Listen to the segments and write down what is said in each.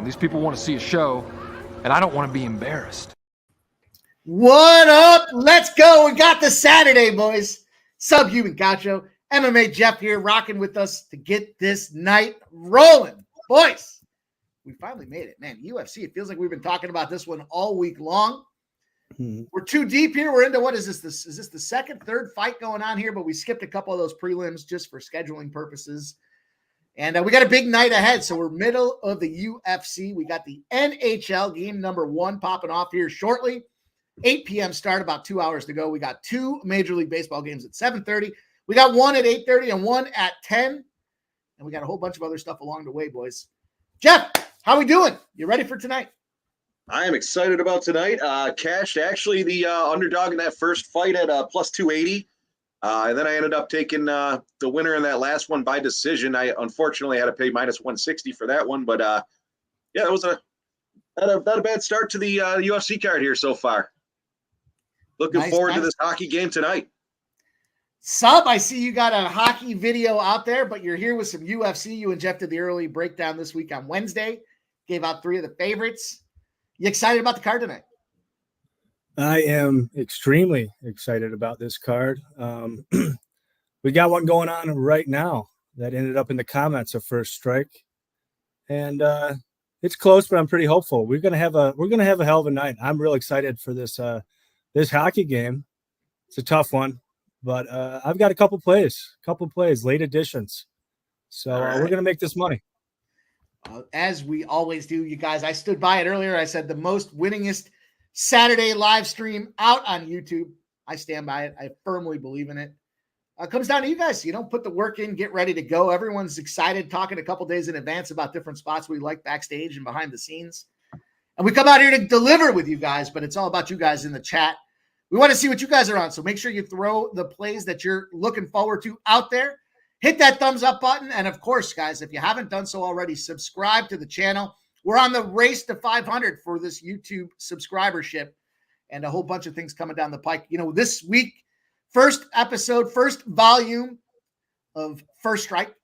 on. These people want to see a show, and I don't want to be embarrassed. What up? Let's go. We got the Saturday, boys. Subhuman Gaucho, MMA Jeff here, rocking with us to get this night rolling. Boys, we finally made it. Man, UFC, it feels like we've been talking about this one all week long. We're too deep here. We're into, what is this? Is this the second, third fight going on here? But we skipped a couple of those prelims just for scheduling purposes. And we got a big night ahead. So we're middle of the UFC. We got the NHL game number 1 popping off here shortly. 8 p.m. start, about 2 hours to go. We got 2 Major League Baseball games at 7:30. We got one at 8:30 and one at 10. And we got a whole bunch of other stuff along the way, boys. Jeff, how we doing? You ready for tonight? I am excited about tonight. Cashed actually the underdog in that first fight at plus 280. And then I ended up taking the winner in that last one by decision. I unfortunately had to pay minus 160 for that one. But yeah, it was not a bad start to the UFC card here so far. Looking forward to this hockey game tonight. Sub, I see you got a hockey video out there, but you're here with some UFC. You and Jeff did the early breakdown this week on Wednesday. Gave out 3 of the favorites. You excited about the card tonight? I am extremely excited about this card. We got one going on right now that ended up in the comments of First Strike, and it's close, but I'm pretty hopeful. We're gonna have a hell of a night. I'm real excited for this hockey game. It's a tough one, but I've got a couple plays, late additions. So we're gonna make this money. As we always do, you guys. I stood by it earlier. I said the most winningest Saturday live stream out on YouTube. I stand by it. I firmly believe in it. It comes down to you guys. You don't put the work in, get ready to go. Everyone's excited, talking a couple days in advance about different spots we like backstage and behind the scenes. And we come out here to deliver with you guys, but it's all about you guys in the chat. We want to see what you guys are on. So make sure you throw the plays that you're looking forward to out there. Hit that thumbs up button. And of course, guys, if you haven't done so already, subscribe to the channel. We're on the race to 500 for this YouTube subscribership and a whole bunch of things coming down the pike. You know, this week, first episode, first volume of First Strike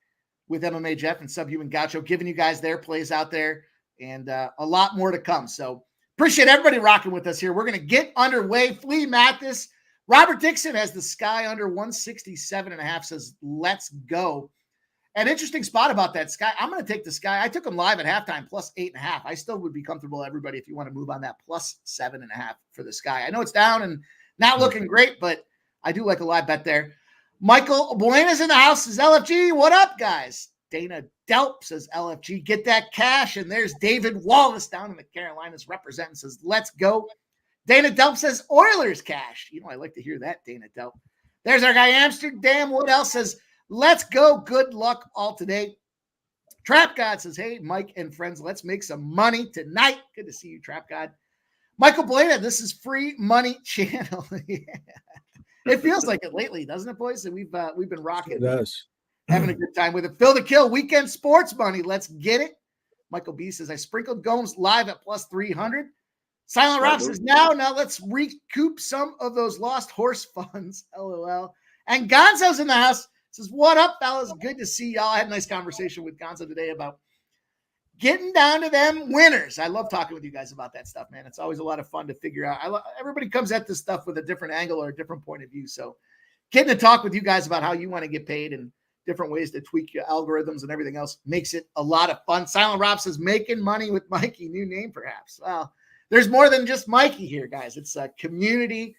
with MMA Jeff and Subhuman Gaucho, giving you guys their plays out there and a lot more to come. So appreciate everybody rocking with us here. We're going to get underway. Flea Mathis. Robert Dixon has the sky under 167.5, says, let's go. An interesting spot about that sky. I'm going to take the sky. I took them live at halftime, plus 8.5. I still would be comfortable, everybody, if you want to move on that plus 7.5 for the sky. I know it's down and not looking great, but I do like a live bet there. Michael Buena's in the house, says LFG. What up, guys? Dana Delp says LFG. Get that cash. And there's David Wallace down in the Carolinas representing, says, let's go. Dana Delp says Oilers cash. You know, I like to hear that, Dana Delp. There's our guy Amsterdam. What else says, let's go. Good luck all today. Trap God says, hey, Mike and friends, let's make some money tonight. Good to see you, Trap God. Michael Buena, this is free money channel. Yeah. It feels like it lately, doesn't it, boys? And we've been rocking. It does. Having a good time with it. Phil the Kill, weekend sports money. Let's get it. Michael B says, I sprinkled Gomes live at plus 300. Silent Rock says, now let's recoup some of those lost horse funds. LOL. And Gonzo's in the house. Says, what up, fellas? Good to see y'all. I had a nice conversation with Gonzo today about getting down to them winners. I love talking with you guys about that stuff, man. It's always a lot of fun to figure out. Everybody comes at this stuff with a different angle or a different point of view. So getting to talk with you guys about how you want to get paid and different ways to tweak your algorithms and everything else makes it a lot of fun. Silent Rob says, making money with Mikey. New name, perhaps. Well, there's more than just Mikey here, guys. It's a community,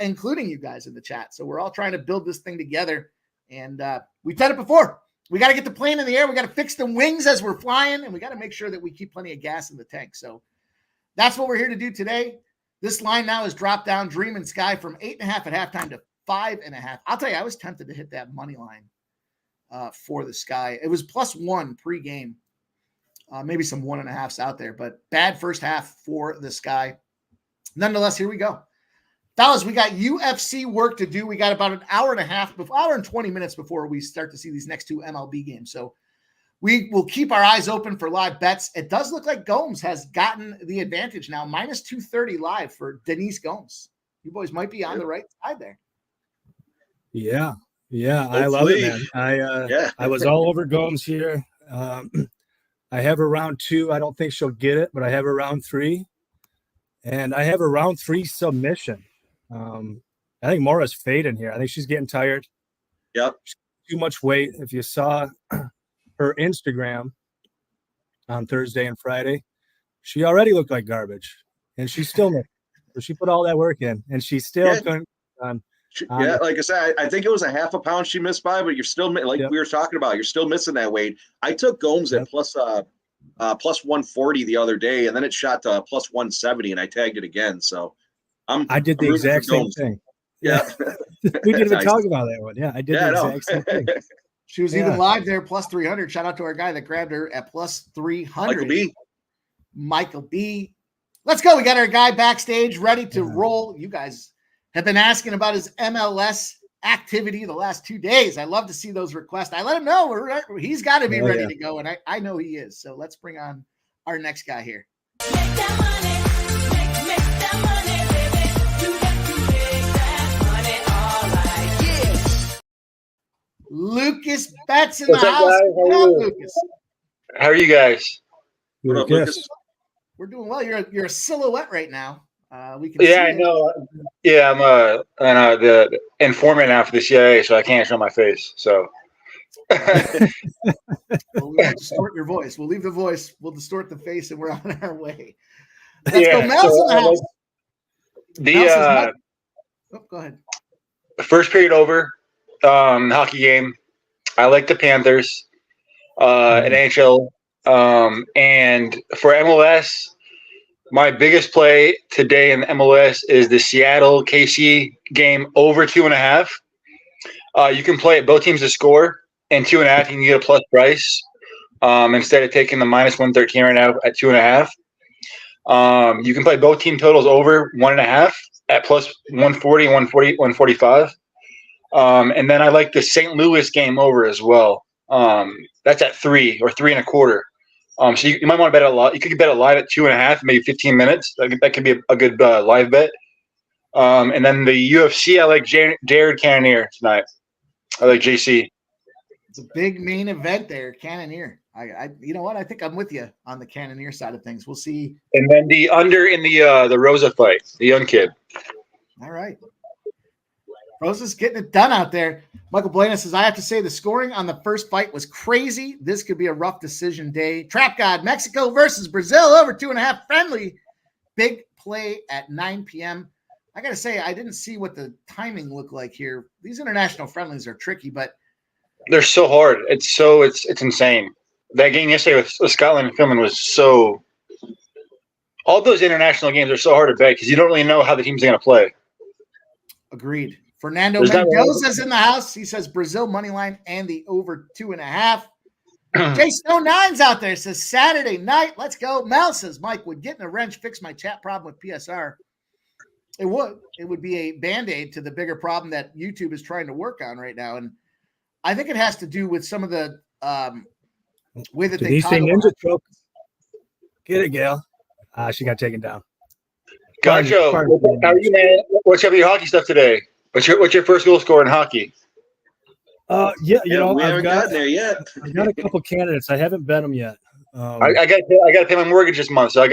including you guys in the chat. So we're all trying to build this thing together. And we've done it before. We got to get the plane in the air. We got to fix the wings as we're flying. And we got to make sure that we keep plenty of gas in the tank. So that's what we're here to do today. This line now is dropped down Dream and Sky from 8.5 at halftime to 5.5. I'll tell you, I was tempted to hit that money line for the Sky. It was plus 1 pregame. Maybe some 1.5s out there, but bad first half for the Sky. Nonetheless, here we go. Fellas, we got UFC work to do. We got about an hour and 20 minutes before we start to see these next 2 MLB games. So we will keep our eyes open for live bets. It does look like Gomes has gotten the advantage now. Minus 230 live for Denise Gomes. You boys might be on the right side there. Yeah. I love it, man. I was all over Gomes here. I have her round 2. I don't think she'll get it, but I have her round 3. And I have her round 3 submission. I think Maura's fading here. I think she's getting tired. Yep. Too much weight. If you saw her Instagram on Thursday and Friday, she already looked like garbage. And she still missed. So she put all that work in, and she still couldn't. Like I said, I think it was a half a pound she missed by, but you're still, like we were talking about, you're still missing that weight. I took Gomes at plus 140 the other day, and then it shot to plus 170, and I tagged it again. So I did the exact same thing. Yeah. We didn't even talk about that one. Yeah, I did the exact same thing. She was even live there, plus 300. Shout out to our guy that grabbed her at plus 300. Michael B. Let's go. We got our guy backstage ready to roll. You guys have been asking about his MLS activity the last 2 days. I love to see those requests. I let him know he's got to be ready to go, and I know he is. So let's bring on our next guy here. Make that money. Make that money, baby. You got to make that money all right. Yeah. Lucas Betts in the house. Lucas. How are you guys? What up, Lucas? We're doing well. You're a silhouette right now. We can. Yeah, I know. Yeah, I'm the informant now for the CIA, so I can't show my face. So. We'll distort your voice. We'll leave the voice. We'll distort the face, and we're on our way. Let's go. Mel's in the house. Go ahead. First period over. Hockey game. I like the Panthers. In NHL. And for MLS, my biggest play today in MLS is the Seattle KC game over 2.5. You can play it both teams to score, and 2.5 you can get a plus price instead of taking the minus 113 right now at 2.5. You can play both team totals over 1.5 at plus 140, 145. And then I like the St. Louis game over as well. That's at 3 or 3.25. So you might want to bet a lot. You could bet it live at 2.5, maybe 15 minutes. That could be a good live bet. And then the UFC, I like Jared Cannonier tonight. I like JC. It's a big main event there, Cannonier. I you know what? I think I'm with you on the Cannonier side of things. We'll see. And then the under in the Rosa fight, the young kid. All right. Rosa's getting it done out there. Michael Blaine says, I have to say the scoring on the first fight was crazy. This could be a rough decision day. Trap God, Mexico versus Brazil over 2.5 friendly. Big play at 9 p.m. I got to say, I didn't see what the timing looked like here. These international friendlies are tricky, but they're so hard. It's insane. That game yesterday with Scotland and Finland was so – all those international games are so hard to bet because you don't really know how the teams are going to play. Agreed. Fernando Mendoza's in the house. He says Brazil money line and the over 2.5. Jay Stone 9's out there. Says Saturday night. Let's go. Mel says Mike would get in a wrench, fix my chat problem with PSR. It would. It would be a band-aid to the bigger problem that YouTube is trying to work on right now. And I think it has to do with some of the way that they talk Ninja Choke. Get it, Gail. She got taken down. Gotcha. How are you, man? What's up with your hockey stuff today? What's your first goal scorer in hockey? We haven't gotten there yet. I've got a couple candidates. I haven't bet them yet. I got to pay my mortgage this month, so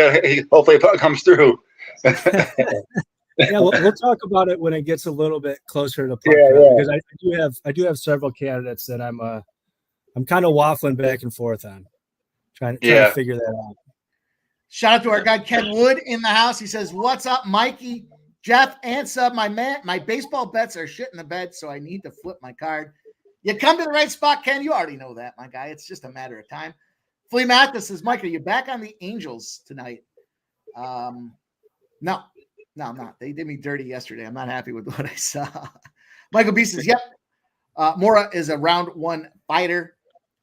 hopefully it comes through. Yeah, we'll talk about it when it gets a little bit closer to because I do have several candidates that I'm kind of waffling back and forth on, trying to figure that out. Shout out to our guy Ken Wood in the house. He says, "What's up, Mikey, Jeff, and Sub? My baseball bets are shit in the bed, so I need to flip my card." You come to the right spot, Ken. You already know that, my guy. It's just a matter of time. Flea Mathis says, "Mike, are you back on the Angels tonight?" No, I'm not. They did me dirty yesterday. I'm not happy with what I saw. Michael B says, "Yep, Mora is a round 1 fighter."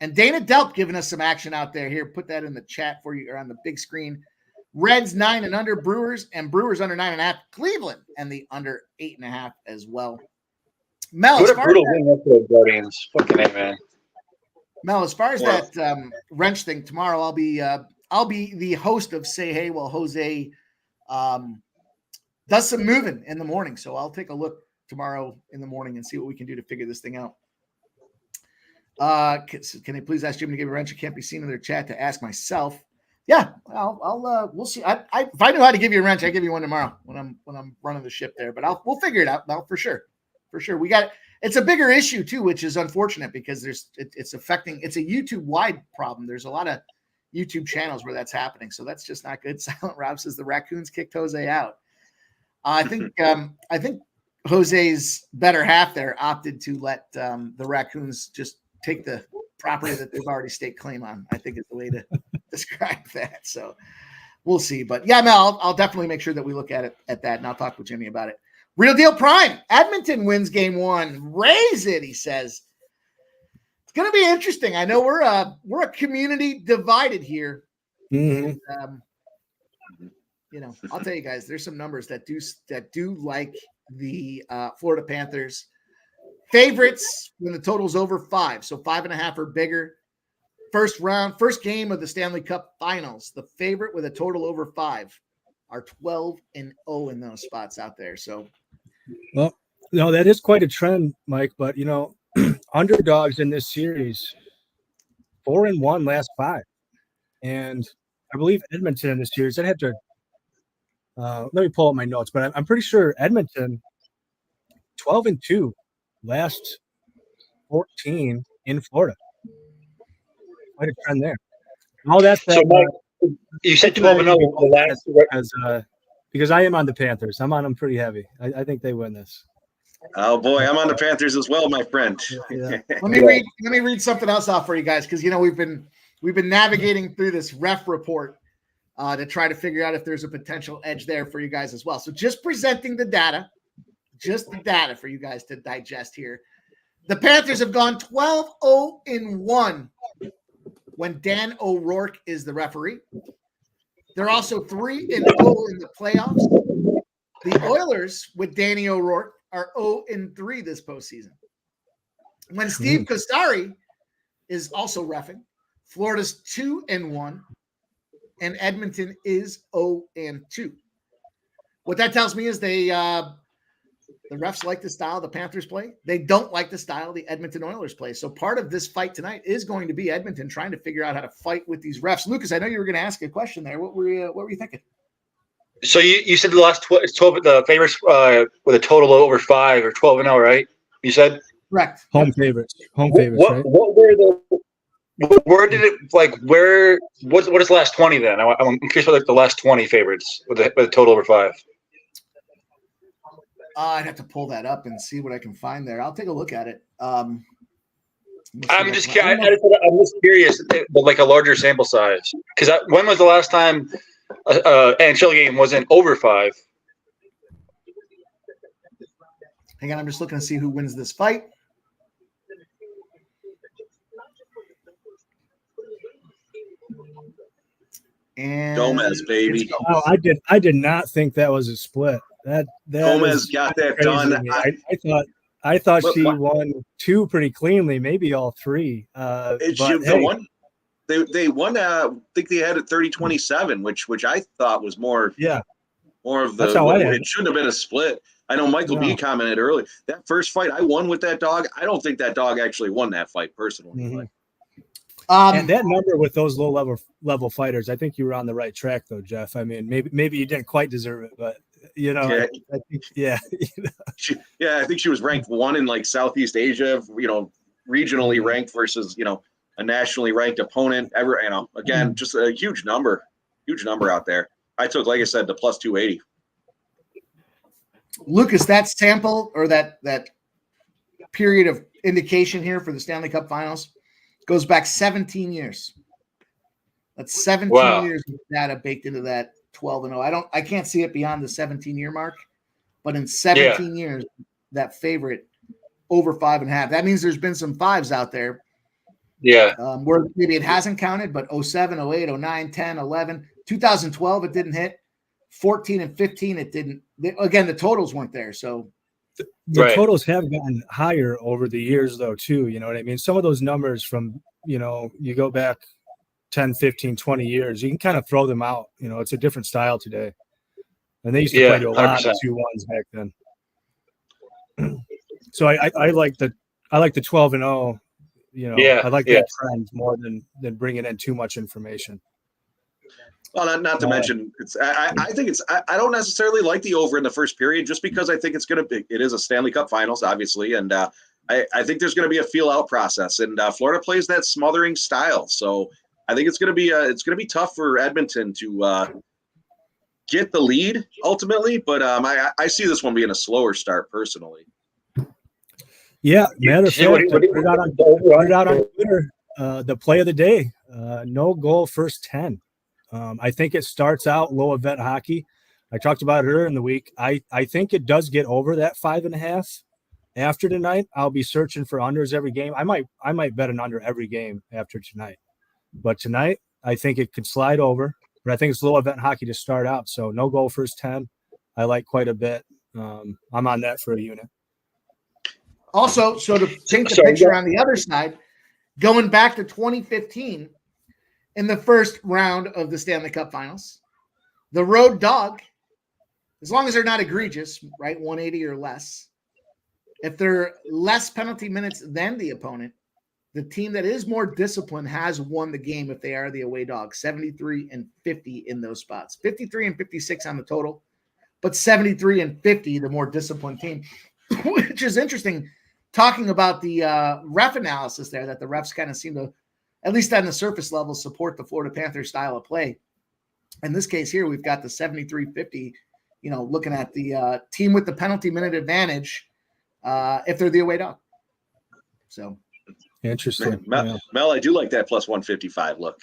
And Dana Delp giving us some action out there. Here, put that in the chat for you or on the big screen. Reds 9 and under, Brewers under 9.5. Cleveland and the under 8.5 as well. Mel, what a brutal win yesterday, Guardians. Fucking A, man. Mel, as far as that wrench thing tomorrow, I'll be the host of Say Hey while Jose does some moving in the morning. So I'll take a look tomorrow in the morning and see what we can do to figure this thing out. Can they please ask Jimmy to give a wrench? I can't be seen in their chat to ask myself. Yeah, we'll see. If I knew how to give you a wrench, I'd give you one tomorrow when I'm running the ship there. But we'll figure it out. No, for sure. It's a bigger issue too, which is unfortunate because it's affecting. It's a YouTube wide problem. There's a lot of YouTube channels where that's happening, so that's just not good. Silent Rob says the Raccoons kicked Jose out. I think Jose's better half there opted to let the Raccoons just take the property that they've already staked claim on. I think is the way to describe that. So we'll see. But yeah, Mel, I'll definitely make sure that we look at that, and I'll talk with Jimmy about it. Real Deal Prime. Edmonton wins game 1. Raise it, he says. It's going to be interesting. I know we're a community divided here. Mhm. And, I'll tell you guys, there's some numbers that do like the Florida Panthers favorites when the total's over 5. So 5.5 or bigger. First game of the Stanley Cup Finals. The favorite with a total over 5 are 12-0 in those spots out there. So, Well, that is quite a trend, Mike. But underdogs in this series, 4-1 last 5, and I believe Edmonton in this series. I'd have to let me pull up my notes, but I'm pretty sure Edmonton 12-2 last 14 in Florida. Quite a trend there. All that So, Mike, you said 12-0 the last. because I am on the Panthers. I'm on them pretty heavy. I think they win this. Oh boy, I'm on the Panthers as well, my friend. Yeah. let me read something else off for you guys because we've been navigating through this ref report to try to figure out if there's a potential edge there for you guys as well. So just presenting the data for you guys to digest here. The Panthers have gone 12-0-1 when Dan O'Rourke is the referee. They're also 3-0 in the playoffs. The Oilers with Danny O'Rourke are 0-3 this postseason. When Steve Costari is also reffing, Florida's 2-1, and Edmonton is 0-2. What that tells me is the refs like the style the Panthers play. They don't like the style the Edmonton Oilers play. So part of this fight tonight is going to be Edmonton trying to figure out how to fight with these refs. Lucas, I know you were going to ask a question there. What were you thinking? So you said the last 12, the favorites with a total of over 5 or 12-0, right? You said Correct. Home favorites, right? What were the? Where did it what is the last 20 then? I'm curious about the last 20 favorites with a total over 5. I'd have to pull that up and see what I can find there. I'll take a look at it. I'm just curious, but like a larger sample size. Because when was the last time an NHL game wasn't over 5? Hang on, I'm just looking to see who wins this fight. And Gomez, baby. Oh, I did not think that was a split. That Gomez got that crazy done. to me. I thought But she what- won 2 pretty cleanly, maybe all 3. They won. I think they had it 30-27, which I thought was more of the. That's how I had it shouldn't have been a split. I know Michael B commented earlier that first fight I won with that dog. I don't think that dog actually won that fight personally. Mhm. But And that number with those low level fighters, I think you were on the right track though, Jeff. I mean, maybe you didn't quite deserve it, but Yeah. I think, yeah. I think she was ranked 1 in like Southeast Asia. Regionally ranked versus a nationally ranked opponent. Again, just a huge number out there. I took, like I said, the plus 280. Lucas, that sample or that period of indication here for the Stanley Cup Finals goes back 17 years. That's 17 years of data baked into that 12-0. I can't see it beyond the 17-year mark, but in 17 years, that favorite over 5.5. That means there's been some 5s out there. Yeah. Where maybe it hasn't counted, but 07, 08, 09, 10, 11, 2012, it didn't hit. 14 and 15, it didn't. Again, the totals weren't there. So the totals have gotten higher over the years though, too. You know what I mean? Some of those numbers from, you go back 10, 15, 20 years, you can kind of throw them out. It's a different style today. And they used to play to a lot 100%. of 2-1s back then. So I like the 12-0. Yeah, I like yeah. that trend more than bringing in too much information. Well, not to mention, I think I don't necessarily like the over in the first period just because I think it is a Stanley Cup Finals, obviously, and I think there's going to be a feel out process, and Florida plays that smothering style, so I think it's going to be tough for Edmonton to get the lead ultimately, but I see this one being a slower start personally. Yeah, matter of See, what fact, do I you- put it out on Twitter. The play of the day, no goal first 10. I think it starts out low event hockey. I talked about it earlier in the week. I think it does get over that 5.5 after tonight. I'll be searching for unders every game. I might bet an under every game after tonight. But tonight, I think it could slide over. But I think it's low event hockey to start out. So no goal first 10. I like quite a bit. I'm on that for a unit. Also, so to paint the Sorry, picture go- on the other side, going back to 2015 in the first round of the Stanley Cup Finals, the road dog, as long as they're not egregious, right, 180 or less, if they're less penalty minutes than the opponent, the team that is more disciplined has won the game if they are the away dog, 73 and 50 in those spots, 53 and 56 on the total, but 73 and 50, the more disciplined team, which is interesting. Talking about the ref analysis there, that the refs kind of seem to, at least on the surface level, support the Florida Panthers style of play. In this case here, we've got the 73-50, looking at the team with the penalty minute advantage if they're the away dog. So Interesting. Mel, I do like that plus 155 look.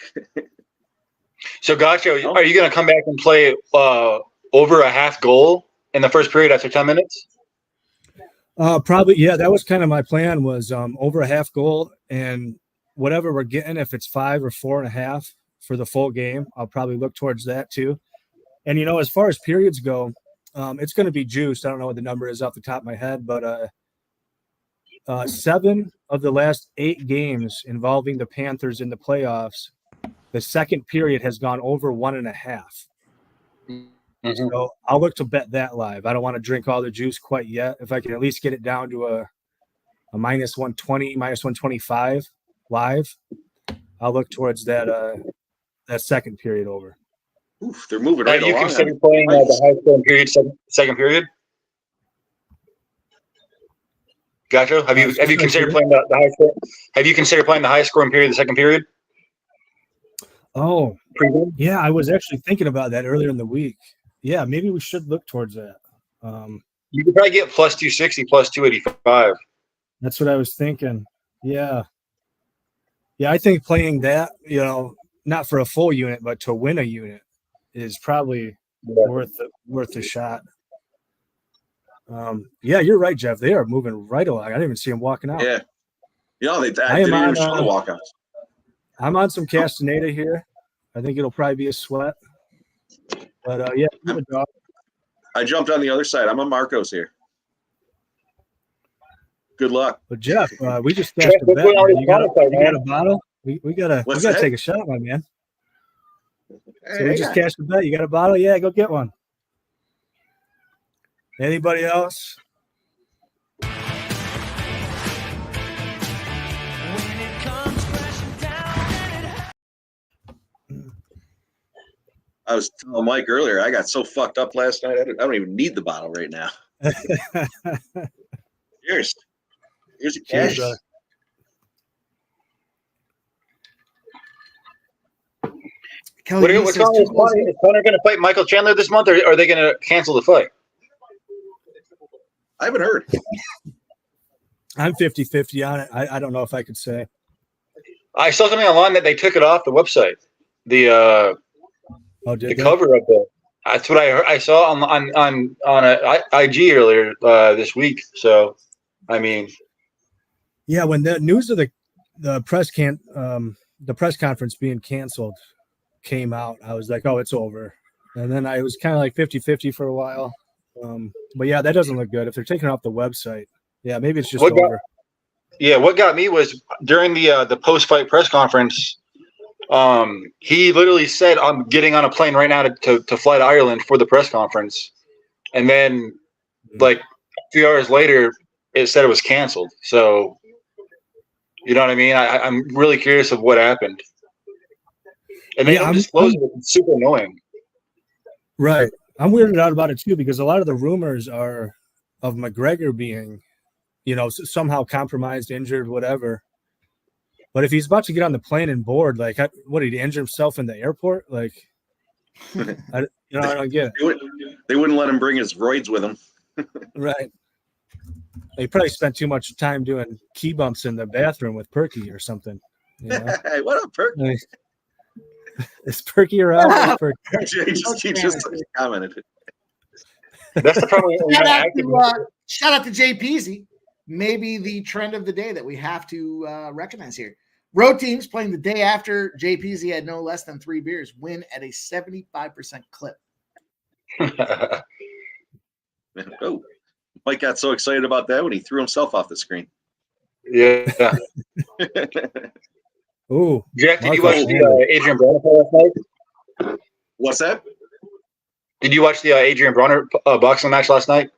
So, Gotcha, are you going to come back and play over a half goal in the first period after 10 minutes? Probably, yeah. That was kind of my plan, was over a half goal, and whatever we're getting, if it's 5 or 4.5 for the full game, I'll probably look towards that too. And as far as periods go, it's going to be juiced. I don't know what the number is off the top of my head, but 7 of the last 8 games involving the Panthers in the playoffs, the second period has gone over 1.5. Mm-hmm. So I'll look to bet that live. I don't want to drink all the juice quite yet. If I can at least get it down to a minus 120, minus 125 live, I'll look towards that second period over. Oof, they're moving right Have you along. considered playing the high scoring period, second period? Gotcha. Have you considered playing the high score? Have you considered playing the high scoring period, the second period? Oh, Pre-game? yeah. I was actually thinking about that earlier in the week. Yeah, maybe we should look towards that. You could probably get plus 260, plus 285. That's what I was thinking. Yeah. Yeah, I think playing that, not for a full unit, but to win a unit is probably worth a shot. Yeah, you're right, Jeff. They are moving right along. I didn't even see them walking out. Yeah. They I am didn't even on, show the walkouts. I'm on some Castaneda here. I think it'll probably be a sweat. But, yeah, good dog. I jumped on the other side. I'm on Marcos here. Good luck. But Jeff, we just cashed a bet. Man. You got a bottle? We gotta take a shot, my man. So we just cashed a bet. You got a bottle? Yeah, go get one. Anybody else? I was telling Mike earlier, I got so fucked up last night. I don't even need the bottle right now. Cheers. Here's a cash. Cheers, Kelly, What's wrong with Connor? Is Connor going to fight Michael Chandler this month, or are they going to cancel the fight? I haven't heard. I'm 50-50 on it. I don't know if I could say. I saw something online that they took it off the website. The cover of it. That's what I heard. I saw on a IG earlier this week. So, I mean, yeah, when the news of the press conference being canceled came out, I was like, oh, it's over. And then I was kind of like 50-50 for a while. But yeah, that doesn't look good. If they're taking it off the website, yeah, maybe it's just over. What got me was during the post-fight press conference, he literally said, I'm getting on a plane right now to fly to Ireland for the press conference. And then like a few hours later, it said it was canceled. So You know what I mean? I'm really curious of what happened. And they Yeah, don't disclose it. It's super annoying. Right. I'm weirded out about it too because a lot of the rumors are of McGregor being, somehow compromised, injured, whatever. But if he's about to get on the plane and board, like, what did he injure himself in the airport? Like, I don't get it. They wouldn't let him bring his roids with him. Right. He probably spent too much time doing key bumps in the bathroom with Perky or something. Hey, what up, Perk? Like, is Perky around? Perky? he just commented. That's the problem. Shout out to Jay Peasy. Maybe the trend of the day that we have to recognize here. Road teams playing the day after Jay Peasy had no less than 3 beers win at a 75% clip. Oh, Mike got so excited about that when he threw himself off the screen. Yeah. Ooh. Jack, did you watch the Adrian Bronner last night? What's that? Did you watch the Adrian Bronner boxing match last night?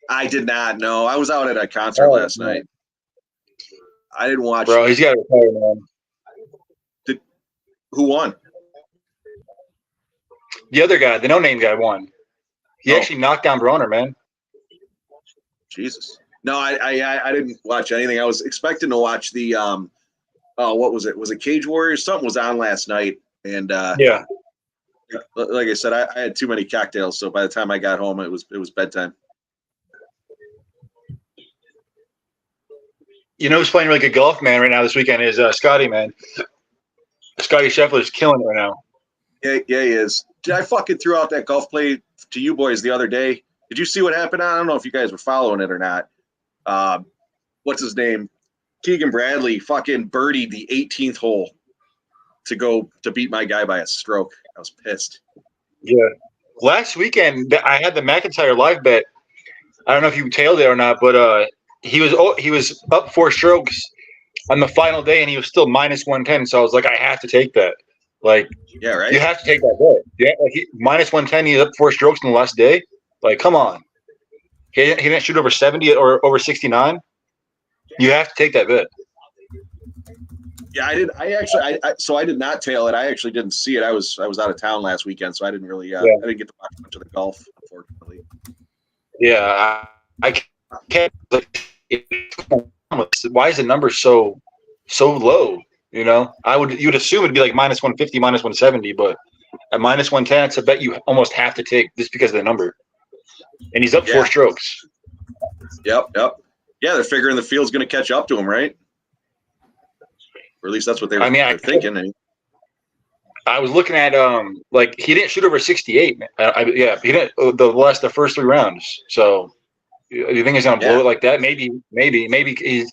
I did not. No, I was out at a concert last night. I didn't watch. Bro, he's got to retire, man. Who won? The other guy, the no-name guy, won. He actually knocked down Bronner, man. Jesus. No, I didn't watch anything. I was expecting to watch the what was it? Was it Cage Warriors? Something was on last night, and yeah. Like I said, I had too many cocktails, so by the time I got home, it was bedtime. You know who's playing really good golf, man, right now this weekend is Scotty, man. Scotty Scheffler's killing it right now. Yeah, he is. I fucking threw out that golf play to you boys the other day. Did you see what happened? I don't know if you guys were following it or not. What's his name? Keegan Bradley fucking birdied the 18th hole to beat my guy by a stroke. I was pissed. Yeah. Last weekend, I had the McIntyre live bet. I don't know if you tailed it or not, but he was up 4 strokes on the final day, and he was still minus 110. So I was like, I have to take that. Like, yeah, right. You have to take that bet. Yeah, like minus 110. He's up 4 strokes in the last day. Like, come on. He didn't shoot over 70 or over 69. You have to take that bet. Yeah, I did. So I did not tail it. I actually didn't see it. I was out of town last weekend, so I didn't really. I didn't get to watch much of the golf, unfortunately. Yeah, I can't. Like, why is the number so low? You know, you'd assume it'd be like minus 150, minus 170, but at minus 110, it's a bet you almost have to take just because of the number. And he's up 4 strokes. Yep. Yeah, they're figuring the field's going to catch up to him, right? Or at least that's what they're thinking. I was looking at like he didn't shoot over 68. He didn't the first 3 rounds. So you think he's going to blow it like that? Maybe he's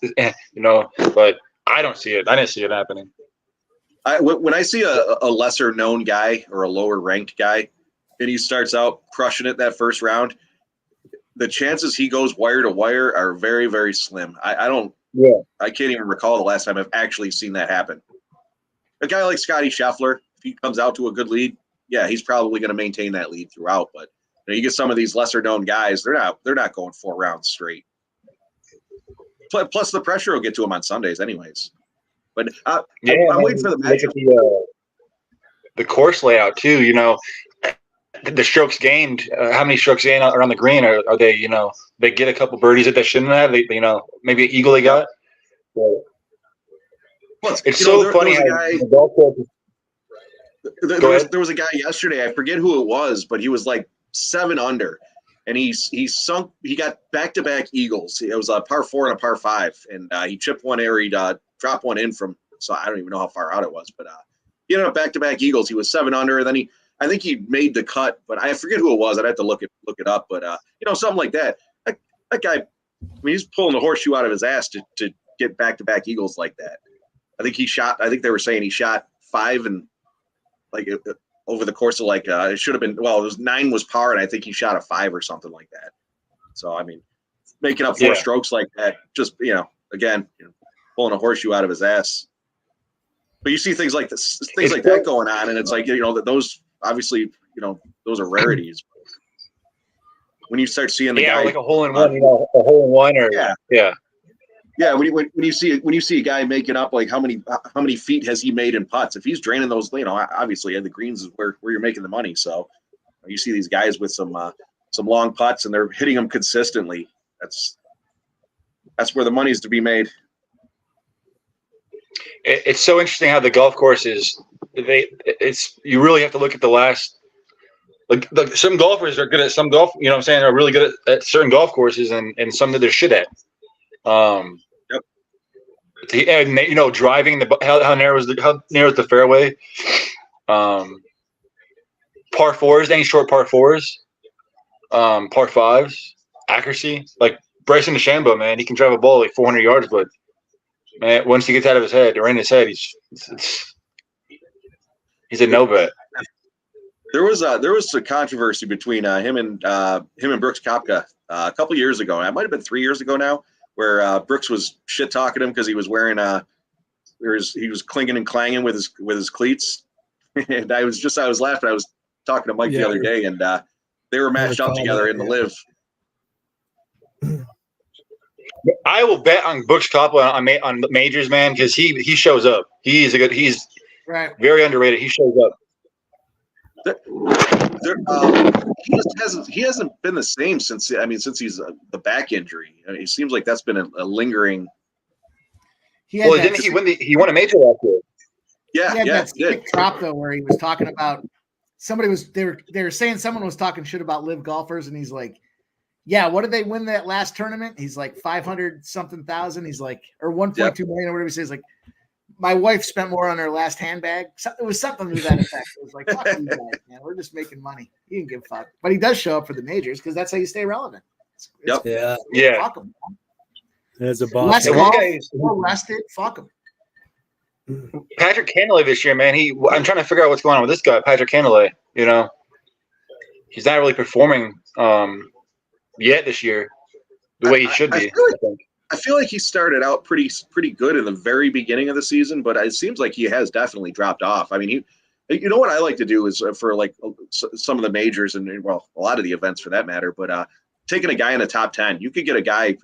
but I don't see it. I didn't see it happening. When I see a lesser known guy or a lower ranked guy, and he starts out crushing it that first round, the chances he goes wire to wire are very, very slim. I can't even recall the last time I've actually seen that happen. A guy like Scotty Scheffler, if he comes out to a good lead, yeah, he's probably going to maintain that lead throughout. But you get some of these lesser known guys, they're not going 4 rounds straight. Plus the pressure will get to him on Sundays anyways. But I'm waiting for the match. The course layout too, you know, the strokes gained, how many strokes gained around the green are they, they get a couple birdies that they shouldn't have, maybe an eagle they got. It's so funny there was a guy yesterday, I forget who it was, but he was like 7 under, and he got back-to-back eagles. It was a par 4 and a par 5, and he chipped one area, he dropped one in from, so I don't even know how far out it was, but he ended up back-to-back eagles. He was 7 under, and then I think he made the cut, but I forget who it was. I'd have to look it up, but something like that. That guy, he's pulling the horseshoe out of his ass to get back-to-back eagles like that. I think they were saying he shot 5 and over the course of it should have been, it was 9 was par, and I think he shot a 5 or something like that. So making up 4 strokes like that, just again, pulling a horseshoe out of his ass. But you see things like that going on, and it's like that those obviously those are rarities. When you start seeing the guy like a hole in one, a hole in one, or Yeah, when you see a guy making up like how many feet has he made in putts? If he's draining those, obviously the greens is where you're making the money. So you see these guys with some long putts and they're hitting them consistently. That's where the money's to be made. It's so interesting how the golf courses you really have to look at the last. Like some golfers are good at some golf. You know what I'm saying? Are really good at certain golf courses and some that they're shit at. Yep. And driving how narrow is the fairway? Par fours, any short par fours, par fives, accuracy. Like Bryson DeChambeau, man, he can drive a ball like 400 yards, but man, once he gets out of his head or in his head, he's a no bet. There was a controversy between him and Brooks Koepka a couple years ago. It might have been 3 years ago now, where Brooks was shit talking him because he was wearing he was clinging and clanging with his cleats, and I was laughing. I was talking to Mike the other day, and they were matched up together in the live. I will bet on Brooks Koepka on majors, man, because he shows up. He's Right. very underrated. He shows up. He hasn't been the same since he's the back injury. It seems like that's been a lingering. He won a major last year? Yeah, he had that he did. sick drop though, where he was talking about they were saying someone was talking shit about live golfers, and he's like, yeah, what did they win that last tournament? He's like 500 something thousand. He's like, or 1.2 million or whatever he says. Like, my wife spent more on her last handbag. It was something to that effect. It was like, fuck you guys, man. We're just making money. He didn't give a fuck. But he does show up for the majors because that's how you stay relevant. Yep. Yeah. Fuck him. There's a boss. Less And golf, one guy more rested. Fuck him. Patrick Cantlay this year, man. I'm trying to figure out what's going on with this guy, Patrick Cantlay. He's not really performing yet this year the way he should be. I feel like he started out pretty good in the very beginning of the season, but it seems like he has definitely dropped off. I mean, you know what I like to do is for like some of the majors and a lot of the events for that matter, but taking a guy in the top 10, you could get a guy,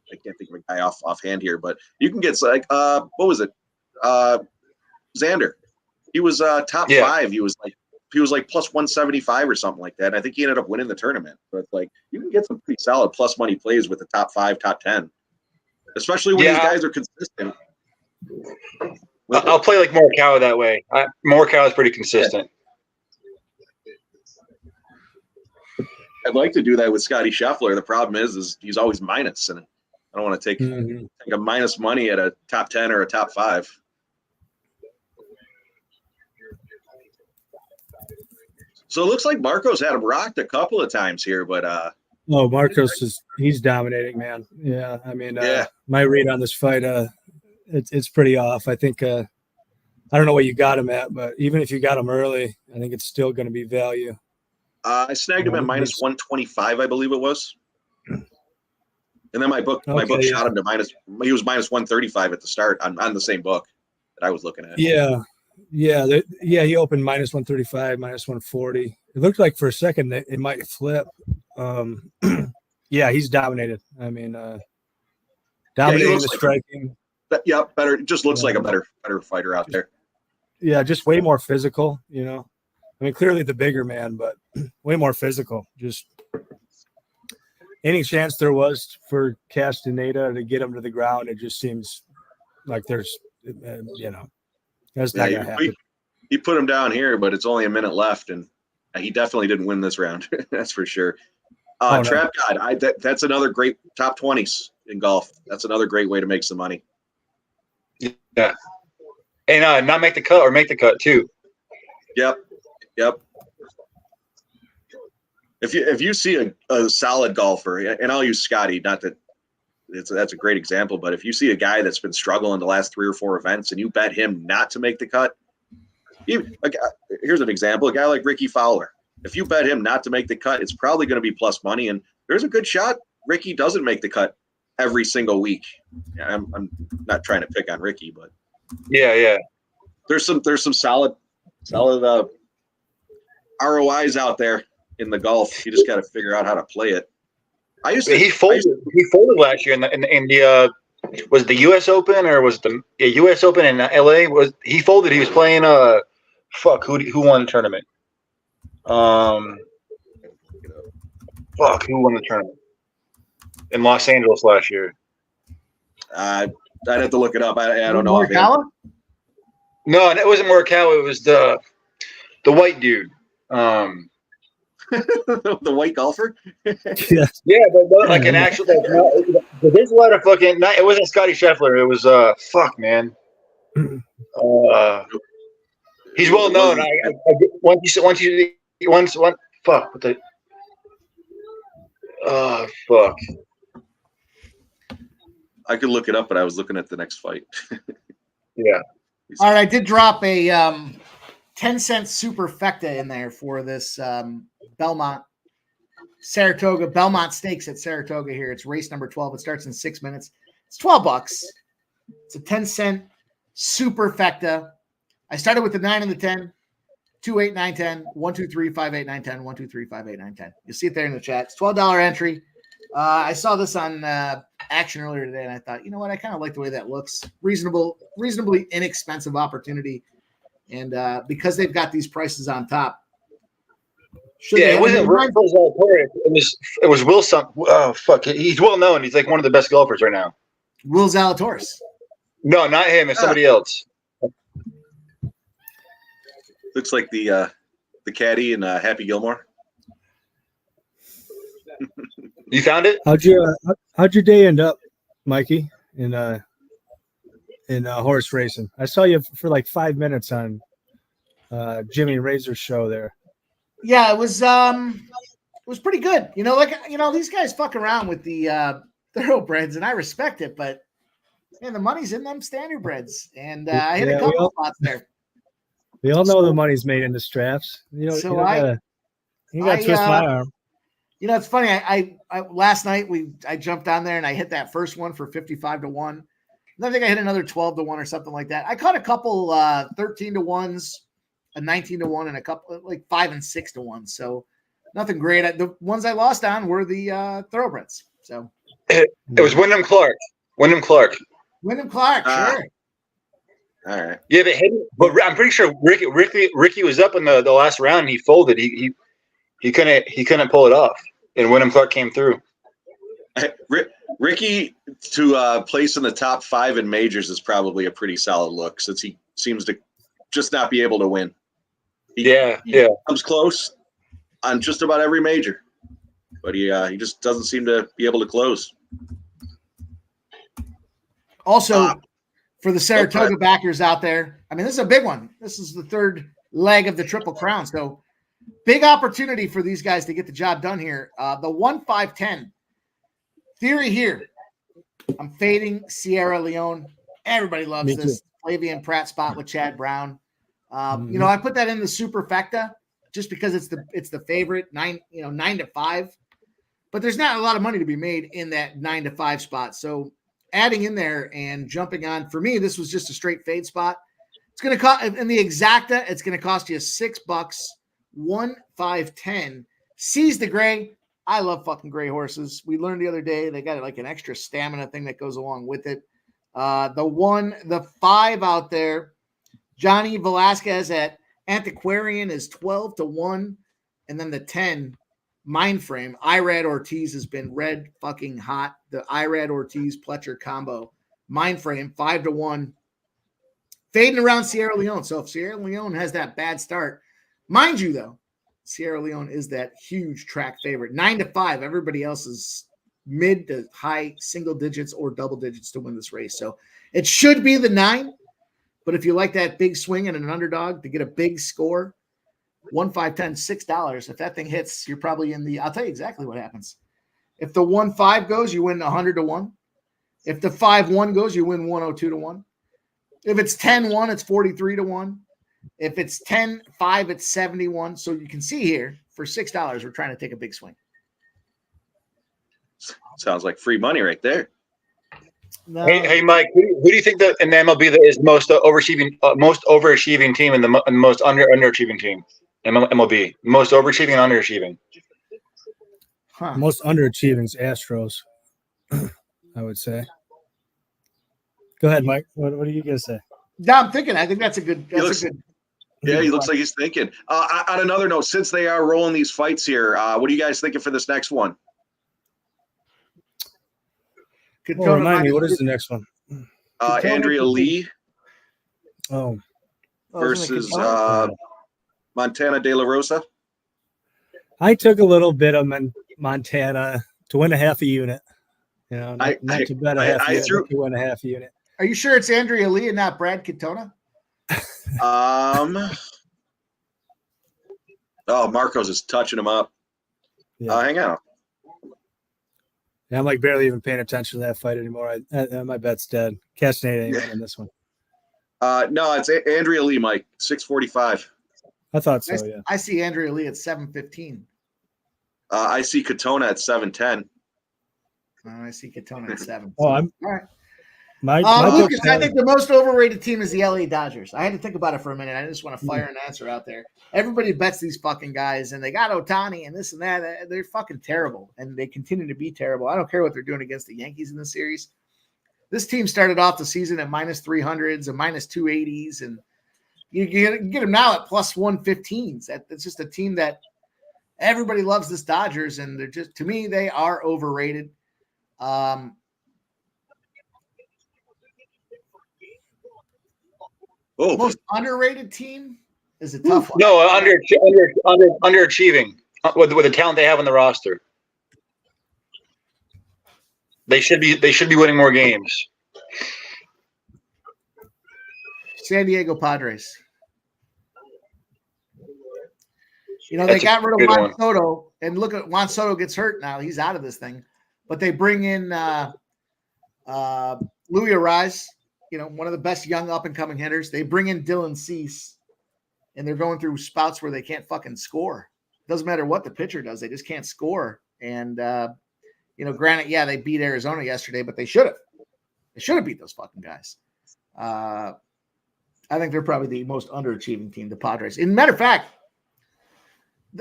I can't think of a guy offhand here, but you can get like, what was it? Xander. He was top 5. He was like plus 175 or something like that. And I think he ended up winning the tournament. But it's like you can get some pretty solid plus money plays with the top 5, top 10, especially when these guys are consistent. I'll play like Morikawa that way. Morikawa is pretty consistent. I'd like to do that with Scotty Scheffler. The problem is he's always minus, and I don't want to take a minus money at a top 10 or a top 5. So it looks like Marco's had him rocked a couple of times here, but Marcos he's dominating, man. Yeah, I mean, my read on this fight, it's pretty off. I think I don't know what you got him at, but even if you got him early, I think it's still going to be value. I snagged him at minus 125, I believe it was, and then my book shot him to minus. He was minus 135 at the start on the same book that I was looking at. He opened minus 135, minus 140. It looked like for a second that it might flip. He's dominated. I mean, dominating the striking. Better. Just looks like a better fighter out there. Yeah, just way more physical. I mean, clearly the bigger man, but way more physical. Just any chance there was for Castaneda to get him to the ground, it just seems like there's, that's not going to happen. He put him down here, but it's only a minute left, and he definitely didn't win this round. That's for sure. Trap God, that's another great top 20s in golf. That's another great way to make some money. Yeah, and not make the cut or make the cut too. Yep. If you see a solid golfer, and I'll use Scotty, not that that's a great example, but if you see a guy that's been struggling the last 3 or 4 events and you bet him not to make the cut, here's an example: a guy like Ricky Fowler. If you bet him not to make the cut, it's probably going to be plus money, and there's a good shot Ricky doesn't make the cut every single week. I'm not trying to pick on Ricky, but there's some solid ROIs out there in the golf. You just got to figure out how to play it. I used to. He folded. He folded last year in the was it the U.S. Open or was it the U.S. Open in L.A. Was he folded? He was playing who won the tournament? Who won the tournament in Los Angeles last year? I'd have to look it up. I don't know. Morikawa? No, it wasn't Morikawa. It was the white dude. The white golfer. Yeah. Yeah, but like an actual. There's a lot of fucking. It wasn't Scotty Scheffler. It was fuck man. He's well known. Fuck. What the? Fuck. I could look it up, but I was looking at the next fight. Yeah. All right, I did drop a 10-cent superfecta in there for this Belmont Stakes at Saratoga here. It's race number 12. It starts in 6 minutes. It's $12. It's a 10-cent superfecta. I started with the 9 and the 10, 2, 8, 9, 10, 1, 2, 3, 5, 8, 9, 10, 1, 2, 3, 5, 8, 9, 10. You'll see it there in the chat. It's $12 entry. I saw this on Action earlier today, and I thought, you know what? I kind of like the way that looks. Reasonably inexpensive opportunity. And because they've got these prices on top. It wasn't it was Wilson. Oh, fuck. He's well known. He's like one of the best golfers right now. Will Zalatoris. No, not him. It's somebody else. Looks like the caddy in Happy Gilmore. You found it? How'd your day end up, Mikey, in horse racing? I saw you for like 5 minutes on Jimmy Razor's show there. Yeah, it was pretty good. These guys fuck around with the thoroughbreds, and I respect it, but man, the money's in them standardbreds, and I hit a couple spots there. We all know the money's made in the straps. You gotta twist my arm. It's funny. I last night I jumped on there and I hit that first one for 55 to 1. And I think I hit another 12 to 1 or something like that. I caught a couple 13 to 1s, a 19 to 1, and a couple like 5 and 6 to 1. So nothing great. The ones I lost on were the thoroughbreds. So it was Wyndham Clark. Sure. All right. Yeah, but I'm pretty sure Ricky was up in the last round and he folded. He couldn't pull it off, and Wyndham Clark came through. Ricky to place in the top 5 in majors is probably a pretty solid look, since he seems to just not be able to win. He comes close on just about every major, but he just doesn't seem to be able to close. Also, for the Saratoga backers out there, I mean, this is a big one. This is the third leg of the Triple Crown, so big opportunity for these guys to get the job done here. The 1-5-10 theory here. I'm fading Sierra Leone. Everybody loves this Flavian Pratt spot with Chad Brown. I put that in the superfecta just because it's the favorite 9 to 5, but there's not a lot of money to be made in that 9 to 5 spot. So adding in there and jumping on, for me, this was just a straight fade spot. It's going to cost in the exacta. It's going to cost you $6. 1-5-10. Seize the gray. I love fucking gray horses. We learned the other day they got like an extra stamina thing that goes along with it. The 5 out there, Johnny Velasquez at Antiquarian is 12 to 1, and then the 10 Mindframe. Irad Ortiz has been red fucking hot. The Irad Ortiz Pletcher combo. Mindframe 5 to 1. Fading around Sierra Leone. So if Sierra Leone has that bad start, mind you, though, Sierra Leone is that huge track favorite. 9 to 5. Everybody else is mid to high single digits or double digits to win this race. So it should be the 9. But if you like that big swing and an underdog to get a big score, 1-5-10, $6. If that thing hits, you're probably in the – I'll tell you exactly what happens. If the 1-5 goes, you win 100 to 1. If the 5-1 goes, you win 102 to 1. If it's 10-1, it's 43 to 1. If it's 10-5, it's 71. So you can see here, for $6, we're trying to take a big swing. Sounds like free money right there. No. Hey, Mike, who do you think that in the MLB that is most overachieving team and the most underachieving team in MLB? Most overachieving and underachieving. Huh. Most underachieving is Astros, I would say. Go ahead, Mike. What are you gonna say? No, I'm thinking. I think that's a good. He looks like he's thinking. On another note, since they are rolling these fights here, what are you guys thinking for this next one? Well, remind me, what is the next one? Andrea Lee versus Montana De La Rosa. I took a little bit of Montana to win a half a unit. You know, not to bet a half unit, but to win a half unit. Are you sure it's Andrea Lee and not Brad Katona? Oh, Marcos is touching him up. Yeah. Hang on. Yeah, I'm like barely even paying attention to that fight anymore. My bet's dead. Castaneda ain't winning this one. No, it's Andrea Lee, Mike. 645. I thought so. Yeah. I see Andrea Lee at 715. I see Katona at 710. I see Katona at 7. Oh, I'm all right. Lucas, I think the most overrated team is the LA Dodgers. I had to think about it for a minute. I just want to fire an answer out there. Everybody bets these fucking guys, and they got Ohtani and this and that. They're fucking terrible, and they continue to be terrible. I don't care what they're doing against the Yankees in the series. This team started off the season at minus 300s and minus 280s, and you get them now at plus 115s. It's just a team that everybody loves. This Dodgers, and they're just, to me, they are overrated. Most underrated team is a tough one. No, underachieving with the talent they have on the roster. They should be winning more games. San Diego Padres. You know, they got rid of Juan Soto, and look at Juan Soto gets hurt now. He's out of this thing. But they bring in Louis Arise, you know, one of the best young up-and-coming hitters. They bring in Dylan Cease, and they're going through spouts where they can't fucking score. Doesn't matter what the pitcher does. They just can't score. And, you know, granted, yeah, they beat Arizona yesterday, but they should have. They should have beat those fucking guys. I think they're probably the most underachieving team, the Padres. As a matter of fact,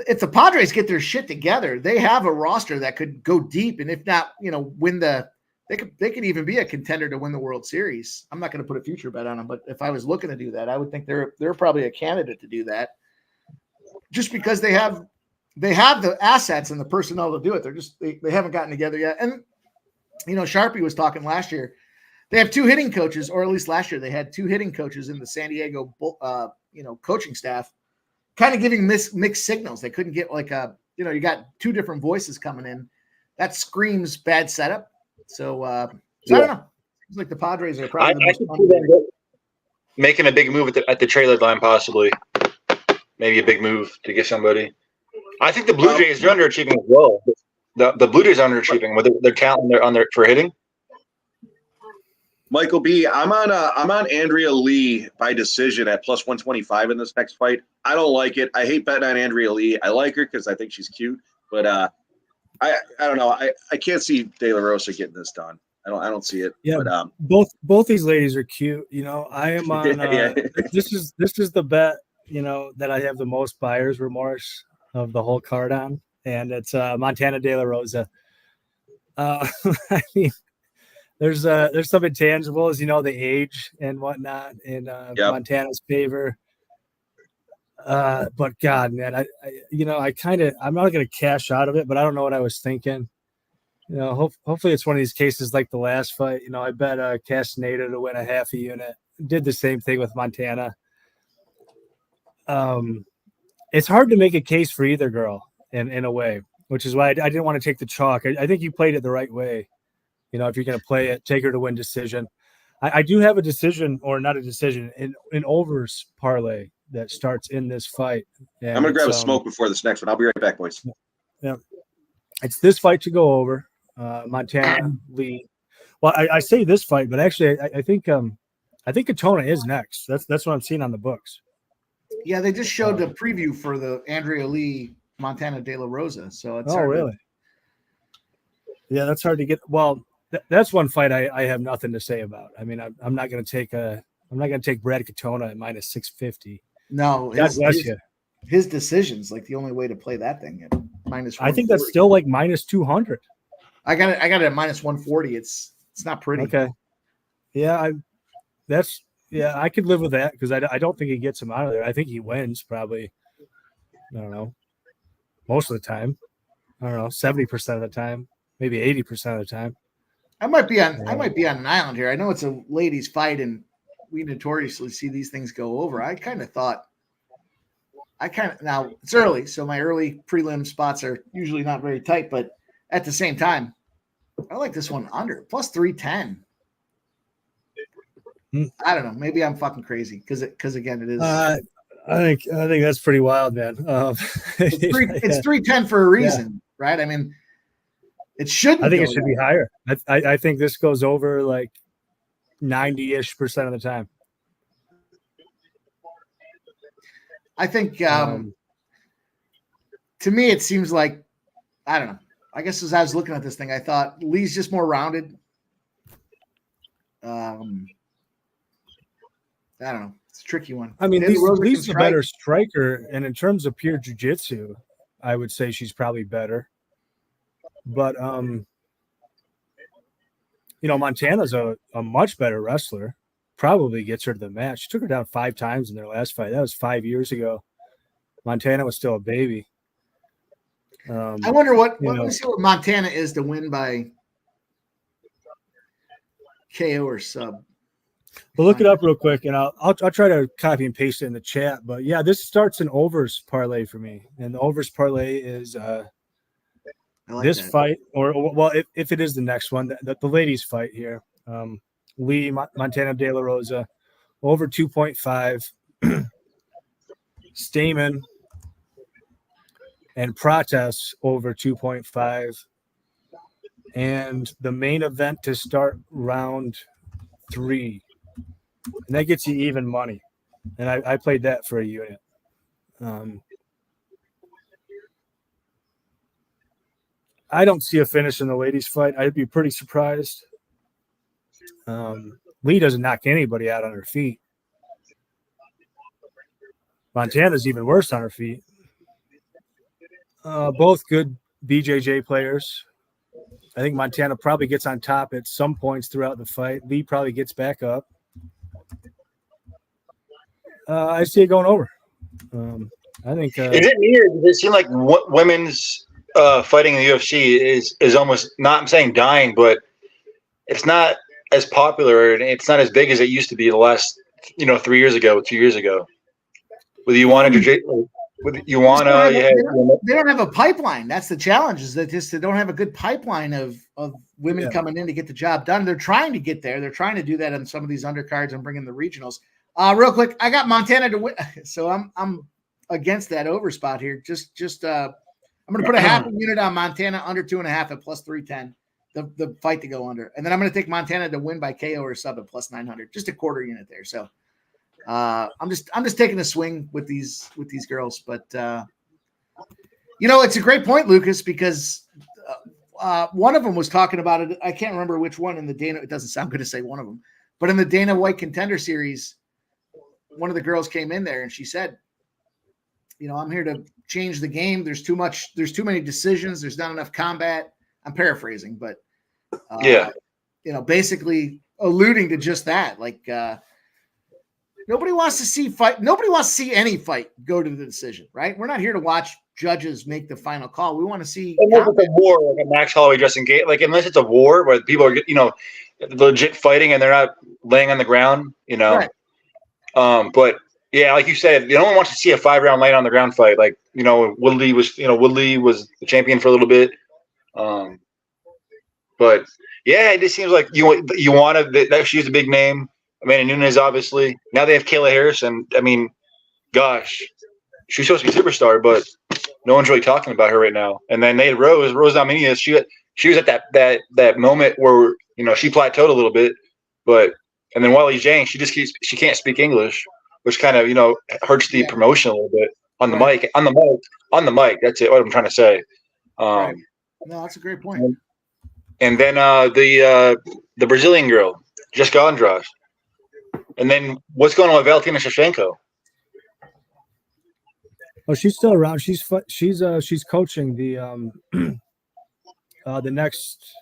if the Padres get their shit together, they have a roster that could go deep, and if not, you know, win the – they could even be a contender to win the World Series. I'm not going to put a future bet on them, but if I was looking to do that, I would think they're probably a candidate to do that, just because they have the assets and the personnel to do it. They're just they haven't gotten together yet. And you know, Sharpie was talking last year. They have 2 hitting coaches, or at least last year they had 2 hitting coaches in the San Diego coaching staff, kind of giving mixed signals. They couldn't get you got 2 different voices coming in. That screams bad setup. So I don't know. Seems like the Padres are probably the most underrated. Making a big move at the trade deadline, possibly. Maybe a big move to get somebody. I think the Blue Jays are underachieving as well. The Blue Jays are underachieving with their talent for hitting. Michael B, I'm on Andrea Lee by decision at plus 125 in this next fight. I don't like it. I hate betting on Andrea Lee. I like her because I think she's cute, but I don't know. I can't see De La Rosa getting this done. I don't see it. Yeah, but, both these ladies are cute. You know, I am on. This is the bet, you know, that I have the most buyer's remorse of the whole card on, and it's Montana De La Rosa. I mean, there's some intangibles, you know, the age and whatnot in Montana's favor. But God, man, I'm not going to cash out of it, but I don't know what I was thinking. You know, hopefully it's one of these cases like the last fight. You know, I bet Castaneda to win a half a unit. Did the same thing with Montana. It's hard to make a case for either girl in a way, which is why I didn't want to take the chalk. I think you played it the right way. You know, if you're going to play it, take her to win decision. I do have a decision, or not a decision, in overs parlay that starts in this fight. And I'm going to grab a smoke before this next one. I'll be right back, boys. Yeah. It's this fight to go over. Montana Lee. Well, I say this fight, but actually I think Katona is next. That's what I'm seeing on the books. Yeah, they just showed the preview for the Andrea Lee Montana De La Rosa. So it's really? Yeah, that's hard to get. Well, that's one fight I have nothing to say about. I mean, I'm not going to take Brad Katona at minus 650. No, God bless you. his decisions like the only way to play that thing at minus. I think that's still like minus 200. I got it at minus 140. It's not pretty. Okay. Yeah, I could live with that because I don't think he gets him out of there. I think he wins probably. I don't know. Most of the time. I don't know, 70% of the time, maybe 80% of the time. I might be on an island here. I know it's a ladies' fight, and we notoriously see these things go over. Now it's early, so my early prelim spots are usually not very tight, but at the same time, I like this one under plus 310. I don't know. Maybe I'm fucking crazy because again, it is. I think that's pretty wild, man. It's 310 for a reason, right? I mean, it shouldn't. I think it should be higher. I think this goes over like 90-ish% of the time. I think to me it seems like, I don't know. I guess as I was looking at this thing, I thought Lee's just more rounded. I don't know. It's a tricky one. I mean, Maybe Rosa Lee's can a better striker, and in terms of pure jiu-jitsu, I would say she's probably better. But Montana's a much better wrestler. Probably gets her to the match. She took her down 5 times in their last fight. That was 5 years ago. Montana was still a baby. I wonder let me see what Montana is to win by KO or sub. Well, look it up real quick, and I'll try to copy and paste it in the chat. But yeah, this starts an overs parlay for me, and the overs parlay is this fight, or if it is the next one, the ladies' fight here, Lee Montana De La Rosa over 2.5, Stamen and Prates over 2.5, and the main event to start round 3. And that gets you even money. And I played that for a unit. I don't see a finish in the ladies' fight. I'd be pretty surprised. Lee doesn't knock anybody out on her feet. Montana's even worse on her feet. Both good BJJ players. I think Montana probably gets on top at some points throughout the fight. Lee probably gets back up. I see it going over. I think. Is it weird? It seems like women's fighting in the UFC is almost not. I'm saying dying, but it's not as popular and it's not as big as it used to be the last 3 years ago, 2 years ago. Whether you want to, they don't have a pipeline. That's the challenge. Is that they don't have a good pipeline of women coming in to get the job done. They're trying to get there. They're trying to do that on some of these undercards and bring in the regionals. Real quick, I got Montana to win, so I'm against that over spot here. I'm going to put a half a unit on Montana under 2.5 at plus 310. The fight to go under, and then I'm going to take Montana to win by KO or sub at plus 900, just a quarter unit there. So I'm just taking a swing with these girls, but it's a great point, Lucas, because one of them was talking about it. I can't remember which one in the Dana. It doesn't sound good to say one of them, but in the Dana White Contender Series, one of the girls came in there and she said, I'm here to change the game. There's too many decisions. There's not enough combat. I'm paraphrasing, but basically alluding to just that. Like nobody wants to see fight. Nobody wants to see any fight go to the decision, right? We're not here to watch judges make the final call. We want to see unless it's a war, like a Max Holloway dressing game. Like unless it's a war where people are, legit fighting and they're not laying on the ground, Right. But yeah, like you said, no one wants to see a 5-round laying on the ground fight. Like Woodley was the champion for a little bit. But yeah, it just seems like you want to. That she's a big name. Amanda Nunes, obviously. Now they have Kayla Harrison. I mean, gosh, she's supposed to be a superstar, but no one's really talking about her right now. And then they had Rose Namajunas. She was at that moment where she plateaued a little bit, and then Wally Zhang, she can't speak English, which kind of hurts the promotion a little bit on the mic. On the mic. That's it. What I'm trying to say. Right. No, that's a great point. And then the Brazilian girl, Jessica Andrade. And then what's going on with Valentina Shevchenko? Oh, she's still around. She's coaching the next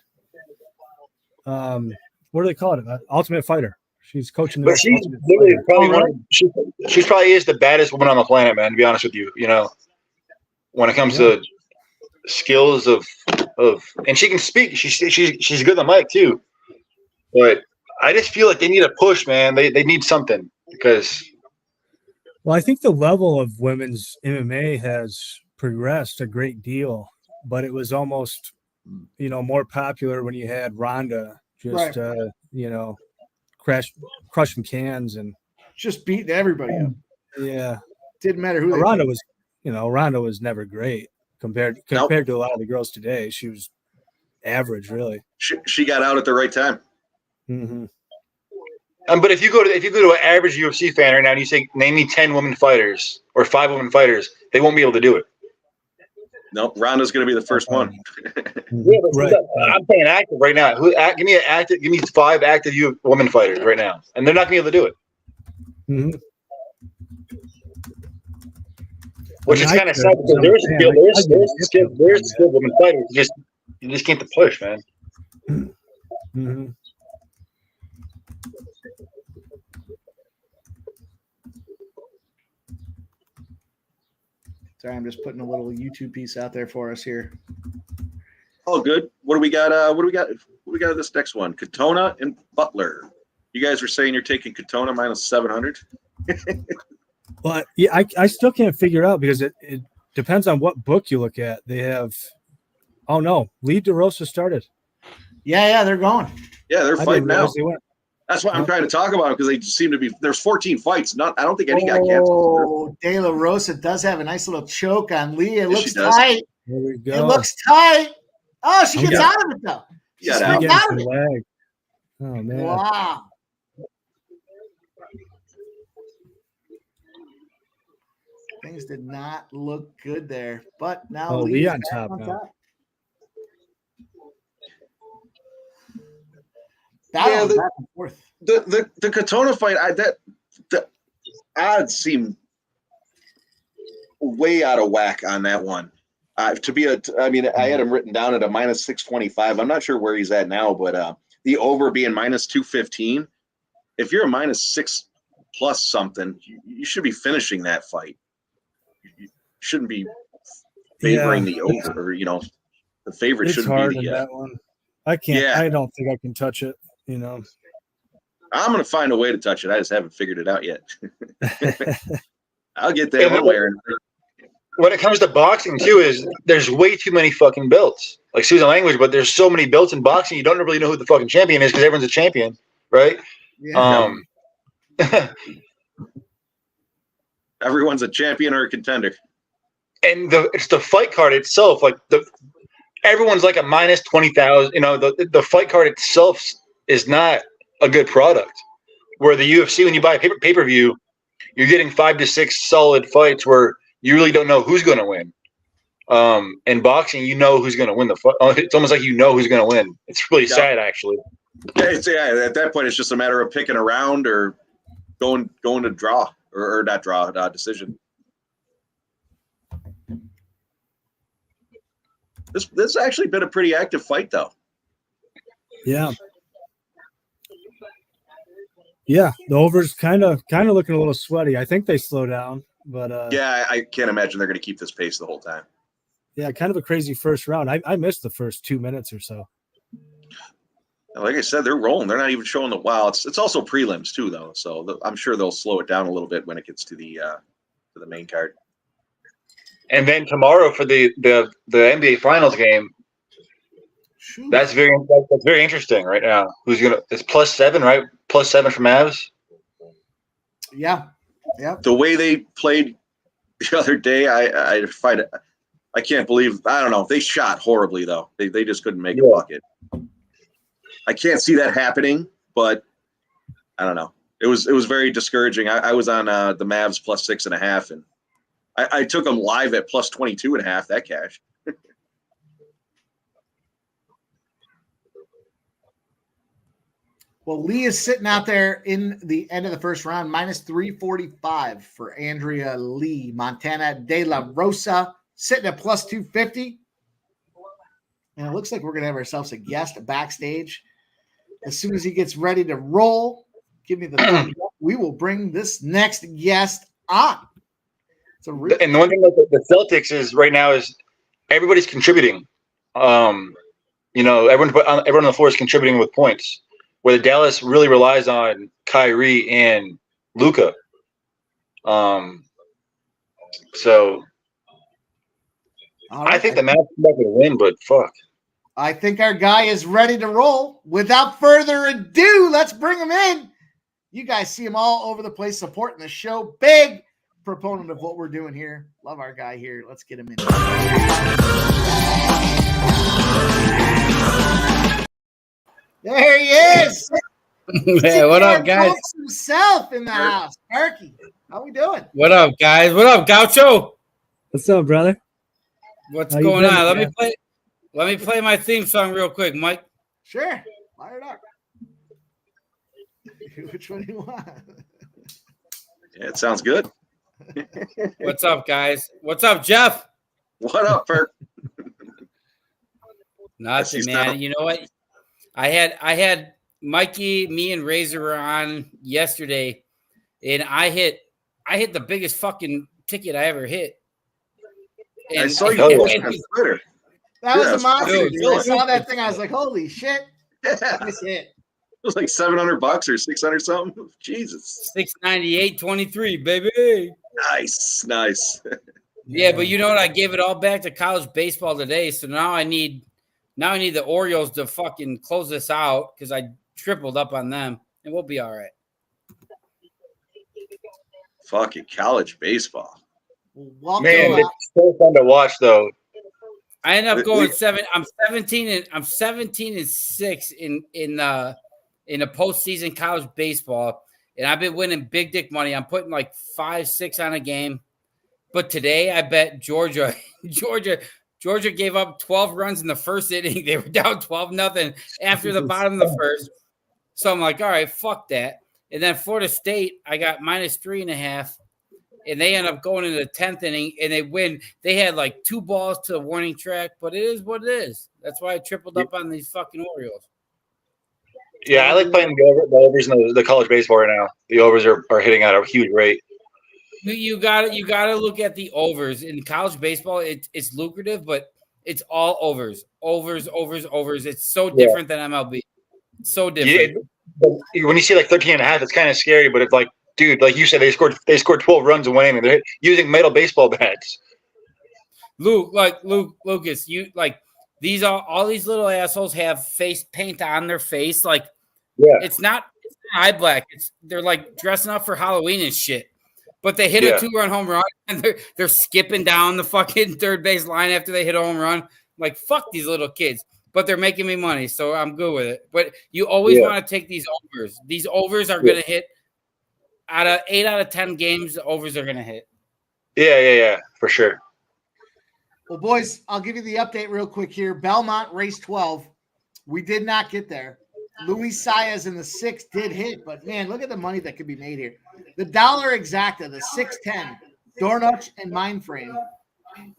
what do they call it? Ultimate Fighter. She's coaching the But next she's Ultimate literally Fighter. probably Oh, she probably is the baddest woman on the planet, man. To be honest with you, when it comes to skills of and she can speak. She's good on the mic too. But I just feel like they need a push, man. They need something because Well, I think the level of women's MMA has progressed a great deal, but it was almost, more popular when you had Ronda just, crushing cans and just beating everybody up. yeah. Didn't matter who But they Ronda played. Ronda was never great compared Nope. to a lot of the girls today. She was average, really. She got out at the right time. Mm-hmm. But if you go to an average UFC fan right now and you say name me 10 women fighters or 5 women fighters, they won't be able to do it. Nope, Ronda's going to be the first one. Yeah, but Right. I'm saying active right now. Give me 5 active women fighters right now, and they're not going to be able to do it. Mm-hmm. Which is kind of sad because there's skilled women fighters. You just can't push, man. Mm-hmm. Sorry, I'm just putting a little YouTube piece out there for us here. Oh, good. What do we got? What do we got? This next one, Katona and Butler. You guys were saying you're taking Katona minus 700. But yeah, I still can't figure out because it depends on what book you look at. They have, oh no, Lee DeRosa started. Yeah, they're going. Yeah, they're I fighting didn't now. realize they went. That's why I'm trying to talk about it because they seem to be. There's 14 fights. I don't think any got canceled. Oh, De La Rosa does have a nice little choke on Lee. It Yes, looks she does. tight. There we go. It looks tight. Oh, she I'm gets getting- out of it though. She Got snuck out. Getting out some of it. lag. Oh man. Wow. Things did not look good there, but now Oh, Lee Lee is on back top on now. top. Yeah, Battle the- back and forth. The Katona fight. The odds seem way out of whack on that one. I had him written down at a minus 625. I'm not sure where he's at now, but the over being minus 215. If you're a minus 6 plus something, you should be finishing that fight. You shouldn't be favoring the over, or the favorite It's shouldn't hard be in the. that one. I can't. Yeah. I don't think I can touch it. I'm gonna find a way to touch it. I just haven't figured it out yet. I'll get there one way or another. When it comes to boxing too, is there's way too many fucking belts. Like excuse the language, but there's so many belts in boxing. You don't really know who the fucking champion is because everyone's a champion, right? Yeah. Everyone's a champion or a contender. And it's the fight card itself. Like everyone's like a minus 20,000. The fight card itself is not a good product. Where the UFC, when you buy a pay-per-view, you're getting 5 to 6 solid fights where you really don't know who's going to win. In boxing, you know who's going to win the fight. It's almost like you know who's going to win. It's really sad, actually. At that point, it's just a matter of picking a round or going to draw or not draw, decision. This has actually been a pretty active fight, though. Yeah. Yeah, the over's kind of looking a little sweaty. I think they slow down, but Yeah, I can't imagine they're going to keep this pace the whole time. yeah, kind of a crazy first round. I missed the first 2 minutes or so. Like I said, they're rolling. They're not even showing the wow. It's also prelims too, though. So I'm sure they'll slow it down a little bit when it gets to the main card. And then tomorrow for the NBA Finals game, Shoot. that's very interesting right now. It's +7, right? +7 for Mavs. Yeah. The way they played the other day, I find it. I can't believe. I don't know. They shot horribly though. They just couldn't make a bucket. I can't see that happening, but I don't know. It was very discouraging. I was on the Mavs +6.5, and I took them live at +22.5. That cash. Well, Lee is sitting out there in the end of the first round, minus 345 for Andrea Lee. Montana De La Rosa sitting at plus 250. And it looks like we're going to have ourselves a guest backstage. As soon as he gets ready to roll, give me the thumbs up. We will bring this next guest on. And the one thing about the Celtics is right now is everybody's contributing. Everyone on the floor is contributing with points. Where Dallas really relies on Kyrie and Luka. So I think the Mavs are not going to win, but fuck. I think our guy is ready to roll. Without further ado, let's bring him in. You guys see him all over the place supporting the show. Big proponent of what we're doing here. Love our guy here. Let's get him in. There he is. Hey, what up, guys? Himself in the house. Turkey. How we doing? What up, guys? What up, Gaucho? What's up, brother? What's How you going been, on? man? Let me play my theme song real quick, Mike. Sure. Fire it up. Which one do you want? Yeah, it sounds good. What's up, guys? What's up, Jeff? What up, Perk? Nothing, he's man. down. You know what? I had Mikey, me, and Razor were on yesterday, and I hit the biggest fucking ticket I ever hit. I saw you post on Twitter. That was Yeah, a monster. dude. Dude. I saw that thing. I was like, holy shit. Yeah. Nice hit. It was like $700 or 600 something. Jesus. 698.23, baby. Nice. Yeah, but you know what? I gave it all back to college baseball today, so now I need the Orioles to fucking close this out because I tripled up on them, and we'll be all right. Fucking college baseball. Welcome Man, back. it's so fun to watch, though. I ended up going I'm 17 and 6 in the postseason college baseball, and I've been winning big dick money. I'm putting like 5-6 on a game, but today I bet Georgia gave up 12 runs in the first inning. They were down 12-0 after the bottom of the first. So I'm like, all right, fuck that. And then Florida State, I got minus 3.5. And they end up going into the 10th inning, and they win. They had like 2 balls to the warning track, but it is what it is. That's why I tripled up on these fucking Orioles. Yeah, I like playing the overs in the college baseball right now. The overs are hitting at a huge rate. You got to look at the overs in college baseball. It's lucrative, but it's all overs. It's so different than MLB. So different. Yeah, but when you see like 13.5, it's kind of scary. But it's like, dude, like you said, they scored 12 runs in one inning. They're using metal baseball bats. Lucas, you like these all these little assholes have face paint on their face. Like, Yeah, it's not eye black. They're like dressing up for Halloween and shit. But they hit a 2-run home run, and they're skipping down the fucking third base line after they hit a home run. I'm like, fuck these little kids. But they're making me money, so I'm good with it. But you always want to take these overs. These overs are going to hit. Out of 8 out of 10 games, the overs are going to hit. Yeah, for sure. Well, boys, I'll give you the update real quick here. Belmont, race 12. We did not get there. Luis Saez in the 6 did hit, but man, look at the money that could be made here. The dollar exacta, the 610, Dornuch and Mindframe,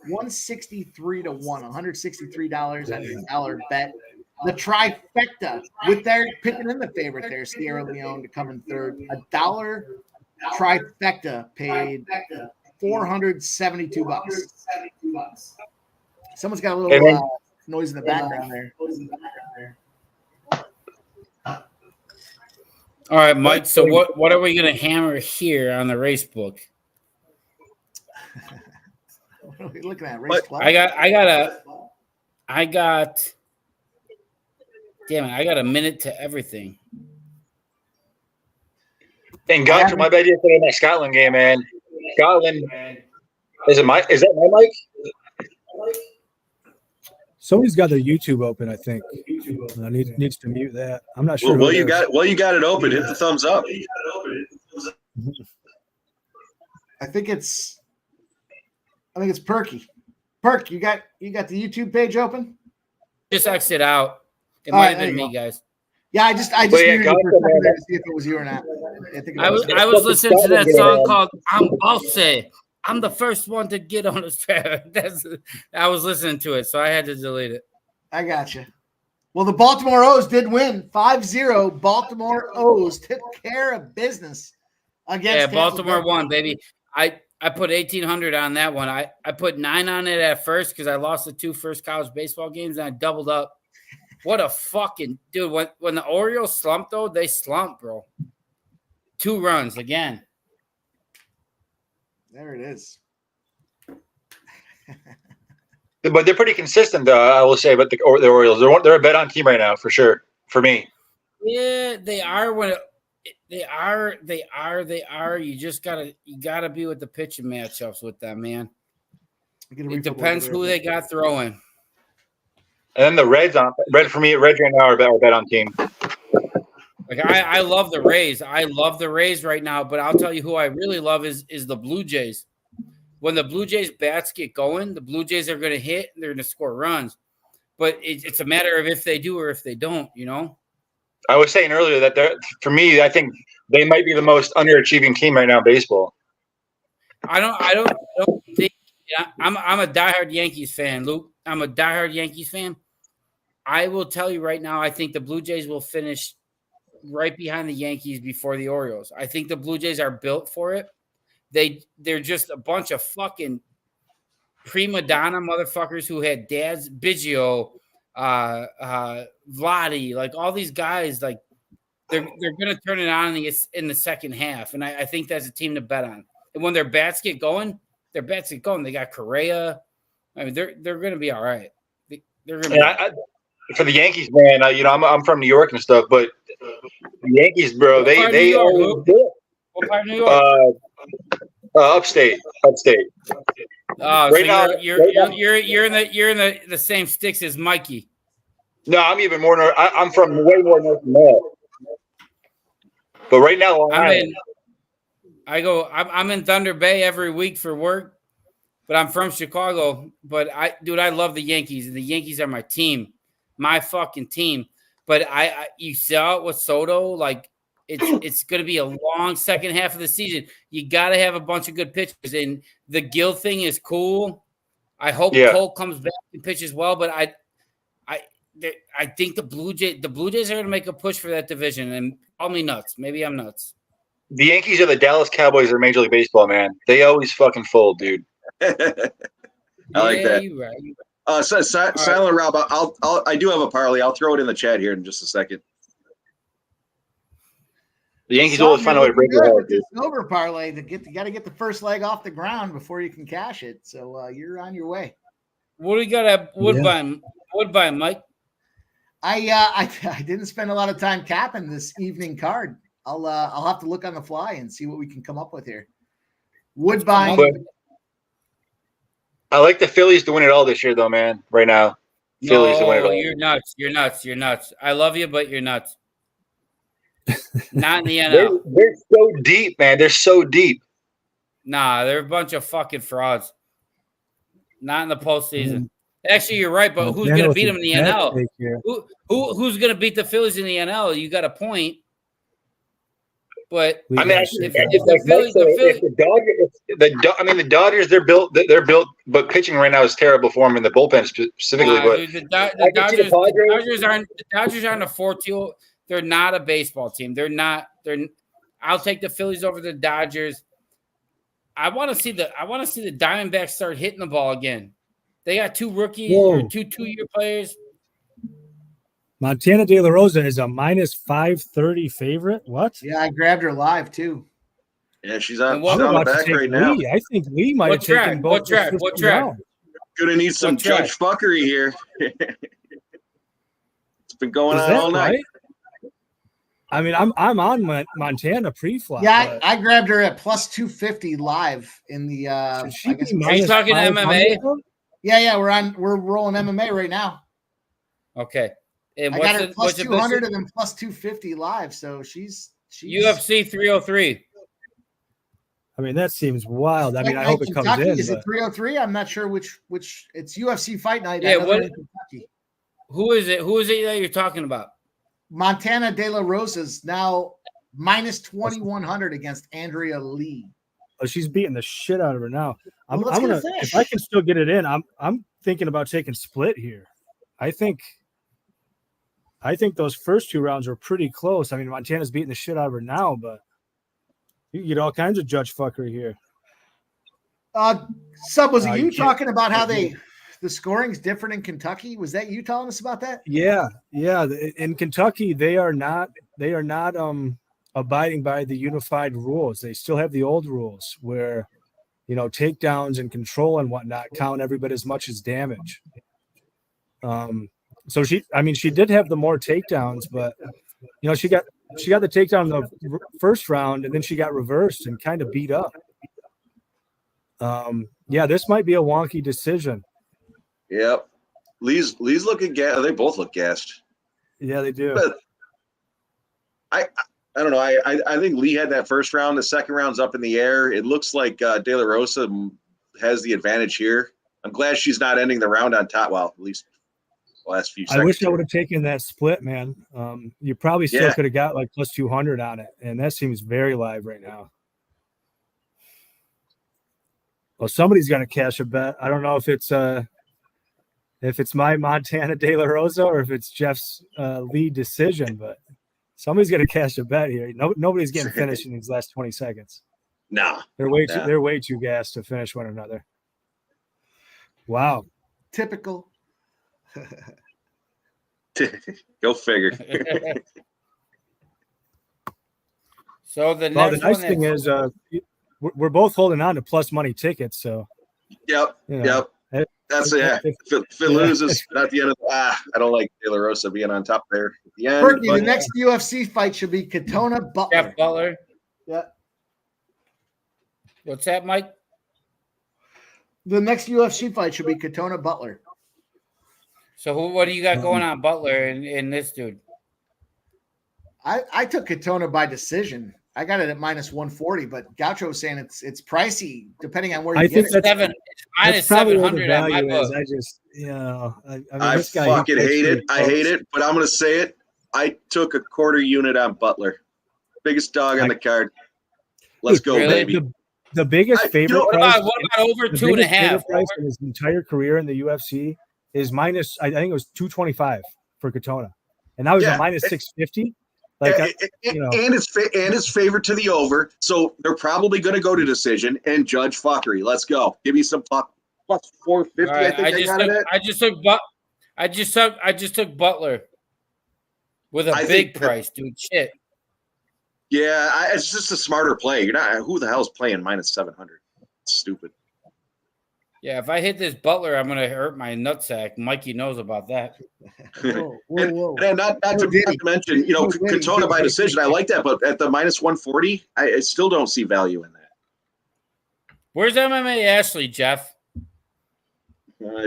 163 to 1, $163 on your dollar bet. The trifecta with their picking in the favorite there, Sierra Leone to come in third. $1 trifecta paid $472. Someone's got a little noise in the background there. All right, Mike. So what are we going to hammer here on the race book? What are we looking at? Race 12? I got. Damn it! I got a minute to everything. And Gaucho, my bad you in that Scotland game, man. Scotland. Is that my mic? Somebody's got their YouTube open, I think. Needs to mute that. I'm not sure. Well, you got it open. Hit the thumbs up. I think it's Perky. Perk, you got the YouTube page open? Just exit out. It All might right, have been there you me, guys. Yeah, I just yeah, muted you for a Gonzo, second there man. to see if it was you or not. I think it I was. was listening to that song called "I'm Bossy." I'm the first one to get on the track. I was listening to it, so I had to delete it. I got you. Well, the Baltimore O's did win 5-0. Baltimore O's took care of business against Yeah, Tampa Baltimore Bay. won, baby. I put 1,800 on that one. I put 9 on it at first because I lost the 2 first college baseball games and I doubled up. What a fucking dude! When the Orioles slumped though, they slumped, bro. 2 runs again. There it is. But they're pretty consistent, though. I will say, but the Orioles, they're a bet on team right now for sure. For me, Yeah, they are. They are. You just gotta be with the pitching matchups with them, man. It depends who they got throwing. and then the Reds for me, Reds right now are a bet on team. Like I love the Rays. I love the Rays right now, but I'll tell you who I really love is the Blue Jays. When the Blue Jays bats get going, the Blue Jays are going to hit and they're going to score runs. But it's a matter of if they do or if they don't, you know? I was saying earlier that for me, I think they might be the most underachieving team right now in baseball. I don't think I'm a diehard Yankees fan, Luke. I'm a diehard Yankees fan. I will tell you right now, I think the Blue Jays will finish right behind the Yankees before the Orioles. I think the Blue Jays are built for it. They're just a bunch of fucking prima donna motherfuckers who had dads, Biggio, Vladi, like all these guys, like they're gonna turn it on in the second half, and I think that's a team to bet on. And when their bats get going, They got Correa. I mean, they're gonna be all right. They're gonna be for the Yankees, man, I'm from New York and stuff, but the Yankees, bro, What part of New York, Luke? What part of New York? Upstate. Oh, Right so now- you're in the same sticks as Mikey. No, I'm even more north. I'm from way more north than that. But right now, Long Island. I'm in Thunder Bay every week for work, but I'm from Chicago. But I love the Yankees, and the Yankees are my team, my fucking team. But you saw it with Soto, like it's going to be a long second half of the season. You got to have a bunch of good pitchers, and the Gill thing is cool. I hope Cole comes back and pitches well, but I think the Blue Jays are going to make a push for that division, and call me nuts. Maybe I'm nuts. The Yankees are the Dallas Cowboys of Major League Baseball, man. They always fucking fold, dude. I like that. You're right. Silent Rob, I do have a parlay. I'll throw it in the chat here in just a second. The Yankees always find a way to break your heart, dude. This over parlay you got to get the first leg off the ground before you can cash it. So you're on your way. What do we got at Woodbine? Woodbine, Mike. I didn't spend a lot of time capping this evening card. I'll have to look on the fly and see what we can come up with here. Woodbine. But I like the Phillies to win it all this year, though, man. Right now, Phillies to win it all. You're nuts. I love you, but you're nuts. Not in the NL. They're so deep, man. They're so deep. Nah, they're a bunch of fucking frauds. Not in the postseason. Actually, you're right, but who's going to beat them in the NL? Who's going to beat the Phillies in the NL? You got a point. But I mean, the Dodgers, they're built, but pitching right now is terrible for them in the bullpen specifically. But the Dodgers aren't a 4-2. They're not a baseball team. I'll take the Phillies over the Dodgers. I want to see the Diamondbacks start hitting the ball again. They got 2 rookies or 2 2-year players. Montana De La Rosa is a minus 530 favorite. What? Yeah, I grabbed her live too. Yeah, she's on I'm the back right now. I think Lee might have taken both. What track? Gonna need some judge fuckery here. It's been going on all night. Right? I mean, I'm on Montana pre-flop. Yeah, I grabbed her at plus 250 live in the. Are you talking MMA? Yeah, we're rolling MMA right now. Okay. And I got her plus 200 and then plus 250 live. So she's UFC 303. I mean, that seems wild. I mean, I Night hope it comes Kentucky. in. Is it 303? I'm not sure which it's UFC Fight Night. Yeah, who is it? Who is it that you're talking about? Montana De La Rosa's now minus 2,100 against Andrea Lee. Oh, she's beating the shit out of her now. I'm Well, let's get a gonna, finish. if I can still get it in, I'm thinking about taking split here. I think those first 2 rounds were pretty close. I mean, Montana's beating the shit out of her now, but you get all kinds of judge fuckery here. Sub, was it You you can't- talking about how the scoring's different in Kentucky? Was that you telling us about that? Yeah. In Kentucky, they are not abiding by the unified rules. They still have the old rules where, takedowns and control and whatnot count every bit as much as damage. So she did have the more takedowns, but she got the takedown in the first round, and then she got reversed and kind of beat up. This might be a wonky decision. Yep. Lee's looking gassed. They both look gassed. Yeah, they do. But I don't know. I think Lee had that first round. The second round's up in the air. It looks like De La Rosa has the advantage here. I'm glad she's not ending the round on top. Well, at least the last few seconds. I wish I would have taken that split, man. You probably still Yeah. could have got like plus 200 on it, and that seems very live right now. Well, somebody's going to cash a bet. I don't know if it's my Montana De La Rosa or if it's Jeff's lead decision, but somebody's going to cash a bet here. Nobody's getting finished in these last 20 seconds. Nah. They're way too gassed to finish one another. Wow. Typical. Go figure. So the Well, next the nice one thing is we're both holding on to plus money tickets, so Yep. it- That's If it loses, not the end of I don't like De La Rosa being on top there at the end. Berkey, but the next UFC fight should be Katona Butler. Jeff Butler. Yeah. What's that, Mike? The next UFC fight should be Katona Butler. So what do you got going on, Butler and this dude? I took Katona by decision. I got it at minus 140, but Gaucho was saying it's pricey depending on where you I get think it. that's- It's minus That's probably where the 700 at my value is. book. I just, I mean, I this guy, fucking he hate plays it. I pretty hate close. it, but I'm going to say it. I took a quarter unit on Butler. Biggest dog on the card. Let's go, Really? baby. The biggest favorite What price. about over the 2.5? biggest favorite price in his entire career in the UFC is minus. I think it was 225 for Katona, and that was Yeah. a minus 650. And it's favored to the over, so they're probably going to go to decision and judge fuckery. Let's go. Give me some plus 450. All right, I think I got it at. I just took Butler with a I big think that- price, dude. Shit. Yeah, it's just a smarter play. You're not. Who the hell is playing minus 700? It's stupid. Yeah, if I hit this Butler, I'm gonna hurt my nutsack. Mikey knows about that. Whoa, whoa. And not to mention, Katona by decision. I like that, but at the minus 140, I still don't see value in that. Where's MMA Ashley, Jeff?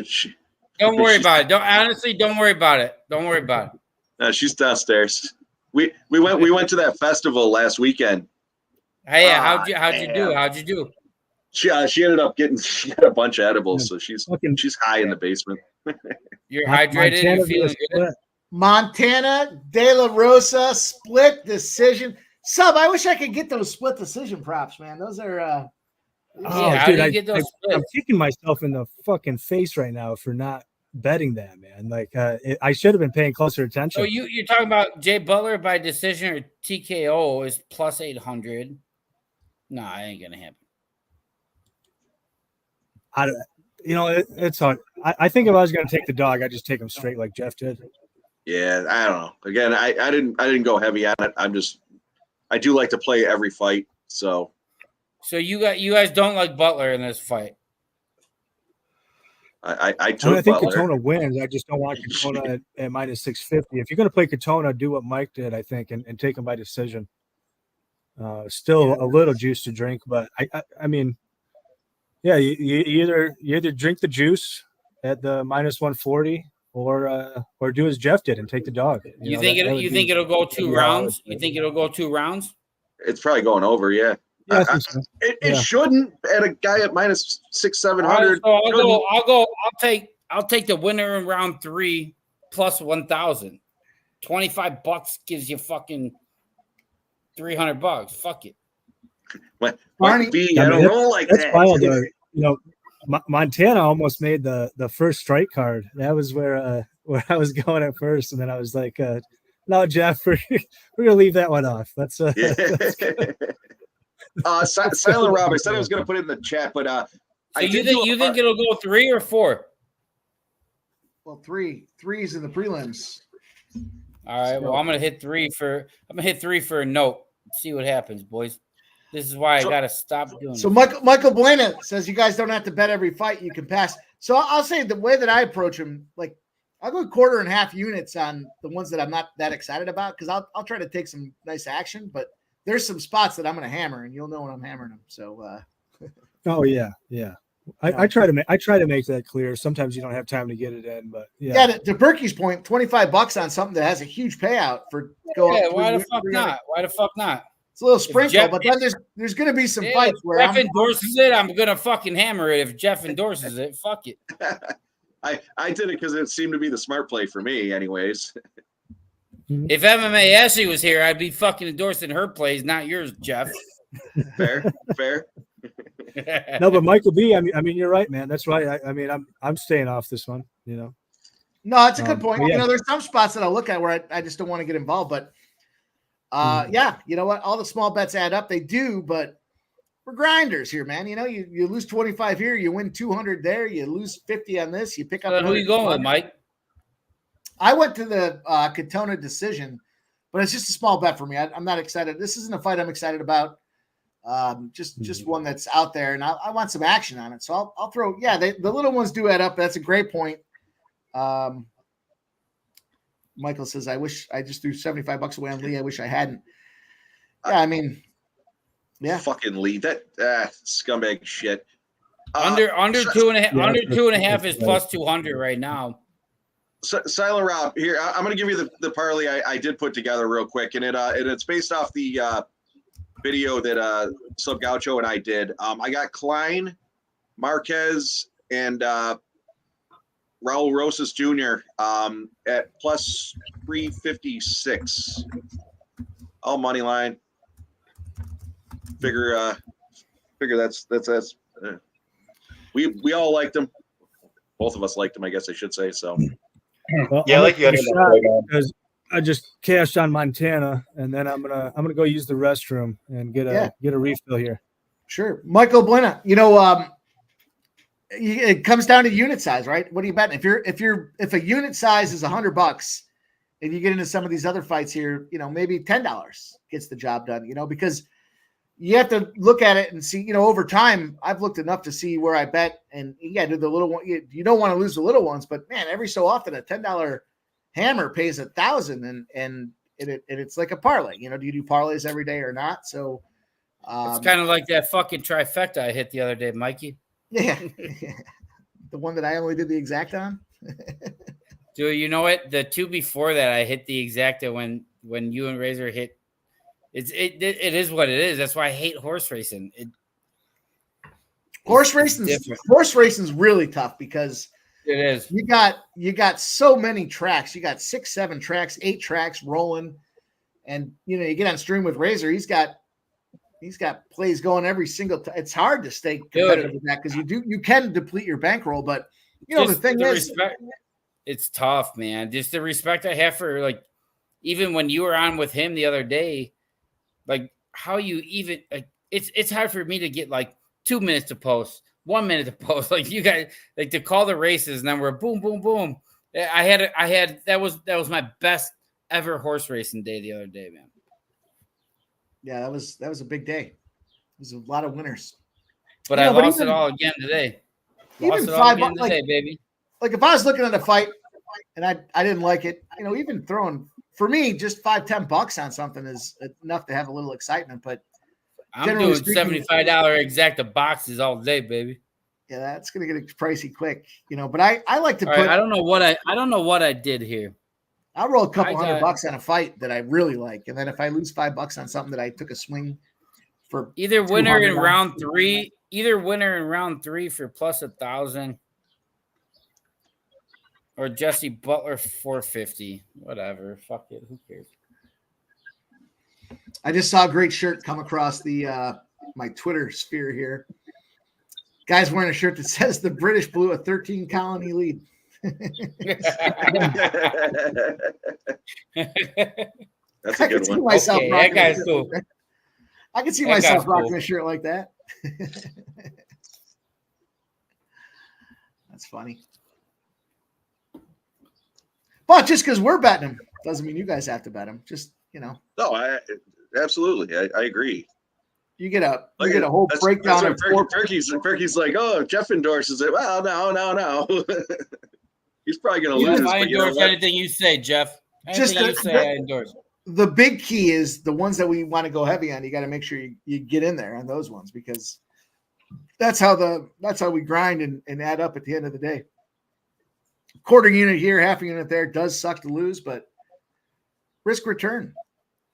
She- Don't worry about it. Don't worry about it. Don't worry about it. she's downstairs. We went to that festival last weekend. Hey, Ah, how'd you do? damn. How'd you do? She ended up she got a bunch of edibles, so she's high in the basement. You're hydrated. You're feeling good. Montana De La Rosa split decision. Sub, I wish I could get those split decision props, man. Those are Oh, Yeah, how dude, do you get those I'm splits? kicking myself in the fucking face right now for not betting that, man. Like, I should have been paying closer attention. So you're talking about Jay Butler by decision or TKO is plus 800. Nah, it ain't gonna happen. It's hard. I think if I was going to take the dog, I'd just take him straight like Jeff did. Yeah, I don't know. Again, I didn't go heavy on it. I do like to play every fight. So you guys don't like Butler in this fight. I took I mean, I think Butler. Katona wins. I just don't want Katona at minus 650. If you're going to play Katona, do what Mike did, I think, and take him by decision. Still a little juice to drink, but I mean, yeah, you either drink the juice at the minus 140 or do as Jeff did and take the dog. You think it'll go 2 rounds? You think it'll go 2 rounds? It's probably going over. Yeah. Yeah, I think so. It shouldn't at a guy at minus 600-700. All right, so I'll take the winner in round 3 plus 1,000. $25 gives you fucking $300. Fuck it. Might be. I don't know like that's that. wild. You know, Montana almost made the first strike card. That was where I was going at first, and then I was like, "No, Jeff, we're gonna leave that one off." That's Silent Rob. I said I was going to put it in the chat, but So I you did think it'll go 3 or 4? Well, three's in the prelims. All right. Well, I'm gonna hit 3 for a note. See what happens, boys. This is why I gotta stop doing So this. Michael Buena says you guys don't have to bet every fight, you can pass. So I'll say the way that I approach him, like I'll go quarter and half units on the ones that I'm not that excited about because I'll try to take some nice action, but there's some spots that I'm going to hammer, and you'll know when I'm hammering them. So, oh yeah. I try to make that clear. Sometimes you don't have time to get it in, but yeah. To Berkey's point, $25 on something that has a huge payout for going. Yeah, why the fuck not? Why the fuck not? It's a little sprinkle, Jeff- but then there's going to be some Yeah, fights if where Jeff endorses it, I'm gonna fucking hammer it. If Jeff endorses it, fuck it. I did it because it seemed to be the smart play for me, anyways. If MMA Ashley was here, I'd be fucking endorsing her plays, not yours, Jeff. Fair. no, but Michael B. I mean, you're right, man. That's right. I mean, I'm staying off this one. You know. No, it's a good point. Yeah. You know, there's some spots that I'll look at where I just don't want to get involved, but yeah, you know what? All the small bets add up. They do, but we're grinders here, man. You know, you lose 25 here, you win 200 there, you lose 50 on this, you pick up. Who are you going with, Mike? I went to the Katona decision, but it's just a small bet for me. I'm not excited. This isn't a fight I'm excited about. Just one that's out there, and I want some action on it. So I'll throw. Yeah, the little ones do add up. That's a great point. Michael says, I wish I just threw $75 away on Lee. I wish I hadn't. Yeah, I mean, yeah. Fucking Lee. That scumbag shit. Under 2.5. Yeah, Under 2.5 that's is right. plus 200 right now. So, Silent Rob, here I'm going to give you the parlay I did put together real quick, and it's based off the video that Sub Gaucho and I did. I got Klein, Marquez, and Raul Rosas Jr. At plus 356. All money line. Figure that's we all liked him. Both of us liked him, I guess I should say. So Well, Yeah, I I'm like the gonna other shot one. because I just cashed on Montana, and then I'm gonna go use the restroom and get a refill here. Sure. Michael Buena, you know, it comes down to unit size, right? What are you betting? If a unit size is $100 and you get into some of these other fights here, you know, maybe $10 gets the job done, you know, because you have to look at it and see, you know, over time, I've looked enough to see where I bet, and yeah, do the little one. You don't want to lose the little ones, but man, every so often a $10 hammer pays $1,000, and it's like a parlay. You know, do you do parlays every day or not? So It's kind of like that fucking trifecta I hit the other day, Mikey. yeah, the one that I only did the exact on. Dude, you know what? The 2 before that, I hit the exacta when you and Razor hit. It is what it is. That's why I hate horse racing. Horse racing's really tough because It is. you got so many tracks. You got 6, 7 tracks, 8 tracks rolling, and you know you get on stream with Razor. He's got plays going every single time. It's hard to stay competitive with that because you can deplete your bankroll, but you know Just the thing is, it's tough, man. Just the respect I have for, like, even when you were on with him the other day, like how you even, like, it's hard for me to get like 2 minutes to post, 1 minute to post. Like you guys, like, to call the races and then we're boom, boom, boom. I had that was my best ever horse racing day the other day, man. yeah, that was a big day. It was a lot of winners. But You I know, but lost even- it all again today. even Lost it all again $5, like- today, baby. Like if I was looking at a fight and I didn't like it, you know, even throwing for me just $5-10 on something is enough to have a little excitement. But I'm generally doing speaking- $75 exacta boxes all day, baby. yeah, that's gonna get pricey quick, you know. But I like to All put. right, I don't know what I did here. I'll roll a couple I got- $100 on a fight that I really like, and then if I lose $5 on something that I took a swing for, Either winner in 200 round 3, for plus 1,000, or Jesse Butler 450. Whatever. Fuck it. Who cares? I just saw a great shirt come across the my Twitter sphere here. Guy's wearing a shirt that says the British blew a 13 colony lead. That's a good one. Myself Okay, that rocking a guy's shirt cool. like that. I can see That myself guy's rocking cool. a shirt like that. That's funny. But just because we're betting them doesn't mean you guys have to bet them. Just, No, absolutely. I agree. you get a whole That's breakdown what of four. Perky's like, oh, Jeff endorses it. Well, no. He's probably going to Jeff, lose. I But you know endorse what? anything you say, Jeff. Just Anything you say, I endorse. The big key is the ones that we want to go heavy on. You got to make sure you get in there on those ones, because that's how we grind and add up at the end of the day. Quarter unit here, half a unit there does suck to lose, but risk return.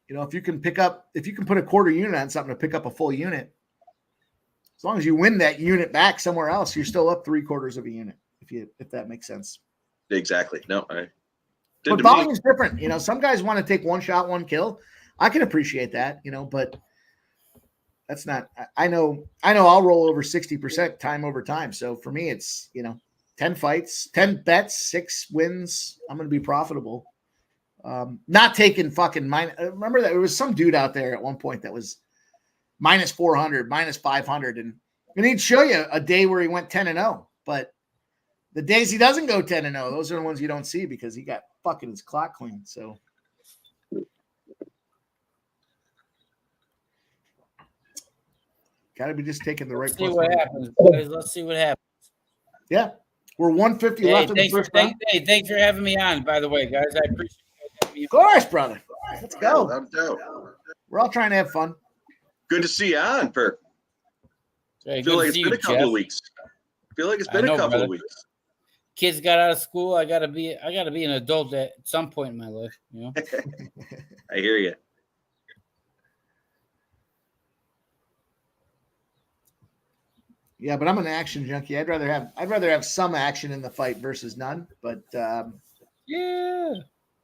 If you can put a quarter unit on something to pick up a full unit, as long as you win that unit back somewhere else, you're still up 3/4 of a unit. If that makes sense. Exactly. No, But volume is different. Some guys want to take one shot, one kill. I can appreciate that, but that's not. I know. I'll roll over 60% time over time. So for me, it's 10 fights, 10 bets, 6 wins. I'm going to be profitable. Not taking fucking minus. Remember that there was some dude out there at one point that was minus 400, minus 500, and he'd show you a day where he went 10-0. But the days he doesn't go 10-0, those are the ones you don't see because he got fucking his clock clean. So got to be just taking the right. Let's see what happens, boys. Let's see what happens. Yeah, we're 150 left in the first round. Thanks for having me on, by the way, guys. I appreciate it. Of course, brother. Let's go. No doubt. We're all trying to have fun. Good to see you on, Perk. Hey, I feel good like to it's see been you, a couple Jeff. of weeks. I feel like it's I been know, a couple brother. of weeks. Kids got out of school. I gotta be an adult at some point in my life. I hear you. Yeah, but I'm an action junkie. I'd rather have some action in the fight versus none. But Yeah.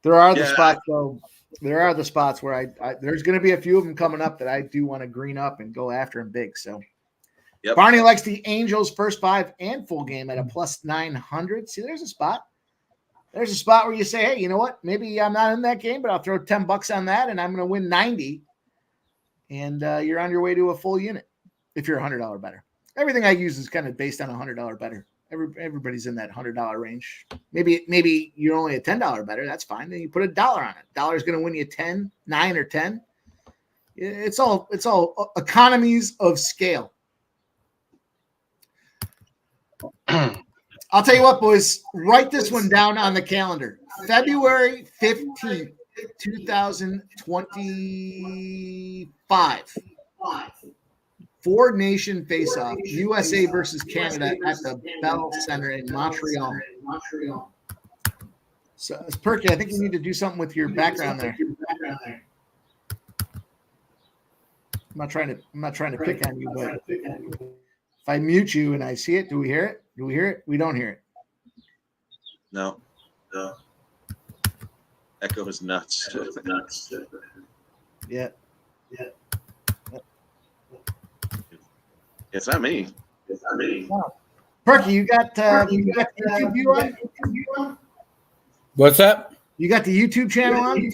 there are the Yeah, spots though. There are the spots where I there's going to be a few of them coming up that I do want to green up and go after them big. So Yep. Barney likes the Angels first 5 and full game at a plus 900. See, there's a spot. There's a spot where you say, hey, you know what? Maybe I'm not in that game, but I'll throw $10 on that and I'm going to win 90. And you're on your way to a full unit if you're $100 better. Everything I use is kind of based on $100 better. Everybody's in that $100 range. Maybe you're only a $10 better. That's fine. Then you put $1 on it. $1 is going to win you 10, 9, or 10. It's all economies of scale. I'll tell you what, boys. Write this one down on the calendar. February 15th, 2025. 4-nation face-off. USA versus Canada at the Bell Center in Montreal. So, Perky, I think you need to do something with your background there. I'm not trying to pick on you, but if I mute you and I see it, do we hear it? Do we hear it? We don't hear it. No. Echo is nuts. Yeah. It's not me. Perky, you got YouTube view on? What's up? You got the YouTube channel on?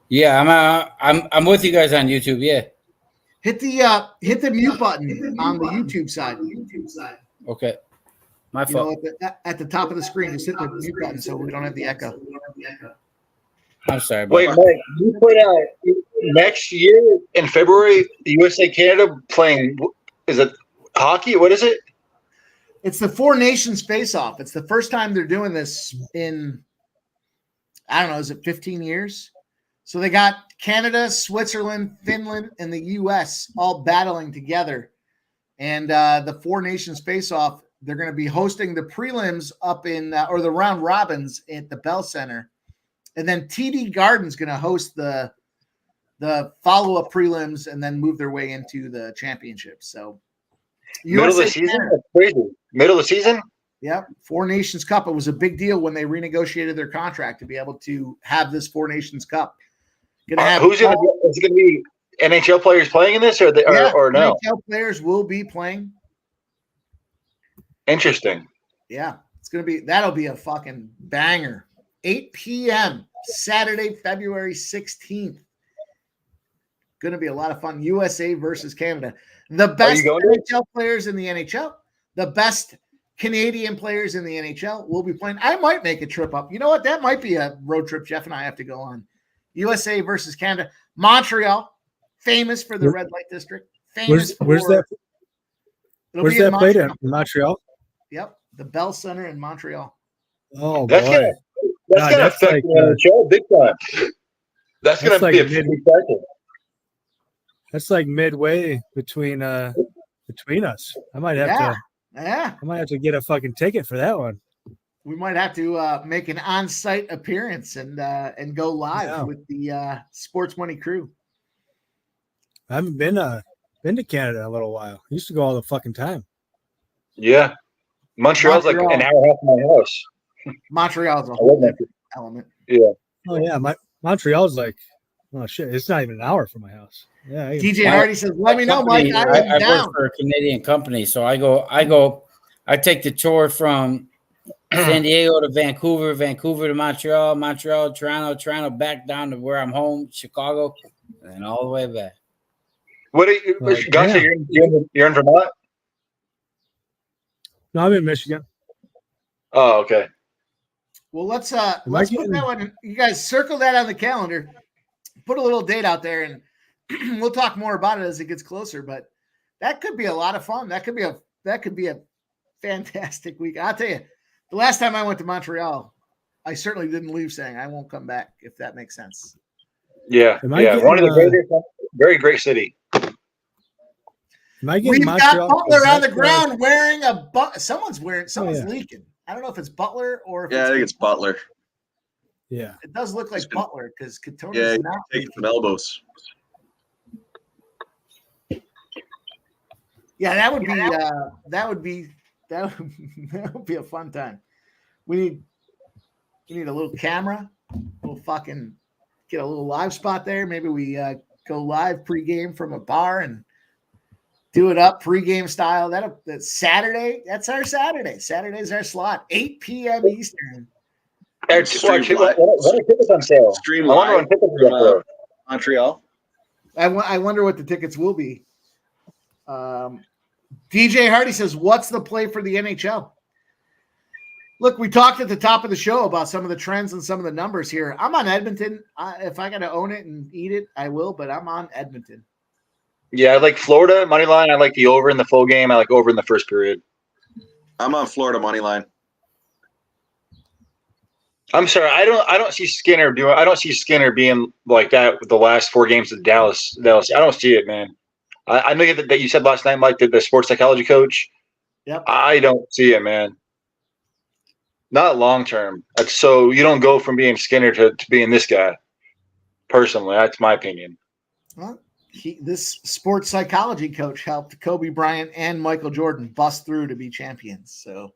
Yeah, I'm with you guys on YouTube. Yeah. Hit the mute button on the YouTube side. Okay. My You fault. know, at the top of the screen, just hit the mute button so we don't have the echo. I'm sorry. Wait, But Mike, you put out next year in February, USA Canada playing, is it hockey? What is it? It's the 4 nations face-off. It's the first time they're doing this in, I don't know, is it 15 years? So they got Canada, Switzerland, Finland, and the U.S. all battling together. And the 4 nations face-off, they're going to be hosting the prelims up in, or the round robins at the Bell Center. And then TD Garden's going to host the follow-up prelims and then move their way into the championship. So Middle of the season? That's crazy. Middle of the season? Yep. Four Nations Cup. It was a big deal when they renegotiated their contract to be able to have this Four Nations Cup. Is Is it going to be NHL players playing in this, or or no? NHL players will be playing. Interesting. Yeah, that'll be a fucking banger. 8 p.m. Saturday, February 16th. Going to be a lot of fun. USA versus Canada. The best NHL players in the NHL, the best Canadian players in the NHL will be playing. I might make a trip up. You know what? That might be a road trip Jeff and I have to go on. USA versus Canada. Montreal, famous for the red light district. Where's that played at? In Montreal? Yep. The Bell Center in Montreal. Oh, that's boy. That's going to affect like, the show big time. That's going to be a big second. That's like midway between us. I might have to get a fucking ticket for that one. We might have to make an on-site appearance and go live with the Sports Money crew. I haven't been to Canada in a little while. I used to go all the fucking time. Yeah. Montreal's like an hour and a half from my house. Montreal's a whole different element. Yeah. Oh yeah, Montreal's like, oh shit, it's not even an hour from my house. Yeah. DJ Hardy says, "Let me know, Mike. I work for a Canadian company, so I take the tour from San Diego to Vancouver, Vancouver to Montreal, Montreal, Toronto, back down to where I'm home, Chicago, and then all the way back." What are you, Gotcha? You're in Vermont? No, I'm in Michigan. Oh, okay. Well, let's put that one. You guys circle that on the calendar. Put a little date out there, and we'll talk more about it as it gets closer. But that could be a lot of fun. That could be a fantastic week. I'll tell you, the last time I went to Montreal, I certainly didn't leave saying I won't come back. If that makes sense. Yeah, one of the greatest, very great city. We've got Butler on the ground wearing someone's leaking. I don't know if it's Butler or if I think it's Butler. Yeah, it does look like Butler because Katona is not taking some elbows. Yeah, that would be a fun time. We need a little camera. We'll fucking get a little live spot there. Maybe we go live pregame from a bar and do it up pregame style. That's Saturday. That's our Saturday. Saturday's our slot. 8 p.m. Eastern. What are tickets on sale? Stream live from Montreal. I wonder what the tickets will be. DJ Hardy says, "What's the play for the NHL?" Look, we talked at the top of the show about some of the trends and some of the numbers here. I'm on Edmonton. If I got to own it and eat it, I will, but I'm on Edmonton. Yeah, I like Florida money line. I like the over in the full game. I like over in the first period. I'm on Florida money line. I'm sorry, I don't see Skinner being like that with the last 4 games of Dallas. I don't see it, man. I know that you said last night, Mike, that the sports psychology coach. Yep. I don't see it, man. Not long term. So you don't go from being Skinner to being this guy. Personally, that's my opinion. Well, this sports psychology coach helped Kobe Bryant and Michael Jordan bust through to be champions. So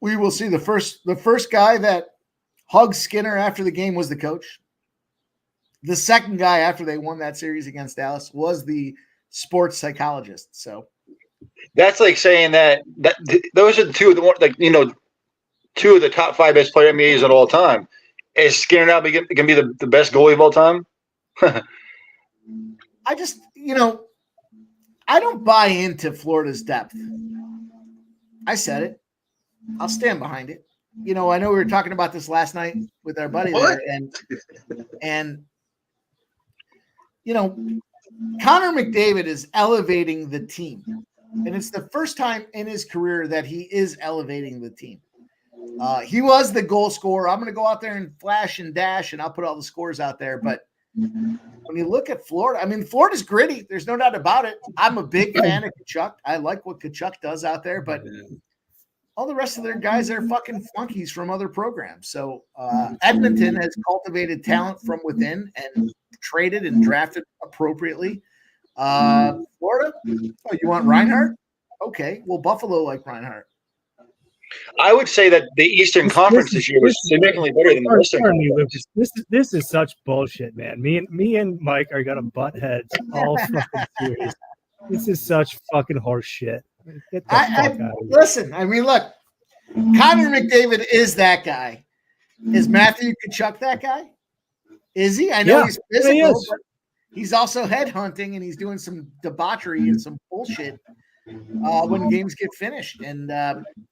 we will see. The first guy that hugged Skinner after the game was the coach. The second guy after they won that series against Dallas was the sports psychologist. So that's like saying that those are the two of the two of the top 5 best player NBAs of all time. Is Skinner now going to be the best goalie of all time? I just, I don't buy into Florida's depth. I said it. I'll stand behind it. I know we were talking about this last night with our buddy there, and Connor McDavid is elevating the team, and it's the first time in his career that he is elevating the team. He was the goal scorer. I'm going to go out there and flash and dash, and I'll put all the scores out there. But when you look at Florida, Florida's gritty. There's no doubt about it. I'm a big fan of Kachuk. I like what Kachuk does out there, but all the rest of their guys are fucking flunkies from other programs. So Edmonton has cultivated talent from within and traded and drafted appropriately. Florida, you want Reinhardt? Okay, well, Buffalo like Reinhardt. I would say that the Eastern Conference this year was significantly better than the Western Pardon me, Conference. Lucas. This is such bullshit, man. Me and Mike are gonna butt heads all fucking series. This is such fucking horse shit. Get the fuck out of here. Listen, I mean, look, Connor McDavid is that guy. Is Matthew Tkachuk that guy? Is he? I know Yeah, he's he physical, is. but he's also headhunting and he's doing some debauchery and some bullshit when games get finished. And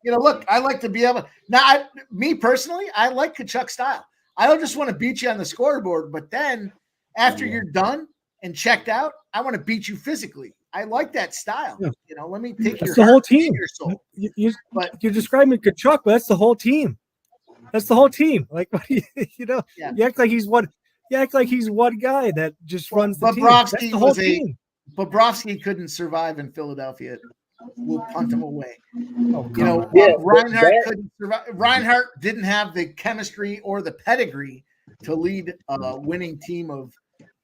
look, I like to be able. Now, me personally, I like Tkachuk style. I don't just want to beat you on the scoreboard, but then after you're done and checked out, I want to beat you physically. I like that style. Yeah. Let me take That's your the whole heart, team. your soul. You're describing Tkachuk, but that's the whole team. That's the whole team. Like, Yeah. you act like he's one. You act like he's one guy that just runs the team. That's Bobrovsky the whole was team. Bobrovsky couldn't survive in Philadelphia. We'll punt him away. Oh, Reinhart couldn't survive. Reinhart didn't have the chemistry or the pedigree to lead a winning team of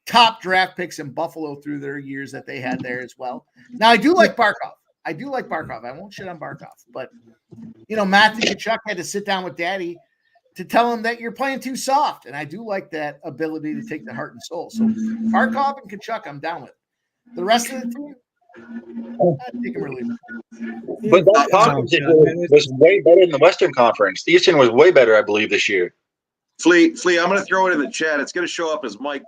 top draft picks in Buffalo through their years that they had there as well. Now, I do like Barkov. I won't shit on Barkov, but Matthew Tkachuk had to sit down with Daddy to tell him that you're playing too soft, and I do like that ability to take the heart and soul. So Barkov and Tkachuk, I'm down with. The rest of the team, I take him or leave him. But that conference was way better than the Western Conference. The Eastern was way better, I believe, this year. Flea, I'm going to throw it in the chat. It's going to show up as Mike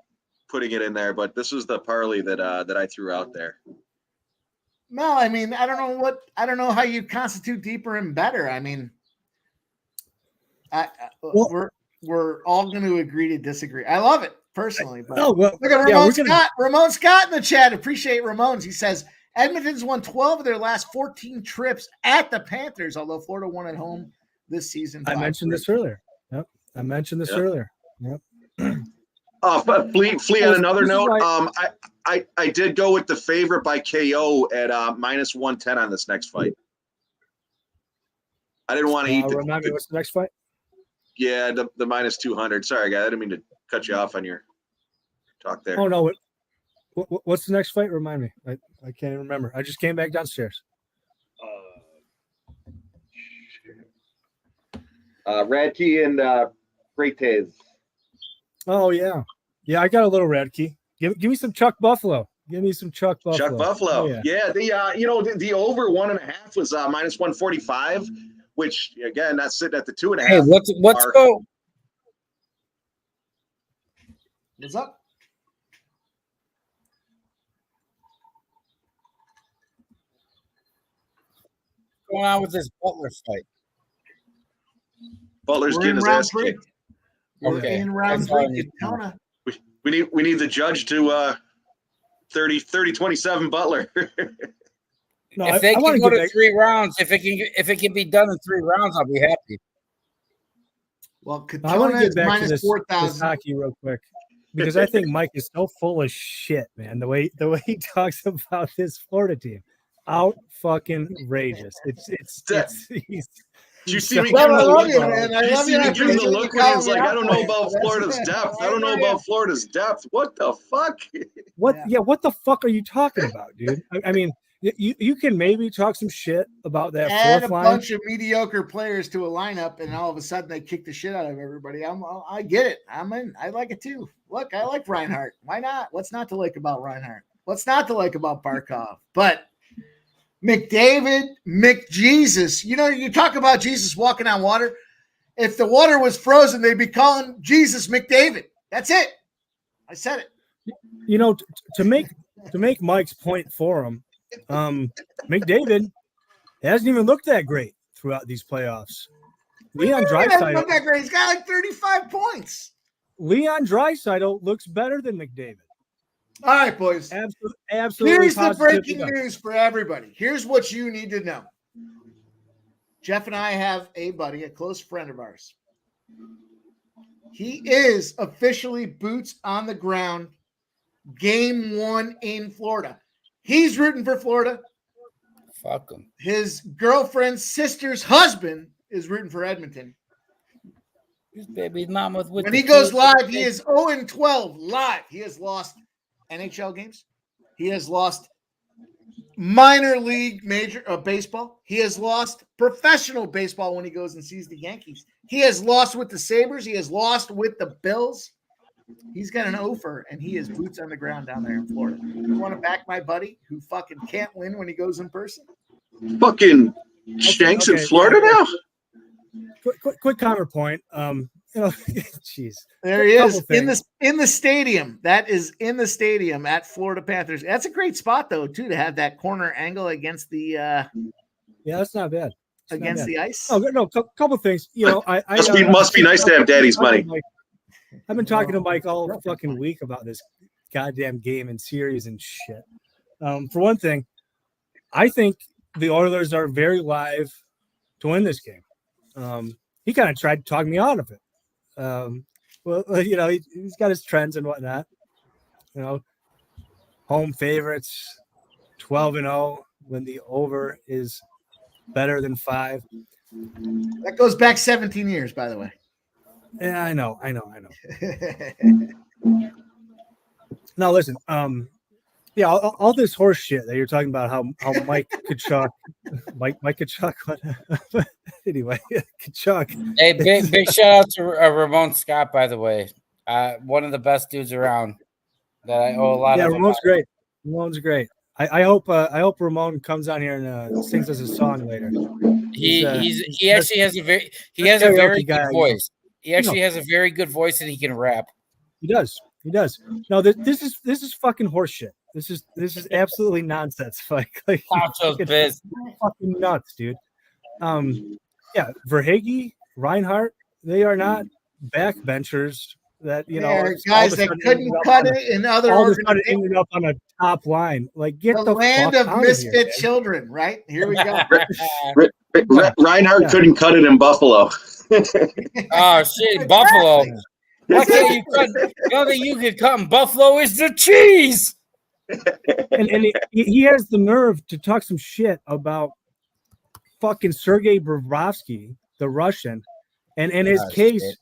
putting it in there, but this was the parlay that I threw out there. No, I mean, I don't know how you constitute deeper and better. I mean, we're all going to agree to disagree. I love it personally, but look at Ramon Scott in the chat. Appreciate Ramon's. He says Edmonton's won 12 of their last 14 trips at the Panthers, although Florida won at home this season. I mentioned this earlier. Yep. I mentioned this earlier. Yep. Flea, on another note, I did go with the favorite by KO at minus 110 on this next fight. I didn't want to eat remind me, what's the next fight? Yeah, the minus 200. Sorry, guy. I didn't mean to cut you off on your talk there. Oh, no. What's the next fight? Remind me. I can't even remember. I just came back downstairs. Radke and Freites. Oh, yeah. Yeah, I got a little Radke. Give me some Chuck Buffalo. Give me some Chuck Buffalo. Chuck Buffalo. Oh, yeah. The over 1.5 was minus 145, which again, that's sitting at the 2.5. Hey, let's go. What's up? What's going on with this Butler fight? Butler's getting his ass kicked. Okay. In round three, Daytona. We need the judge to 30-27 Butler. No, If they can go to 3 rounds, if it can be done in 3 rounds, I'll be happy. Well, I want to Katona get is back to minus this 4,000. hockey real quick because I think Mike is so full of shit, man. The way he talks about this Florida team, out fucking outrageous. You see me Well, give him I the love look. you, man. I You love see you. me I give him the appreciate look you when he's calling like, me I don't out know for about it. Florida's depth. I don't know about Florida's depth. What the fuck? What the fuck are you talking about, dude? I mean, you can maybe talk some shit about that Add fourth a line. bunch of mediocre players to a lineup, and all of a sudden they kick the shit out of everybody. I get it. I'm in. I like it too. Look, I like Reinhart. Why not? What's not to like about Reinhart? What's not to like about Barkov? But McDavid, McJesus. You talk about Jesus walking on water. If the water was frozen, they'd be calling Jesus McDavid. That's it. I said it. To make Mike's point for him, McDavid hasn't even looked that great throughout these playoffs. Leon Draisaitl, that great. He's got like 35 points. Leon Draisaitl looks better than McDavid. All right, boys. Absolutely. Here's the breaking news for everybody. Here's what you need to know. Jeff and I have a buddy, a close friend of ours. He is officially boots on the ground. Game 1 in Florida. He's rooting for Florida. Fuck him. His girlfriend's sister's husband is rooting for Edmonton. His baby's mama with When he goes live, he is 0-12 live. He has lost NHL games. He has lost minor league major baseball. He has lost professional baseball when he goes and sees the Yankees. He has lost with the Sabres. He has lost with the Bills. He's got an offer, and he is boots on the ground down there in Florida. You want to back my buddy who fucking can't win when he goes in person? Fucking Shanks in Florida now? Quick counterpoint. Jeez. There he is Couple in the stadium. That is in the stadium at Florida Panthers. That's a great spot though, too, to have that corner angle against the Yeah, that's not bad. the ice. Oh no, couple things. I Must be nice to have daddy's money. I've been talking to Mike all fucking week about this goddamn game and series and shit. For one thing, I think the Oilers are very live to win this game. He kind of tried to talk me out of it. He's got his trends and whatnot. Home favorites, 12-0 when the over is better than 5. That goes back 17 years, by the way. Yeah, I know. Now listen, all this horse shit that you're talking about, how Mike Kachuk, Mike Kachuk, anyway, Kachuk. Hey, big shout out to Ramon Scott, by the way. One of the best dudes around that I owe a lot of. Yeah, Ramon's great. Ramon's great. I hope Ramon comes on here and sings us a song later. He actually has a very good voice. He actually has a very good voice and he can rap. He does. No, this is fucking horseshit. This is absolutely nonsense. Like Biz. Fucking nuts, dude. Verhage, Reinhardt, they are not backbenchers that guys that couldn't cut it in other organizations. Ended up on a top line. Like get the land fuck of out misfit of here, children, right? Here we go. Reinhardt couldn't cut it in Buffalo. Oh shit, Buffalo. Why can't you cut? The only thing you can cut in Buffalo is the cheese. And he has the nerve to talk some shit about fucking Sergei Bobrovsky, the Russian, and his case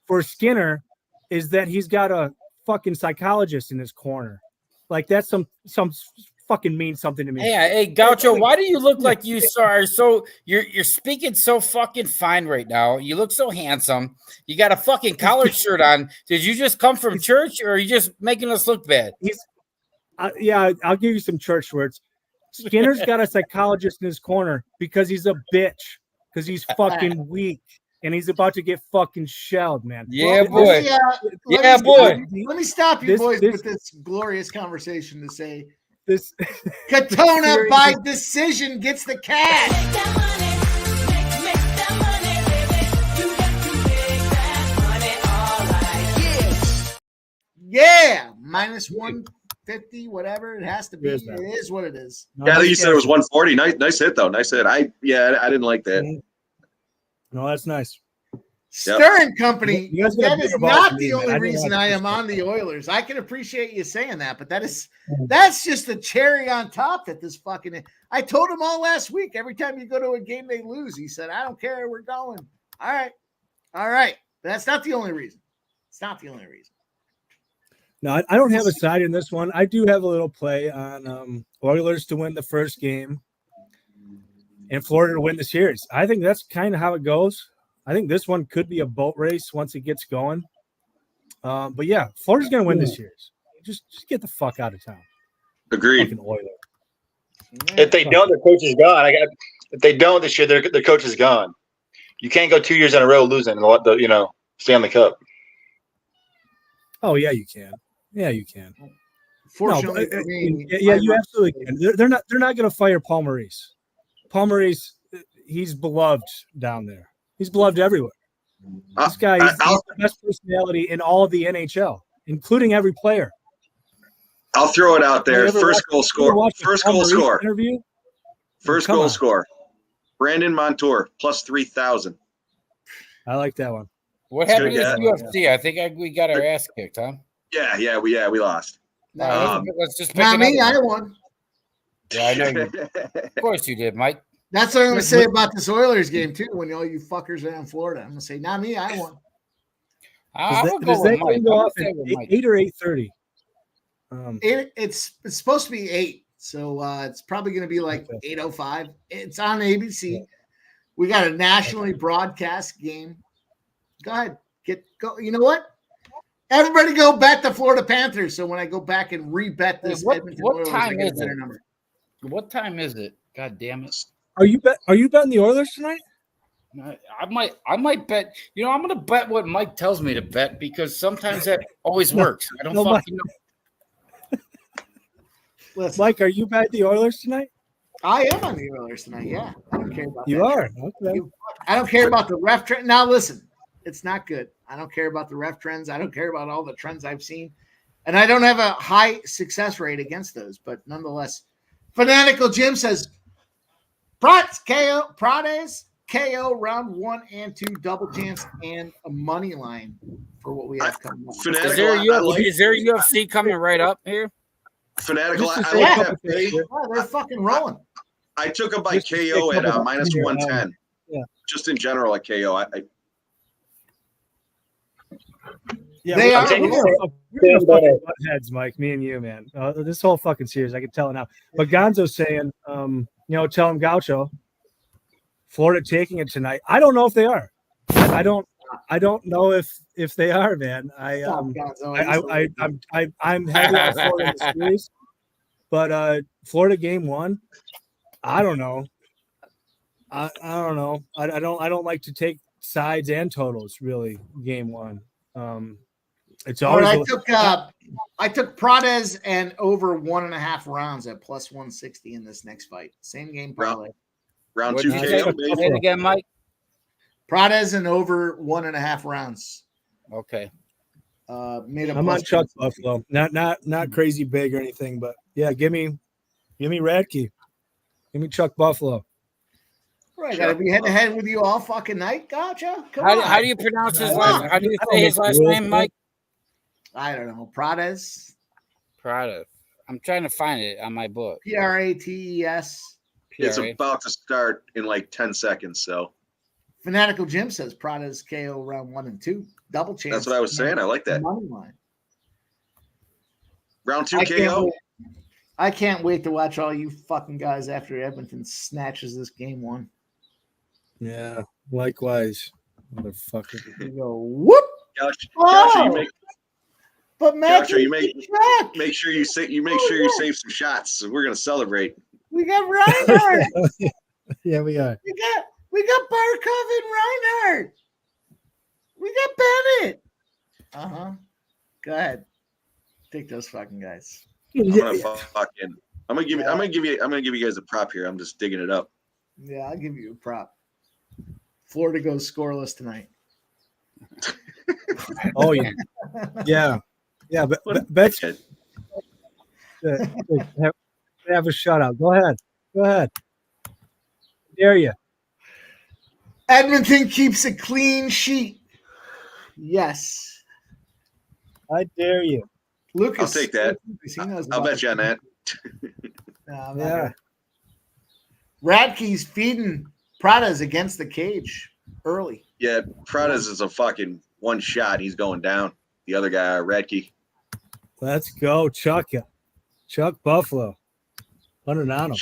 for Skinner is that he's got a fucking psychologist in his corner. Like that's some fucking means something to me. Hey, Gaucho, why do you look like you are so you're speaking so fucking fine right now? You look so handsome. You got a fucking collared shirt on. Did you just come from church, or are you just making us look bad? I'll give you some church words. Skinner's got a psychologist in his corner because he's a bitch, because he's fucking weak. And he's about to get fucking shelled, man. Yeah, boy. Let me stop you boys with this glorious conversation to say this Katona by decision gets the cash. Make that money, make that money, baby. You got to make that money, all right. Yeah, minus 150, whatever it has to be. It is what it is. Yeah, I think you said it was 140. Nice hit though. Nice hit. I didn't like that. No, that's nice. Stern Company, that is not the only man. reason I am on the Oilers. I can appreciate you saying that, but that's just the cherry on top that this fucking. I told him all last week. Every time you go to a game, they lose. He said, "I don't care. We're going." All right. But that's not the only reason. It's not the only reason. No, I don't have a side in this one. I do have a little play on Oilers to win the first game and Florida to win the series. I think that's kind of how it goes. I think this one could be a boat race once it gets going. But yeah, Florida's going to win this series. Just get the fuck out of town. Agreed. Fucking Oilers. If they don't, their coach is gone. If they don't this year, their coach is gone. You can't go 2 years in a row losing the Stanley Cup. Oh yeah, you can. Yeah, you can. Fortunately, you absolutely can. They're not going to fire Paul Maurice. Paul Maurice, he's beloved down there. He's beloved everywhere. This guy is the best personality in all of the NHL, including every player. I'll throw it out there. First goal score. Interview? First goal score. Brandon Montour, plus 3,000. I like that one. What happened to the UFC? I think we got our ass kicked, huh? Yeah, we lost. Let's just pick not me. another. I won. Yeah, I know you. Of course you did, Mike. That's what I'm going to say about this Oilers game, too, when all you fuckers are in Florida. I'm going to say, not me, I won. I'm going to go with Mike. 8 or 8:30? It's supposed to be 8. So it's probably going to be like 8:05. It's on ABC. We got a nationally broadcast game. Go ahead. Go. You know what? Everybody go bet the Florida Panthers. So when I go back and rebet this, What Edmonton what Oilers, I time get a is better it? number. What time is it? God damn it! Are you betting the Oilers tonight? I might bet. You know, I'm gonna bet what Mike tells me to bet because sometimes that always works. I don't fucking know. Listen, Mike, are you betting the Oilers tonight? I am on the Oilers tonight. Yeah, I don't care about You that. are. Okay. I don't care about the ref trend. Now listen, it's not good. I don't care about the ref trends. I don't care about all the trends I've seen, and I don't have a high success rate against those. But nonetheless, Fanatical Jim says, Prades KO round 1 and 2 double chance and a money line for what we have coming up. Fanatical, Is there a UFC coming right up here? Fanatical, I Just like yeah. that play. Yeah, they're fucking rolling. I took him by Just to KO take at up minus your, 110. yeah. Just in general at KO. Yeah, They are. we're gonna fucking butt heads, Mike. Me and you, man. This whole fucking series, I can tell it now. But Gonzo's saying, tell him Gaucho, Florida taking it tonight. I don't know if they are. I don't know if they are, man. I'm heavy on Florida in the series, but Florida game 1, I don't know. I don't know. I don't like to take sides and totals really. Game 1. It's always. I took Prades and over 1.5 rounds at plus 160 in this next fight. Same game parlay. Round What 2 did you KO, say? baby. Say it again, Mike. Prades and over 1.5 rounds. Okay. Made a I'm on plus Chuck 160. Buffalo. Not crazy big or anything, but yeah, give me Radke. Give me Chuck Buffalo. Right, gotta be head to head with you all fucking night. Gotcha. Come on. How do you pronounce his Come last? on. How do you I don't say his make last the rules, name, man. Mike? I don't know. Prades. Prada. I'm trying to find it on my book. Prates. It's PRA. about to start in like 10 seconds. So Fanatical Jim says Prades KO round 1 and 2. Double chance. that's what I was saying. I like that. Money line. Round 2 I can't KO. wait. I can't wait to watch all you fucking guys after Edmonton snatches this game 1. Yeah, likewise, motherfucker. You go whoop. Gaucho, Oh! you make But Matt, Gotcha, you make sure you save some shots. We're gonna celebrate. We got Reinhardt. Yeah, we are. we got Barkov and Reinhardt. We got Bennett. Go ahead. Take those fucking guys. I'm gonna give you guys a prop here. I'm just digging it up. Yeah, I'll give you a prop. Florida goes scoreless tonight. Oh yeah, yeah. But bet have a shutout. Go ahead. Dare you? Edmonton keeps a clean sheet. Yes. I dare you. Lucas. I'll take that. I'll bet you on that. Yeah. Radke's feeding Prades against the cage early. Yeah, Prades is a fucking one shot. He's going down. The other guy, Radke. Let's go, Chuck Buffalo. 100 on him.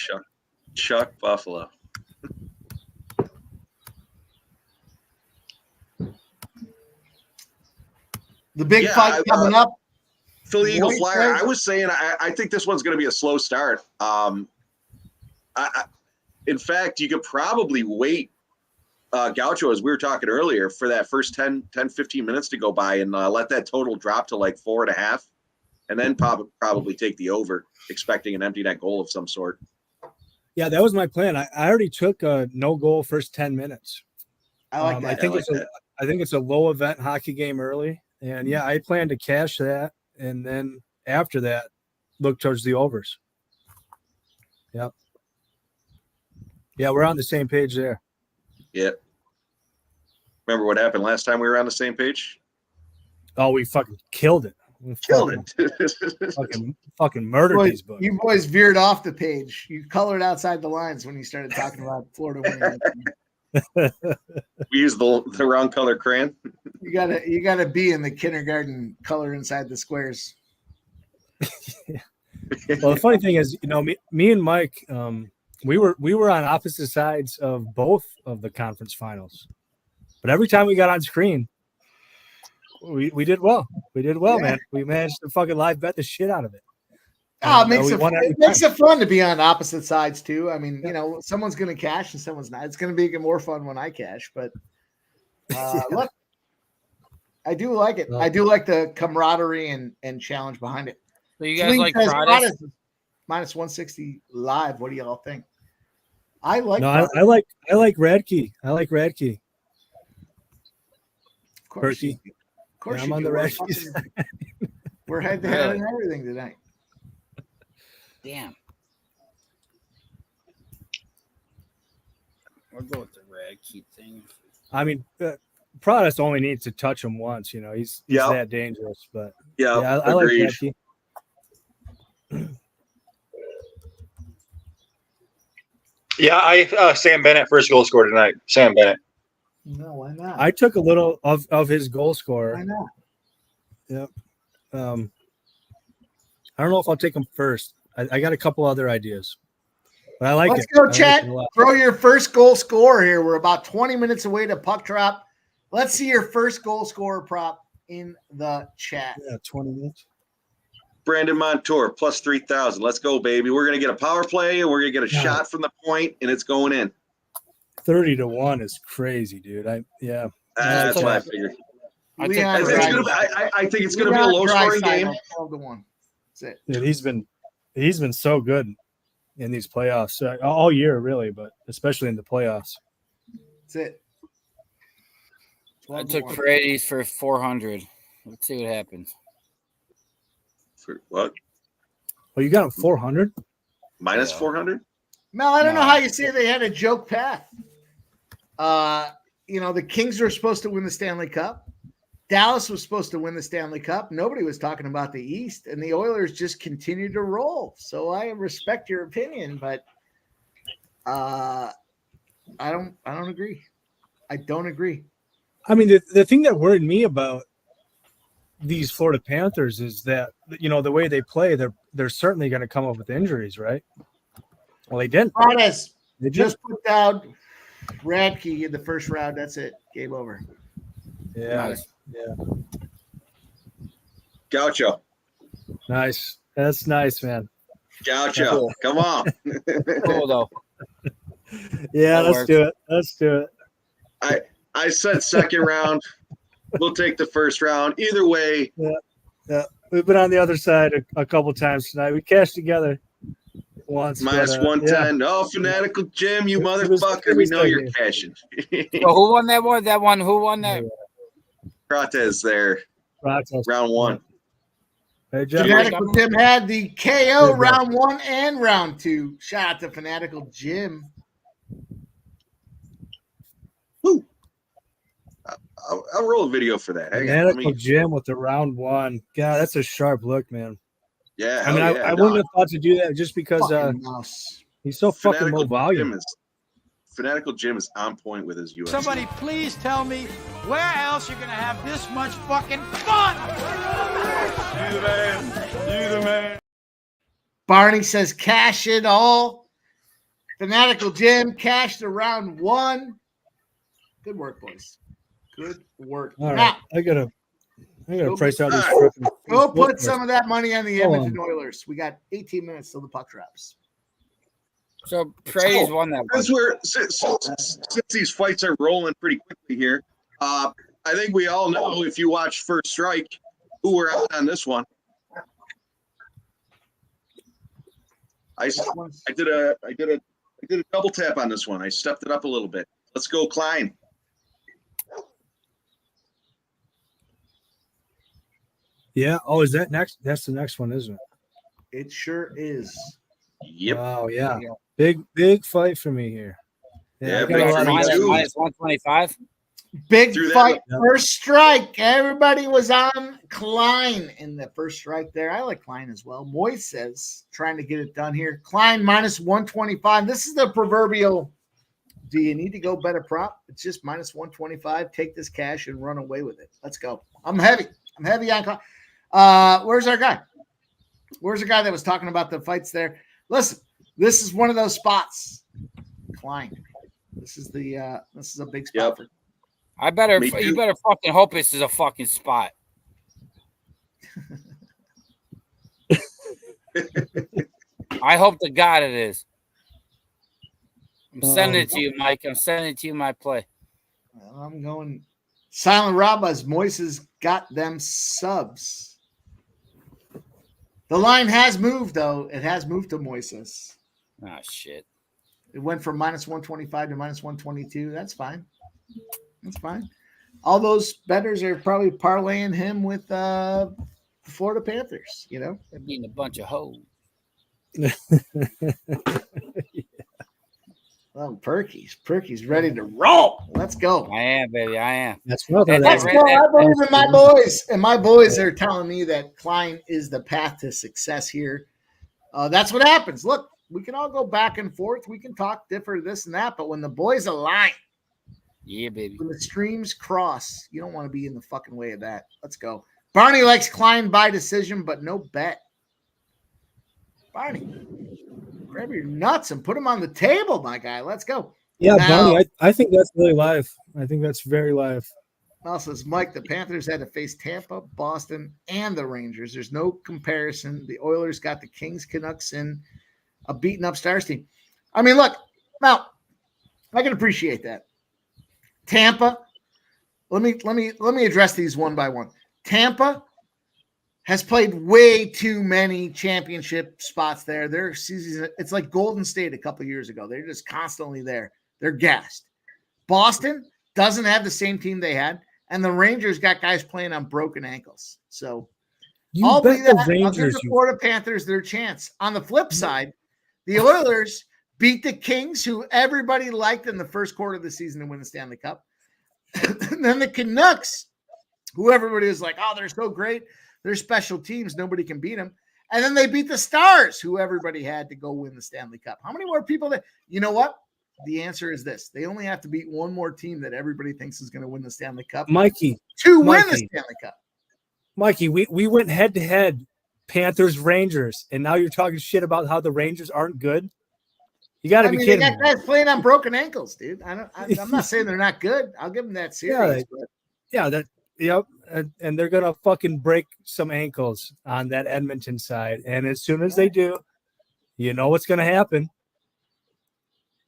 Chuck Buffalo. The big fight coming up. Philly Eagle Flyer. I was saying I think this one's going to be a slow start. In fact, you could probably wait, Gaucho, as we were talking earlier, for that first 10, 15 minutes to go by and let that total drop to like 4.5, and then probably take the over, expecting an empty net goal of some sort. Yeah, that was my plan. I already took a no goal first 10 minutes. I like that. I think it's a low event hockey game early, and yeah, I plan to cash that, and then after that, look towards the overs. Yep. Yeah, we're on the same page there. Yeah. Remember what happened last time we were on the same page? Oh, we fucking killed it. Fucking murdered these books. You boys veered off the page. You colored outside the lines when you started talking about Florida winning. We used the wrong color crayon. You gotta be in the kindergarten color inside the squares. Well, the funny thing is, me and Mike, we were on opposite sides of both of the conference finals, but every time we got on screen, we did well. We did well, man. We managed to fucking live bet the shit out of it. Oh, And, it makes it fun to be on opposite sides too. I mean, someone's going to cash and someone's not. It's going to be more fun when I cash, but look, I do like it. I do like the camaraderie and challenge behind it. So you guys like Pradas? Minus 160 live. What do y'all think? I like. No, I like Radke. I like Radke. Of course, Berkey. Of course, I'm on the Radke side. We're head to head and everything tonight. Damn. I'll go with the red key thing. I mean, Pradas only needs to touch him once. He's that dangerous. But I like Radke. Yeah, Sam Bennett first goal scorer tonight. Sam Bennett. No, why not? I took a little of his goal scorer. Why not? Yep. I don't know if I'll take him first. I got a couple other ideas, but I like it. Let's go, I chat. like it a lot. Throw your first goal scorer here. We're about 20 minutes away to puck drop. Let's see your first goal scorer prop in the chat. Yeah, 20 minutes. Brandon Montour plus 3,000. Let's go, baby. We're gonna get a power play and we're gonna get a shot from the point, and it's going in. 30-1 is crazy, dude. That's what I figured. I think it's gonna be a low-scoring game. 12-1. That's it. Dude, he's been so good in these playoffs all year, really, but especially in the playoffs. That's it. I took Paredes for 400. Let's see what happens. For what? Well, you got him 400 minus 400. Mel, I don't know how you say they had a joke path. The Kings were supposed to win the Stanley Cup. Dallas was supposed to win the Stanley Cup. Nobody was talking about the East, and the Oilers just continued to roll. So I respect your opinion, but I don't agree. I don't agree. I mean, the thing that worried me about these Florida Panthers is that the way they play, they're certainly going to come up with injuries, right? Well, they didn't. Honest. They just put down Radke in the first round. That's it. Game over. Yeah. Nice. Yeah. Gaucho. Nice. That's nice, man. Gaucho. Cool. Come on. Cool, though. Yeah, That let's do it. I said second round. We'll take the first round. Either way. Yeah. We've been on the other side a couple times tonight. We cashed together once. Minus 110. Yeah. Oh, Fanatical Jim, you motherfucker. We know you're cashing. So who won that one? Who won that? Prates there. Prates. Round one. Hey, Jim. Fanatical Jim had the KO round 1 and round 2. Shout out to Fanatical Jim. Woo. I'll roll a video for that. Fanatical Jim with the round 1. God, that's a sharp look, man. Yeah. I mean, I wouldn't have thought to do that just because he's so fucking low volume. Fanatical Jim is on point with his UFC. Somebody please tell me where else you're going to have this much fucking fun. You the man. You the man. Barney says cash it all. Fanatical Jim cashed the round 1. Good work, boys. Good work. All right. Now, I gotta price out these. Go put some of that money on the Edmonton Oilers. We got 18 minutes till the puck drops. So Praise won that one. Since these fights are rolling pretty quickly here, I think we all know, if you watched First Strike, who we're out on this one. I did a double tap on this one. I stepped it up a little bit. Let's go, Klein. Yeah. Oh, is that next? That's the next one, isn't it? It sure is. Yep. Oh yeah. Big fight for me here. Yeah, Minus 125. Big fight, First Strike. Everybody was on Klein in the First Strike there. I like Klein as well. Moy says, trying to get it done here. Klein minus 125. This is the proverbial, do you need to go bet a prop? It's just minus 125. Take this cash and run away with it. Let's go. I'm heavy on Klein. Where's our guy? Where's the guy that was talking about the fights there? Listen, this is one of those spots. Klein. This is a big spot for. You better fucking hope this is a fucking spot. I hope to God it is. I'm sending it to you, Mike. I'm sending it to you, my play. I'm going Silent Rob as Moises got them subs. The line has moved, though. It has moved to Moises. Oh, shit. It went from -125 to -122. That's fine. That's fine. All those bettors are probably parlaying him with the Florida Panthers, you know? They're being a bunch of hoes. Oh, Perky's ready to roll. Let's go. I am, baby. I am. That's well done. Let's go. I believe in my boys. And my boys are telling me that Klein is the path to success here. That's what happens. Look, we can all go back and forth. We can talk, differ, this and that. But when the boys align, Yeah, baby. when the streams cross, you don't want to be in the fucking way of that. Let's go. Barney likes Klein by decision, but no bet. Barney, grab your nuts and put them on the table, my guy. Let's go. Yeah, Now- Bonnie, I think that's really live. I think that's very live. Now says Mike, the Panthers had to face Tampa, Boston, and the Rangers. There's no comparison. The Oilers got the Kings, Canucks, and a beaten up Stars team. I mean, look, now I can appreciate that. Tampa, let me address these one by one. Tampa has played way too many championship spots there. Their season, it's like Golden State a couple of years ago. They're just constantly there. They're gassed. Boston doesn't have the same team they had, and the Rangers got guys playing on broken ankles. So You bet the I'll give Rangers. the Florida Panthers their chance. On the flip side, the Oilers beat the Kings, who everybody liked in the first quarter of the season to win the Stanley Cup. And then the Canucks, who everybody was like, oh, they're so great. They're special teams. Nobody can beat them. And then they beat the Stars, who everybody had to go win the Stanley Cup. How many more people that, you know what? The answer is this. They only have to beat one more team that everybody thinks is going to win the Stanley Cup Mikey, to win the Mikey. Stanley Cup. Mikey, we went head to head, Panthers, Rangers, and now you're talking shit about how the Rangers aren't good. You got to be They kidding got me. guys playing on broken ankles, dude. I'm not saying they're not good. I'll give them that series. But Yep, and they're gonna fucking break some ankles on that Edmonton side, and as soon as they do, you know what's gonna happen.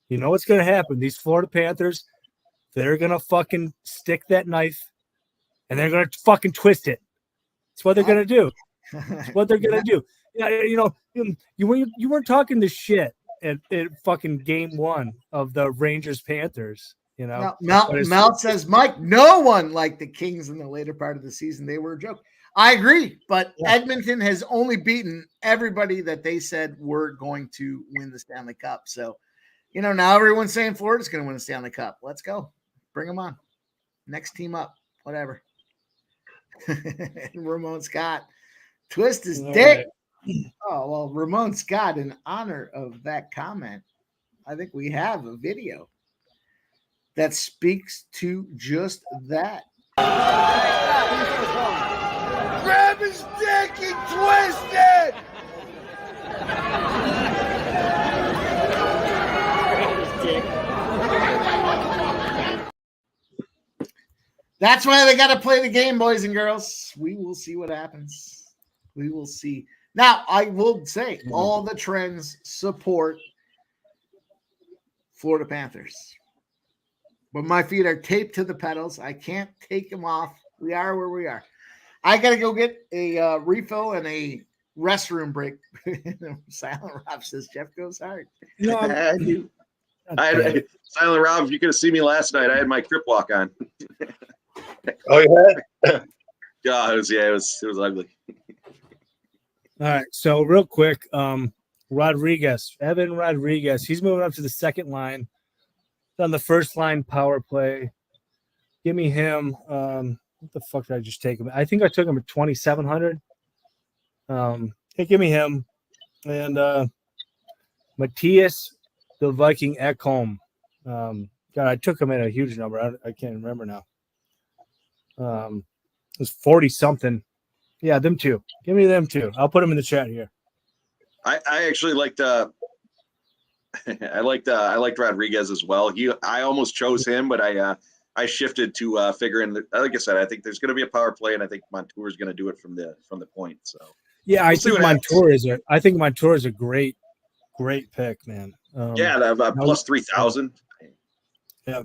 You know what's gonna happen. These Florida Panthers, they're gonna fucking stick that knife, and they're gonna fucking twist it. That's what they're gonna do. That's what they're gonna do. Yeah, you know, you weren't talking this shit at fucking game one of the Rangers Panthers. You know, Mel says, Mike, no one liked the Kings in the later part of the season. They were a joke. I agree, but Edmonton has only beaten everybody that they said were going to win the Stanley Cup. So, you know, now everyone's saying Florida's going to win the Stanley Cup. Let's go. Bring them on. Next team up. Whatever. Ramon Scott. Twist his dick. Oh, well, Ramon Scott, in honor of that comment, I think we have a video that speaks to just that. Grab his dick and twist it! That's why they got to play the game, boys and girls. We will see what happens. We will see. Now, I will say all the trends support Florida Panthers. But my feet are taped to the pedals. I can't take them off. We are where we are. I got to go get a refill and a restroom break. Silent Rob says Jeff goes hard. No, Silent Rob, if you could have seen me last night, I had my Crip Walk on. Oh yeah. God, it was ugly. All right, so real quick, Evan Rodriguez, he's moving up to the second line. On the first line power play. Give me him. What the fuck did I just take him? I think I took him at 2,700. Hey, give me him. And Matthias, the Viking Ekholm. God, I took him at a huge number. I can't remember now. It was 40 something. Yeah, them two. Give me them two. I'll put them in the chat here. I actually liked I liked Rodriguez as well. I almost chose him, but I shifted to figuring that, like I said, I think there's going to be a power play, and I think Montour is going to do it from the point. So Yeah, we'll see what I think Montour is a great pick, man. Plus 3,000. Yeah.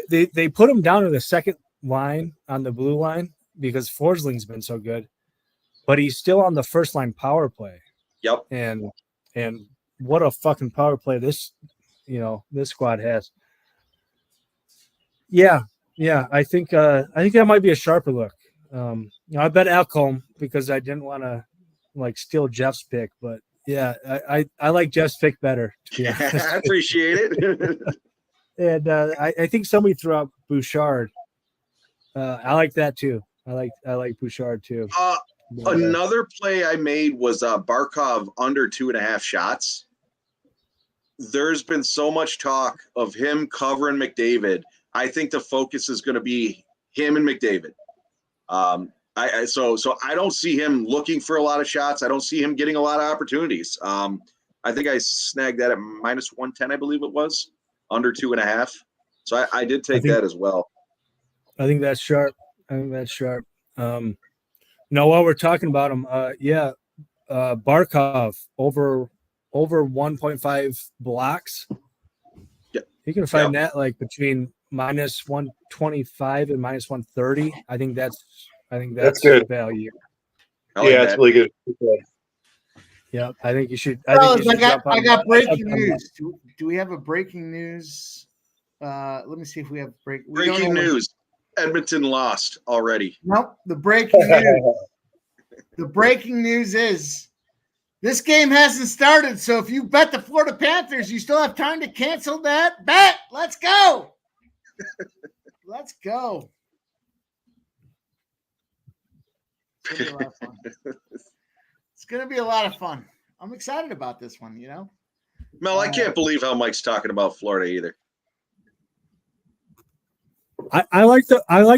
They put him down to the second line on the blue line because Forsling's been so good, but he's still on the first line power play. Yep. And what a fucking power play this squad has. Yeah. I think that might be a sharper look. I bet Alcombe because I didn't want to steal Jeff's pick, but yeah, I like Jeff's pick better. To be honest. I appreciate it. And I think somebody threw out Bouchard. I like that too. I like Bouchard too. Another play I made was Barkov under 2.5 shots. There's been so much talk of him covering McDavid. I think the focus is going to be him and McDavid. So I don't see him looking for a lot of shots. I don't see him getting a lot of opportunities. I think I snagged that at minus 110, I believe it was, under 2.5. So I did take that as well. I think that's sharp. While we're talking about him, Barkov over 1.5 blocks. Yeah. You can find that between minus 125 and minus 130. I think that's good value. It's really good. Yeah, I think you should. I got breaking news. Do we have a breaking news? Let me see if we have breaking news. Edmonton lost already. Nope. The breaking news. The breaking news is this game hasn't started. So if you bet the Florida Panthers, you still have time to cancel that bet. Let's go. Let's go. It's gonna be a lot of fun. I'm excited about this one, Mel, I can't believe how Mike's talking about Florida either. I like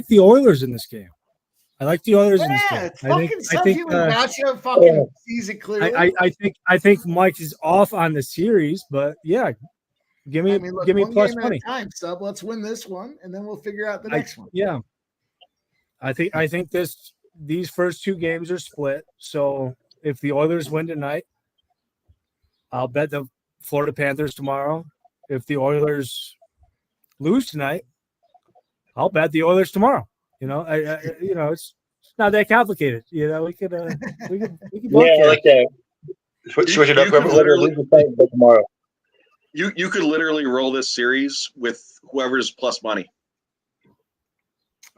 the Oilers in this game. I like the Oilers in this game. It's fucking something Gaucho fucking sees it clearly. I think Mike is off on the series, but yeah, give me plus money. Time sub. Let's win this one, and then we'll figure out the next one. Yeah, I think these first two games are split. So if the Oilers win tonight, I'll bet the Florida Panthers tomorrow. If the Oilers lose tonight, I'll bet the Oilers tomorrow. It's not that complicated. We could both I like that. Switch it up. Tomorrow. You could literally roll this series with whoever's plus money.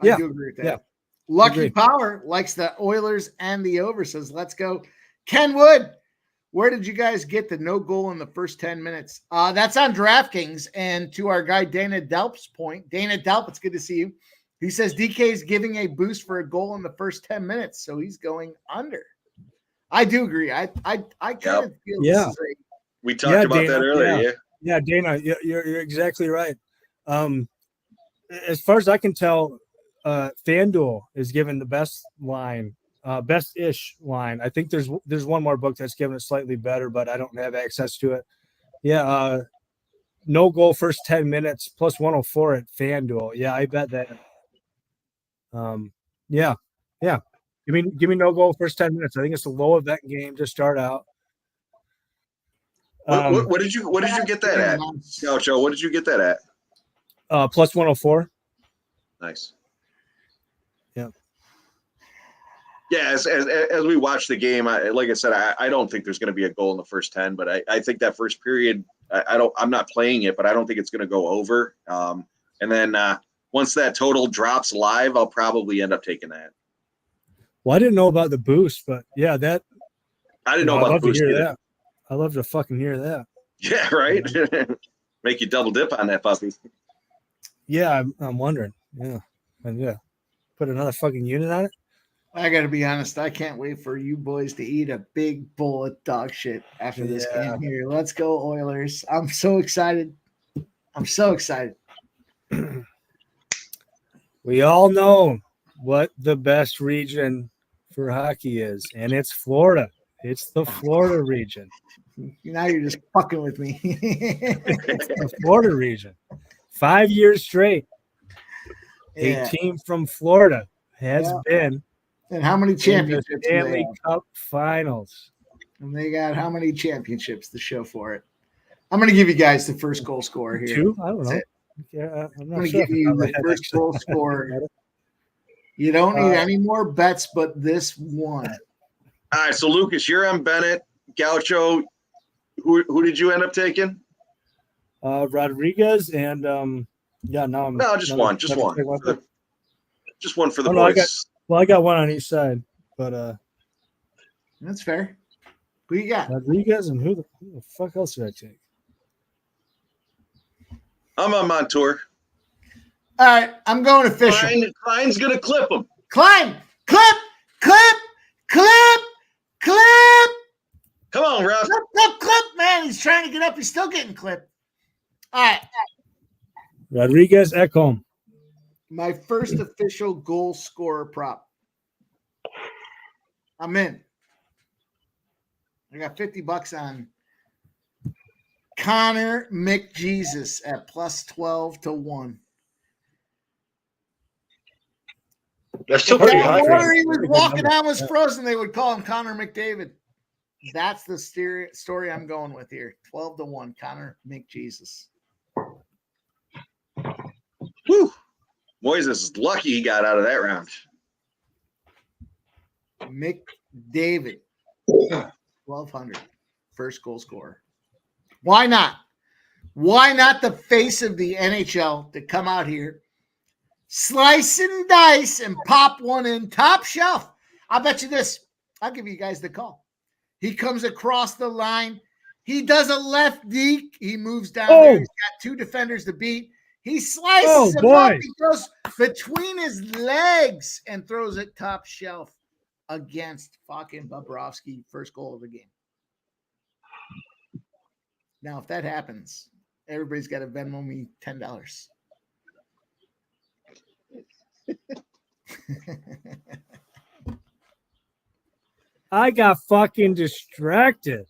I do agree with that. Yeah. Lucky Power likes the Oilers and the over, says, let's go. Ken Wood, where did you guys get the no goal in the first 10 minutes? That's on DraftKings. And to our guy Dana Delp's point, Dana Delp, it's good to see you. He says DK is giving a boost for a goal in the first 10 minutes, so he's going under. I do agree. I kind of feel this is we talked about Dana, that earlier. Yeah, Dana, you're exactly right. As far as I can tell, FanDuel is given the best line, best-ish line. I think there's one more book that's given it slightly better, but I don't have access to it. Yeah, no goal first 10 minutes plus 104 at FanDuel. Yeah, I bet that. Yeah. Give me no goal first 10 minutes. I think it's a low event game to start out. What did you get that at? Joe, what did you get that at? Plus 104. Nice. Yeah. Yeah, as we watch the game, like I said, I don't think there's going to be a goal in the first 10, but I think that first period, I'm not playing it, but I don't think it's going to go over. And then once that total drops live, I'll probably end up taking that. Well, I didn't know about the boost, but yeah, that I didn't know about the boost either. That. I love to fucking hear that. Yeah, right. Make you double dip on that puppy. Yeah, I'm wondering. Yeah, and put another fucking unit on it. I got to be honest. I can't wait for you boys to eat a big bowl of dog shit after this game here. Let's go Oilers. I'm so excited. We all know what the best region for hockey is, and it's Florida. It's the Florida region. Now you're just fucking with me. It's the Florida region. 5 years straight. Yeah. A team from Florida has been And how many in the championships do they Stanley have? Cup Finals. And they got how many championships to show for it? I'm going to give you guys the first goal scorer here. 2? I don't know. That's Yeah, I'm I'm not going to sure. give you the first goal scorer. You don't need any more bets but this one. All right, so Lucas, you're on Bennett. Gaucho, who did you end up taking? Rodriguez and now I'm No, just one. Just one. Just one for the Oh, no, boys. I got one on each side, but That's fair. Who you got? Rodriguez and who the fuck else did I take? I'm on Montour. All right, I'm going official. Klein's going to clip him. Klein, clip. Come on, Ref. Clip, man. He's trying to get up. He's still getting clipped. All right. Rodriguez, Ekholm. My first official goal scorer prop. I'm in. I got $50 on Connor McJesus at plus 12 to 1. That's still If pretty that high. water he was walking on was frozen, they would call him Connor McDavid. That's the story I'm going with here. 12 to 1, Connor McJesus. Whew. Moises is lucky he got out of that round. McDavid. 1,200. First goal scorer. Why not? Why not the face of the NHL to come out here, slice and dice, and pop one in top shelf? I'll bet you this. I'll give you guys the call. He comes across the line. He does a left deke. He moves down there. He's got 2 defenders to beat. He slices him up. He goes between his legs and throws it top shelf against fucking Bobrovsky. First goal of the game. Now, if that happens, everybody's got to Venmo me $10. I got fucking distracted.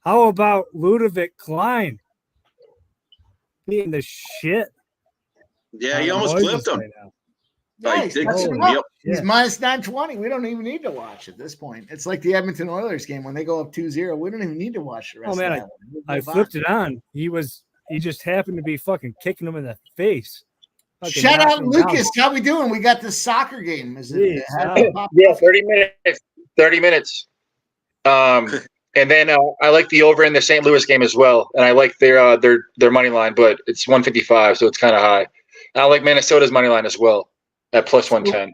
How about Ludovic Klein being the shit? Yeah, he almost clipped him. Right now. Nice. Did That's clip him him. up. He's minus 920. We don't even need to watch at this point. It's like the Edmonton Oilers game when they go up 2-0. We don't even need to watch the rest Oh man, of that one. I flipped it on. He just happened to be fucking kicking him in the face. Fucking Shout out knocking him down. Lucas. How we doing? We got this soccer game. Is it? Yeah, 30 minutes. 30 minutes. And then I like the over in the St. Louis game as well, and I like their money line, but it's 155, so it's kind of high. And I like Minnesota's money line as well at plus 110.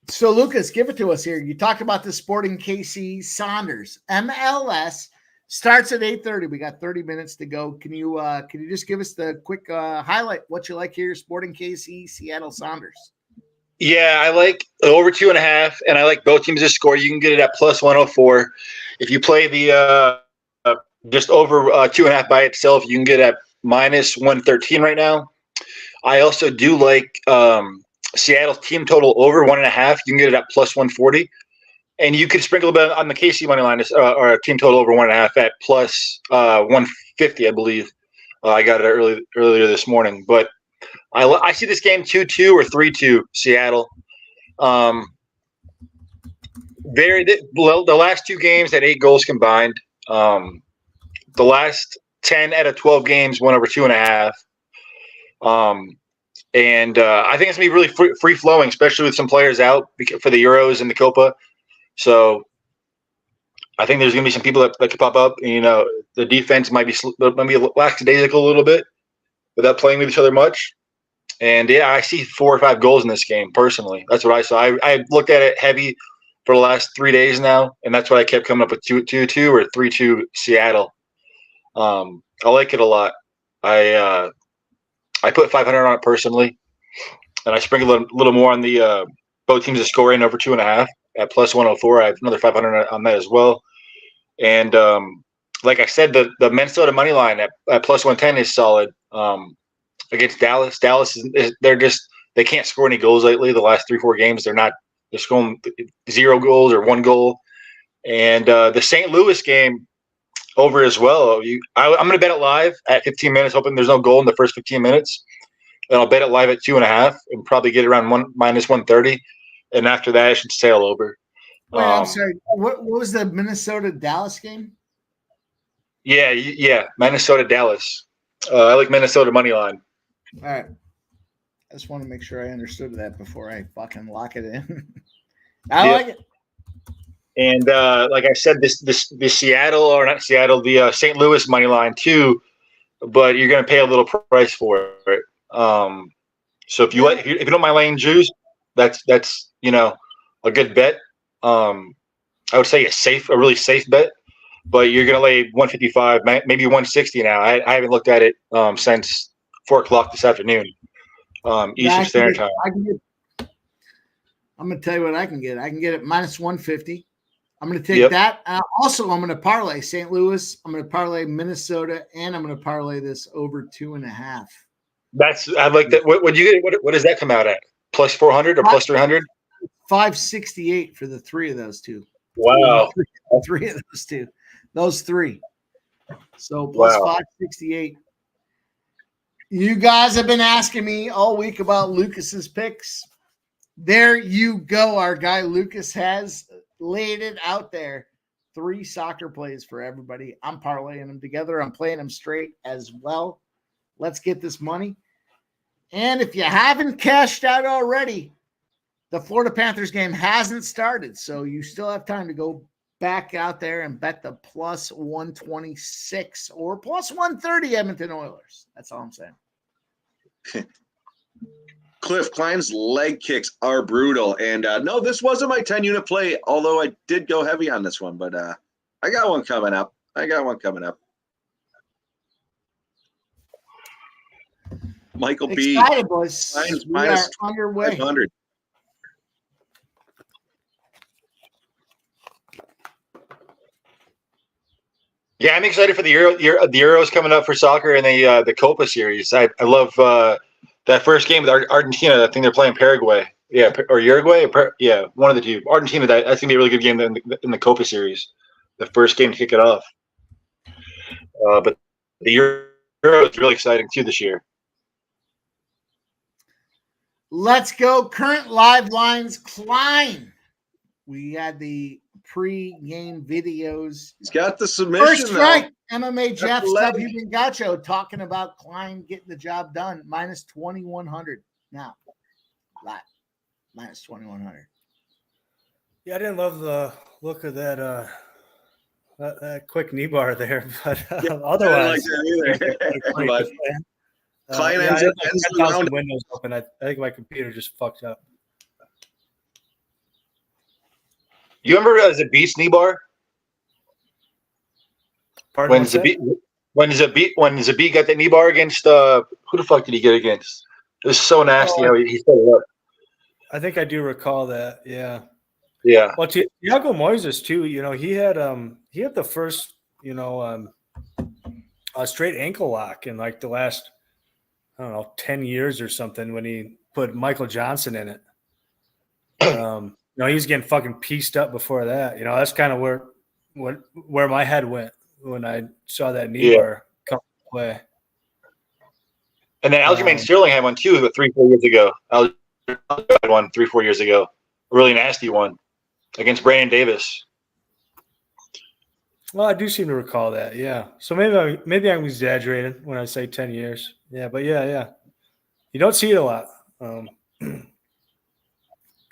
So Lucas, give it to us here. You talked about the Sporting KC Saunders MLS starts at 8:30. We got 30 minutes to go. Can you just give us the quick highlight? What you like here? Sporting KC Seattle Saunders. Yeah, I like over 2.5, and I like both teams to score. You can get it at plus 104. If you play the just over 2.5 by itself, you can get it at minus 113 right now. I also do like Seattle's team total over 1.5. You can get it at plus 140, and you could sprinkle a bit on the KC money line or a team total over 1.5 at plus 150, I believe. I got it earlier this morning, but I see this game 2-2 or 3-2 Seattle. The last 2 games had 8 goals combined. The last 10 out of 12 games went over 2.5. And I think it's gonna be really free flowing, especially with some players out for the Euros and the Copa. So I think there's gonna be some people that could pop up. And, the defense might be lackadaisical a little bit without playing with each other much. And yeah, I see 4 or 5 goals in this game personally. That's what I saw. I looked at it heavy for the last 3 days now, and that's why I kept coming up with 2-2 or 3-2 Seattle. I like it a lot. I put 500 on it personally, and I sprinkled a little more on the both teams to score in over 2.5 at plus 104. I have another 500 on that as well. And like I said, the Minnesota money line at plus 110 is solid. Against Dallas. Dallas they're just they can't score any goals lately. The last 3-4 games, they're scoring 0 goals or 1 goal. And the St. Louis game over as well. I'm going to bet it live at 15 minutes, hoping there's no goal in the first 15 minutes. And I'll bet it live at 2.5 and probably get around -130. And after that, I should sail over. Wait, I'm sorry. What was the Minnesota-Dallas game? Yeah. Minnesota-Dallas. I like Minnesota money line. All right. I just want to make sure I understood that before I fucking lock it in. I like it. And like I said, the Seattle or not Seattle, the St. Louis money line too, but you're going to pay a little price for it. So if you don't mind laying juice, that's a good bet. I would say a really safe bet, but you're going to lay 155, maybe 160 now. I haven't looked at it since 4:00 this afternoon, Eastern Standard Time. I'm going to tell you what I can get. I can get it -150. I'm going to take that. Also, I'm going to parlay St. Louis. I'm going to parlay Minnesota, and I'm going to parlay this over 2.5. I like that. What you get? What does that come out at? +400 or +300? 568 for the three of those two. Wow. Three of those two. Those three. So plus 568. You guys have been asking me all week about Lucas's picks. There you go. Our guy Lucas has laid it out there. 3 soccer plays for everybody. I'm parlaying them together. I'm playing them straight as well. Let's get this money. And if you haven't cashed out already, the Florida Panthers game hasn't started, so you still have time to go back out there and bet the +126 or +130 Edmonton Oilers. That's all I'm saying. Cliff Klein's leg kicks are brutal. And no, this wasn't my 10-unit play, although I did go heavy on this one. But I got one coming up. Michael B. Excited, boys. Klein's We are underway. -500. Yeah, I'm excited for the Euros coming up for soccer and the Copa series. I love that first game with Argentina. I think they're playing Paraguay. Yeah, or Uruguay. One of the two. Argentina. That's gonna be a really good game in the Copa series. The first game to kick it off. But the Euro is really exciting too this year. Let's go. Current live lines, Klein. We had the pre-game videos. He's got the submission. First strike, though. MMA Jeff the leg. W. Gacho talking about Klein getting the job done. -2,100 now. Live. -2,100. Yeah, I didn't love the look of that quick knee bar there, but otherwise, But Klein I ends had up the 10,000 windows open. I think my computer just fucked up. You remember as a beast knee bar? Pardon, When Zabit got that knee bar against who the fuck did he get against? It was so nasty how he set it up. I think I do recall that. Yeah. Yeah. Well, Thiago Moises too. He had the first a straight ankle lock in like the last 10 years or something when he put Michael Johnson in it. He was getting fucking pieced up before that. That's kind of where my head went when I saw that knee bar come to play. And then Aljamain Sterling had one too, 3-4 years ago. Aljamain had one 3-4 years ago. A really nasty one against Brandon Davis. Well, I do seem to recall that. Yeah. So maybe I'm exaggerating when I say 10 years. Yeah, but yeah. You don't see it a lot.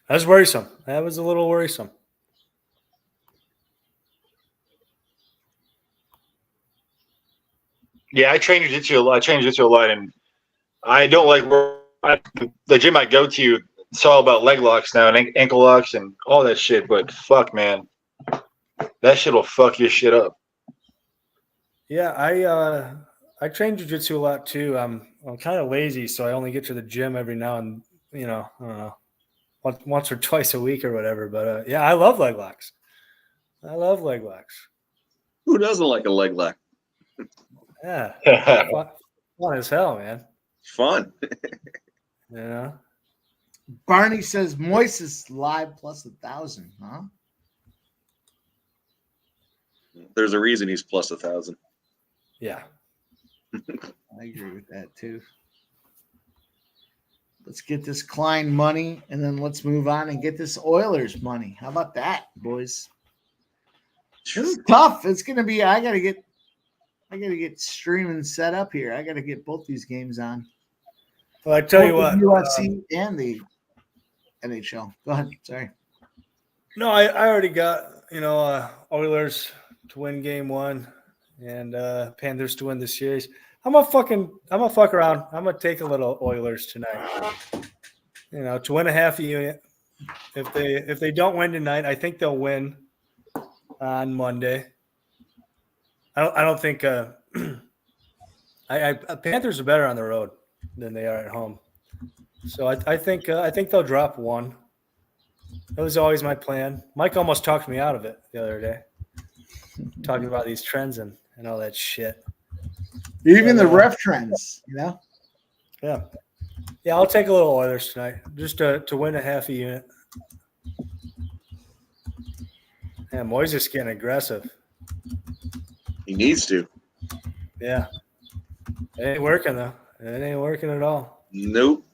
That's worrisome. That was a little worrisome. Yeah, I train jiu-jitsu a lot, and I don't like the gym I go to. It's all about leg locks now and ankle locks and all that shit. But fuck, man, that shit will fuck your shit up. Yeah, I train jiu-jitsu a lot too. I'm kind of lazy, so I only get to the gym every now and I don't know, once or twice a week or whatever. But yeah, I love leg locks. Who doesn't like a leg lock? Yeah, fun as hell, man. Fun. Barney says Moises live plus 1,000, huh? There's a reason he's plus 1,000. Yeah. I agree with that too. Let's get this Klein money, and then let's move on and get this Oilers money. How about that, boys? This is tough. It's gonna be. I gotta get streaming set up here. I gotta get both these games on. Well, I tell you Both what. the UFC and the NHL. Go ahead. Sorry. No, I already got, Oilers to win game 1 and Panthers to win the series. I'm gonna fuck around. I'm gonna take a little Oilers tonight. To win a half a unit. If they don't win tonight, I think they'll win on Monday. I don't think Panthers are better on the road than they are at home. So I think they'll drop 1. That was always my plan. Mike almost talked me out of it the other day, talking about these trends and all that shit. Even the ref trends, Yeah. Yeah, I'll take a little Oilers tonight just to win a half a unit. Yeah, Moises getting aggressive. He needs to. Yeah. It ain't working, though. It ain't working at all. Nope.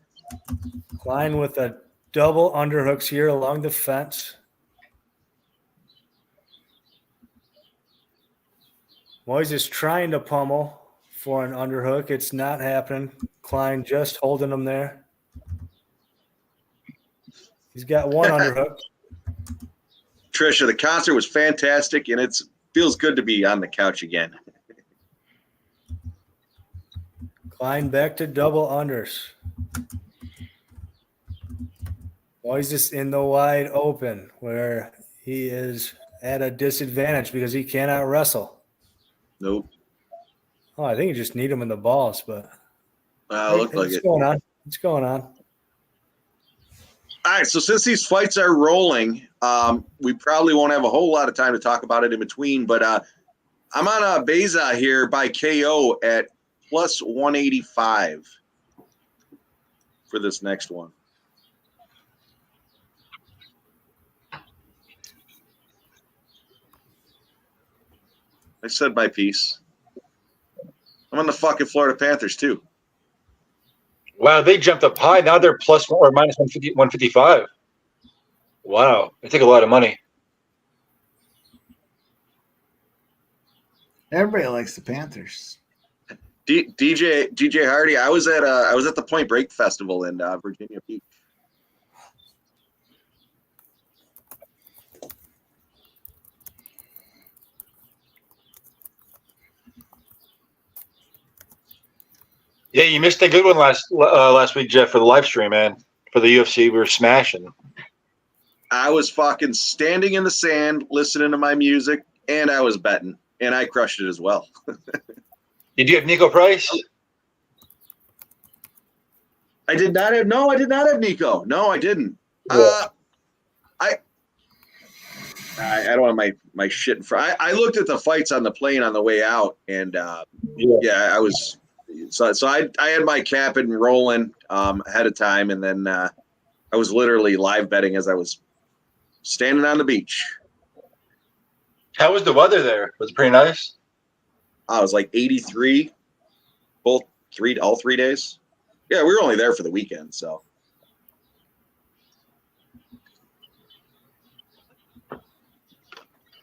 Klein with a double underhooks here along the fence. Moises trying to pummel for an underhook. It's not happening. Klein just holding him there. He's got one underhook. Trisha, the concert was fantastic, and it feels good to be on the couch again. Klein back to double unders. Moises in the wide open where he is at a disadvantage because he cannot wrestle. Nope. Oh, I think you just need him in the balls, but Looked like it. Going on. It's going on. All right, so since these fights are rolling, we probably won't have a whole lot of time to talk about it in between, but I'm on Beza here by KO at plus 185 for this next one. I said my piece. I'm on the fucking Florida Panthers too. Wow, they jumped up high. Now they're plus or minus 150, 155. Wow, they take a lot of money. Everybody likes the Panthers. DJ Hardy. I was at the Point Break Festival in Virginia Beach. Yeah, you missed a good one last week, Jeff, for the live stream, man. For the UFC, we were smashing. I was fucking standing in the sand, listening to my music, and I was betting, and I crushed it as well. Did you have Nico Price? I did not have Nico. No, I didn't. Yeah. I don't have my shit in front. I looked at the fights on the plane on the way out, and yeah, I was so I had my cap and rolling ahead of time, and then I was literally live betting as I was standing on the beach. How was the weather there? Was it pretty nice? I was like 83, all 3 days. Yeah, we were only there for the weekend, so.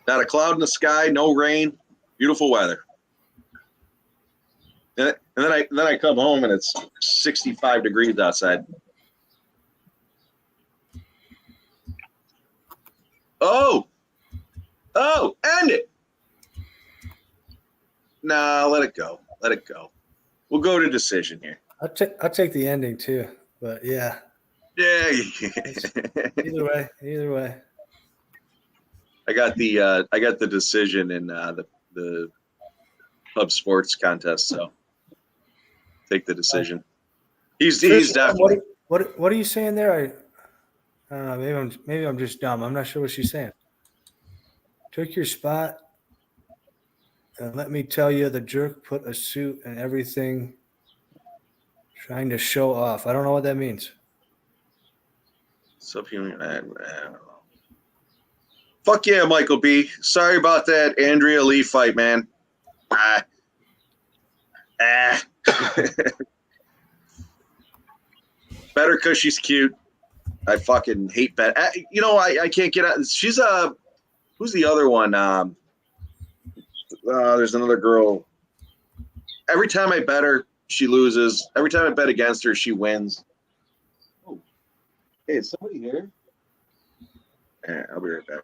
Not a cloud in the sky, no rain, beautiful weather. And then I come home and it's 65 degrees outside. Oh, end it. Nah, let it go. Let it go. We'll go to decision here. I'll take the ending too, but yeah. Yeah. Either way. I got the decision in the Club Sports contest, so take the decision. He's definitely. What are you saying there? I don't know. Maybe I'm just dumb. I'm not sure what she's saying. Took your spot, and let me tell you, the jerk put a suit and everything, trying to show off. I don't know what that means. Subhuman. I don't know. Fuck yeah, Michael B. Sorry about that Andrea Lee fight, man. Better because she's cute. I fucking hate Bet. You know, I can't get out. She's who's the other one? There's another girl. Every time I bet her, she loses. Every time I bet against her, she wins. Oh, hey, is somebody here? Yeah, I'll be right back.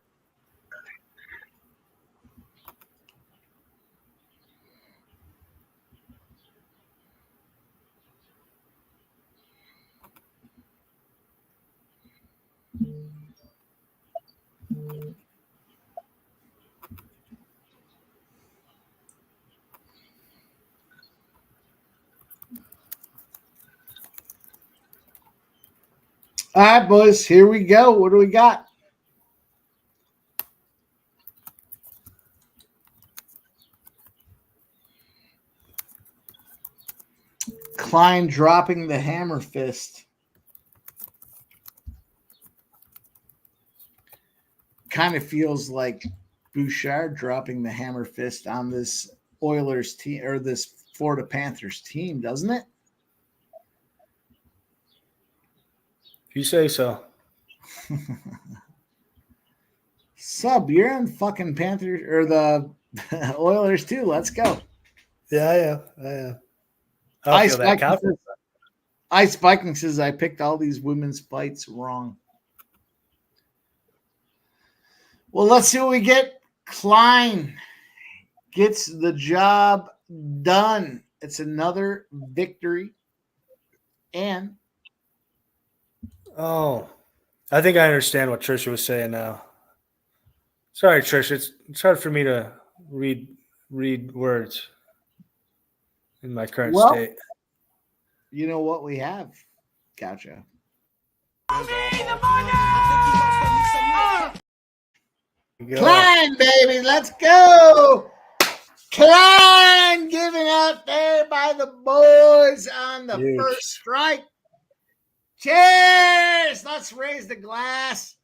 All right, boys, here we go. What do we got? Klein dropping the hammer fist. Kind of feels like Bouchard dropping the hammer fist on this Oilers team or this Florida Panthers team, doesn't it? If you say so. Sub, you're on fucking Panthers or the Oilers too. Let's go. Yeah. I don't feel that confident. Ice Viking says I picked all these women's fights wrong. Well, let's see what we get. Klein gets the job done. It's another victory. And Oh, I think I understand what Trisha was saying now. Sorry, Trisha. It's hard for me to read words in my current state. you know what we have? Gotcha. Klein, baby, let's go. Klein giving out there by the boys on the Huge. first strike. Cheers. Let's raise the glass.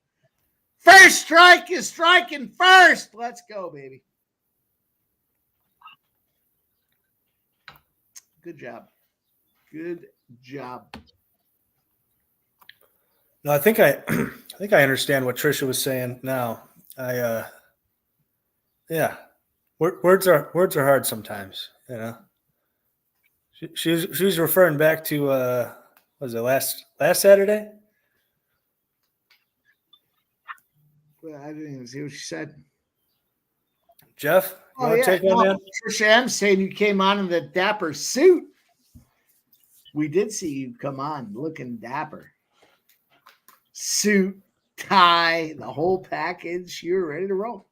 First strike is striking first. Let's go, baby. Good job. Good job. No, I think I understand what Trisha was saying now. Words are hard sometimes, you know. She was referring back to was it last Saturday? Well, I didn't even see what she said. Jeff, you want to take one in? Trisha M saying you came on in the dapper suit. We did see you come on looking dapper. Suit, tie, the whole package. You're ready to roll.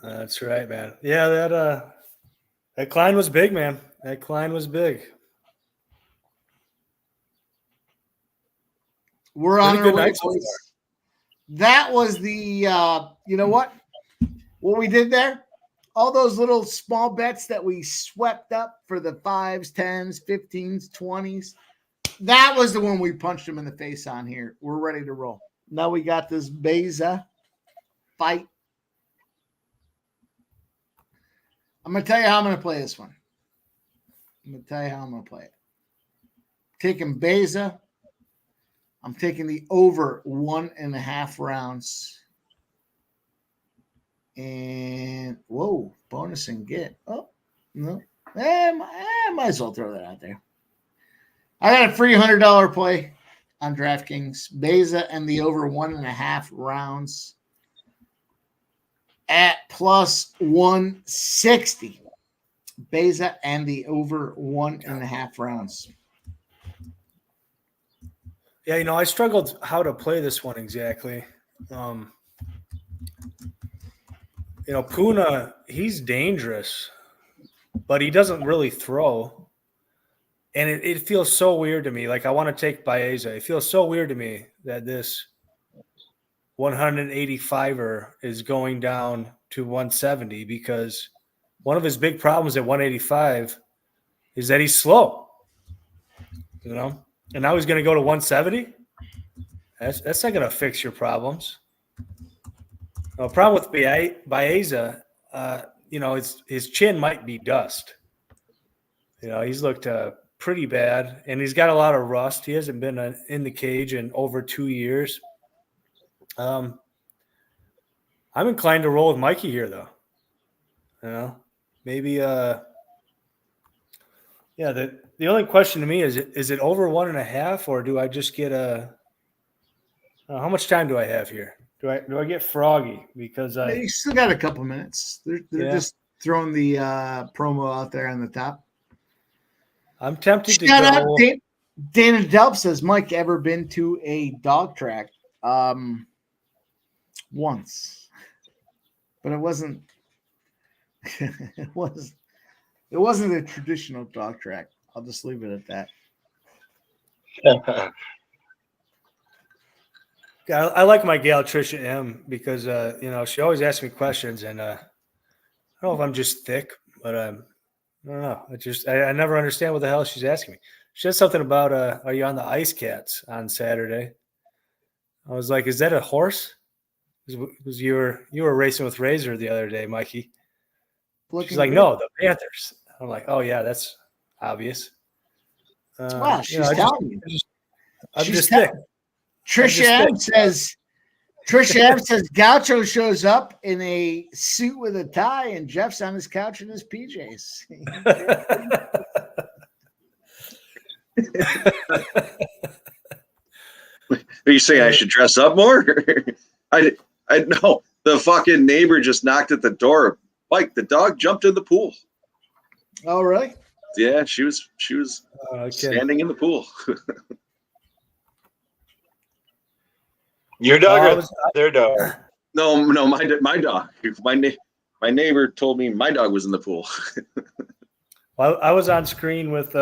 That's right, man. Yeah, that Klein was big, man. That Klein was big. We're on Really our good way. night so far. That was the you know what we did there? All those little small bets that we swept up for the 5s, 10s, 15s, 20s. That was the one we punched him in the face on here. We're ready to roll. Now we got this Beza fight. I'm going to tell you how I'm going to play this one. I'm going to tell you how I'm going to play it. Taking Beza. I'm taking the over 1.5 rounds. And, whoa, bonus and get. Oh, no. Might as well throw that out there. I got a free $100 play on DraftKings. Beza and the over 1.5 rounds at plus 160. Beza and the over 1.5 rounds. Yeah, you know, I struggled how to play this one exactly. You know, Puna, he's dangerous, but he doesn't really throw. And it feels so weird to me. Like, I want to take Baeza. It feels so weird to me that this 185er is going down to 170 because one of his big problems at 185 is that he's slow. You know? And now he's going to go to 170. That's not going to fix your problems. The problem with Baeza, his chin might be dust. He's looked pretty bad, and he's got a lot of rust. He hasn't been in the cage in over 2 years. I'm inclined to roll with Mikey here, though. Maybe. The only question to me is it over 1.5, or do I just get how much time do I have here? Do I get froggy because You still got a couple minutes. They're just throwing the promo out there on the top. I'm tempted to Shout go. out Dana Delp says, Mike, ever been to a dog track? Once, but it wasn't. It wasn't a traditional dog track. I'll just leave it at that. I like my gal Trisha M because she always asks me questions, and I don't know if I'm just thick, but I don't know. I never understand what the hell she's asking me. She said something about are you on the Ice Cats on Saturday? I was like, is that a horse? Because you were racing with Razor the other day, Mikey. She's like, no, the Panthers. I'm like, oh yeah, that's obvious. Wow, she's telling you. I'm just thick. Trisha M says Gaucho shows up in a suit with a tie, and Jeff's on his couch in his PJs. Are you saying I should dress up more? I know the fucking neighbor just knocked at the door. Mike, the dog jumped in the pool. Oh, really? Yeah, she was standing in the pool. Your dog or their dog? No, my dog. My neighbor told me my dog was in the pool. Well, I was on screen with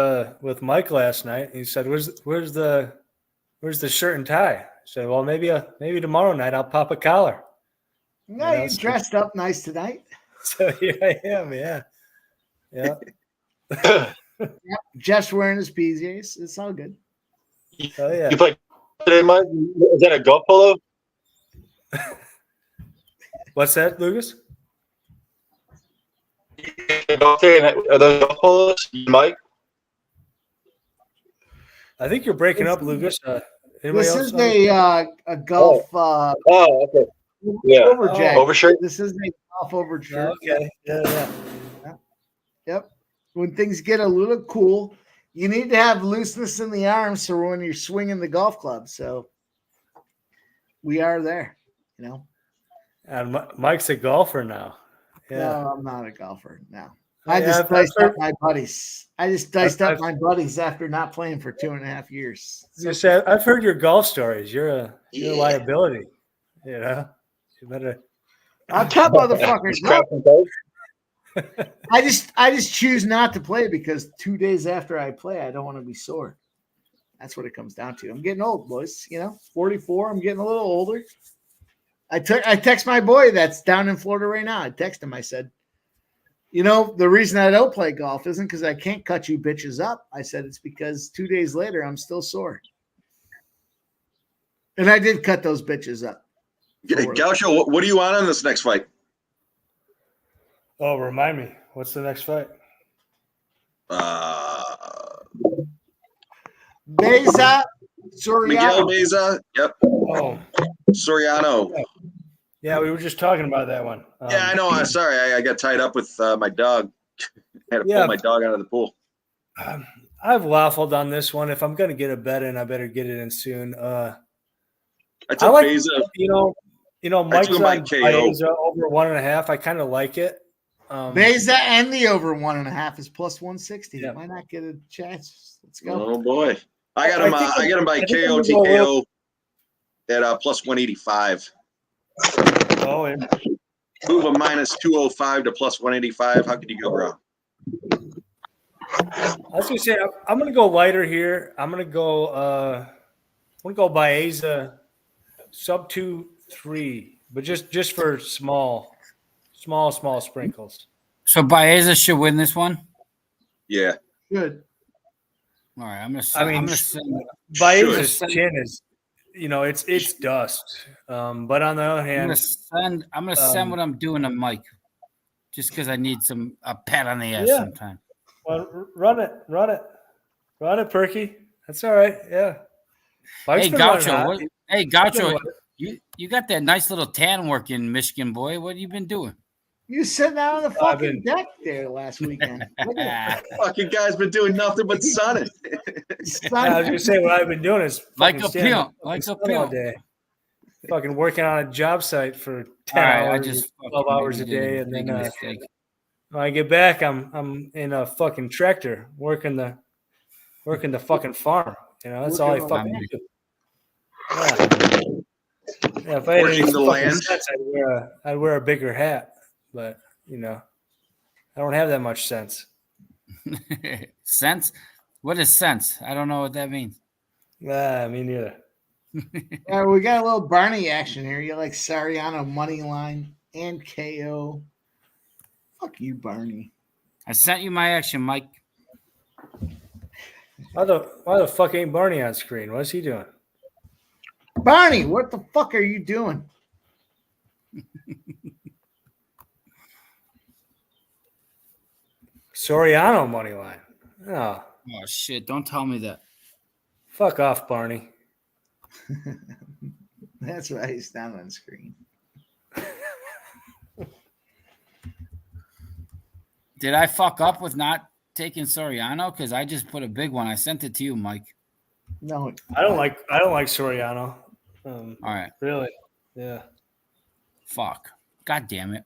Mike last night, and he said, "Where's the shirt and tie?" I said, "Well, maybe tomorrow night I'll pop a collar." No, you dressed up nice tonight. So here I am. Yeah. Yep. Jeff's wearing his PJs. It's all good. Oh yeah. You play today, Mike? Is that a golf polo? What's that, Lucas? Are those golf polos, Mike? I think you're breaking up, Lucas. This is a golf. Okay. Yeah. Overjack. Overshirt. This is a golf overshirt. Okay. Yeah. Yep. When things get a little cool, you need to have looseness in the arms so when you're swinging the golf club. So we are there, And Mike's a golfer now. Yeah. No, I'm not a golfer. No. I just diced up my buddies. My buddies after not playing for 2.5 years. I've heard your golf stories. You're a liability. You better. I'm tough motherfuckers. I just choose not to play because 2 days after I play, I don't want to be sore. That's what it comes down to. I'm getting old, boys. 44. I'm getting a little older. I text my boy that's down in Florida right now. I text him. I said, the reason I don't play golf isn't because I can't cut you bitches up. I said it's because 2 days later I'm still sore. And I did cut those bitches up. Gaucho, what do you want on this next fight? Oh, remind me. What's the next fight? Beza, Soriano. Miguel Beza. Yep. Oh. Soriano. Yeah, we were just talking about that one. Yeah, I know. I'm sorry. I got tied up with my dog. I had to pull my dog out of the pool. I've waffled on this one. If I'm going to get a bet in, I better get it in soon. I took Beza. Mike's on Beza over 1.5. I kind of like it. Beza and the over 1.5 is plus 160. Yeah. Why not get a chance? Let's go. Oh boy, I got him by KO TKO at plus 185. Oh, yeah. Move a minus 205 to plus 185. How could you go wrong? I was gonna say I'm gonna go lighter here. I'm gonna go Baeza sub 2-3, but just for small sprinkles. So Baeza should win this one? Yeah. Good. All right, I'm gonna. I mean, I'm gonna send. Baeza's Should. chin is, it's dust. But on the other I'm hand, gonna send. I'm gonna send what I'm doing to Mike, just because I need a pat on the ass Yeah. sometime. well, run it, Perky. That's all right. Yeah. Mike's Hey been running Gaucho, hot. what? Hey Gaucho, you got that nice little tan work in Michigan, boy. What have you been doing? You sitting out on the I've fucking deck there last weekend. Look at Fucking guy's been doing nothing but sunning. it. I was gonna say what I've been doing is Like fucking a standing in pimp, the like a sun all pimp. day, fucking working on a job site for 10 All right, I hours, just 12 fucking hours a maybe did day, and big then mistake. when I get back, I'm in a fucking tractor working the fucking farm. That's all I Working fucking on do. Yeah, if I had any Working the fucking land. sense, I'd wear a bigger hat, but I don't have that much sense. Sense? What is sense? I don't know what that means. Me neither. All right, we got a little Barney action here. You like Sariano money line and KO. Fuck you, Barney. I sent you my action, Mike. Why the fuck ain't Barney on screen? What's he doing? Barney, what the fuck are you doing? Soriano money line. Oh, Oh shit! Don't tell me that. fuck off, Barney. That's why he's not on screen. Did I fuck up with not taking Soriano? Because I just put a big one. I sent it to you, Mike. No, I don't like Soriano. All right. Really? Yeah. Fuck. God damn it.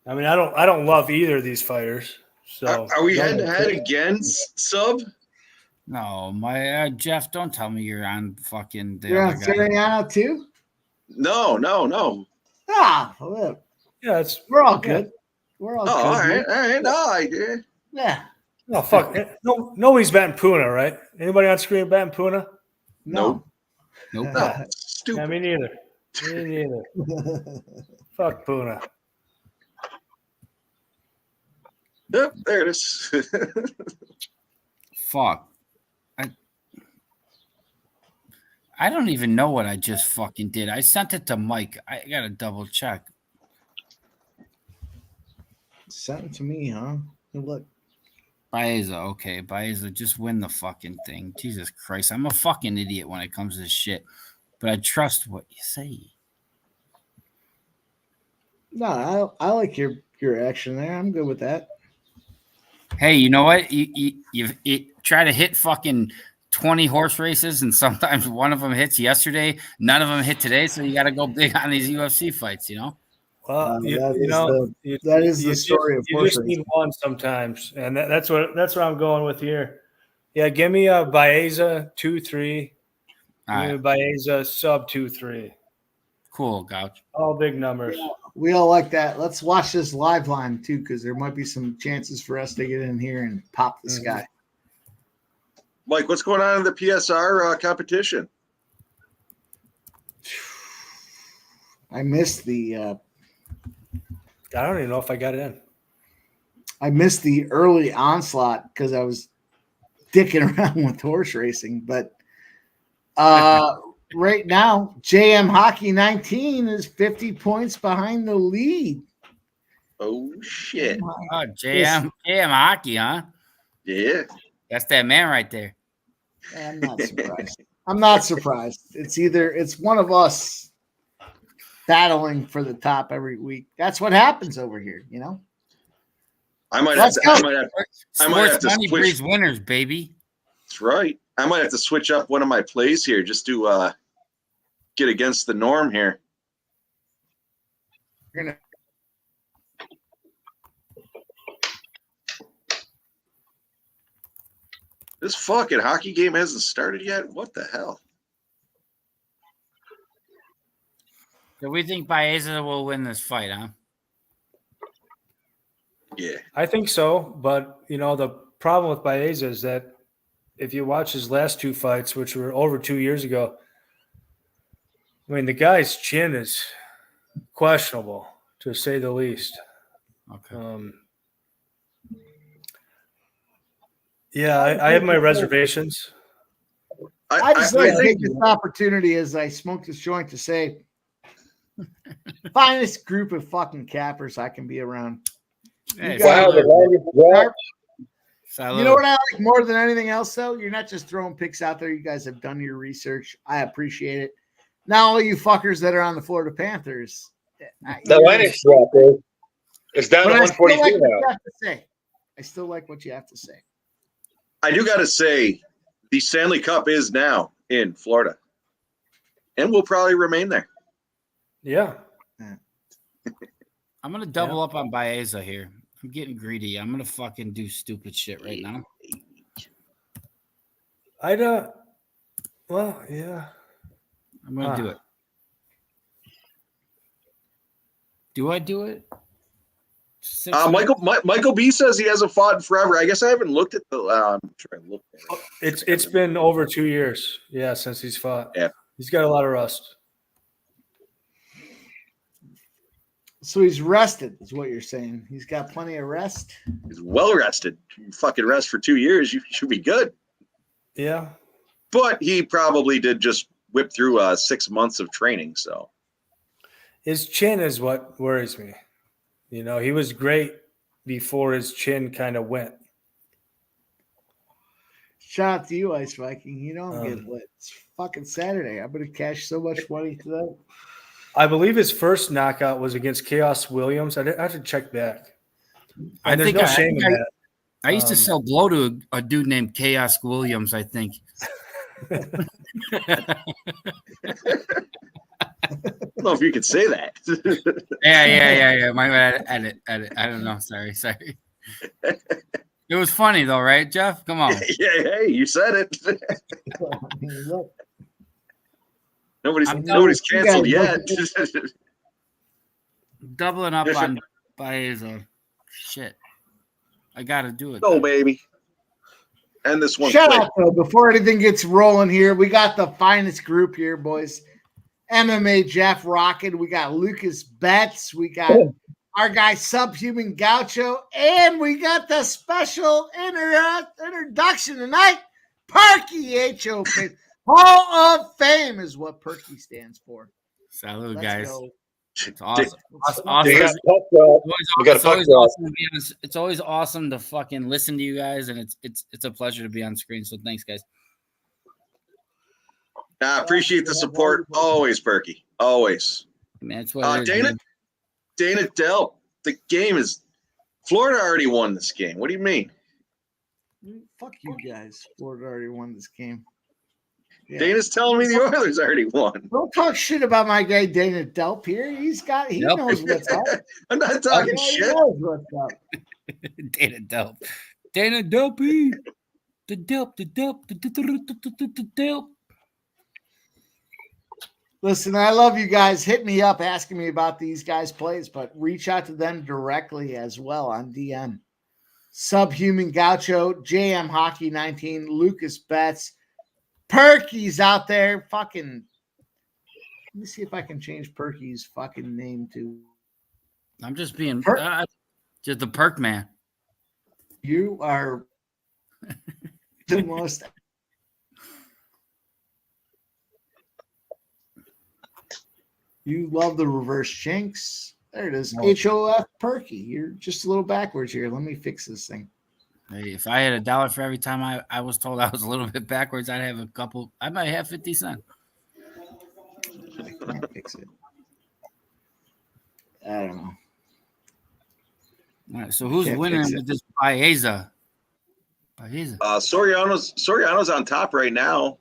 I mean, I don't love either of these fighters. So Are we head to head again, sub? No, my Jeff. Don't tell me you're on fucking the you're on other guy. Sariano too? No. Well, yeah, it's we're all good. We're all Oh, good. all right, here. all right. No, Yeah. no fuck. Nobody's batting Puna, right? Anybody on screen batting Puna? No. Nope. no, Yeah, stupid. me neither. Me neither. Fuck Puna. Yep, there it is. Fuck. I don't even know what I just fucking did. I sent it to Mike. I gotta double check. Sent it to me, huh? Look. Baeza, okay. Baeza, just win the fucking thing. Jesus Christ. I'm a fucking idiot when it comes to this shit. But I trust what you say. No, I like your action there. I'm good with that. Hey, you know what? You try to hit fucking 20 horse races, and sometimes one of them hits yesterday, none of them hit today. So you got to go big on these UFC fights, you know? Well, that is the story of you horse just racing. need one sometimes, and that's what I'm going with here. Yeah, give me a Baeza 2-3. All Give me right. a Baeza sub 2-3. Cool, Gouch. All big numbers. We all like that. Let's watch this live line too, because there might be some chances for us to get in here and pop this guy. Mike, what's going on in the PSR competition? I missed the I don't even know if I got it in. I missed the early onslaught because I was dicking around with horse racing. But right now, JM Hockey 19 is 50 points behind the lead. Oh shit! Oh, JM Hockey, huh? Yeah. That's that man right there. I'm not surprised. I'm not surprised. It's one of us battling for the top every week. That's what happens over here, you know. I might have Let's to. go. I might have Sports to money switch. breeds winners, baby. That's right. I might have to switch up one of my plays here just to get against the norm here. You're gonna This fucking hockey game hasn't started yet. What the hell? Do we think Baeza will win this fight, huh? Yeah. I think so, but the problem with Baeza is that if you watch his last two fights, which were over 2 years ago, I mean the guy's chin is questionable to say the least. Okay. Yeah, I have my reservations. I just like to think take this opportunity as I smoke this joint to say, finest group of fucking cappers I can be around. Hey, Wow, the longest drop. salute. You know what I like more than anything else, though? You're not just throwing picks out there. You guys have done your research. I appreciate it. Now, all you fuckers that are on the Florida Panthers. The Lennox drop, bro. It's down to But I still like 142 what now. you have to say. I still like what you have to say. I do got to say, the Stanley Cup is now in Florida, and will probably remain there. Yeah. I'm gonna double up on Baeza here. I'm getting greedy. I'm gonna fucking do stupid shit right now. Well, yeah. I'm gonna do it. Do I do it? Michael B says he hasn't fought in forever. I guess I haven't looked at the. I'm trying to look at it. It's been over 2 years. Yeah, since he's fought. Yeah. He's got a lot of rust. So he's rested, is what you're saying. He's got plenty of rest. He's well rested. You fucking rest for 2 years, you should be good. Yeah. But he probably did just whip through 6 months of training. So His chin is what worries me. You know, he was great before his chin kind of went. Shout out to you, Ice Viking. You know I'm getting lit. It's fucking Saturday. I'm gonna cash so much money today. I believe his first knockout was against Chaos Williams. I have to check back. And there's no shame in that. I used to sell blow to a dude named Chaos Williams, I think. I don't know if you could say that. Yeah. My bad. Edit. I don't know. Sorry. It was funny though, right, Jeff? Come on. Yeah, hey, you said it. Nobody's canceled yet. Doubling up on Baeza. Shit. I gotta do it. Oh, baby. And this one. Shout out though, before anything gets rolling here, we got the finest group here, boys. MMA Jeff Rocket. We got Lucas Betts. We got our guy Subhuman Gaucho, and we got the special introduction tonight. Perky HOP. Hall of Fame is what Perky stands for. Salute, Let's guys. go. It's awesome. They got puck drop. We got a puck drop. It's always awesome to fucking listen to you guys, and it's a pleasure to be on screen. So thanks, guys. I appreciate the support. Always, Perky. Always. Man, it's what it is, Dana, man. Dana Dell, the game is Florida already won this game. What do you mean? Fuck you guys. Florida already won this game. Yeah. Dana's telling me the Oilers already won. Don't talk shit about my guy Dana Delp here. He Yep. knows what's up. I'm not talking He shit. knows what's up. Dana Delp. Dana Delpy. The Delp. The Delp. Listen, I love you guys. Hit me up asking me about these guys' plays, but reach out to them directly as well on DM. Subhuman Gaucho, JM Hockey 19, Lucas Betts, Perky's out there. Fucking, let me see if I can change Perky's fucking name to. I'm just being Perk. just the perk man. You are the most. You love the reverse chinks. There it is. HOF Perky. You're just a little backwards here. Let me fix this thing. Hey, if I had $1 for every time I was told I was a little bit backwards, I'd have a couple. I might have 50 cents. I can't fix it. I don't know. All right, so who's Can't winning fix it. with this Baeza? Soriano's on top right now.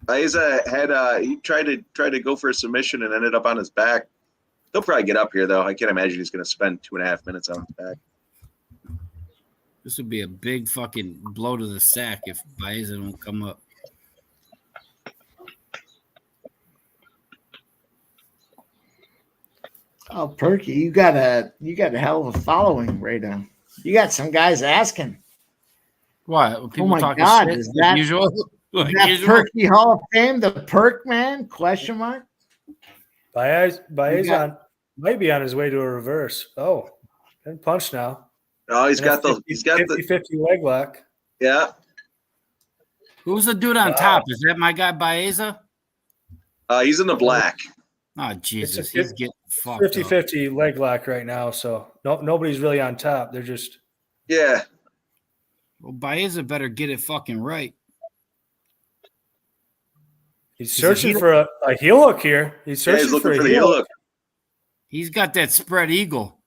Baeza had he tried to go for a submission and ended up on his back. He'll probably get up here though. I can't imagine he's going to spend 2.5 minutes on his back. This would be a big fucking blow to the sack if Baeza don't come up. Oh, Perky, you got a hell of a following right now. You got some guys asking. What? People my talking God, shit is like that- usual? Is Like that usual? Perky Hall of Fame, the Perk Man? Question mark. Baez might be on his way to a reverse. Oh, and punch now. Oh, he's And a got the 50-50 leg lock. yeah. Who's the dude on top? Is that my guy Baeza? He's in the black. Oh Jesus, It's a he's getting fucked up. 50-50 leg lock right now. So nobody's really on top. They're just Yeah. Well, Baeza better get it fucking right. he's searching for a heel hook here. He's Yeah, searching he's looking for for a the heel heel hook. hook. He's got that spread eagle.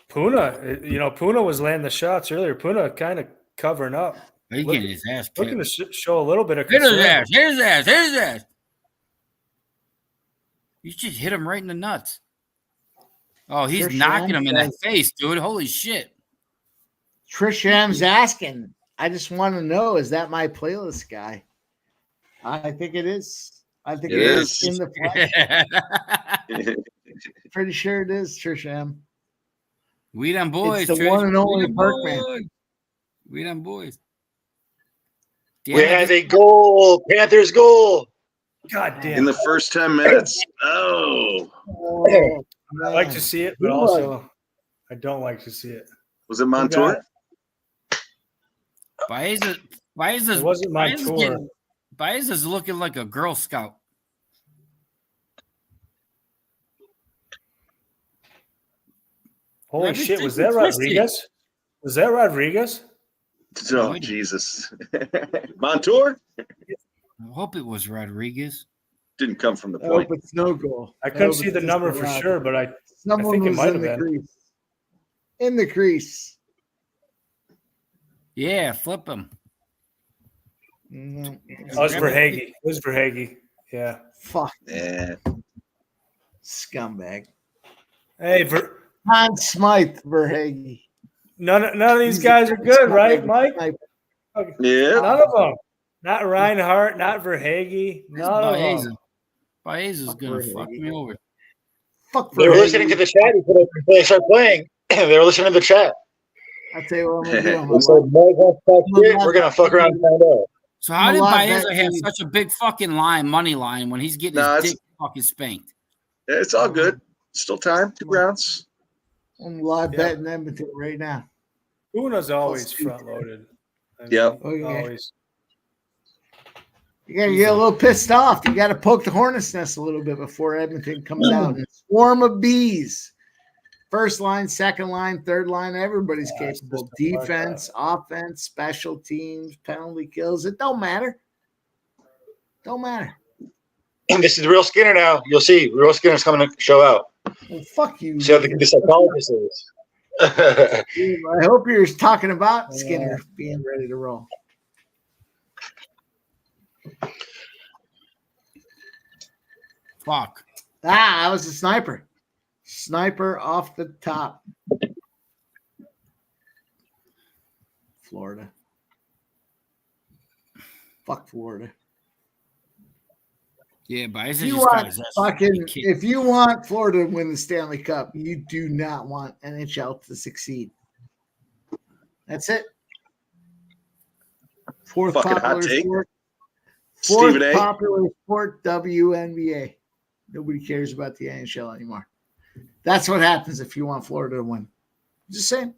Puna, Puna was landing the shots earlier. Puna kind of covering up, He's getting his ass kicked. looking to show a little bit of Hit his concern. ass. Hit his ass. Hit his ass. You just hit him right in the nuts. Oh, he's Trish knocking him in the Adams. face, dude. Holy shit. Trish M's asking. I just want to know, is that my playlist guy? I think it is. I think It it is is. in the flesh. Pretty sure it is Trish M. We done boys. It's the Trish. one and only We done Parkman. boys. We done boys. We Damn have it. a goal. Panthers goal. God damn. In the first 10 minutes. Oh. Oh, I like man. to see it, Who but was also I don't like to see it. Was it Montour? Baeza's It wasn't my tour. Baeza's looking like a Girl Scout. Holy Let me shit, take was the that twisty. Rodriguez? Was that Rodriguez? Oh, Jesus. Montour? I hope it was Rodriguez. Didn't come from the I point. hope it's no goal. I couldn't see the number for sure, but I Someone think it was might in have the been. crease. In the crease. Yeah, flip him. Mhm. Oh, it was Verhage. It was Verhage. Yeah. Fuck. Yeah. Scumbag. Hey, Conn Smythe Verhage. none of these guys are good, right, Mike? Yeah. None of them. Not Reinhardt, not Verhage. None of Baeza. them. Baeza's Fuck gonna Verhage. fuck me over. Fuck They were Verhage. listening to the chat before they start playing. They were listening to the chat. I'll tell you what I'm gonna do. I'm They said, gonna- "Mike wants to talk shit. We're gonna fuck around and find out." So how I'm did a lot Baeza better have than- such a big fucking money line, when he's getting No, his it's- dick fucking spanked? It's all good. Still time. 2 rounds. I'm live Yeah. betting Edmonton right now. Puna's always Plus two. front loaded. Yep. Oh, yeah. Always. You gotta get a little pissed off. You gotta poke the hornet's nest a little bit before Edmonton comes out. And swarm of bees. First line, second line, third line, everybody's Yeah, it's capable. just a Defense, offense, special teams, penalty kills. It don't matter. Don't matter. And this is Real Skinner now. You'll see. Real Skinner's coming to show out. Well, fuck you. See how the psychologist is. I hope you're talking about Skinner being ready to roll. Fuck. I was a sniper. Sniper off the top. Florida. Fuck Florida. Yeah, Baeza If you just got want his ass fucking, kicked. if you want Florida to win the Stanley Cup, you do not want NHL to succeed. That's it. Fourth Fucking hot popular take. sport. Fourth Stephen A. popular sport, WNBA. Nobody cares about the NHL anymore. That's what happens if you want Florida to win. Just saying.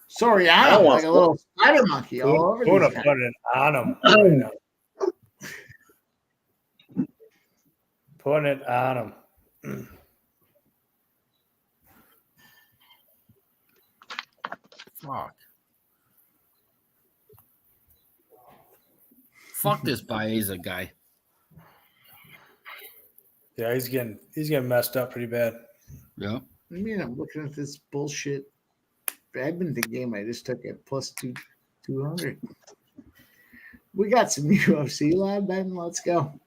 Sorry, I don't am want like a little spider monkey all over Puna these guys. putting it on him right now. Putting it on him. Fuck. Fuck this Baeza guy. Yeah, he's getting messed up pretty bad. Yeah. I mean, I'm looking at this bullshit Edmonton game. I just took it plus 200. We got some UFC live, Ben. Let's go.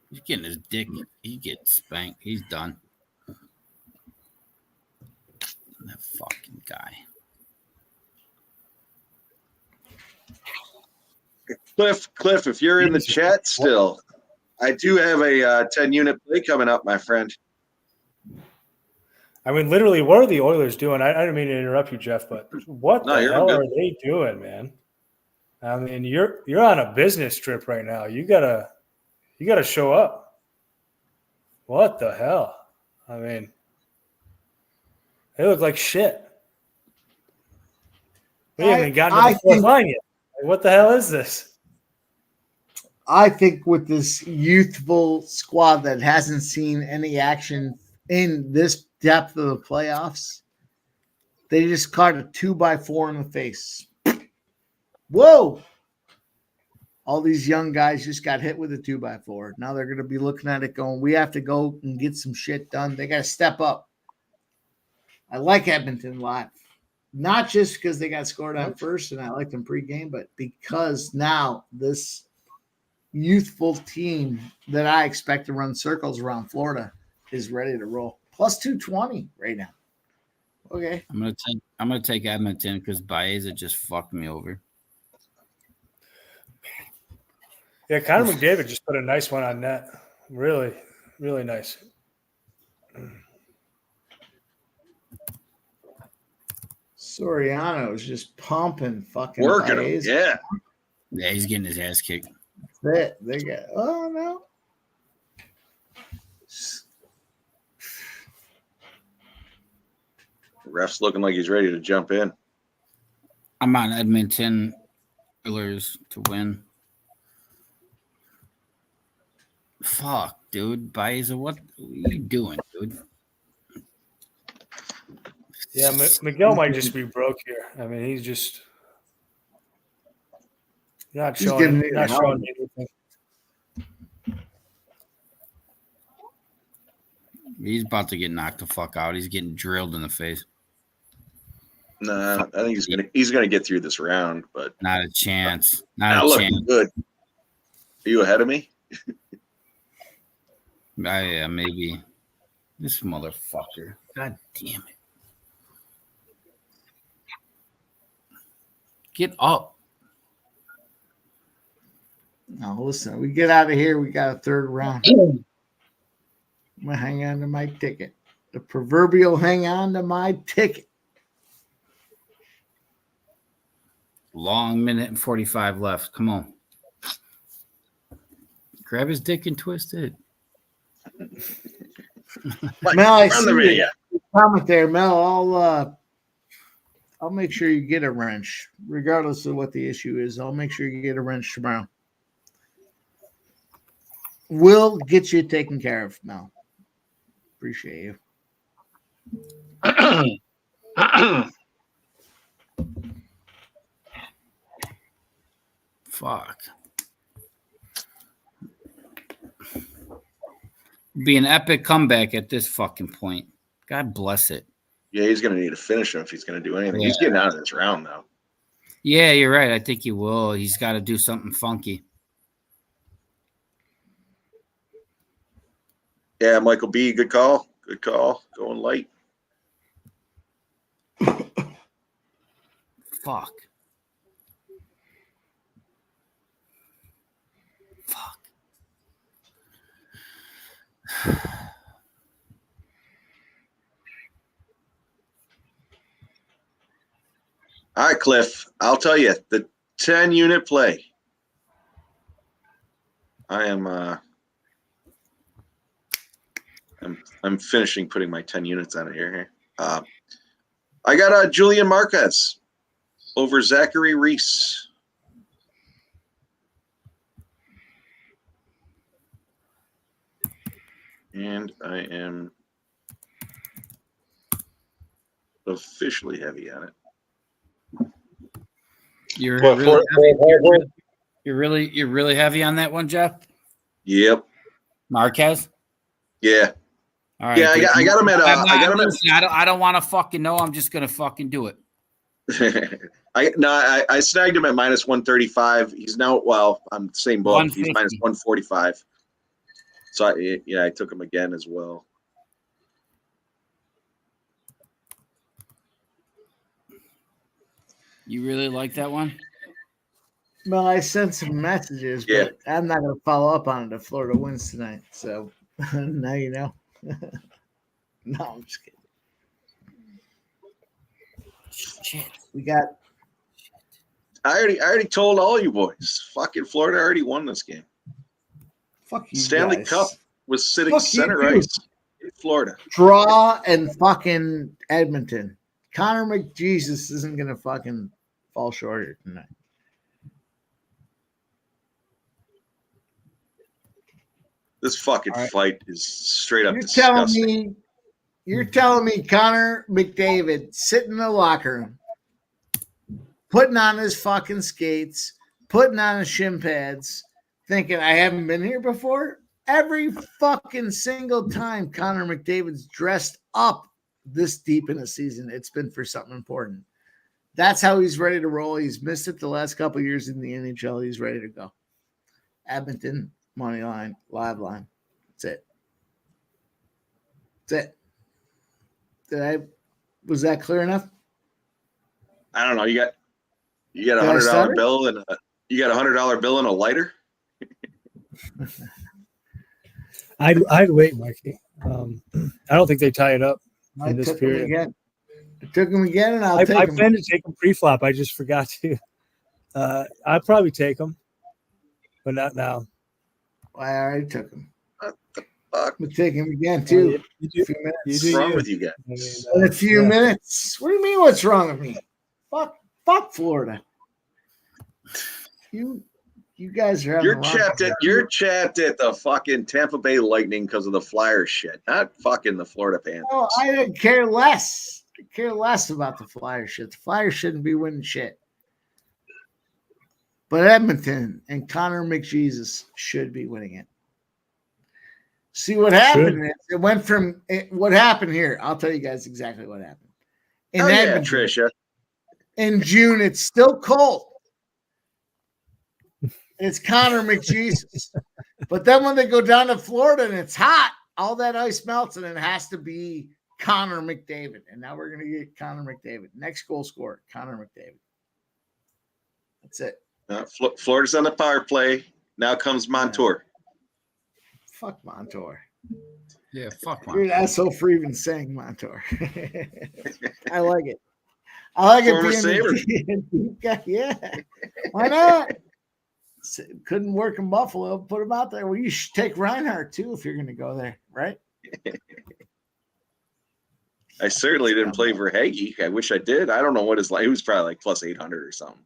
He's getting his dick. He gets spanked. He's done. That fucking guy. Cliff, if you're in the chat still, I do have a 10-unit play coming up, my friend. I mean, literally, what are the Oilers doing? I didn't mean to interrupt you, Jeff, but what No, the you're hell good. are they doing, man? I mean, you're on a business trip right now. You gotta show up. What the hell? I mean, they look like shit. We haven't even gotten to the fourth line yet. Like, what the hell is this? I think with this youthful squad that hasn't seen any action in this depth of the playoffs, they just caught a 2x4 in the face. Whoa! All these young guys just got hit with a 2x4. Now they're going to be looking at it going, we have to go and get some shit done. They got to step up. I like Edmonton a lot. Not just because they got scored on first and I liked them pregame, but because now this youthful team that I expect to run circles around Florida is ready to roll. Plus 220 right now. Okay. I'm gonna take Edmonton because Baeza just fucked me over. Yeah, Connor McDavid just put a nice one on net. Really, really nice. Soriano is just pumping fucking Working him. Baez. Yeah. Yeah, he's getting his ass kicked. They got, oh no. Ref's looking like he's ready to jump in. I'm on Edmonton Oilers to win. Fuck, dude. Baeza, what are you doing, dude? Yeah, Miguel might just be broke here. I mean, he's just not showing anything. He's about to get knocked the fuck out. He's getting drilled in the face. Nah, I think he's gonna get through this round, but Not a chance. not Not a looking chance. good. Are you ahead of me? Yeah, maybe. This motherfucker. God damn it. Get up. No, listen, we get out of here. We got a third round. I'm going to hang on to my ticket. The proverbial hang on to my ticket. Long minute and 45 left. Come on. Grab his dick and twist it. Mel, I Run the see video. your comment there, Mel. I'll make sure you get a wrench, regardless of what the issue is. I'll make sure you get a wrench tomorrow. We'll get you taken care of, Mel. Appreciate you. Fuck. Be an epic comeback at this fucking point. God bless it. Yeah, he's gonna need to finish him if he's gonna do anything. Yeah. He's getting out of this round though. Yeah, you're right. I think he will. He's got to do something funky. Yeah, Michael B, good call. Good call. Going light. Fuck. Fuck. All right, Cliff. I'll tell you the 10-unit play. I'm finishing putting my 10 units on it here. I got Julian Marquez over Zachary Reese. And I am officially heavy on it. You're What, really, for- you're really heavy on that one, Jeff. Yep. Marquez. Yeah. All right. Yeah, I got him at. I don't want to fucking know. I'm just gonna fucking do it. I snagged him at minus 135. He's now I'm the same book. He's 150. minus 145. So I took him again as well. You really like that one? Well, I sent some messages, but Yeah. I'm not going to follow up on it if Florida wins tonight. So now you know. No, I'm just kidding. Shit. We got. I already told all you boys. Fucking Florida already won this game. Fuck you Stanley guys. Cup was sitting Fuck center you. ice in Florida. Draw and fucking Edmonton. Connor McJesus isn't gonna fucking fall short here tonight. This fucking All right. fight is straight up You're disgusting. telling me Connor McDavid sitting in the locker room, putting on his fucking skates, putting on his shin pads, thinking I haven't been here before? Every fucking single time Connor McDavid's dressed up this deep in the season, it's been for something important. That's how he's ready to roll. He's missed it the last couple of years in the NHL. He's ready to go. Edmonton, money line, live line. That's it. That's it. Was that clear enough? I don't know. You got a Did I $100 stutter? bill and you got a $100 bill and a lighter. I'd wait, Mikey. I don't think they tie it up I in this took him period. again. I took him again, and I'll I take him. planned to take them pre-flop. I just forgot to. I'd probably take them, but not now. I already took him. What the fuck? I'm taking him again too. You In a do. few minutes. You What's do wrong you. with you guys? I mean, In a few yeah. minutes. What do you mean? What's wrong with me? Fuck Florida. You guys are having You're a chapped at the fucking Tampa Bay Lightning because of the Flyers shit, not fucking the Florida Panthers. Oh, I didn't care less. I care less about the Flyers shit. The Flyers shouldn't be winning shit. But Edmonton and Connor McJesus should be winning it. See what happened is it went from what happened here. I'll tell you guys exactly what happened. In Oh, yeah, Edmonton, Tricia. in June, it's still cold. It's Connor McJesus. But then when they go down to Florida and it's hot, all that ice melts and it has to be Connor McDavid. And now we're going to get Connor McDavid. Next goal scorer, Connor McDavid. That's it. Florida's on the power play. Now comes Montour. Fuck Montour. Yeah, fuck You're an man. asshole for even saying Montour. I like it. I like Former it Sabre. being yeah. Why not? Couldn't work in Buffalo. Put him out there. Well, you should take Reinhardt too if you're going to go there, right? I certainly didn't play for Hagee. I wish I did. I don't know what his like. He was probably like plus 800 or something.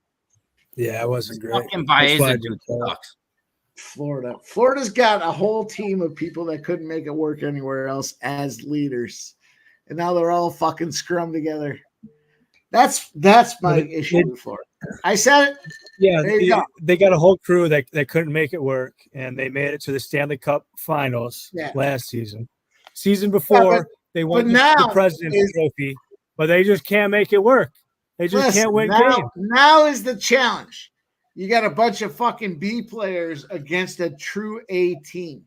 Yeah, it wasn't great. Fucking That's why I Baeza did dude that. sucks. Florida's got a whole team of people that couldn't make it work anywhere else as leaders, and now they're all fucking scrum together. That's my issue with Florida. I said it. Yeah, There you go. they got a whole crew that couldn't make it work, and they made it to the Stanley Cup Finals last season. Season before, they won the now President's Trophy, but they just can't make it work. They just can't win games. Now is the challenge. You got a bunch of fucking B players against a true A team.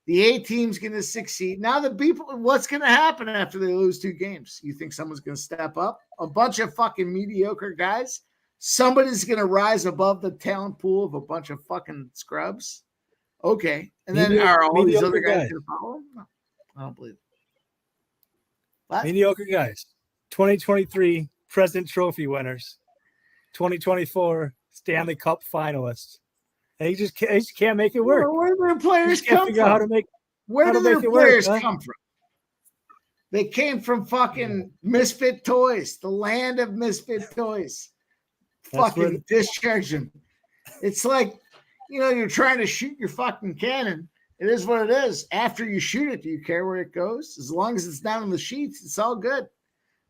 The A team's going to succeed. Now the B, what's going to happen after they lose 2 games? You think someone's going to step up? A bunch of fucking mediocre guys? Somebody's going to rise above the talent pool of a bunch of fucking scrubs? Okay. And then are all these other guys going to follow them? No, I don't believe it. What? Mediocre guys. 2023 President Trophy winners. 2024 Stanley Cup finalists. They just can't make it work. Where do their players Can't come figure out how to from? make. Where how do to their make it work, players huh? come from? They came from fucking misfit toys, the land of misfit toys. That's Fucking what- discharge them. It's like, you're trying to shoot your fucking cannon. It is what it is. After you shoot it, do you care where it goes? As long as it's down in the sheets, it's all good.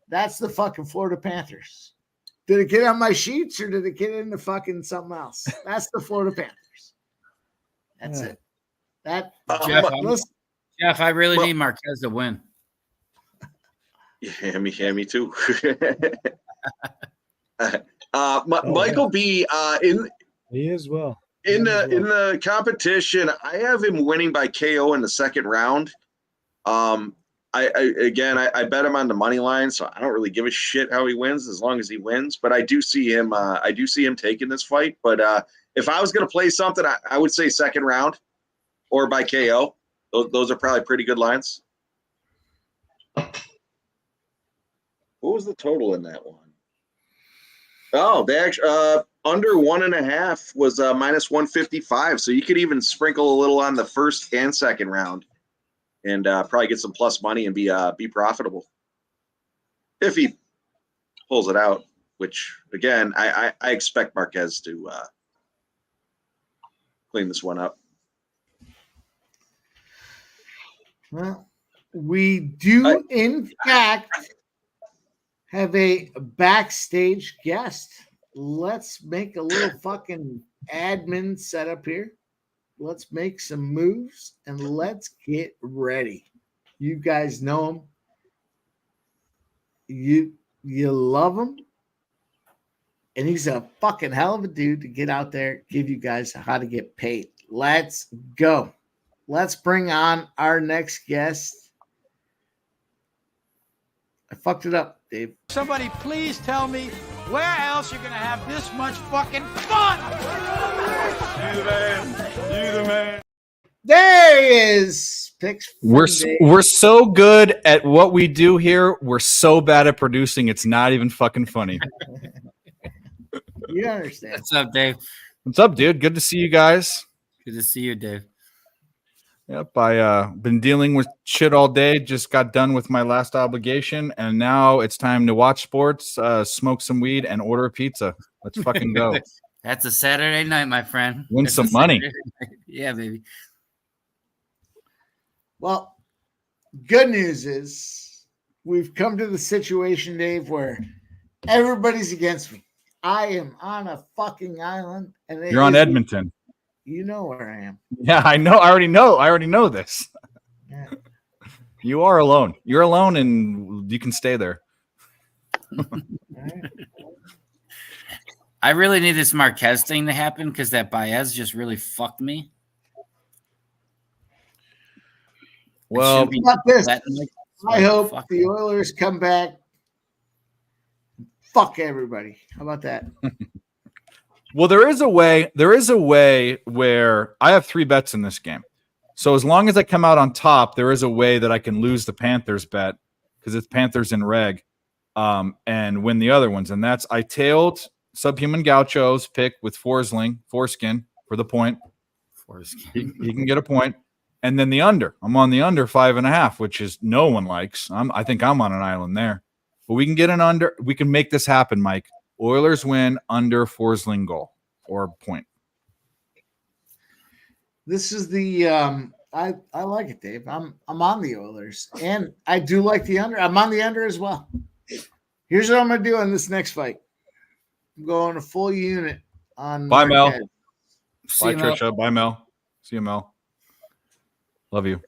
That's the fucking Florida Panthers. Did it get on my sheets or did it get into fucking something else? That's the Florida Panthers. That's Yeah. it. That Jeff, Jeff, I really need Marquez to win. Yeah, me too. Michael B. In He is well. in the competition, I have him winning by KO in the second round. I bet him on the money line, so I don't really give a shit how he wins as long as he wins. But I do see him. I do see him taking this fight. But if I was going to play something, I would say second round or by KO. Those are probably pretty good lines. What was the total in that one? Oh, they actually under 1.5 was minus 155. So you could even sprinkle a little on the first and second round, and probably get some plus money and be profitable if he pulls it out. Which again, I expect Marquez to clean this one up. Well, we do in fact have a backstage guest. Let's make a little fucking admin setup here. Let's make some moves and let's get ready. You guys know him. You love him. And he's a fucking hell of a dude to get out there, give you guys how to get paid. Let's go. Let's bring on our next guest. I fucked it up, Dave. Somebody please tell me where else you're gonna have this much fucking fun. You the man. You the man. There he is. Picks from Dave. We're so good at what we do here. We're so bad at producing. It's not even fucking funny. You understand. What's up, Dave? What's up, dude? Good to see you guys. Good to see you, Dave. Yep, I been dealing with shit all day. Just got done with my last obligation, and now it's time to watch sports, smoke some weed, and order a pizza. Let's fucking go. That's a Saturday night, my friend. Win That's some a money. Saturday night. Yeah, baby. Well, good news is we've come to the situation, Dave, where everybody's against me. I am on a fucking island, and You're on Edmonton. You know where I am. Yeah, I know. I already know this. Yeah. You are alone. You're alone, and you can stay there. All right. I really need this Marquez thing to happen because that Baez just really fucked me. Well, It should be How about this? that night. I hope Fuck the it. Oilers come back. Fuck everybody. How about that? Well, there is a way where I have 3 bets in this game. So as long as I come out on top, there is a way that I can lose the Panthers bet because it's Panthers in reg, and win the other ones. And that's I tailed Subhuman Gaucho's pick with Foreskin for the point. He can get a point. And then the under. I'm on the under 5.5, which is no one likes. I think I'm on an island there. But we can get an under. We can make this happen, Mike. Oilers win under Forsling goal or point. This is the I like it, Dave. I'm on the Oilers, and I do like the under. I'm on the under as well. Here's what I'm gonna do in this next fight. I'm going a full unit on Bye, Mel. Marquez. See Bye, you, Mel. Trisha. Bye, Mel. See you, Mel. Love you.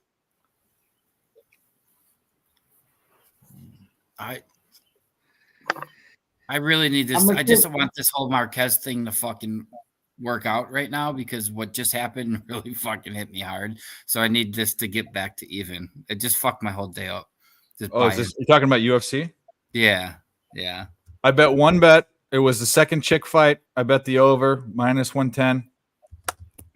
I really need this. I'm gonna I just give- want this whole Marquez thing to fucking work out right now because what just happened really fucking hit me hard. So I need this to get back to even. It just fucked my whole day up. Just Oh, is this, you're talking about UFC? yeah. I bet one bet. It was the second chick fight. I bet the over minus 110.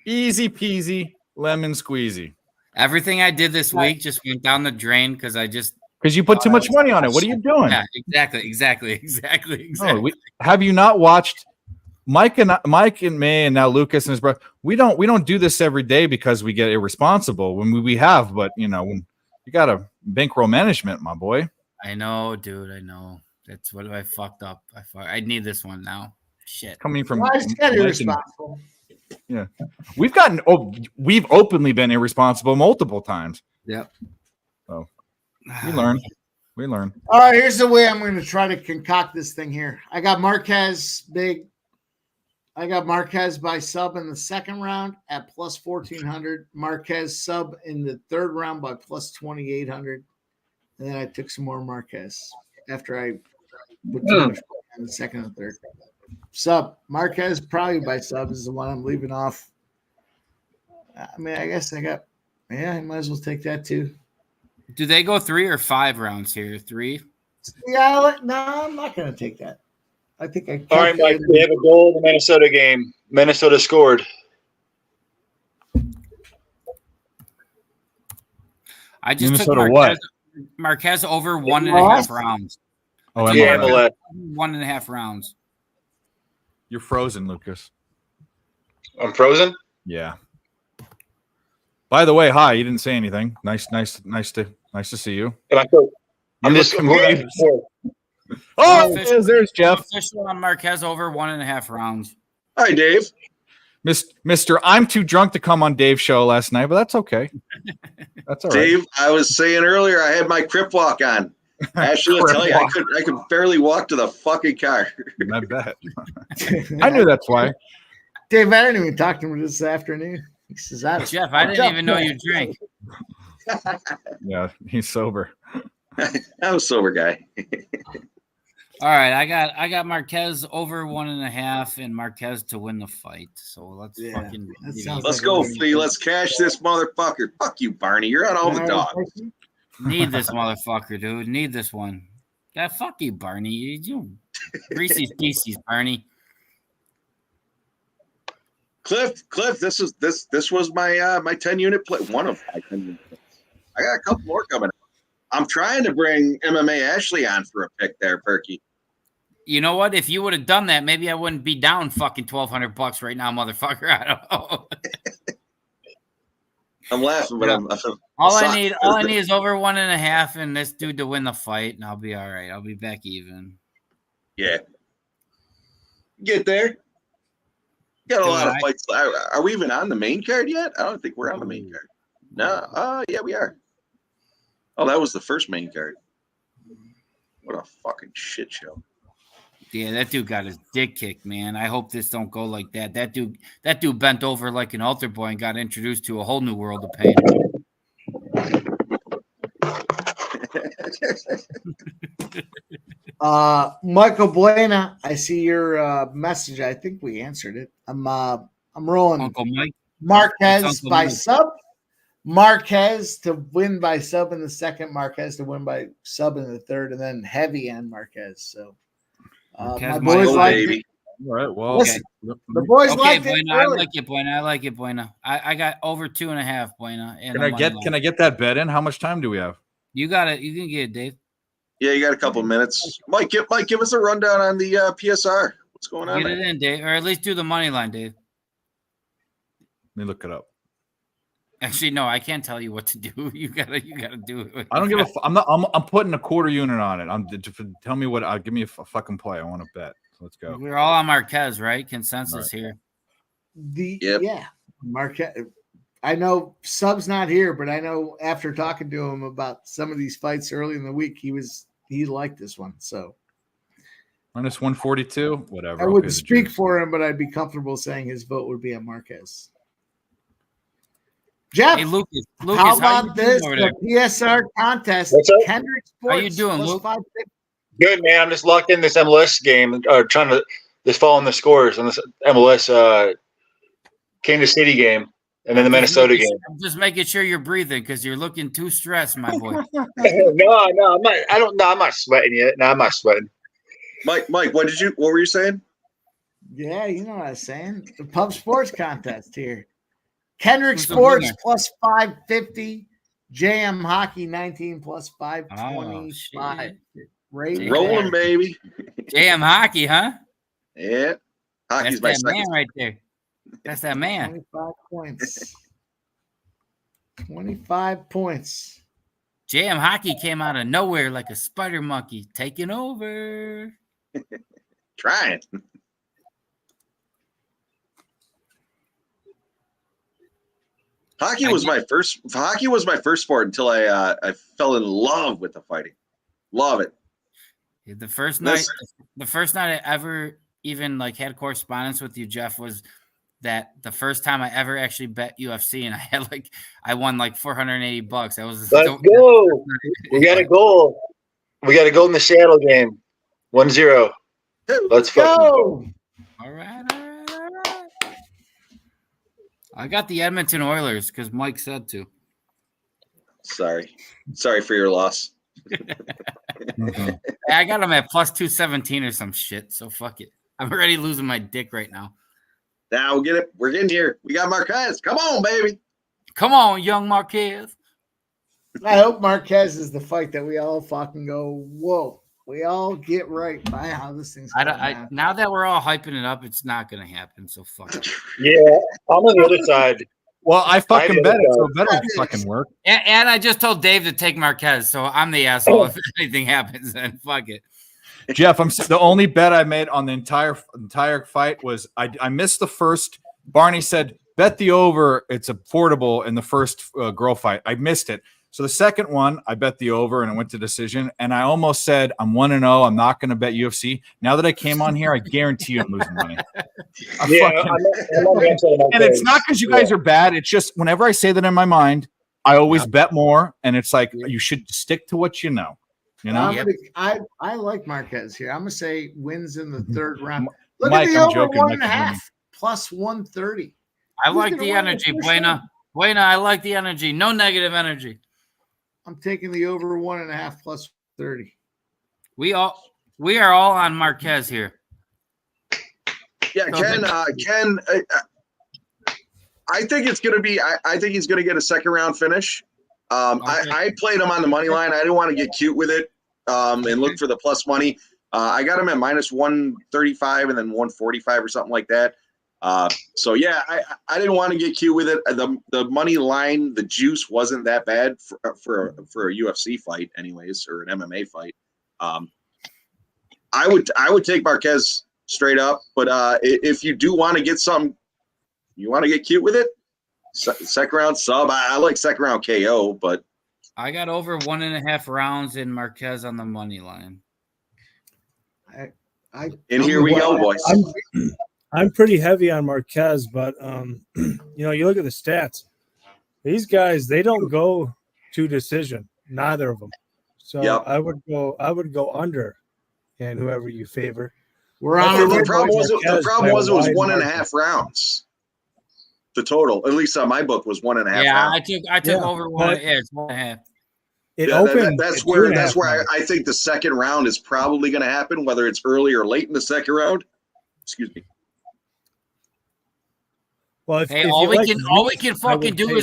Easy peasy, lemon squeezy. Everything I did this week just went down the drain because I just Because you put too much money on it. What are you doing? yeah, exactly. No, have you not watched Mike and me and now Lucas and his brother? We don't do this every day because we get irresponsible when we have, but when you got a bankroll management, my boy. I know, dude. I know. That's what I fucked up. I need this one now. Shit. Coming from Why is that Mike and- irresponsible? yeah, we've openly been irresponsible multiple times. Yep. So we learn. All right, here's the way I'm going to try to concoct this thing here. I got Marquez big. I got Marquez by sub in the second round at plus 1,400. Marquez sub in the third round by plus 2,800. And then I took some more Marquez after I put too much in the second and third. Sub. Marquez probably by sub is the one I'm leaving off. I mean, I guess I might as well take that too. Do they go 3 or 5 rounds here? 3? Yeah, no, I'm not going to take that. I think I. All right, Mike. We have a goal in the Minnesota game. Minnesota scored. I just Minnesota took what? Marquez over 1.5 rounds. Oh, Yeah, MLS. MLS. 1.5 rounds. You're frozen, Lucas. I'm frozen. Yeah. By the way, hi. You didn't say anything. Nice to see you. And I'm You just look I'm going back and confused. forth. Oh, there's Jeff. Official on Marquez over 1.5 rounds. Hi, Dave. Mr. I'm too drunk to come on Dave's show last night, but that's okay. That's all right. Dave, I was saying earlier I had my crip walk on. Ashley, I tell you, I could barely walk to the fucking car. I bet. I knew that's why. Dave, I didn't even talk to him this afternoon. He says, Jeff, I didn't even know you drank. Yeah, he's sober. I'm a sober guy. All right, I got Marquez over 1.5 and Marquez to win the fight. So let's fucking that sounds Let's like go, a winning Flea. Let's cash this motherfucker. Fuck you, Barney. You're on all the dogs. need this motherfucker, dude. Need this one. Yeah, fuck you, Barney. You Reese's Pieces, Barney. Cliff, this was my my 10-unit play. One of my 10-unit plays. I got a couple more coming up. I'm trying to bring MMA Ashley on for a pick there, Perky. You know what? If you would have done that, maybe I wouldn't be down fucking $1,200 right now, motherfucker. I don't know. I'm laughing, but I'm all I need is over 1.5 and this dude to win the fight, and I'll be all right. I'll be back even. Yeah. Get there. Got a lot of fights. Are we even on the main card yet? I don't think we're on the main card. No. Yeah, we are. Oh, that was the first main card. What a fucking shit show. Yeah, that dude got his dick kicked, man. I hope this don't go like that. That dude bent over like an altar boy and got introduced to a whole new world of pain. Michael Buena, I see your message. I think we answered it. I'm rolling Uncle Mike. Marquez Uncle by Mike. sub. Marquez to win by sub in the second. Marquez to win by sub in the third, and then heavy on Marquez. So Marquez my might boys go, like baby. it. All right. Well, Listen, the boys Okay, like it. Buena. I early. like it, Buena. I like it, Buena. I got over 2.5, Buena. And can I get that bet in? How much time do we have? You got it. You can get it, Dave. Yeah, you got a couple minutes. Mike, give us a rundown on the PSR. What's going on Get it there? in, Dave, or at least do the money line, Dave. Let me look it up. Actually, no, I can't tell you what to do. You gotta do it. I don't give a. I'm putting a quarter unit on it. Tell me what. Give me a fucking play. I want to bet. Let's go. We're all on Marquez, right? Consensus here. Yeah, Marquez. I know Sub's not here, but I know after talking to him about some of these fights early in the week, he liked this one. So Minus 142, whatever. I I'll wouldn't pay the speak juice. for him, but I'd be comfortable saying his vote would be on Marquez. Jeff, Hey, Lucas, how about you this? doing over The PSR contest. What's up? Kendrick How Sports. you doing, plus Luke? 550. Good, man. I'm just locked in this MLS game, trying to just following the scores on this MLS Kansas City game and then the Minnesota game. I'm just making sure you're breathing because you're looking too stressed, my boy. no, I'm not. I'm not sweating yet. No, I'm not sweating. Mike, what were you saying? Yeah, you know what I'm saying. The Pub Sports contest here. Kendrick Who's the Sports winner? plus 550. JM Hockey 19 plus Oh, 525. shit. Right there. Rolling, baby. Damn hockey, huh? Yeah. Hockey's That's my that man second. right there. That's that man. 25 points. 25 points. JM Hockey came out of nowhere like a spider monkey, taking over. Trying. Hockey was my first sport until I fell in love with the fighting. Love it. The first Listen. night I ever even like had correspondence with you, Jeff, was that the first time I ever actually bet UFC, and I won like $480. That was Let's go. We got a goal. We got a goal in the Seattle game. 1-0. Let's fucking go. All right. I got the Edmonton Oilers because Mike said to. Sorry for your loss. I got them at plus 217 or some shit. So fuck it. I'm already losing my dick right now. Now we'll get it. We're getting here. We got Marquez. Come on, baby. Come on, young Marquez. I hope Marquez is the fight that we all fucking go, whoa. We all get right by how this thing's going. Now that we're all hyping it up, it's not going to happen. So fuck it. Yeah, I'm on the other side. Well, I fucking I bet it, know. so it better fucking work. And I just told Dave to take Marquez, so I'm the asshole. If anything happens, then fuck it. Jeff, the only bet I made on the entire fight was I missed the first. Barney said bet the over. It's affordable in the first girl fight. I missed it. So the second one, I bet the over and it went to decision. And I almost said I'm 1-0. I'm not going to bet UFC. Now that I came on here, I guarantee you I'm losing money. And it's not because you guys are bad. It's just whenever I say that in my mind, I always bet more. And it's like you should stick to what you know. You know, I like Marquez here. I'm gonna say wins in the third round. Look Mike, at the I'm over joking. 1.5 plus 130. I like the energy, Buena. I like the energy. No negative energy. I'm taking the over 1.5 plus 30. We are all on Marquez here. Yeah, Ken. I think it's going to be. I think he's going to get a second round finish. I played him on the money line. I didn't want to get cute with it and look for the plus money. I got him at minus 135 and then 145 or something like that. So yeah, I didn't want to get cute with it. The money line, the juice wasn't that bad for a UFC fight, anyways, or an MMA fight. I would take Marquez straight up, but if you do want to get something, you want to get cute with it. Second round sub. I like second round KO, but I got over 1.5 rounds in Marquez on the money line. Here we go, boys. I'm pretty heavy on Marquez, but you look at the stats. These guys, they don't go to decision, neither of them. So Yep. I would go under, and whoever you favor. The problem was it was 1.5 rounds. The total, at least on my book, was 1.5 rounds. I took over one. Yeah, it's 1.5. It opened. That's where I think the second round is probably going to happen, whether it's early or late in the second round. Excuse me. Well, all we can fucking do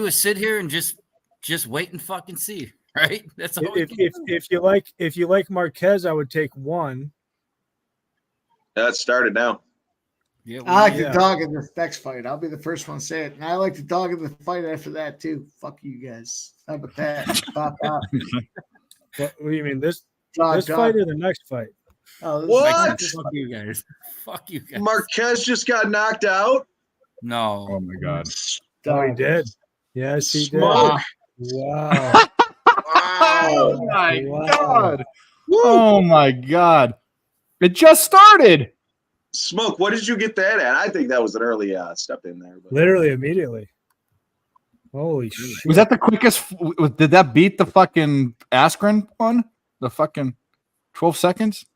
is sit here and just wait and fucking see, right? That's all. If you like Marquez, I would take one. That started now. Yeah, I like the dog in the next fight. I'll be the first one to say it. And I like the dog in the fight after that, too. Fuck you guys. How about that? Pop out. What do you mean? This Dog. fight or the next fight? Oh, What? Fuck you guys. Fuck you guys. Marquez just got knocked out. No. Oh my god. Oh, he did. Yes, he did. Smoke. Wow. Oh my Wow. god. Oh my god. It just started. Smoke. What did you get that at? I think that was an early step in there. But. Literally immediately. Holy shit. Was that the quickest? Did that beat the fucking Askren one? The fucking 12 seconds?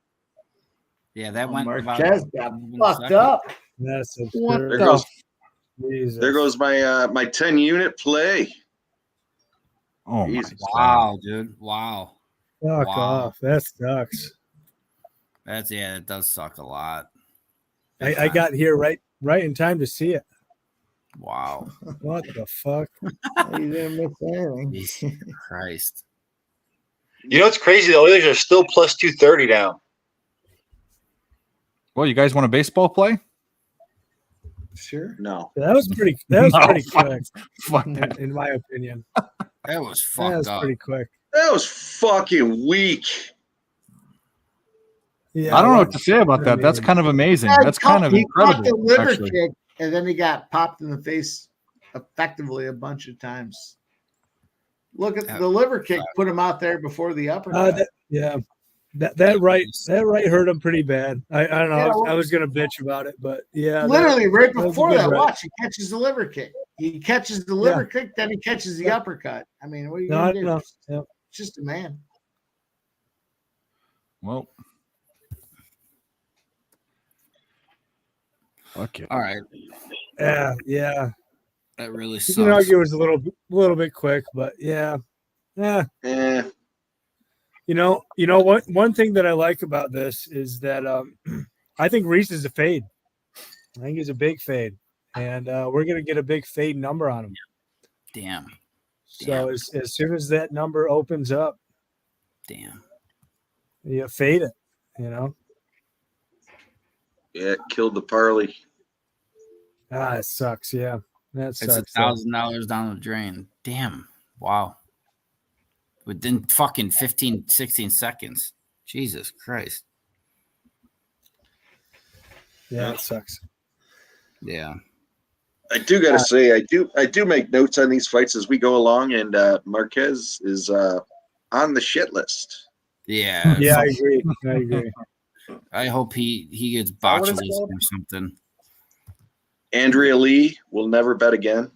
Yeah, that went Marquez got about fucked second. up. That's There goes, Jesus. there goes my 10 unit play. Oh my Jesus. Wow, dude. Wow. Fuck Wow. off. That sucks. It does suck a lot. I got here right in time to see it. Wow. What the fuck? You didn't miss anything. Jesus Christ. You know what's crazy? The Oilers are still plus 230 now. Well, you guys want a baseball play? Sure. No. That was pretty No, quick, Fuck that. in my opinion. That was That fucked was up. pretty quick. That was fucking weak. Yeah, I don't know what to say about that. That's kind of amazing. That's kind of He caught incredible. the liver Actually. kick, and then he got popped in the face effectively a bunch of times. Look at the liver kick, put him out there before the uppercut. That right hurt him pretty bad. I don't know. Yeah, I was gonna bitch about it, but yeah, literally right was a before good that, right. watch, he catches the liver kick. He catches the liver kick, then he catches the uppercut. I mean, what are you gonna do? No. Yeah. It's just a man. Well, okay. All right. Yeah. That really You sucks. can argue it was a little bit quick, but yeah. Eh. You know what? One thing that I like about this is that I think Reese is a fade. I think he's a big fade, and we're gonna get a big fade number on him. Damn. So as soon as that number opens up, Damn. you fade it, you know. Yeah, it killed the parlay. It sucks. Yeah, that It's sucks. though. $1,000 down the drain. Damn. Wow. Within fucking 15, 16 seconds. Jesus Christ. Yeah, it sucks. Yeah. I do got to say, I do make notes on these fights as we go along, and Marquez is on the shit list. Yeah. Yeah, I agree. I agree. I hope he gets that what it's botulism called? or something. Andrea Lee will never bet again.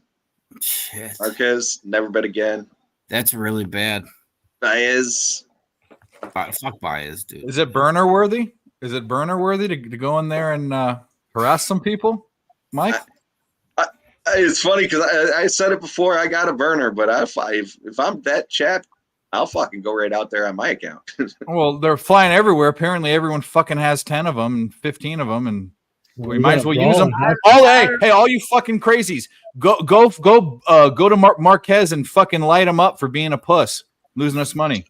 Shit. Marquez never bet again. That's really bad. Baez, Fuck Baez, dude. Is it burner worthy? Is it burner worthy to go in there and harass some people, Mike? it's funny because I said it before. I got a burner, but if I'm that chap, I'll fucking go right out there on my account. Well, they're flying everywhere. Apparently, everyone fucking has 10 of them and 15 of them, and we might as well use them. Hey, all you fucking crazies, go to Marquez and fucking light him up for being a puss, losing us money.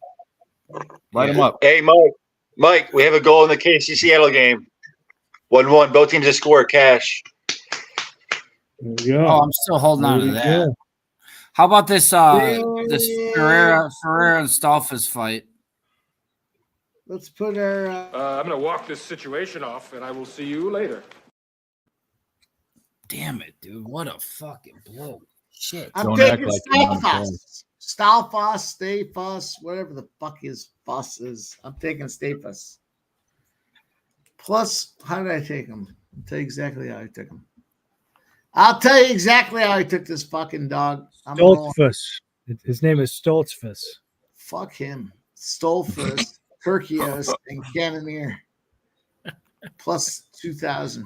Light him up. Hey, Mike, we have a goal in the KC Seattle game. 1-1. Both teams have scored cash. There we go. Oh, I'm still holding on to that. Yeah. How about this this Ferreira and Stolfus fight? Let's put our. I'm gonna walk this situation off, and I will see you later. Damn it, dude. What a fucking blow. Shit. I'm Don't taking act like you're not Stolfus, Stay Fuss, whatever the fuck his fuss is. I'm taking Stay Fuss. Plus, how did I take him? I'll tell you exactly how I took him. I'll tell you exactly how I took this fucking dog. I'm rolling. Stoltzfus. His name is Stoltzfus. Fuck him. Stolfus, Turkios, and Cannoneer. Plus 2,000.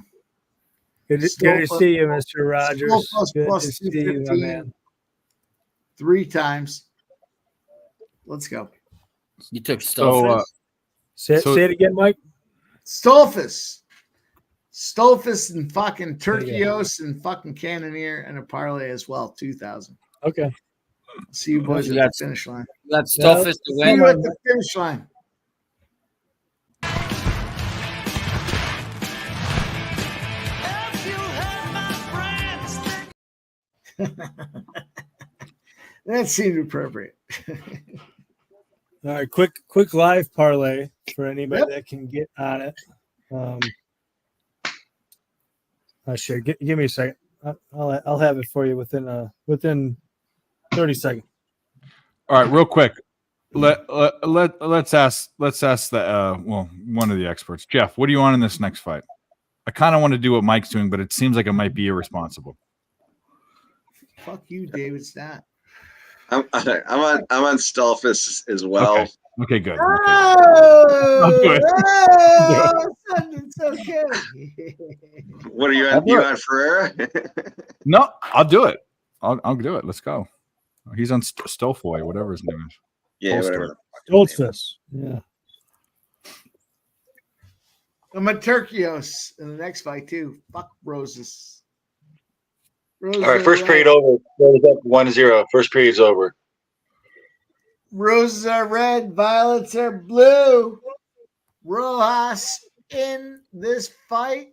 Good to see you, Mr. Rogers. Stolfus Good plus to see you, my 215. man. 3 times. Let's go. You took So, Stolfus. Say it again, Mike. Stolfus and fucking Turkios and fucking Cannoneer and a parlay as well. 2,000. Okay. See you boys You at got- the finish line. That's Stolfus to See win. you at the finish line. That seemed appropriate. All right, quick live parlay for anybody Yep. that can get on it. Sure. Give me a second. I'll have it for you within 30 seconds. All right, real quick. Let's ask the one of the experts. Jeff, what do you want in this next fight? I kind of want to do what Mike's doing, but it seems like it might be irresponsible. Fuck you, David Stott. I'm on Stolfus as well. Okay, good. Oh, I'll do it. It's okay. What are you on? You on Ferreira? No, I'll do it. I'll do it. Let's go. He's on Stolfoy, whatever his name is. Yeah, Holster. whatever. Stoltzfus. Yeah. I'm a Turkios in the next fight too. Fuck Roses. All right, first period over. Goes up 1-0. First period's over. Roses are red, violets are blue. Rojas in this fight,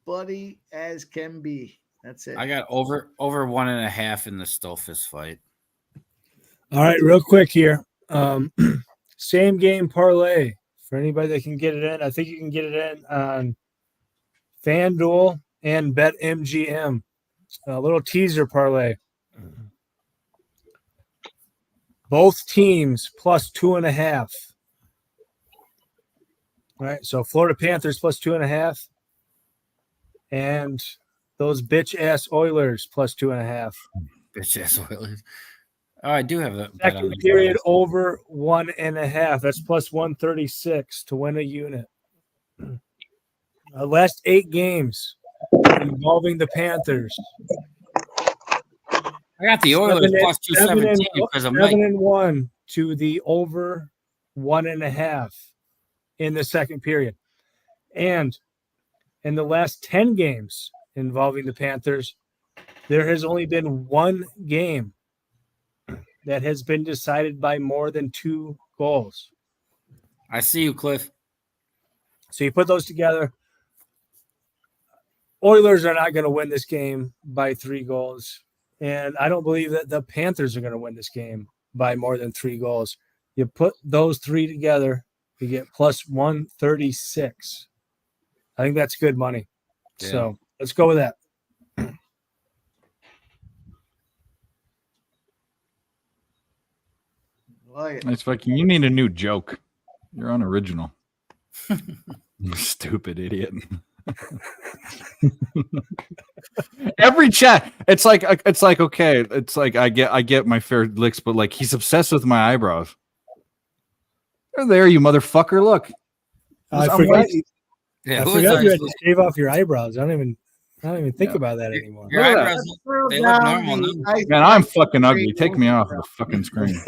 buddy as can be. That's it. I got over 1.5 in the Stolfus fight. All right, real quick here. Same game parlay for anybody that can get it in. I think you can get it in on FanDuel and BetMGM. A little teaser parlay. Both teams plus 2.5. All right, so Florida Panthers plus 2.5, and those bitch ass Oilers plus 2.5. Bitch ass Oilers. Oh, I do have a bet on Second the period Oilers. over 1.5. That's plus 136 to win a unit. Last 8 games involving the Panthers. I got the Oilers plus 217 because of Mike. 7-1 to the over 1.5 in the second period. And in the last 10 games involving the Panthers, there has only been one game that has been decided by more than 2 goals. I see you, Cliff. So you put those together. Oilers are not going to win this game by 3 goals. And I don't believe that the Panthers are going to win this game by more than 3 goals. You put those 3 together, you get plus 136. I think that's good money. Yeah. So let's go with that. Like, It's fucking. You need a new joke. You're unoriginal. You stupid idiot. Every chat, it's like okay, it's like I get my fair licks, but like he's obsessed with my eyebrows. They're there, you motherfucker. Look, I I'm forgot. like- Yeah, I who forgot is you our- had to shave off your eyebrows. I don't even think Yeah. about that anymore. Your Look at eyebrows, they look normal now. Man, I'm fucking ugly. Take me off the fucking screen.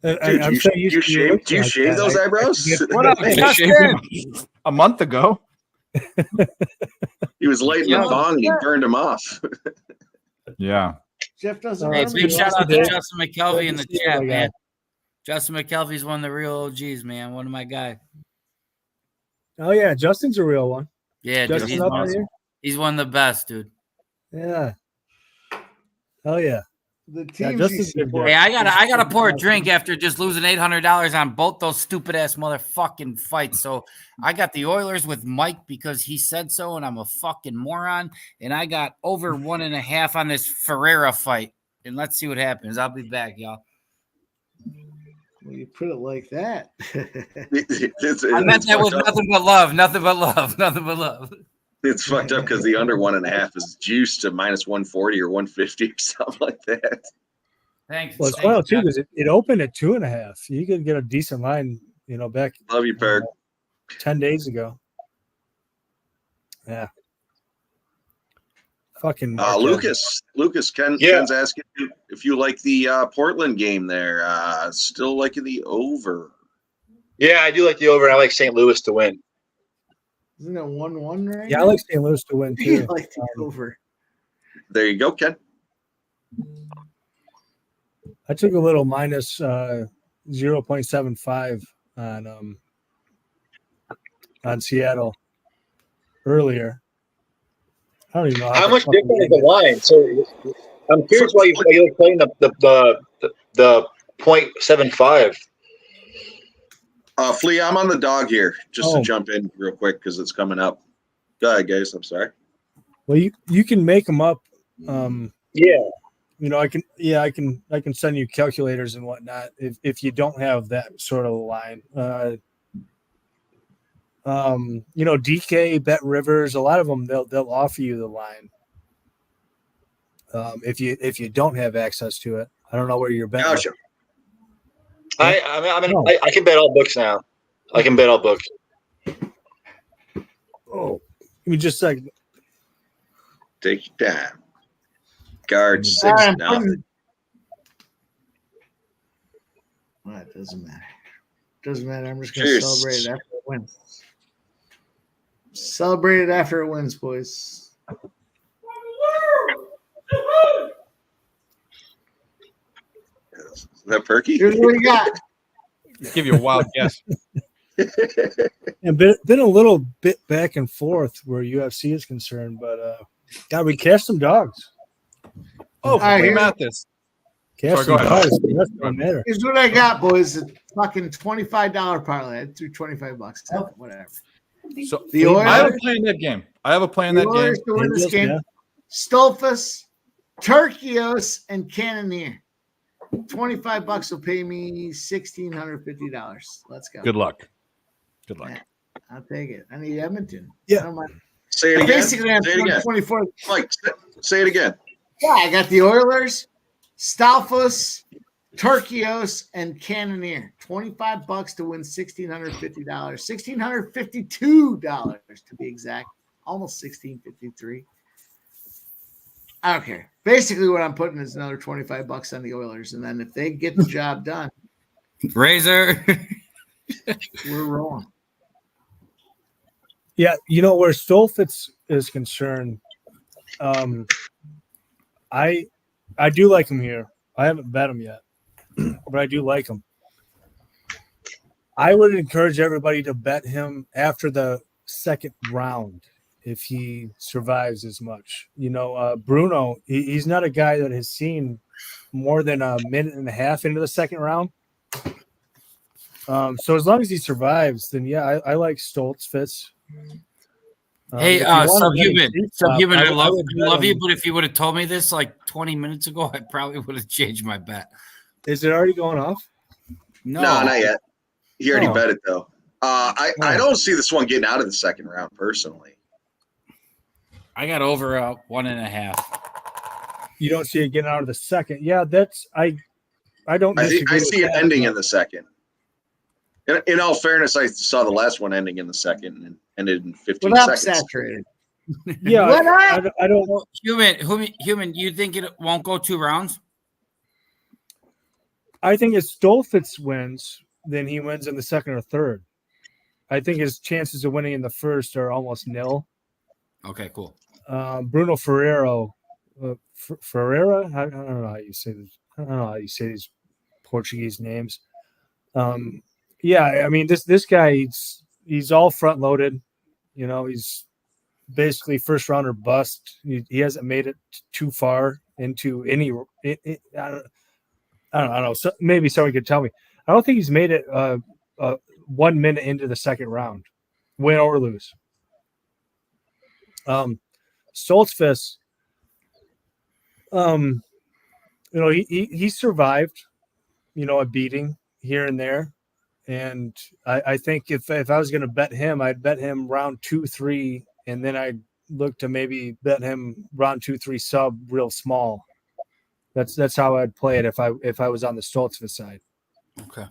Dude, I'm do so you, used you to you shave? looking Do you like shave that. those I eyebrows? What up, Hey, Justin? A month ago. He was lighting Yeah. the bong and he burned him off. Yeah. Jeff doesn't Hey, remember big you shout also out to did. Justin McKelvey in the Good to see you, chat, my guy. man. Justin McKelvey's one of the real OGs, man. One of my guys. Oh yeah, Justin's a real one. Yeah, dude, Justin he's up awesome. here. He's one of the best, dude. Yeah. Oh yeah. The Yeah, teams Justin's you a good boy. Hey, I gotta pour a drink after just losing $800 on both those stupid ass motherfucking fights. So I got the Oilers with Mike because he said so, and I'm a fucking moron. And I got over 1.5 on this Ferreira fight. And let's see what happens. I'll be back, y'all. Well, you put it like that. I meant that with nothing but love, nothing but love, nothing but love. It's fucked up because the under 1.5 is juiced to minus 140 or 150 or something like that. Thanks. Well, it's Thanks, wild too Jeff. because it opened at 2.5. You could get a decent line, back Love you, Perk. 10 days ago. Yeah. Fucking Lucas, Ken's asking you if you like the Portland game there. Still liking the over. Yeah, I do like the over, and I like St. Louis to win. Isn't it 1-1 right Yeah, I now? like St. Louis to win You too. like the over. There you go, Ken. I took a little minus 0.75 on Seattle earlier. I don't even know How the much fucking different is game the line? So I'm curious why you're playing the 0.75. Flea, I'm on the dog here just to Oh. jump in real quick because it's coming up. Go ahead, guys. I'm sorry. Well, you can make them up. Yeah. I can send you calculators and whatnot if you don't have that sort of line. DK, Bet Rivers, a lot of them they'll offer you the line. If you don't have access to it, I don't know where you're betting. Gotcha. I can bet all books now. I can bet all books. Oh, give me just a second. Take your time. Guard 6 Alright, nothing. Well, it doesn't matter. Doesn't matter. I'm just going Cheers. to celebrate it after it wins. Celebrate it after it wins, boys. Is that Perky? Here's what you got. Give you a wild guess. And been a little bit back and forth where UFC is concerned, but God, we cashed some dogs. Oh, All right, Flea here's- Mathis. Cashed Sorry, some go ahead. dogs. The rest don't matter. Here's what I got, boys. A fucking $25 parlay. I threw $25. Whatever. So The I have Oilers, a play in that game. I have a play in the that game. Oilers to win this game. Yeah. Stolfus, Turkios, and Cannoneer. $25 will pay me $1,650. Let's go. Good luck. Good luck. Yeah. I'll take it. I need Edmonton. Yeah. I don't mind. Say it again. Basically, I'm Say it again. 24. Mike, say it again. Yeah, I got the Oilers, Stolfus, Turkios, and Cannoneer. $25 to win $1,650. $1,652 to be exact. Almost $1,653. I don't care. Basically, what I'm putting is another $25 on the Oilers, and then if they get the job done, Razor. we're rolling. Yeah, where Stolfitz is concerned, I do like him here. I haven't bet him yet, but I do like him. I would encourage everybody to bet him after the second round if he survives as much. Bruno, he's not a guy that has seen more than a minute and a half into the second round. So as long as he survives, then yeah, I like Stoltzfus. Hey, if you want to bet Subhuman, him cheap, Subhuman, I would bet love you, him- but if you would have told me this like 20 minutes ago, I probably would have changed my bet. Is it already going off? No, not yet. He already Oh. bet it though. I don't see this one getting out of the second round personally. I got over 1.5. You don't see it getting out of the second. Yeah, that's I don't I disagree. see with it that, ending but- in the second. In all fairness, I saw the last one ending in the second and ended in 15 Without seconds. saturated. Yeah, What I don't. Human, you think it won't go 2 rounds? I think if Stolfitz wins, then he wins in the second or third. I think his chances of winning in the first are almost nil. Okay, cool. Bruno Ferrero, Ferreira. I don't know how you say this. I don't know how you say these Portuguese names. Yeah, I mean this guy. He's all front loaded. He's basically first rounder bust. He hasn't made it too far into any. I don't know. So maybe someone could tell me. I don't think he's made it 1 minute into the second round, win or lose. Stoltzfus, he survived, a beating here and there, and I think if I was going to bet him, I'd bet him round 2, 3, and then I'd look to maybe bet him round 2, 3 sub real small. That's how I'd play it if I was on the Stoltzfus side. Okay.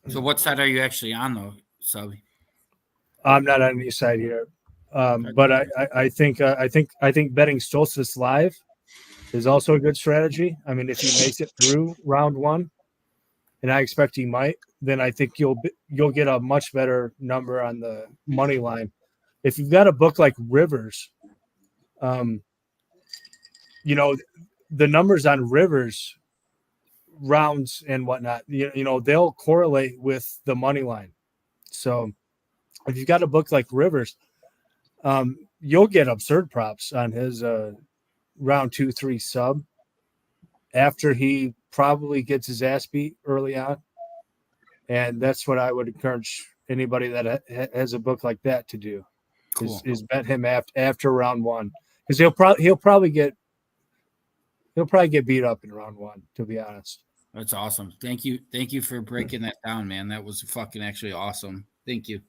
So what side are you actually on though, Sub? I'm not on any side here, but I think betting Stoltzfus live is also a good strategy. I mean, if he makes it through round 1, and I expect he might, then I think you'll get a much better number on the money line. If you've got a book like Rivers, the numbers on Rivers rounds and whatnot, they'll correlate with the money line. So if you've got a book like Rivers, you'll get absurd props on his round 2, 3 sub after he probably gets his ass beat early on. And that's what I would encourage anybody that has a book like that to do. Cool. Is bet him after round 1, because he'll probably get beat up in round 1, to be honest. That's awesome. Thank you for breaking that down, man. That was fucking actually awesome. Thank you.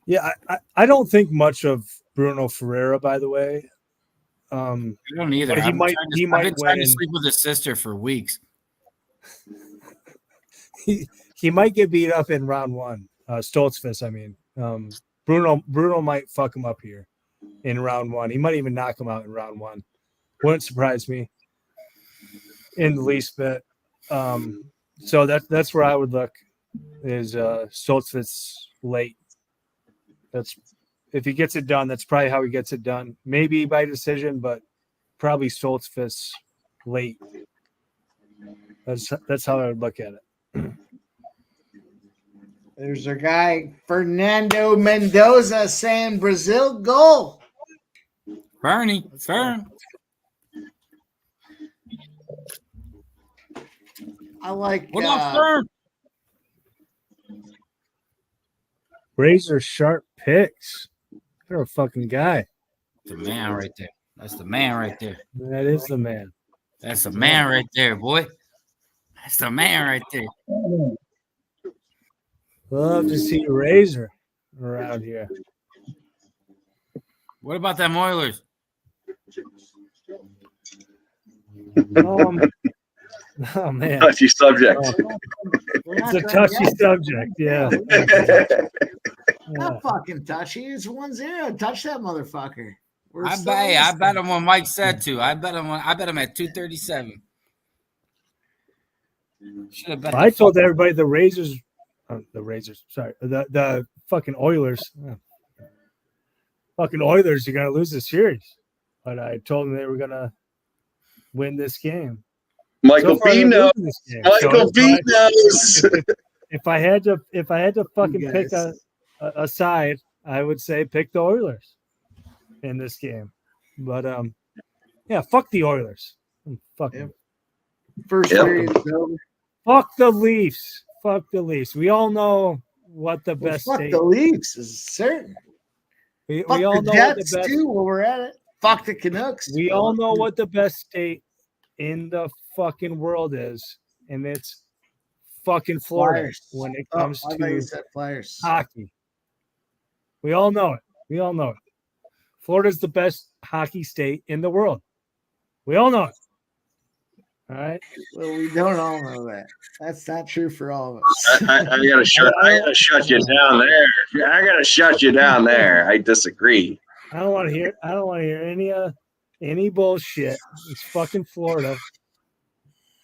Yeah, I don't think much of Bruno Ferreira, by the way. I don't either. But he might I've been trying to win. sleep with his sister for weeks. He might get beat up in round 1. Stoltzfus, I mean. Bruno might fuck him up here in round 1. He might even knock him out in round 1. Wouldn't surprise me in the least bit. So that's where I would look, is Stoltzfus late. That's if he gets it done, that's probably how he gets it done. Maybe by decision, but probably Stoltzfus late. That's how I would look at it. There's our guy Fernando Mendoza saying Brazil goal. Fern. I like What up, Fern? Razor sharp picks. You're a fucking guy. The man right there. That's the man right there. That is the man. That's the man right there, boy. That's the man right there. Love to see Razor around here. What about them Oilers? Oh man, Touchy subject. it's a touchy subject. Yeah. Not fucking touchy. It's 1-0. Touch that motherfucker. I bet him when Mike said to. I bet him at 237. Should have bet. I told everybody the Razors. Sorry, the fucking Oilers. Fucking Oilers are gonna lose the series, but I told them they were gonna win this game. Michael So far, B they're knows. losing this game. Michael So B knows. if I had to fucking You pick guys. a side, I would say pick the Oilers in this game. But yeah, fuck the Oilers. Fuck Yep. them. First Yep. period is over. Fuck the Leafs. Fuck the Leafs. We all know what the Well, best fuck state. the Leafs is certain. We Fuck all the know what the Jets best. too. While we're at it, fuck the Canucks. We all know what the best state in the fucking world is, and it's fucking Florida Flyers. when it Oh, comes I thought you to said Flyers. hockey. We all know it. We all know it. Florida's the best hockey state in the world. We all know it. All right. Well, we don't all know that. That's not true for all of us. I gotta shut you down there. I gotta shut you down there. I disagree. I don't want to hear any bullshit. It's fucking Florida.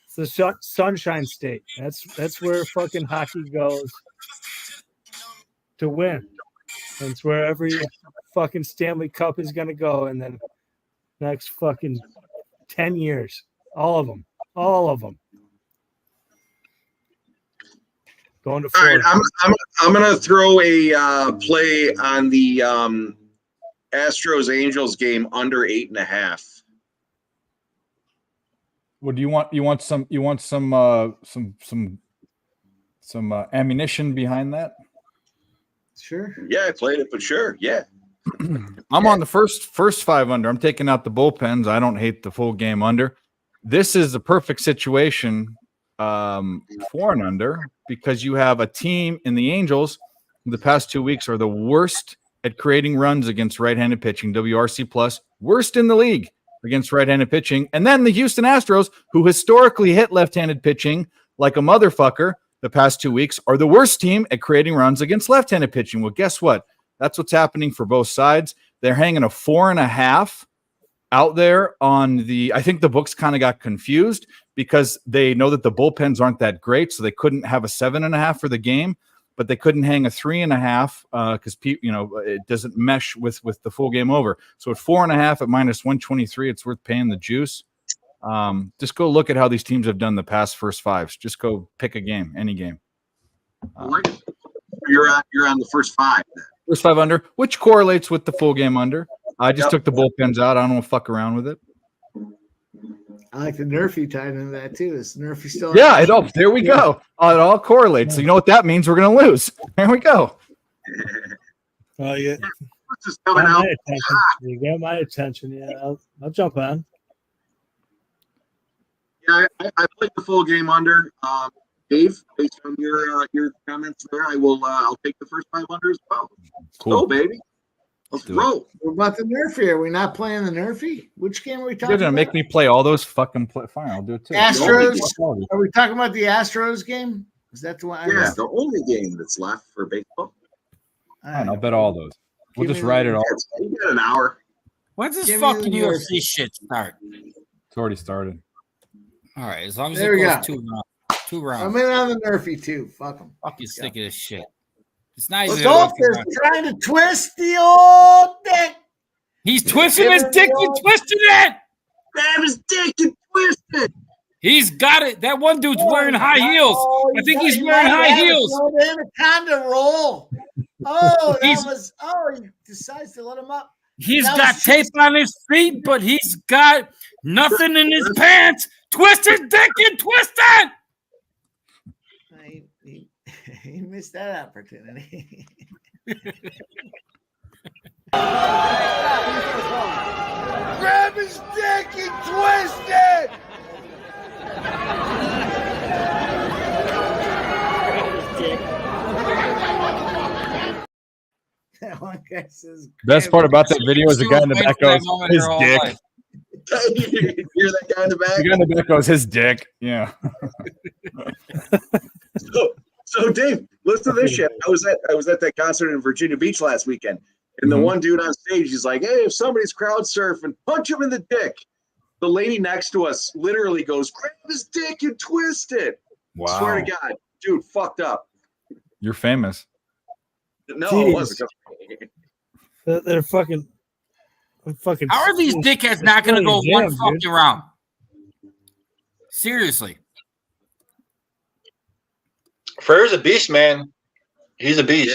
It's the Sunshine State. That's where fucking hockey goes to win. And it's where every fucking Stanley Cup is gonna go in the next fucking 10 years. All of them. Going to All right, Florida. I'm gonna throw a play on the Astros Angels game under 8.5. What do you want? You want some ammunition behind that? Sure. Yeah, I played it, but sure, yeah. I'm on the first 5 under. I'm taking out the bullpens. I don't hate the full game under. This is the perfect situation for an under because you have a team in the Angels the past 2 weeks are the worst at creating runs against right-handed pitching. WRC plus, worst in the league against right-handed pitching. And then the Houston Astros, who historically hit left-handed pitching like a motherfucker the past 2 weeks, are the worst team at creating runs against left-handed pitching. Well, guess what? That's what's happening for both sides. They're hanging a 4.5 out there on the, I think the books kind of got confused because they know that the bullpens aren't that great. So they couldn't have a 7.5 for the game, but they couldn't hang a 3.5 because it doesn't mesh with the full game over. So at 4.5 at minus 123, it's worth paying the juice. Just go look at how these teams have done the past first fives. Just go pick a game, any game. You're on the first 5 then. First 5 under, which correlates with the full game under. I just took the bullpens out. I don't want to fuck around with it. I like the Nerfy tied into that too. Is Nerfy still? Yeah, there we go. It all correlates. So you know what that means? We're going to lose. There we go. Oh, yeah. What's this coming out? You got my attention. Yeah, I'll jump on. Yeah, I played the full game under. Dave, based on your comments there, I'll take the first 5 under as well. Cool. Go, baby. Let's roll. What about the Nerfy? Are we not playing the Nerfy? Which game are we talking You're going to about? make me play all those fucking Fine, I'll do it too. Astros. Are we talking about the Astros game? Is that the one? Yeah, the only game that's left for baseball. Fine, I'll bet all those. We'll Give just me write the- it all. You got an hour. When's this Give me fucking the UFC shit start? It's already started. All right, as long as There we it go. goes 2 rounds. 2 rounds. I'm in on the Nerfy too. Fuck them. Fucking sick of this shit. It's not Let's even. go. They're trying to twist the old dick. He's twisting his dick and twisting it. Grab his dick and twist it. He's got it. That one dude's wearing high heels. I think he's wearing high heels. The anaconda roll. Oh, He's- he decides to let him up. He's That got was tape on his feet, but he's got nothing in his pants. Twist his dick and twist it. He missed that opportunity. Grab his dick and twist it. That one guy says. Best part about that video is the guy in the back goes, his dick. You hear that guy in the back? The guy in the back goes, his dick. Yeah. So Dave, listen to this shit. I was at that concert in Virginia Beach last weekend, and the one dude on stage, he's like, "Hey, if somebody's crowd surfing, punch him in the dick." The lady next to us literally goes, "Grab his dick and twist it." Wow. Swear to God, dude, fucked up. You're famous. No, Jeez. it wasn't. They're fucking. How are these dickheads not going to go Jam, one dude. fucking round? Seriously. Frere's a beast, man. He's a beast.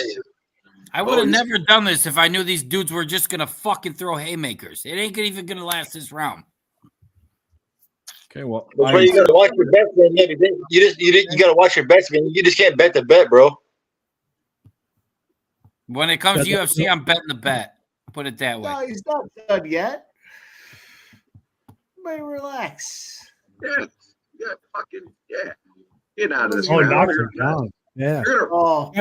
I would have never done this if I knew these dudes were just gonna fucking throw haymakers. It ain't even gonna last this round. Okay, well, That's why you gotta watch your bets, man. You gotta watch your bets, man. You just can't bet the bet, bro. When it comes to UFC, I'm betting the bet. Put it that way. No, he's not done yet. Everybody relax. Yeah, fucking get out of this. Oh, round. knocks him down. Yeah. You're gonna- Oh,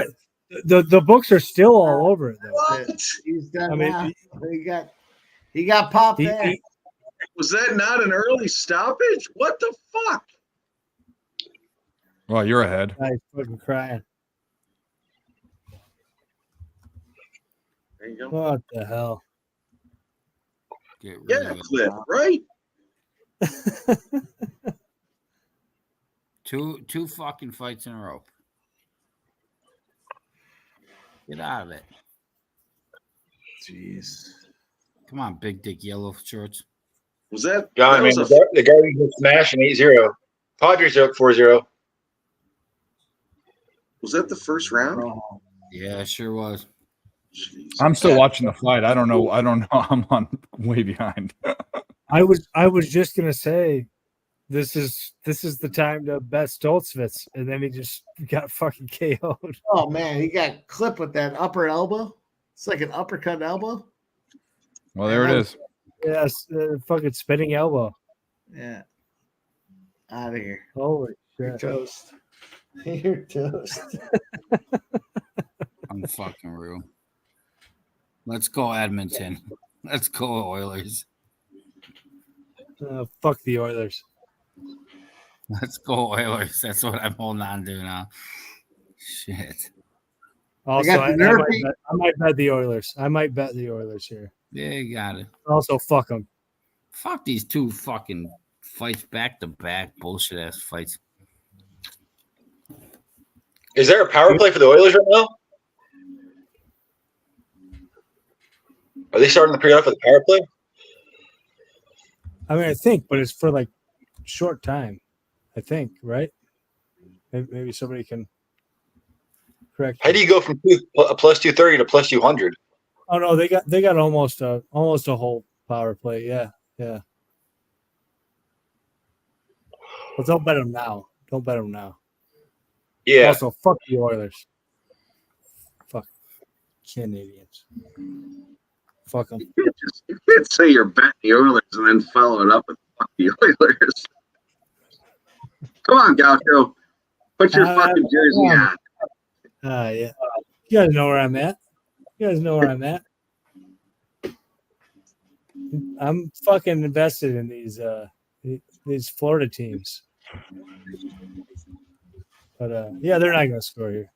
The books are still all over it though. What? he's done I mean, now. He got popped He- there. he- Was that not an early stoppage? What the fuck? Well, you're ahead. He's fucking crying. There you go. What the hell? Get rid Yeah, of it. Cliff, right? Two fucking fights in a row. Get out of it. Jeez. Come on, big dick yellow shorts. Was that? God, that man, was a- the Guardians just smashed an 8-0. Padres are up 4-0. was that the first round? Oh, Yeah, it sure was. Jeez. I'm still watching the fight. I don't know. I'm on way behind. I was just gonna say, this is the time to bet Stoltzfus, and then he just got fucking KO'd. oh, man, he got clipped with that upper elbow. It's like an uppercut elbow. Well, there it is. Yes, fucking spinning elbow. Yeah. Out of here. Holy You're shit! toast. You're toast. I'm fucking real. Let's go, Edmonton. Let's go, Oilers. Fuck the Oilers. Let's go, Oilers. That's what I'm holding on to now. Shit. Also, got the nerve I might bet the Oilers. I might bet the Oilers here. Yeah, you got it. Also, fuck them. Fuck these two fucking fights back to back. Bullshit ass fights. Is there a power play for the Oilers right now? Are they starting the period off with a power play? I mean, I think, but it's for like short time. I think, right? Maybe somebody can correct. How do you go from plus 230 to plus 200? Oh no, they got almost a whole power play. Yeah. Well, don't bet them now. Don't bet them now. Yeah. Also, fuck the Oilers. Fuck Canadians. Fuck them. You can't say you're betting the Oilers and then follow it up with fuck the Oilers. Come on, Gaucho. Put your fucking jersey on. Yeah. You guys know where I'm at. I'm fucking invested in these Florida teams. But yeah, they're not gonna score here.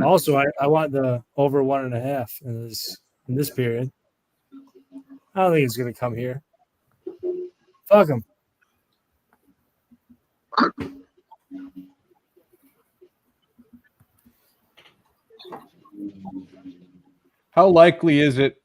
Also, I want the over 1.5 in this period. I don't think it's gonna come here. Fuck them. How likely is it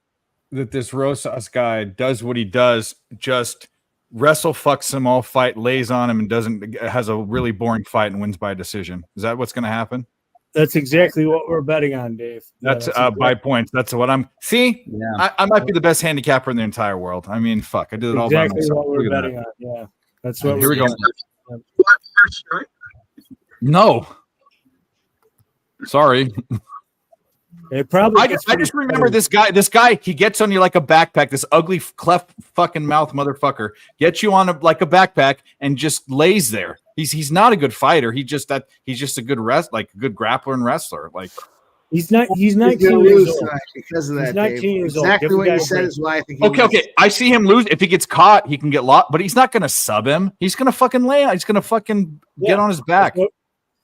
that this Rosas guy does what he does, just wrestle fucks him all fight, lays on him, and has a really boring fight and wins by decision? Is that what's going to happen? That's exactly what we're betting on, Dave. That's exactly. by points. That's what I'm. See, Yeah. I might be the best handicapper in the entire world. I mean, fuck, I did it all by Exactly myself. what we're Look at betting that. on. Yeah, that's what Here we we're go. What first strike? No, sorry. It probably. I just remember this guy. This guy, he gets on you like a backpack. This ugly cleft fucking mouth motherfucker gets you on like a backpack and just lays there. He's not a good fighter. He's just a good a good grappler and wrestler. Like He's 19 He's gonna years lose old. tonight because of He's that. 19 Dave. years old. Exactly Give the what guy you a said break. is why I think. He okay. loses. I see him lose. If he gets caught, he can get lost, but he's not going to sub him. He's going to fucking lay out. He's going to fucking get on his back.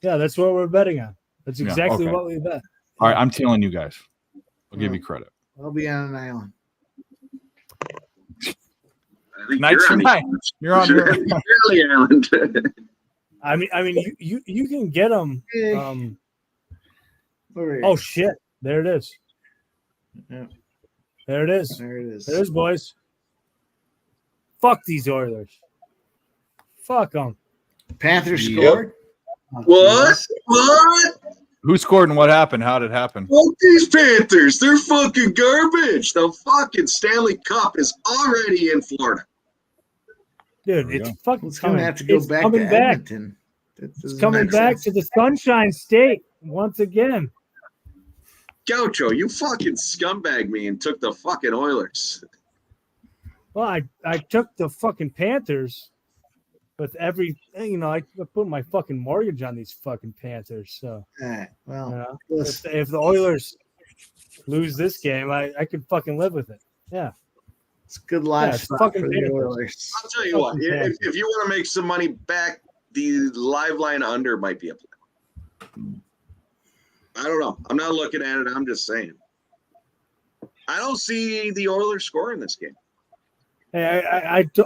That's what we're betting on. That's Yeah, exactly okay. what we bet. All right, I'm telling you guys. I'll give you credit. I'll be on an island. I think Night you're on tonight. You're on you're on the island. I mean, you can get them. Over here. Oh shit! There it is. Yeah. There it is. There it is. There it is, boys. Fuck these Oilers. Fuck them. Panthers Yep. scored. What? What? Who scored and what happened? How did it happen? Fuck these Panthers. They're fucking garbage. The fucking Stanley Cup is already in Florida. Dude, There we it's go. fucking It's going coming. to have to go It's back coming to back. Edmonton. That It's doesn't coming make back sense. to the Sunshine State once again. Gaucho, you fucking scumbag me and took the fucking Oilers. Well, I took the fucking Panthers with every, I put my fucking mortgage on these fucking Panthers. So, All right. Well, you know, listen, if the Oilers lose this game, I could fucking live with it. Yeah. it's a good live it's spot fucking for the Panthers. Oilers. I'll tell you what, Fucking Panthers. if you want to make some money back, the live line under might be a play. I don't know. I'm not looking at it. I'm just saying. I don't see the Oilers scoring this game. Hey,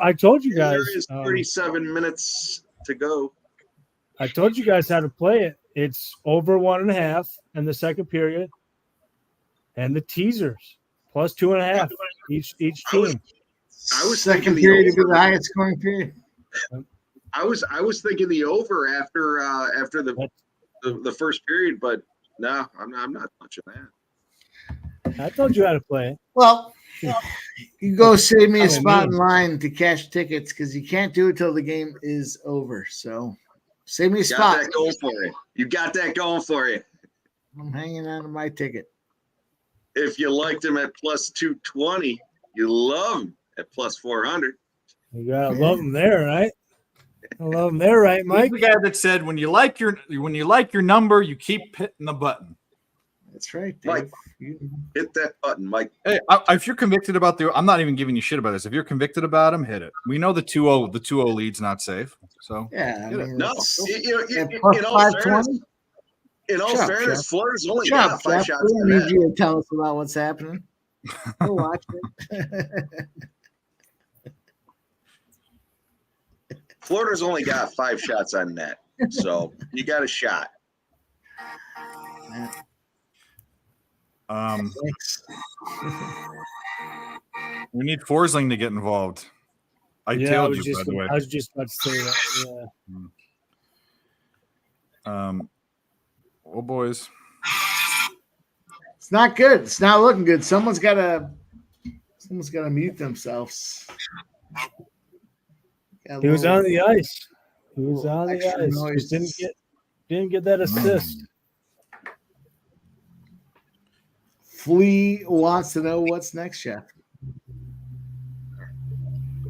I told you guys. There is 37 minutes to go. I told you guys how to play it. It's over 1.5 in the second period, and the teasers plus 2.5 each team. I was Second thinking the period to be over. the highest scoring period. I was thinking the over after the first period, but no, I'm not touching that. I told you how to play it. Well, you go save me a I'm spot in immune. line to cash tickets because you can't do it till the game is over. So save me a Got spot. that going for you. You got that going for you. I'm hanging on to my ticket. If you liked him at plus 220, you love him at plus 400. You gotta love them there, right? I love them there, right, Mike? He's the guy that said when you like your number, you keep hitting the button. That's right, Dave. Mike. Hit that button, Mike. Hey, if you're convicted about I'm not even giving you shit about this. If you're convicted about him, hit it. We know the 2-0 lead's not safe. So Yeah, I mean, No, it's- in plus all fairness, 520. in all Shut up, fairness, Jeff. Florida's only Shut got up, 5 Jeff. shots We on don't need that. you to tell us about what's happening. Go watch it. Florida's only got 5 shots on net, so you got a shot. Thanks. we need Forsling to get involved. I Yeah, told you, by the way. I was just about to say that. Yeah. Oh, boys. It's not good. It's not looking good. Someone's got to mute themselves. Got a He was little- on the ice. He was little on the extra ice. noise. Just didn't get that assist. Flea wants to know what's next, Chef.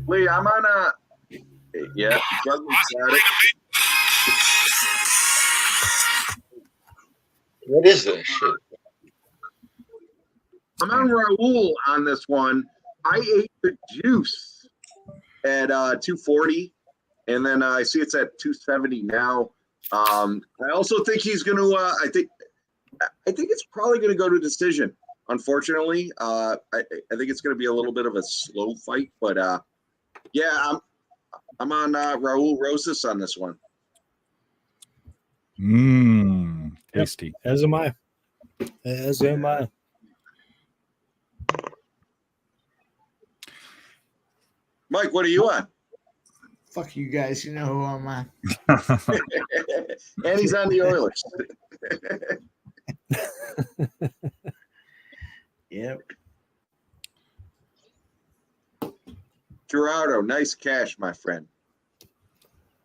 Lee, I'm on a. Yeah, Douglas got it. What is this shit? I'm on Raul on this one. I ate the juice at 240, and then I see it's at 270 now. I also think he's going to. I think it's probably going to go to decision. Unfortunately, I think it's going to be a little bit of a slow fight, but yeah, I'm on Raul Rosas on this one. Tasty. As am I. As am I. Mike, what are you on? Fuck you guys. You know who I'm on. And he's on the Oilers. Yep. Gerardo, nice cash, my friend.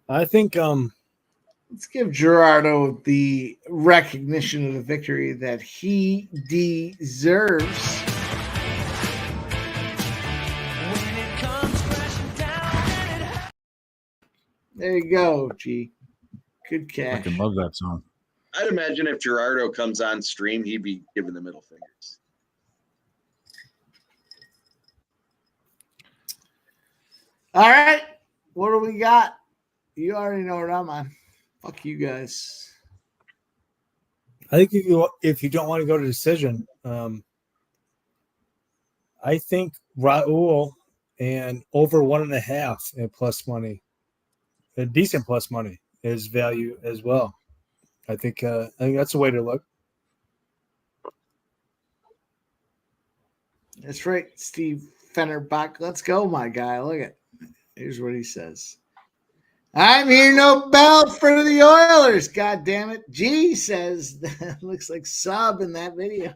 I think Let's give Gerardo the recognition of the victory that he deserves. There you go, G. Good I cash. can love that song. I'd imagine if Gerardo comes on stream, he'd be giving the middle fingers. All right. What do we got? You already know what I'm on. Fuck you guys. I think if you don't want to go to decision, I think Raul and over 1.5 at plus money, a decent plus money is value as well. I think that's a way to look. That's right, Steve Fennerbach. Let's go, my guy. Look at Here's what he says. I'm here, no belt for the Oilers. God damn it. G says that looks like sub in that video.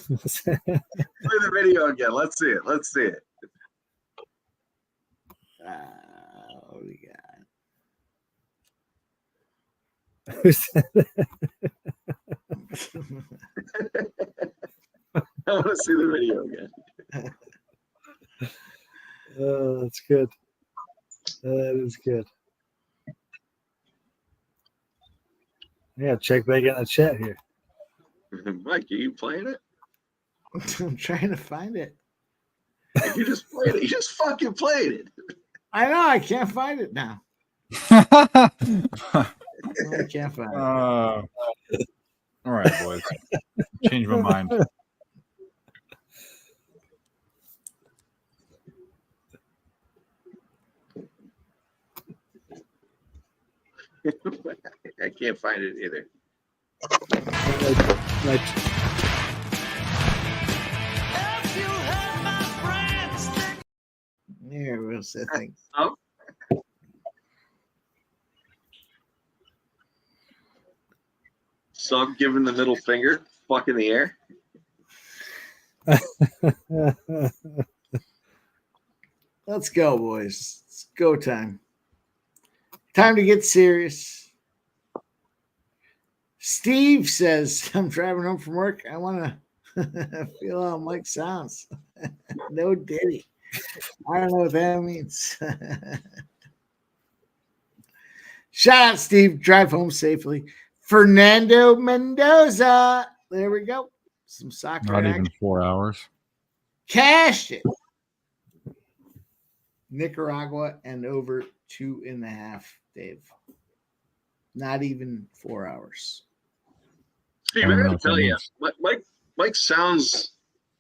Play the video again. Let's see it. Let's see it. What do we got? I want to see the video again. Oh, that's good. That is good. Yeah, check back in the chat here. Mike, are you playing it? I'm trying to find it. You just played it. You just fucking played it. I know. I can't find it now. I can't find it. All right, boys. Change my mind. I can't find it either. Here, we'll say things. Oh. Sub giving the middle finger, fuck in the air. Let's go, boys. It's go time. Time to get serious. Steve says, I'm driving home from work. I want to feel how Mike sounds. No Diddy. I don't know what that means. Shout out, Steve. Drive home safely. Fernando Mendoza. There we go. Some soccer Not action. even 4 hours. Cashed it. Nicaragua and over 2.5, Dave. Not even 4 hours. Steve, I gotta tell you, Mike sounds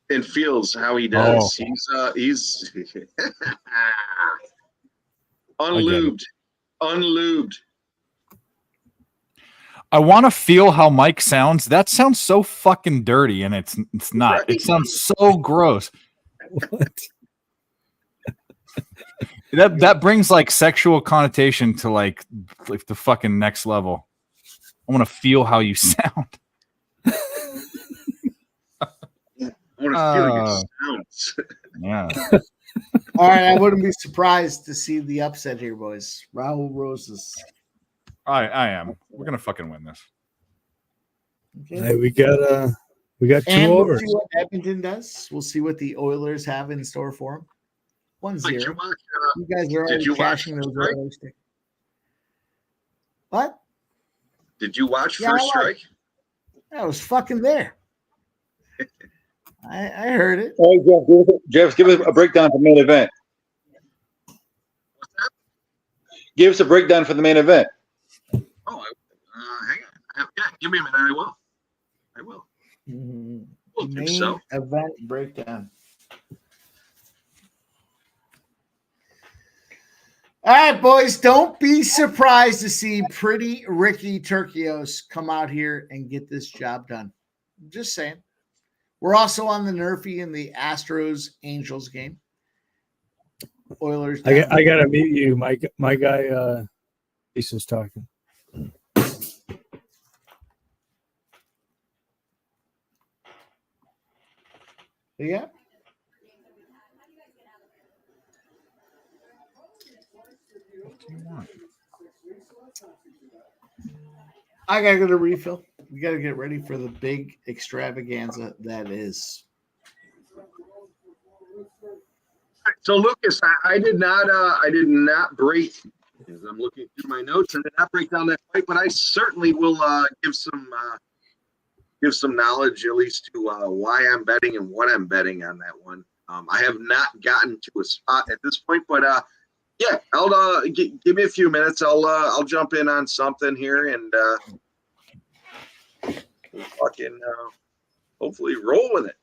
and feels how he does. He's unlubed. Unlubed. I want to feel how Mike sounds. That sounds so fucking dirty, and it's not. Right. It sounds so gross. What? That brings like sexual connotation to like the fucking next level. I want to feel how you sound. I want to feel your sounds. Yeah. All right, I wouldn't be surprised to see the upset here, boys. Raul Rosas. I am. We're gonna fucking win this. Okay. Hey, we got 2 And we'll overs. see what Edmonton does. We'll see what the Oilers have in store for them. 1-0. Did you watch, You guys are already you watch cashing those Strike? Oilers sticks. What? Did you watch Yeah, I First watched. Strike? I was fucking there. I heard it. Oh, Jeff, give us a breakdown for the main event. Give us a breakdown for the main event. Oh, hang on. Yeah, give me a minute. I will. We'll do Main so. event breakdown. All right, boys, don't be surprised to see pretty Ricky Turkios come out here and get this job done. I'm just saying. We're also on the Nerfy in the Astros Angels game. Oilers. I got to meet you. My guy, Jason's talking. Yeah. I gotta go to refill. We gotta get ready for the big extravaganza that is. So Lucas, I did not break. As I'm looking through my notes, I did not break down that fight, but I certainly will give some knowledge at least to why I'm betting and what I'm betting on that one. I have not gotten to a spot at this point, but yeah, I'll give me a few minutes. I'll jump in on something here and we'll fucking hopefully roll with it.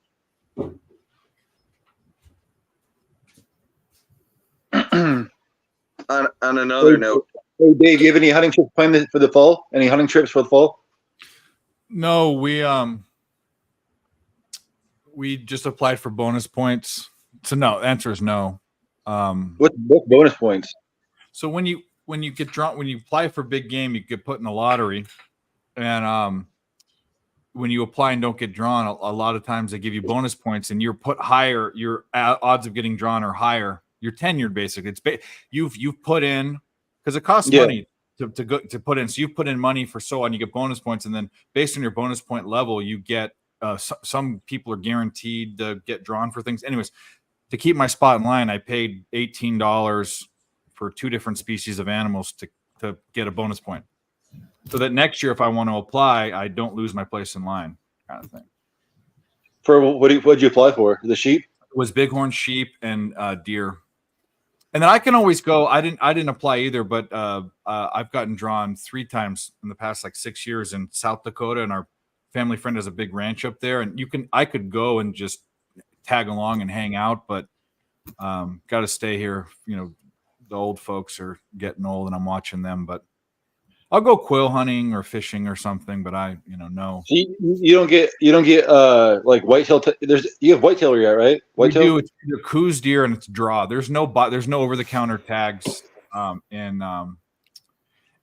On another note, Hey, Dave, you have any hunting trips planned for the fall? Any hunting trips for the fall? No, we just applied for bonus points So no, the answer is no. What bonus points? So when you get drawn, when you apply for big game, you get put in the lottery, and when you apply and don't get drawn, a lot of times they give you bonus points, and you're put higher. Your odds of getting drawn are higher. You're tenured basically. You've put in, because it costs money to put in. So you put in money for so on, you get bonus points, and then based on your bonus point level, you get some people are guaranteed to get drawn for things. Anyways, to keep my spot in line, I paid $18 for 2 different species of animals to get a bonus point, so that next year, if I want to apply, I don't lose my place in line, kind of thing. For what did you apply for? The sheep? It was bighorn sheep and deer. And then I can always go. I didn't apply either, but I've gotten drawn 3 times in the past 6 years in South Dakota, and our family friend has a big ranch up there. And I could go and just tag along and hang out, but got to stay here. The old folks are getting old, and I'm watching them. But I'll go quail hunting or fishing or something. But no. So you don't get whitetail. You have whitetail area, right? Whitetail? We do. It's either coos, deer, and it's draw. There's no over the counter tags, and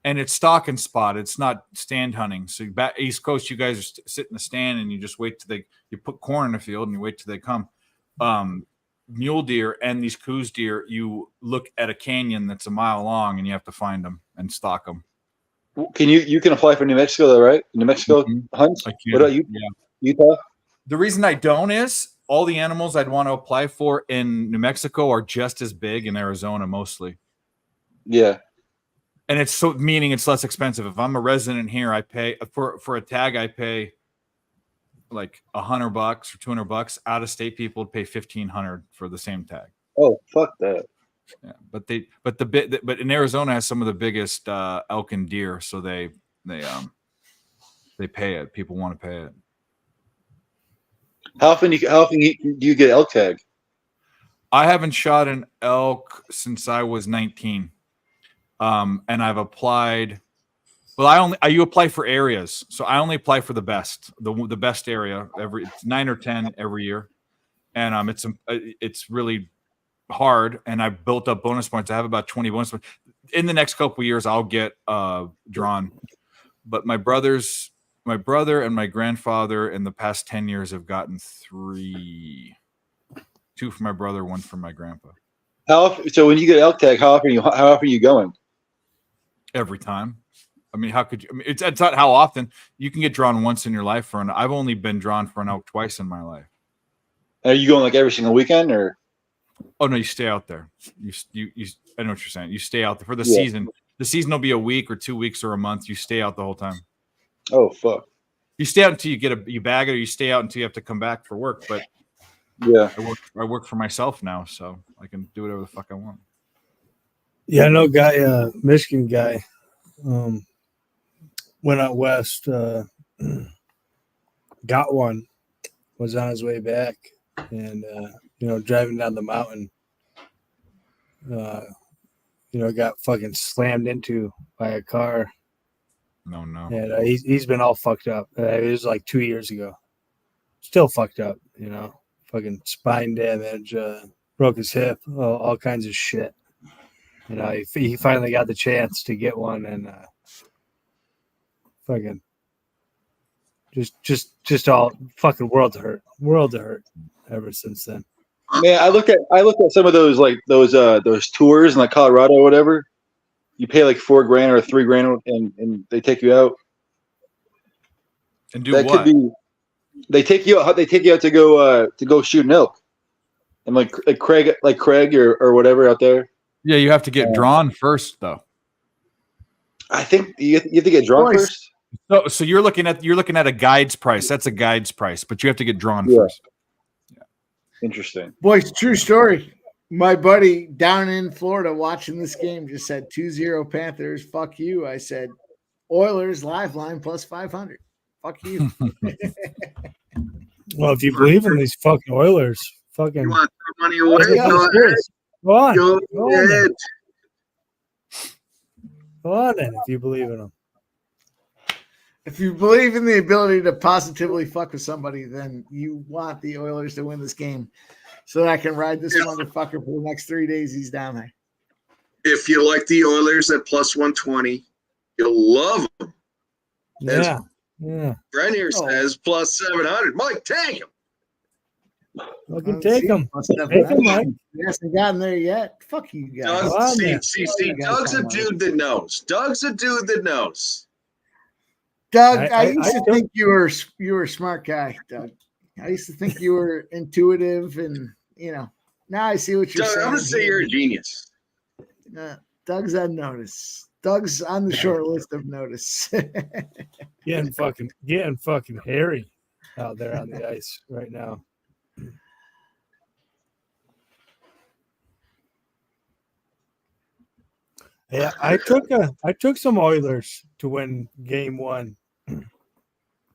it's stock and spot. It's not stand hunting. So back East Coast, you guys are sit in the stand and you just wait till you put corn in the field and you wait till they come. Mule deer and these coos deer, you look at a canyon that's a mile long and you have to find them and stalk them. You can apply for New Mexico though, right? New Mexico hunts. What about you? Yeah. Utah? The reason I don't is all the animals I'd want to apply for in New Mexico are just as big in Arizona mostly. Yeah. And meaning it's less expensive. If I'm a resident here, I pay for a tag, I pay like $100 or $200. Out of state people would pay $1,500 for the same tag. Oh, fuck that. Yeah, but in Arizona has some of the biggest elk and deer, so they pay it. People want to pay it. How often do you get elk tag? I haven't shot an elk since I was 19, and I've applied. Well, you apply for areas, so I only apply for the best area it's 9 or 10 every year, and it's really hard, and I've built up bonus points. I have about 20 bonus points. In the next couple of years, I'll get drawn. But my brother and my grandfather in the past 10 years have gotten 3. 2 for my brother, 1 for my grandpa. So when you get elk tag, how often are you going? Every time. I mean, how could you? I mean, it's not how often. You can get drawn once in your life I've only been drawn for an elk twice in my life. Are you going every single weekend or? Oh no, you stay out there. You I know what you're saying. You stay out there for the season. The season will be a week or 2 weeks or a month. You stay out the whole time. Oh fuck. You stay out until you bag it, or you stay out until you have to come back for work. But yeah, I work for myself now, so I can do whatever the fuck I want. Yeah, I know guy, Michigan guy, went out west, got one, was on his way back, and driving down the mountain, got fucking slammed into by a car. No. And he's been all fucked up. It was like 2 years ago. Still fucked up, fucking spine damage, broke his hip, all kinds of shit. He finally got the chance to get one, and fucking just all fucking world to hurt ever since then. Man, I looked at some of those those tours in like Colorado or whatever. You pay like $4,000 or $3,000 and they take you out. And do what? They take you out to go shoot an elk. And like Craig or whatever out there. Yeah, you have to get drawn first though. I think you have to get drawn first. So you're looking at a guide's price. That's a guide's price, but you have to get drawn first. Yeah. Interesting. Boys, true story. My buddy down in Florida watching this game just said 2-0 Panthers. Fuck you. I said Oilers live line plus 500. Fuck you. Well, if you believe in these fucking Oilers, fucking. You want to throw money away? Go on. Go ahead. Go on then, if you believe in them. If you believe in the ability to positively fuck with somebody, then you want the Oilers to win this game. so that I can ride this motherfucker for the next 3 days he's down there. If you like the Oilers at plus 120, you'll love them. Yeah. Brent here says plus 700. Mike, take him. Fucking take him. Take him, Mike. He hasn't gotten there yet. Fuck you guys. Doug's a dude that knows. Doug's a dude that knows. Doug, I used to think you were a smart guy, Doug. I used to think you were intuitive, and now I see what you're Doug, saying. I'm gonna say you're a genius. Doug's on notice. Doug's on the short list of notice. Getting fucking hairy out there on the ice right now. Yeah, I took some Oilers to win game 1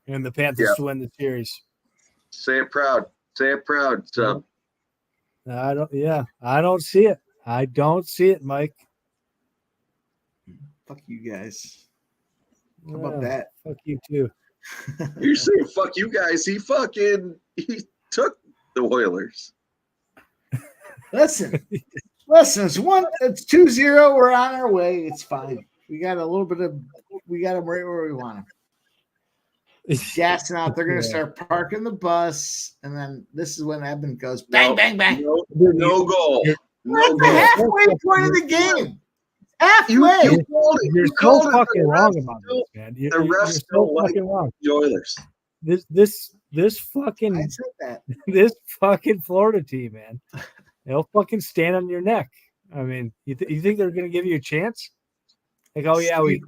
and the Panthers to win the series. Say it proud. Say it proud. So I don't see it. I don't see it, Mike. Fuck you guys. How about that? Fuck you too. You're saying fuck you guys. He took the Oilers. Listen, it's 2-0. We're on our way. It's fine. We got them right where we want them. Gassing out. They're going to start parking the bus, and then this is when Edmonton goes bang, bang, bang. No goal. We're at the halfway point of the game. Halfway. You're so fucking wrong about this, man. The refs so fucking wrong. The Oilers. This fucking I said that. This fucking Florida team, man. They'll fucking stand on your neck. I mean, you think they're gonna give you a chance? Like, oh yeah, we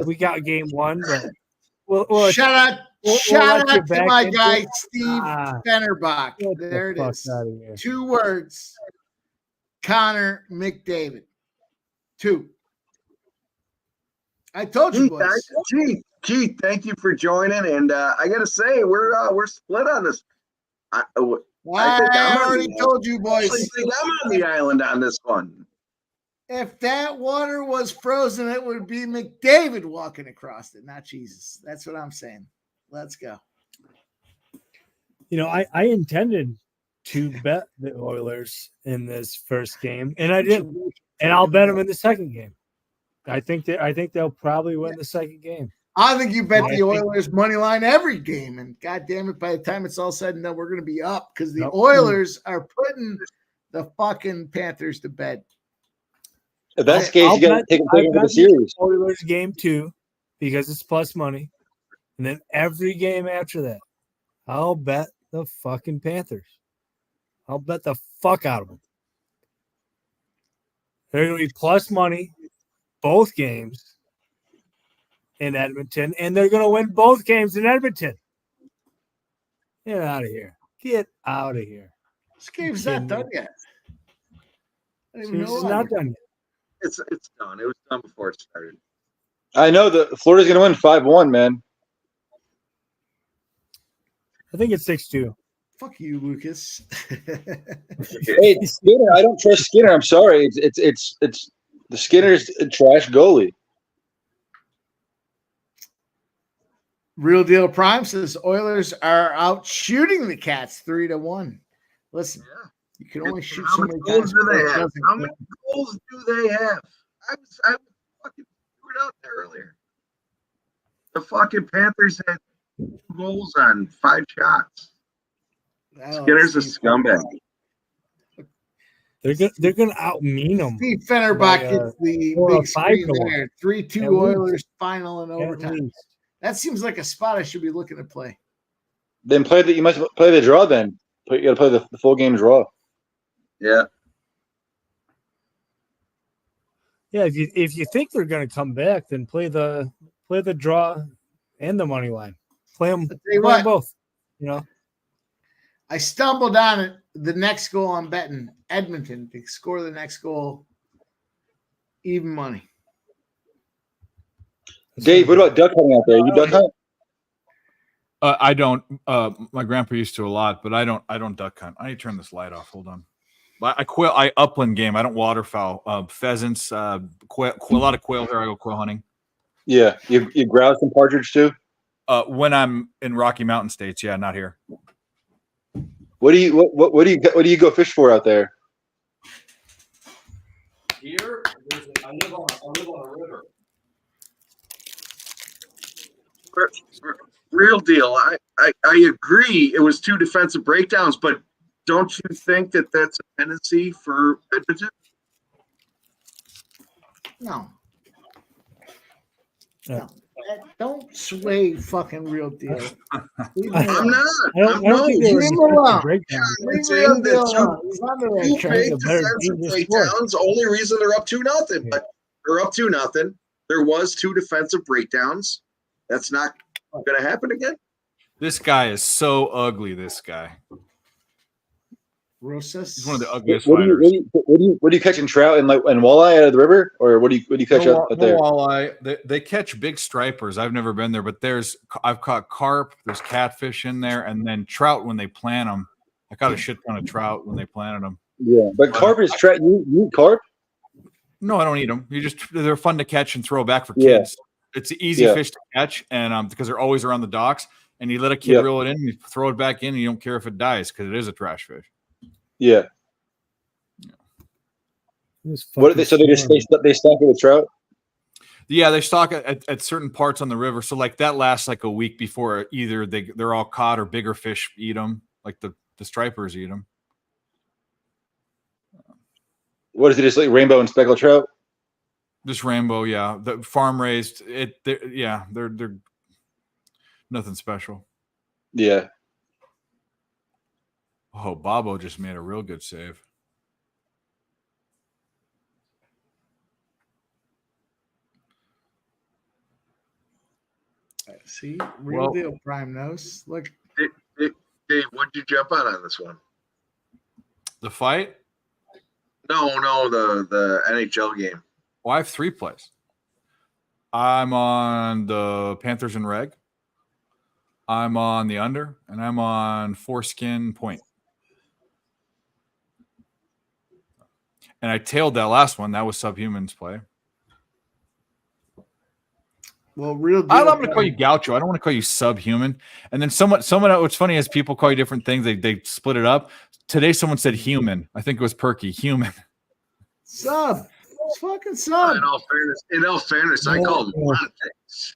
we got game 1, but we'll shout out to my guy Steve Fennerbach. There it is. 2 words. Connor McDavid. 2. I told you, boys. Keith, thank you for joining. And I gotta say, we're split on this. I already told you, boys. I think I'm on the island on this one. If that water was frozen, it would be McDavid walking across it, not Jesus. That's what I'm saying. Let's go. I intended to bet the Oilers in this first game, and I didn't. And I'll bet them in the second game. I think they'll probably win the second game. I think you bet the Oilers money line every game, and God damn it, by the time it's all said and done, we're going to be up because the Oilers are putting the fucking Panthers to bed. If that's the case, you got to take them over the series. Oilers game 2 because it's plus money, and then every game after that, I'll bet the fucking Panthers. I'll bet the fuck out of them. They're going to be plus money both games in Edmonton, and they're going to win both games in Edmonton. Get out of here. Get out of here. This game's not done yet. It's not done yet. It's done. It was done before it started. I know that Florida's going to win 5-1, man. I think it's 6-2. Fuck you, Lucas. Hey, Skinner. I don't trust Skinner. I'm sorry. It's the Skinner's a trash goalie. Real Deal Prime says Oilers are out shooting the Cats 3-1. Listen, you can only shoot so many goals times. do they have? How many goals do they have? I was fucking threw it out there earlier. The fucking Panthers had 2 goals on 5 shots. Skinner's a scumbag. They're gonna out-mean them. Steve Fennerbach gets the big screen there. 3-2 Oilers final in overtime. That seems like a spot I should be looking to play. Then you must play the draw. Then you got to play the full game draw. Yeah. Yeah, if you think they're going to come back, then play the draw and the money line. Play them both. I stumbled on it. The next goal I'm betting Edmonton to score the next goal, even money. Dave, what about duck hunting out there? You duck hunt? I don't. My grandpa used to a lot, but I don't duck hunt. I need to turn this light off. Hold on. I upland game. I don't waterfowl. Pheasants, quail, a lot of quail here. I go quail hunting. Yeah, you grouse and partridge too. When I'm in Rocky Mountain states, yeah, not here. What do you go fish for out there? Here, I live on a river. Real deal. I agree. It was 2 defensive breakdowns, but don't you think that that's a tendency for Edmonton? No. Don't sway fucking real deal. Leave me I'm alone. not. I don't think they Leave were him defensive alone. breakdown. Leave saying real that deal you- alone. He's on the right Two track. big a better defensive team this sport. breakdowns. Only reason they're up 2-0, but they're up 2-0. There was 2 defensive breakdowns. That's not going to happen again. This guy is so ugly. This guy. Rosas. He's one of the ugliest What do fighters. you catch in trout and walleye out of the river, or what do you catch out there? Walleye. They catch big stripers. I've never been there, but I've caught carp. There's catfish in there, and then trout when they plant them. I caught a shit ton of trout when they planted them. Yeah, but carp is trout. You eat carp? No, I don't eat them. They're fun to catch and throw back for Yeah. kids. It's an easy fish to catch, and because they're always around the docks, and you let a kid Yep. reel it in, and you throw it back in, and you don't care if it dies because it is a trash fish. Yeah. What are they? So they stock it with trout. Yeah, they stock it at certain parts on the river. So like that lasts like a week before either they're all caught or bigger fish eat them, like the stripers eat them. What is it? Just like rainbow and speckled trout? Just rainbow, yeah. The farm raised. They're nothing special. Yeah. Oh, Bobo just made a real good save. See, real deal. Prime nose. Look, Dave, what'd you jump on this one? The fight? No, the NHL game. Well, I have 3 plays. I'm on the Panthers and Reg. I'm on the under, and I'm on foreskin point. And I tailed that last one. That was Subhuman's play. well, real deal. I'm going to call you Gaucho. I don't want to call you Subhuman. And then someone. What's funny is people call you different things. They split it up. Today, someone said human. I think it was Perky. Human. Sub. It's fucking sub. In all fairness, I call him a lot of things.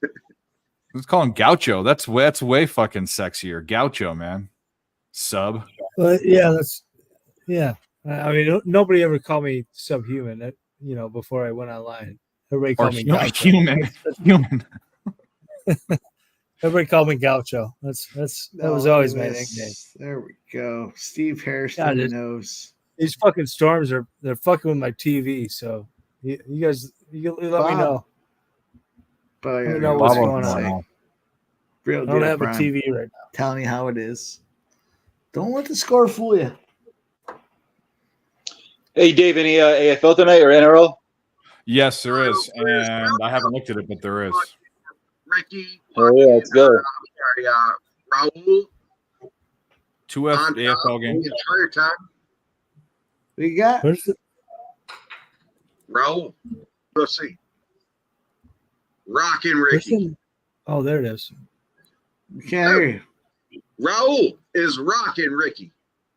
Let's call him Gaucho. That's way fucking sexier. Gaucho, man. Sub. Yeah. I mean, nobody ever called me subhuman. Before I went online, everybody called me Gaucho. Human. Everybody called me Gaucho. That was always my nickname. There we go. Steve Harrison knows. These fucking storms they're fucking with my TV. So you guys, you let me know. But Let me know what's going on. Real I deal. don't have Prime. a TV right now. Telling you how it is. Don't let the score fool you. Hey, Dave, any AFL tonight or NRL? Yes, there is. And I haven't looked at it, but there is. Ricky. Oh, yeah, let's go. Raul. 2 AFL games. The entire time. We got Where's the Raul. Go see. Rockin' Ricky. Oh, there it is. we can't hear you. Raul is rocking Ricky.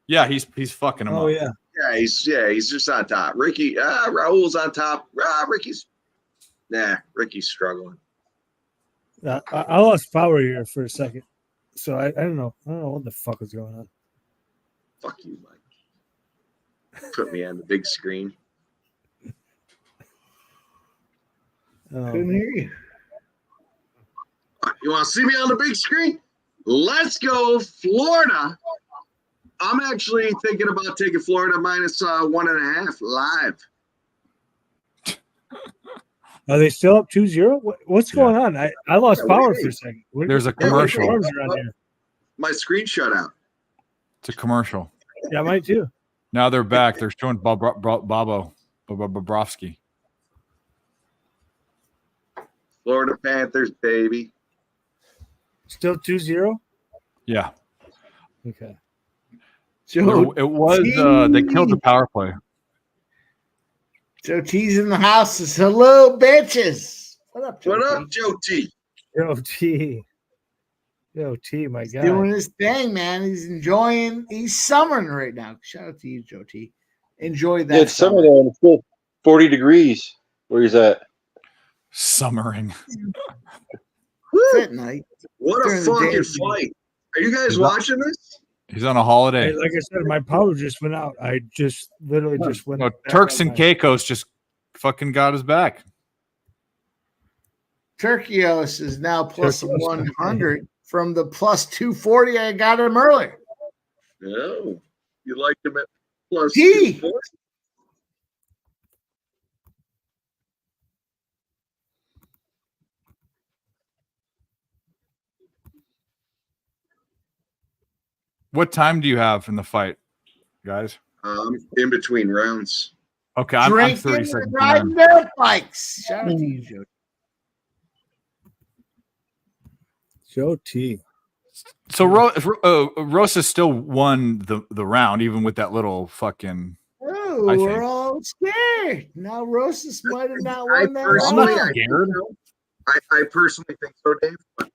Yeah, he's fucking him Oh up. yeah. He's just on top. Ricky, Raul's on top. Ricky's struggling. I lost power here for a second, so I don't know. I don't know what the fuck is going on. Fuck you, Mike. Put me on the big screen. Couldn't hear you. You want to see me on the big screen? Let's go, Florida. I'm actually thinking about taking Florida minus 1.5 live. Are they still up 2-0? What's going on? I lost power for a second. There's a commercial. Storms around here. My screen shut out. It's a commercial. Yeah, mine too. Now they're back. They're showing Bobrovsky. Florida Panthers, baby. Still 2-0? Yeah. Okay. Joe, It was they killed the power play. Joe T's in the house. Says, hello, bitches. What up, Joe? What up, Joe T? Joe T. Yo, T, my guy. Doing his thing, man. He's summering right now. Shout out to you, Joe T. Enjoy that. Yeah, it's summer there, and it's still 40 degrees where he's at. Summering. It's at night. What a During the day. fucking fight. Are you guys watching this? He's on a holiday. Hey, like I said, my power just went out. I just literally just went. No, back Turks on and my- Caicos just fucking got his back. Turkios is now plus Turkios. 100 from the plus 240. I got him earlier. No. You liked him at plus T. 240? What time do you have in the fight, guys? In between rounds. Okay, I'm Drinking 30 and seconds riding behind. their bikes. Shout out to you, Joe. Joe T. So Rosas still won the round, even with that little fucking. Oh, I we're think. all scared. Now Rosas might have not I won that personally, round. I personally think so, Dave. But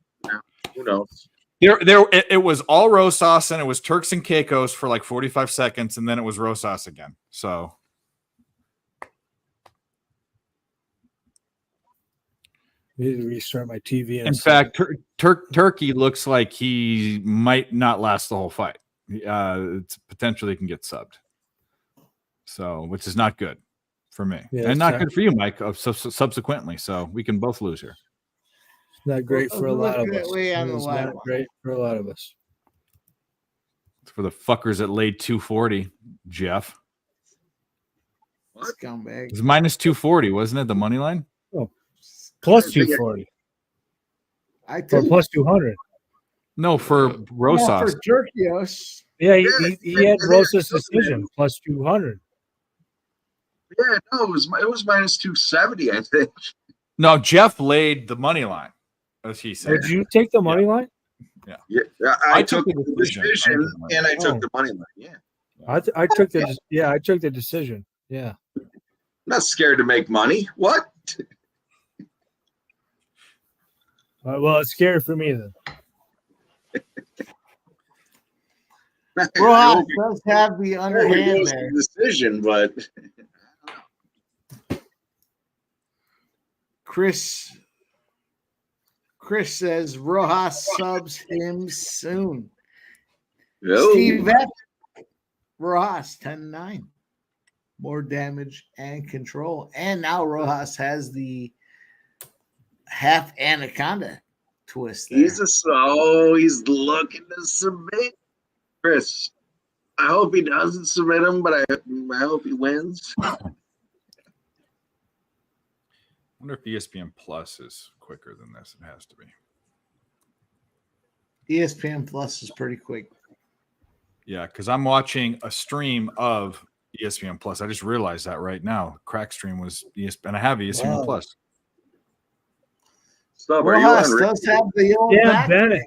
who knows? It was all Rosas and it was Turks and Caicos for like 45 seconds, and then it was Rosas again. So Need to restart my TV. in fact, Turkey looks like he might not last the whole fight. It's potentially can get subbed. So, which is not good for me, Yeah, and it's not not- good for you, Mike. Subsequently, so we can both lose here. It's not great for a lot of us. Way on the It's line. not great for a lot of us. It's for the fuckers that laid 240, Jeff. Scumbag. It was minus 240, wasn't it? The money line? Plus 240 I or took plus 200. No, for Rosas. for Turkios. Yeah, he had Rosas decision plus 200. Yeah, no, it was minus 270, I think. No, Jeff laid the money line, as he said. Did you take the money line? Yeah, I I took took the the decision. decision and I took Oh. the money line. Yeah. I took the I took the decision. Yeah. I'm not scared to make money. What? Well, it's scary for me then. Rojas does have the It underhand was there. a decision, but Chris says Rojas subs him soon. no. Steve F. Rojas 10-9. More damage and control. And now Rojas has the half anaconda twist there. He's looking to submit Chris. I hope he doesn't submit him, but I hope he wins. I wonder if ESPN Plus is quicker than this. It has to be. ESPN Plus is pretty quick. Yeah, because I'm watching a stream of ESPN Plus. I just realized that right now. Crack stream was ESPN, and I have ESPN Wow. Plus. Stop. Are you Rojas on? Rick? does have the old Sam back. Bennett.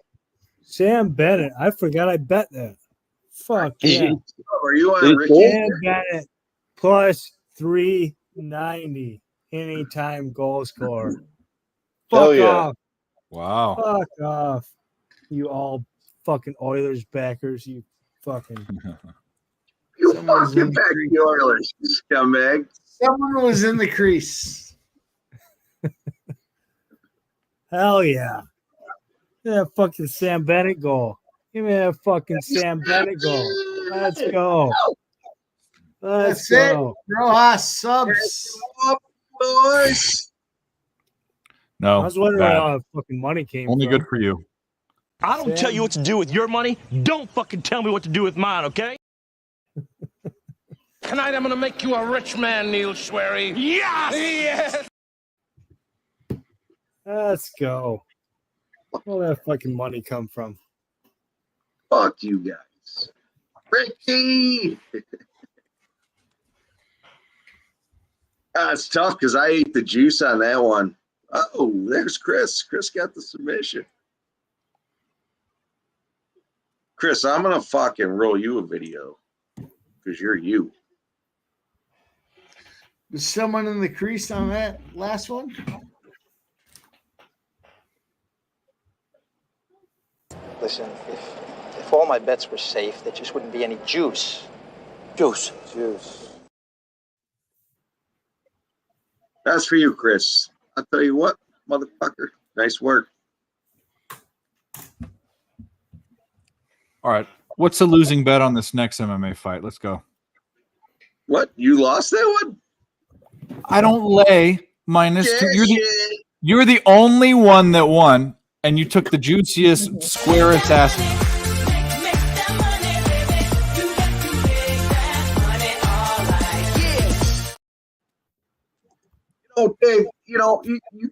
Sam Bennett. I forgot I bet that. Fuck yeah. Are you on? Is Ricky? Sam Bennett plus 390 anytime goal scorer. Hell Fuck yeah. off. Wow. Fuck off. You all fucking Oilers backers. You fucking. You Someone's fucking in the back crease. the Oilers, you scumbag. Someone was in the crease. Hell yeah. That fucking Sam Bennett goal. Give me that fucking Sam Bennett goal. Let's go. Let's That's it. go. Rojas subs. Up, boys. No, I was wondering where bad. all that fucking money came Only from. good for you. I don't tell you what to do with your money. Don't fucking tell me what to do with mine, okay? Tonight I'm gonna make you a rich man, Neil Schwery. Yes! Yes! Let's go. Where that fucking money come from? Fuck you guys. Ricky. It's tough because I ate the juice on that one. Oh, there's Chris. Chris got the submission. Chris, I'm gonna fucking roll you a video because you're you. Was someone in the crease on that last one? Listen, if all my bets were safe, there just wouldn't be any juice. Juice. That's for you, Chris. I'll tell you what, motherfucker. Nice work. All right. What's the losing bet on this next MMA fight? Let's go. What? You lost that one? I don't lay minus Yeah, 2. You're the only one that won, and you took the juiciest, squarest ass. Oh, Dave, you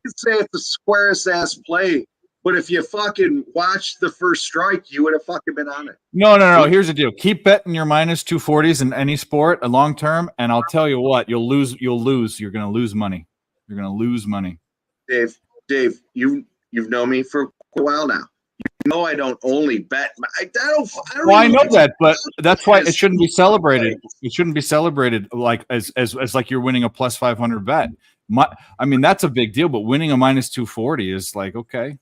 could say it's the squarest ass play, but if you fucking watched the first strike, you would have fucking been on it. No. Here's the deal. Keep betting your minus 240s in any sport, long term, and I'll tell you what, you'll lose. You're going to lose money. You're going to lose money. Dave, you've known me for a while now. You know I don't only bet. I don't Well, I know that, but that's why it shouldn't be celebrated. It shouldn't be celebrated like as like you're winning a plus 500 bet. I mean, that's a big deal, but winning a minus 240 is like, okay.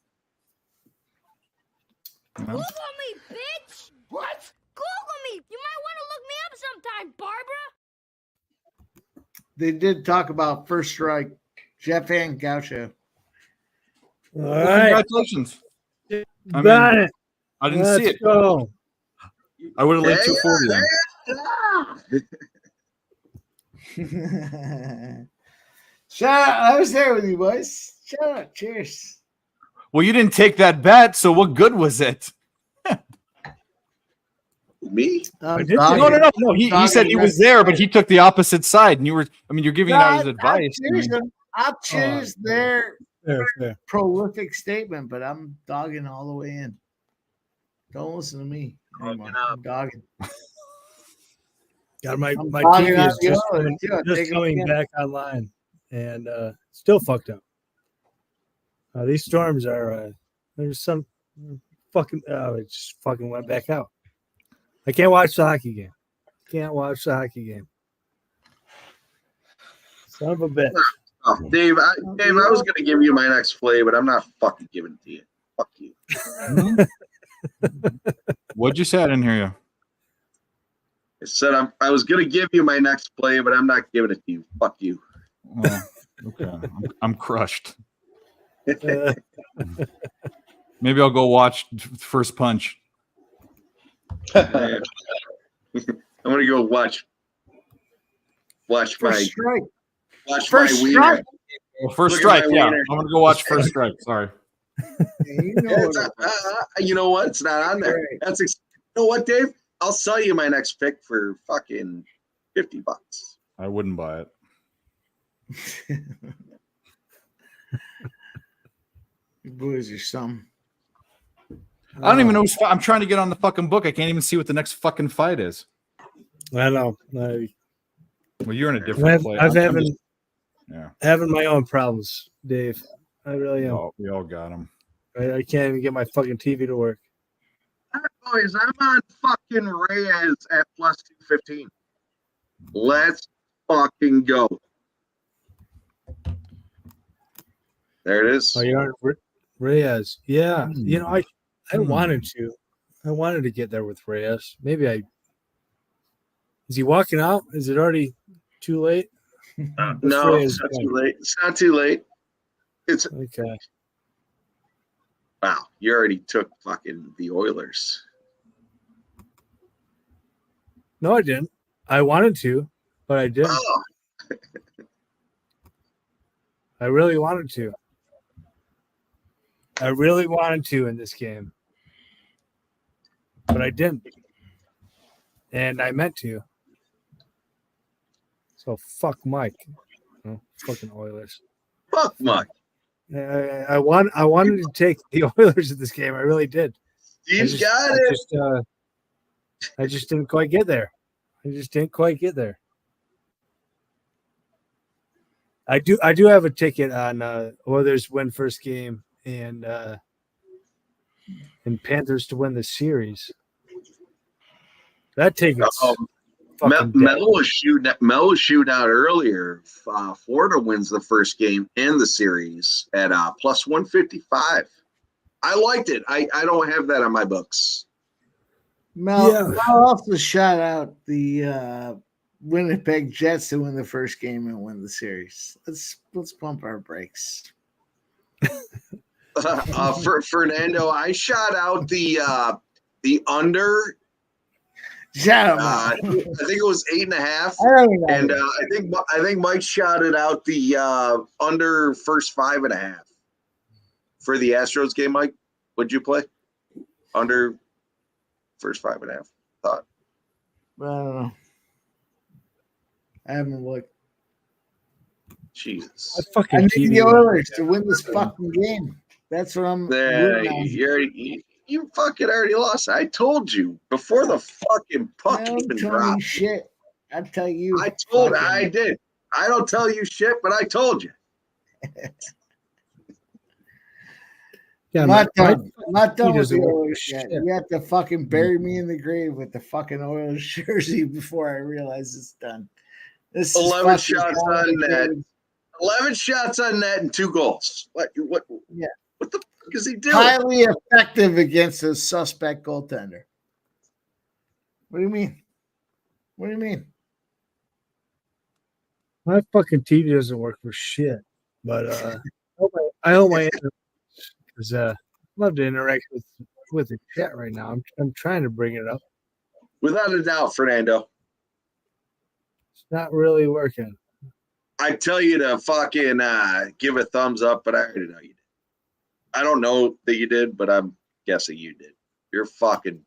Google me, bitch! What? Google me! You might want to look me up sometime, Barbara! They did talk about first strike. Jeff Van Gaucho. All Well, right. congratulations. I Got mean, it. I didn't Let's see it. go. I would have laid 240 then. Shout out. I was there with you, boys. Shout out. Cheers. Well, you didn't take that bet, so what good was it? Me? No. He said he was there, but he took the opposite side, and you're giving out his advice. I'll choose their Fair. prolific statement, but I'm dogging all the way in. Don't listen to me anymore. I'm dogging. God, my I'm dogging TV on is the just other. Yeah, just take it coming again. back online and still fucked up. These storms are there's some fucking it just fucking went back out. I can't watch the hockey game. Son of a bitch. Oh, Dave, I was gonna give you my next play, but I'm not fucking giving it to you. Fuck you. What'd you say? I didn't hear you. I said I was gonna give you my next play, but I'm not giving it to you. Fuck you. Oh, okay. I'm crushed. Maybe I'll go watch First Punch. I'm gonna go watch First my strike. watch First my wiener. strike. Well, First Look at Strike, my yeah. wiener. I'm gonna go watch First Strike. Sorry. You know It's what you know what? It's not on there. Right. You know what, Dave? I'll sell you my next pick for fucking $50. I wouldn't buy it. You boys are some. I don't even know. I'm trying to get on the fucking book. I can't even see what the next fucking fight is. I know. Well, you're in a different place. Having my own problems, Dave. I really am. We all got them. I can't even get my fucking TV to work. Boys, I'm on fucking Reyes at plus 215. Let's fucking go. There it is. Oh, you're on Reyes. Yeah. You know, I wanted to. I wanted to get there with Reyes. Maybe is he walking out? Is it already too late? No, it's not too late. It's not too late. It's okay. Wow, you already took fucking the Oilers. No, I didn't. I wanted to, but I didn't. Oh. I really wanted to. I really wanted to in this game, but I didn't. And I meant to. So fuck Mike. Oh, fucking Oilers. Fuck Mike. I wanted to take the Oilers in this game. I really did. He's got it. I just didn't quite get there. I do have a ticket on Oilers win first game and Panthers to win the series. That ticket's Mel was shooting out earlier. Florida wins the first game in the series at plus 155. I liked it. I don't have that on my books. Mel, Yeah. I'll also shout out the Winnipeg Jets to win the first game and win the series. Let's pump our brakes. For Fernando, I shot out the under. Shout out. I think it was 8.5, I don't know. and I think Mike shouted out the under first 5.5 for the Astros game. Mike, what'd you play? Under first 5.5. Thought. I don't know. I haven't looked. Jesus. I need the Oilers to win this fucking game. That's what I'm. There, you fucking already lost. I told you before the fucking puck even dropped. Shit. I tell you. I did. I don't tell you shit, but I told you. Yeah, I'm not done with the doesn't work Oilers for yet. shit. You have to fucking bury me in the grave with the fucking Oilers jersey before I realize it's done. This is 11 fucking shots on net. complicated. 11 shots on net and 2 goals. What Yeah. What the fuck is he doing? Highly effective against a suspect goaltender. What do you mean? What do you mean? My fucking TV doesn't work for shit. But I hope my because love to interact with the chat right now. I'm trying to bring it up. Without a doubt, Fernando. It's not really working. I tell you to fucking give a thumbs up, but I already know you did. I don't know that you did, but I'm guessing you did. You're fucking.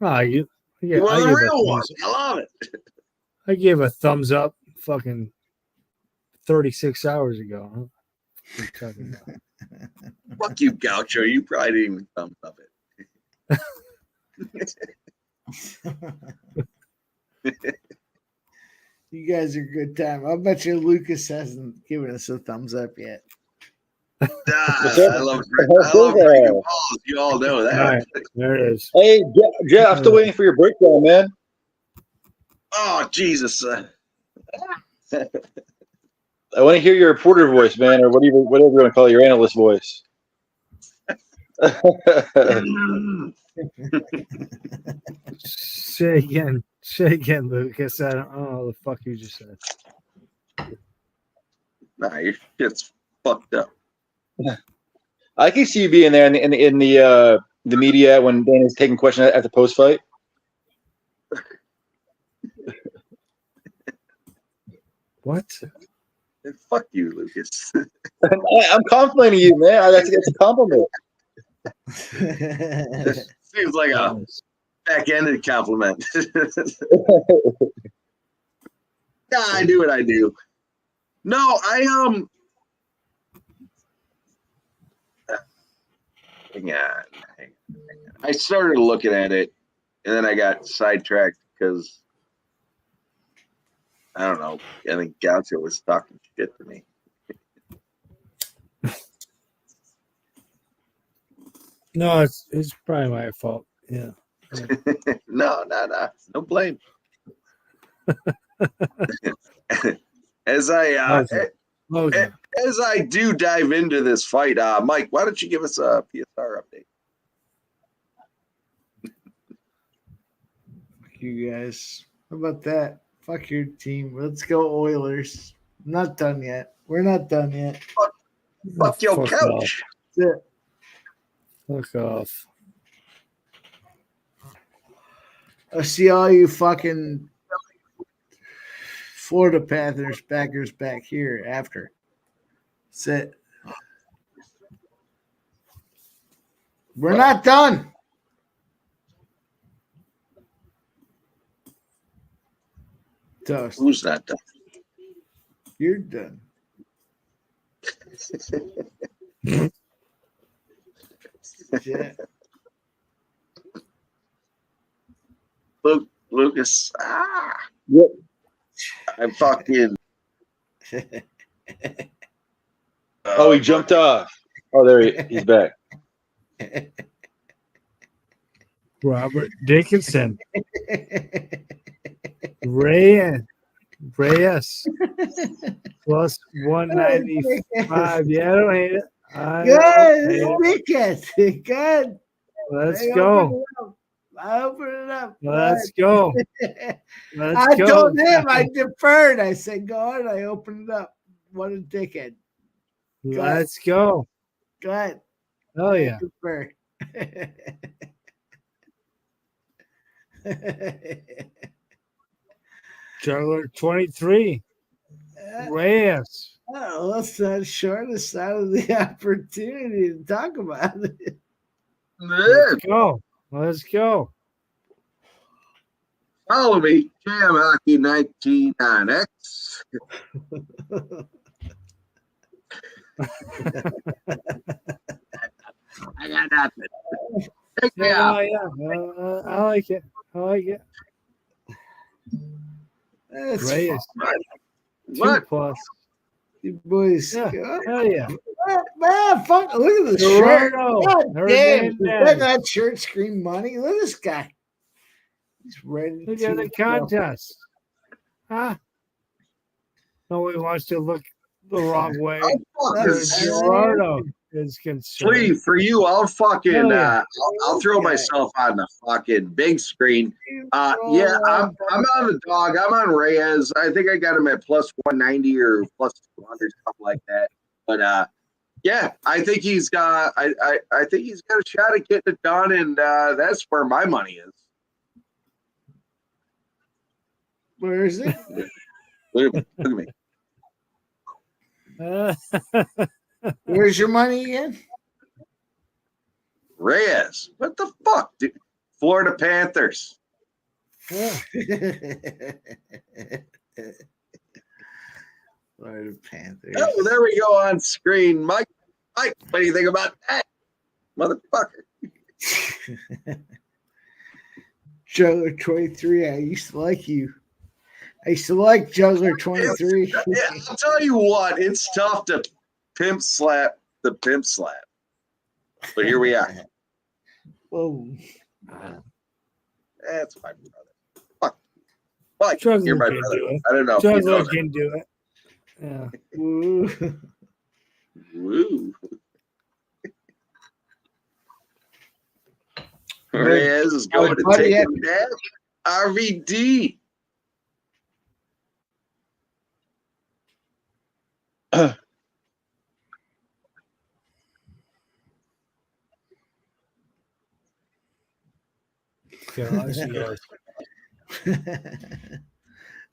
Oh, you You were the real one. I love it. I gave a thumbs up fucking 36 hours ago. Huh? What are you talking about? Fuck you, Gaucho. You probably didn't even thumbs up it. You guys are a good time. I bet you Lucas hasn't given us a thumbs up yet. I love breaking balls. You all know that. All right, there it is. Hey, Jeff, I'm still waiting for your breakdown, man. Oh, Jesus. I want to hear your reporter voice, man, or whatever you want to call it, your analyst voice. Say again, Lucas. I don't know what the fuck you just said. Nah, your shit's fucked up. I can see you being there in the media when Danny's taking questions at the post fight. What? Fuck you, Lucas. I'm complimenting you, man. That's a compliment. Seems like a back-ended compliment. Yeah, I do what I do. No, hang on. I started looking at it, and then I got sidetracked because I don't know. I think Gaucho was talking shit to me. No, it's probably my fault. Yeah. No blame. As I as I do dive into this fight, Mike, why don't you give us a PSR update? Fuck you guys. How about that? Fuck your team. Let's go Oilers. I'm not done yet. We're not done yet. Fuck your Fuck couch. That's it. Fuck off. I see all you fucking Florida Panthers backers back here after. That's it. We're not done. Toast. Who's not done? You're done. Yeah. Lucas. Yep. I'm fucking. Oh, he jumped off. Oh, there he's back. Robert Dickinson. Reyes plus 195. Yeah, I don't hate it. Good. Dickhead. Good. Let's Hey, go. I opened it up. Let's go. Let's I go. told him I deferred. I said, go ahead. I opened it up. What a dickhead. Let's go. Go ahead. Oh I yeah. defer. Juggler 23. Reyes. Oh, that's the shortest out of the opportunity to talk about it. Let's go. Let's go. Follow me, Jam Hockey 19x. I got nothing. Take me out. I like it. I like it. That's Reyes. What? 2+. you boys. Yeah. go. Hell yeah. Man, fuck, look at the shirt. Gerardo. God damn. Hernandez. Look at that shirt screen money. Look at this guy. He's ready Look to at the contest. Huh? Nobody wants to look the wrong way. Gerardo is concerned. Please, for you, I'll fucking Hell yeah. I'll throw myself on the fucking big screen. Yeah, I'm on the dog. I'm on Reyes. I think I got him at plus 190 or plus 200, something like that. But yeah, I think he's got I think he's got a shot at getting it done, and that's where my money is. Where is it? Look at me. Where's your money again? Reyes. What the fuck, dude? Florida Panthers. Florida Panthers. Oh, there we go on screen. Mike, what do you think about that? Motherfucker. Juggler 23. I used to like you. I used to like Juggler 23. Yeah, I'll tell you what, it's tough to pimp slap the pimp slap. But here we are. Whoa. That's my brother. Fuck. Fuck. Juggler You're my can brother. do it. I don't know if you know Juggler that. can do it. Yeah. Woo. Woo. Reyes is going to take him down. RVD. Gosh, yes.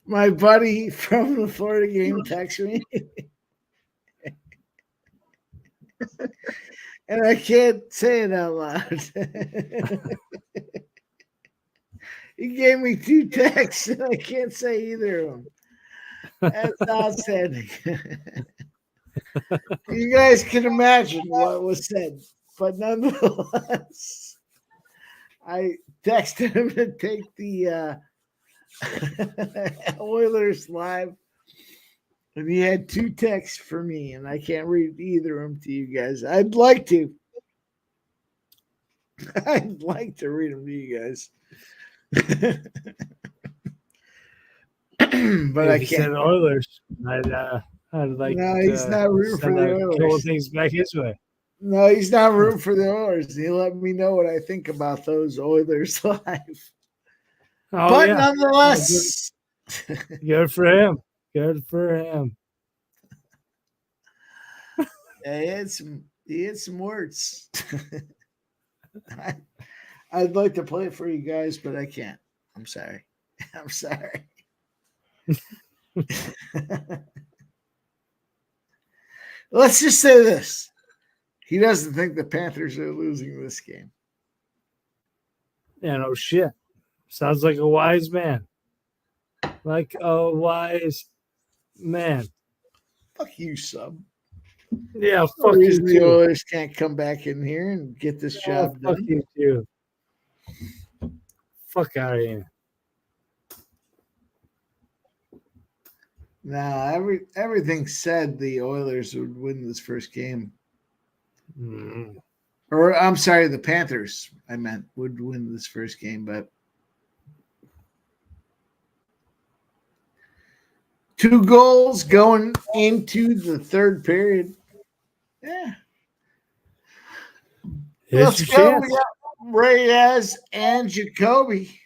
My buddy from the Florida game texted me. And I can't say it out loud. He gave me 2 texts, and I can't say either of them. That's outstanding. You guys can imagine what was said, but nonetheless, I texted him to take the Oilers live, and he had 2 texts for me, and I can't read either of them to you guys. I'd like to. I'd like to read them to you guys. But I If he said can't. Oilers, I'd like No, he's not rooting for send the a couple Oilers. things back his way. No, he's not rooting for the Oilers. He let me know what I think about those Oilers live. Oh, But yeah. nonetheless, Good for him. Good for him. he had some words. I'd like to play it for you guys, but I can't. I'm sorry. I'm sorry. Let's just say this. He doesn't think the Panthers are losing this game. Yeah, no shit. Sounds like a wise man. Like a wise man. Fuck you, sub. Yeah, No fuck you reason the too. Oilers can't come back in here and get this job Fuck done. you too. Fuck out of here. Now, everything said the Oilers would win this first game. Mm. Or I'm sorry, the Panthers, I meant, would win this first game, but 2 goals going into the third period. Yeah, Here's Let's your go. chance. We got Reyes and Jacoby.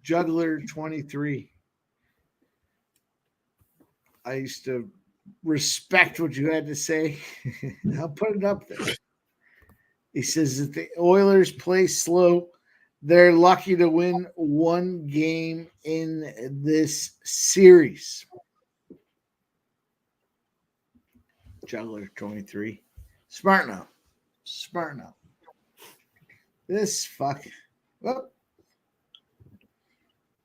Juggler 23. I used to respect what you had to say. I'll put it up there. He says that the Oilers play slow. They're lucky to win one game in this series. Juggler 23. Smart enough. Smart enough. This fuck. Whoop.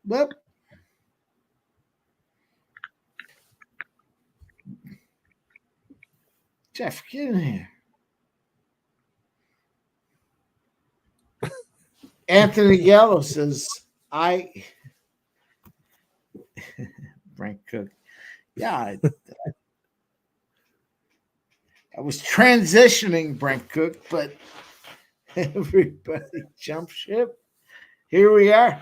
Whoop. Jeff, get in here. Anthony Gallo says, Frank Cook. Yeah, I was transitioning, Brent Cook, but everybody jumped ship. Here we are.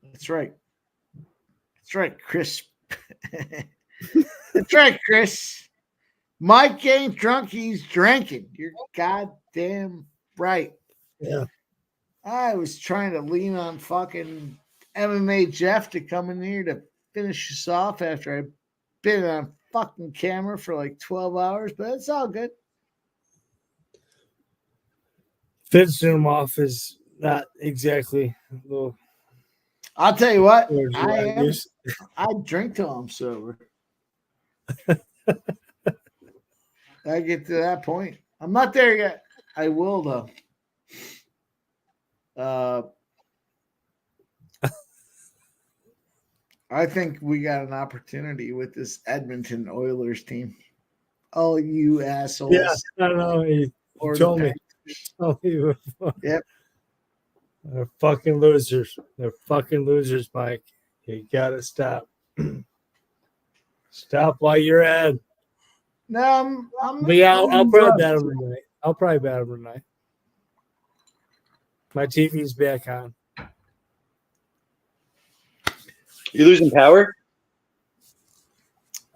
That's right. That's right, Chris. That's right, Chris. Mike ain't drunk, he's drinking. You're goddamn right. Yeah. I was trying to lean on fucking MMA Jeff to come in here to finish us off after I've been on fucking camera for like 12 hours, but it's all good. Finishing him off is not exactly a little. I'll tell you what, towards what I used. I drink till I'm sober. I get to that point. I'm not there yet. I will though. I think we got an opportunity with this Edmonton Oilers team. Oh, you assholes. Yeah, I don't know. He Or told the me. Told me before. Yep. They're fucking losers. They're fucking losers, Mike. You gotta stop. Stop while you're ahead. No, But yeah, I'll probably bat him tonight. I'll probably bat him tonight. My TV's back on. You losing power?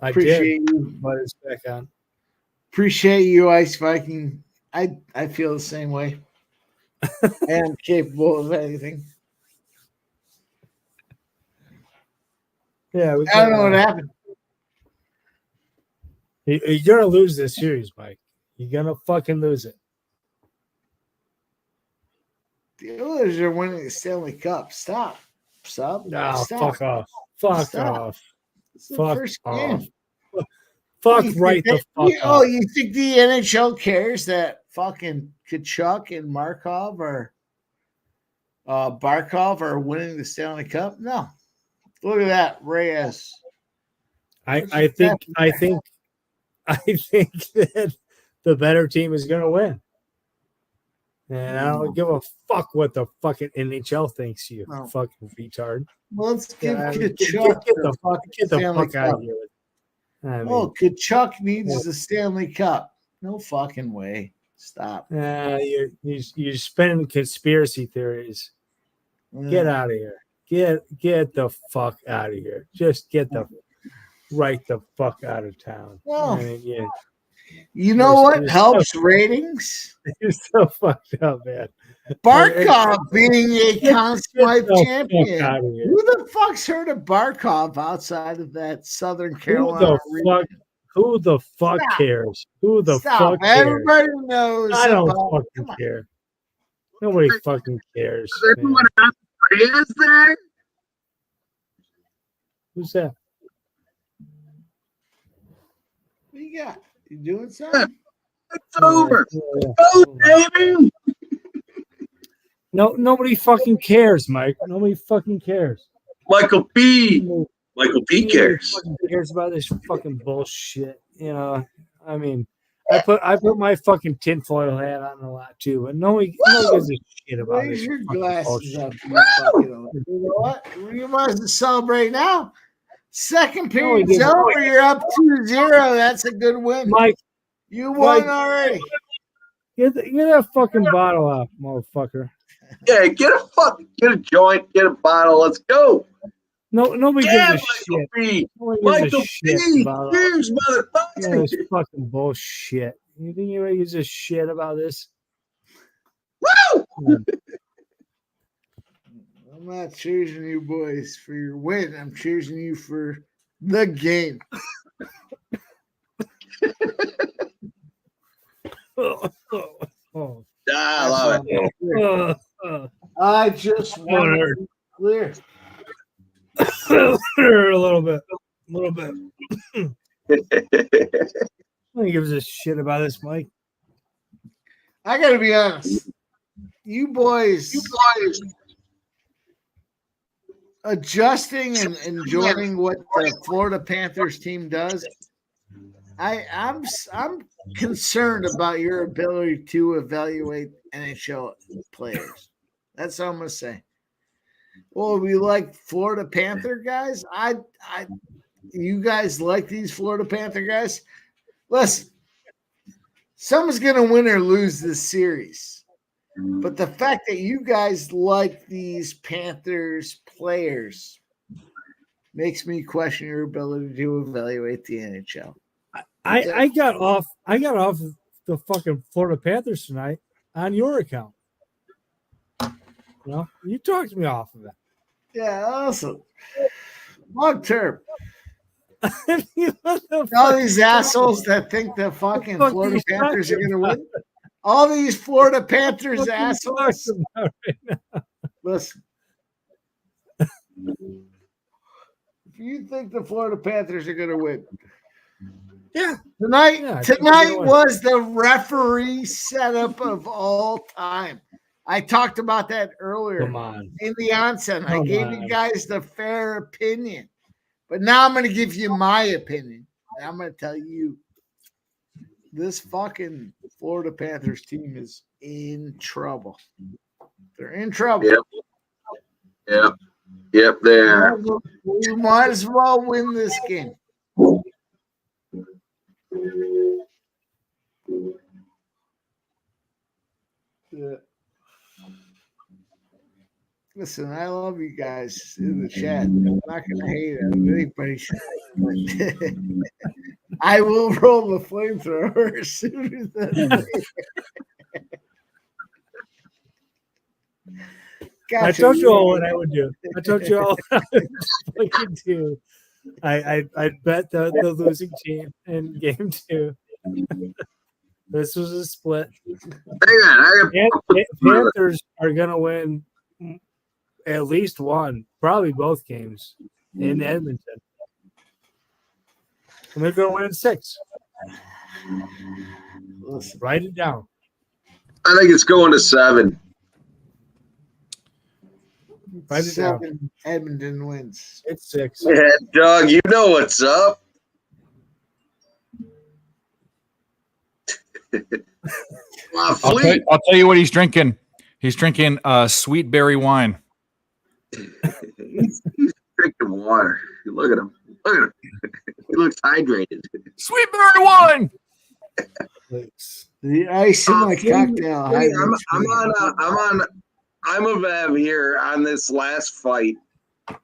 I Appreciate did, you. but it's back on. Appreciate you, Ice Viking. I feel the same way. I am capable of anything. Yeah, I don't know what happened. You're gonna lose this series, Mike. You're gonna fucking lose it. The Oilers are winning the Stanley Cup. Stop. Stop. No, Stop. fuck off. Fuck Stop. off. It's the Fuck first off. game. Fuck You think right the that- fuck you- off. Oh, you think the NHL cares that fucking Kachuk and Markov or Barkov are winning the Stanley Cup? No. Look at that, Reyes. I think that the better team is gonna win. And I don't give a fuck what the fucking NHL thinks, you No. fucking retard. Well, let's give Yeah, Kachuk get the Stanley fuck out Cup. of here. I mean, Oh, Kachuk needs Yeah. the Stanley Cup. No fucking way. Stop. you're spinning conspiracy theories. Get out of here. Get the fuck out of here. Just get the right the fuck out of town. Well, I mean, yeah, you know You're- what you're helps ratings? you're so fucked up, man. Barkov being a Conn Smythe the fuck champion. outta here. Who the fuck's heard of Barkov outside of that Southern Who Carolina the region? fuck? Who the fuck Stop. cares? Who the Stop. fuck cares? Everybody knows. I don't about- fucking Come on. care. Nobody fucking cares. man. Is there? Who's that? What you got? You doing something? It's over. Yeah. Oh, baby. No, nobody fucking cares, Mike. Nobody fucking cares. Michael P. Michael P. Nobody cares. fucking cares about this fucking bullshit. You know, I mean, I put my fucking tinfoil hat on a lot too, but no one gives a shit about Raise it. your Fucking glasses bullshit. up. You fucking. You know what? You might as well celebrate now. Second period's didn't. over. You're up 2-0. That's a good win. Mike, You won Mike. already. get that fucking bottle out, motherfucker. Yeah, get a joint, get a bottle. Let's go. No, nobody Yeah, gives a Michael shit. B. Nobody gives Michael a shit B. about Cheers, yeah, motherfucker. this fucking bullshit. You think anybody gives a shit about this? Woo! I'm not choosing you boys for your win. I'm choosing you for the game. Oh. I love it. I just want to be clear. A little bit. Nobody gives a shit about this, Mike. I got to be honest. You boys adjusting and enjoying what the Florida Panthers team does. I'm concerned about your ability to evaluate NHL players. That's all I'm gonna say. Well, we like Florida Panther guys. You guys like these Florida Panther guys? Listen, someone's gonna win or lose this series. But the fact that you guys like these Panthers players makes me question your ability to evaluate the NHL. I got off the fucking Florida Panthers tonight on your account. You talked me off of it. Yeah, awesome. Long term. What the All fuck? these assholes that think the fucking fuck Florida you Panthers are talking going to about? win. All these Florida Panthers What are you assholes. talking about right now? Listen. If you think the Florida Panthers are going to win. Yeah. Tonight Yeah, I think they're tonight gonna win. was the referee setup of all time. I talked about that earlier Come on. in the onset. I Come gave on. you guys the fair opinion. But now I'm going to give you my opinion. And I'm going to tell you this fucking Florida Panthers team is in trouble. They're in trouble. Yep, they are. We might as well win this game. Yeah. Listen, I love you guys in the chat. I'm not going to hate anybody. I will roll the flamethrower as soon as that. I told you all what I would do. I told you all what I would fucking do. I'd bet the losing team in game 2. This was a split. Panthers are going to win at least one, probably both games in Edmonton. And they're going to win 6. Write it down. I think it's going to 7. Write it down. 7 Edmonton wins. It's 6. Yeah, Doug, you know what's up. I'll tell you what he's drinking. He's drinking sweet berry wine. He's drinking water. Look at him. Look at him. He looks hydrated. Sweet berry wine. The ice in my cocktail. I'm a Bev here on this last fight. All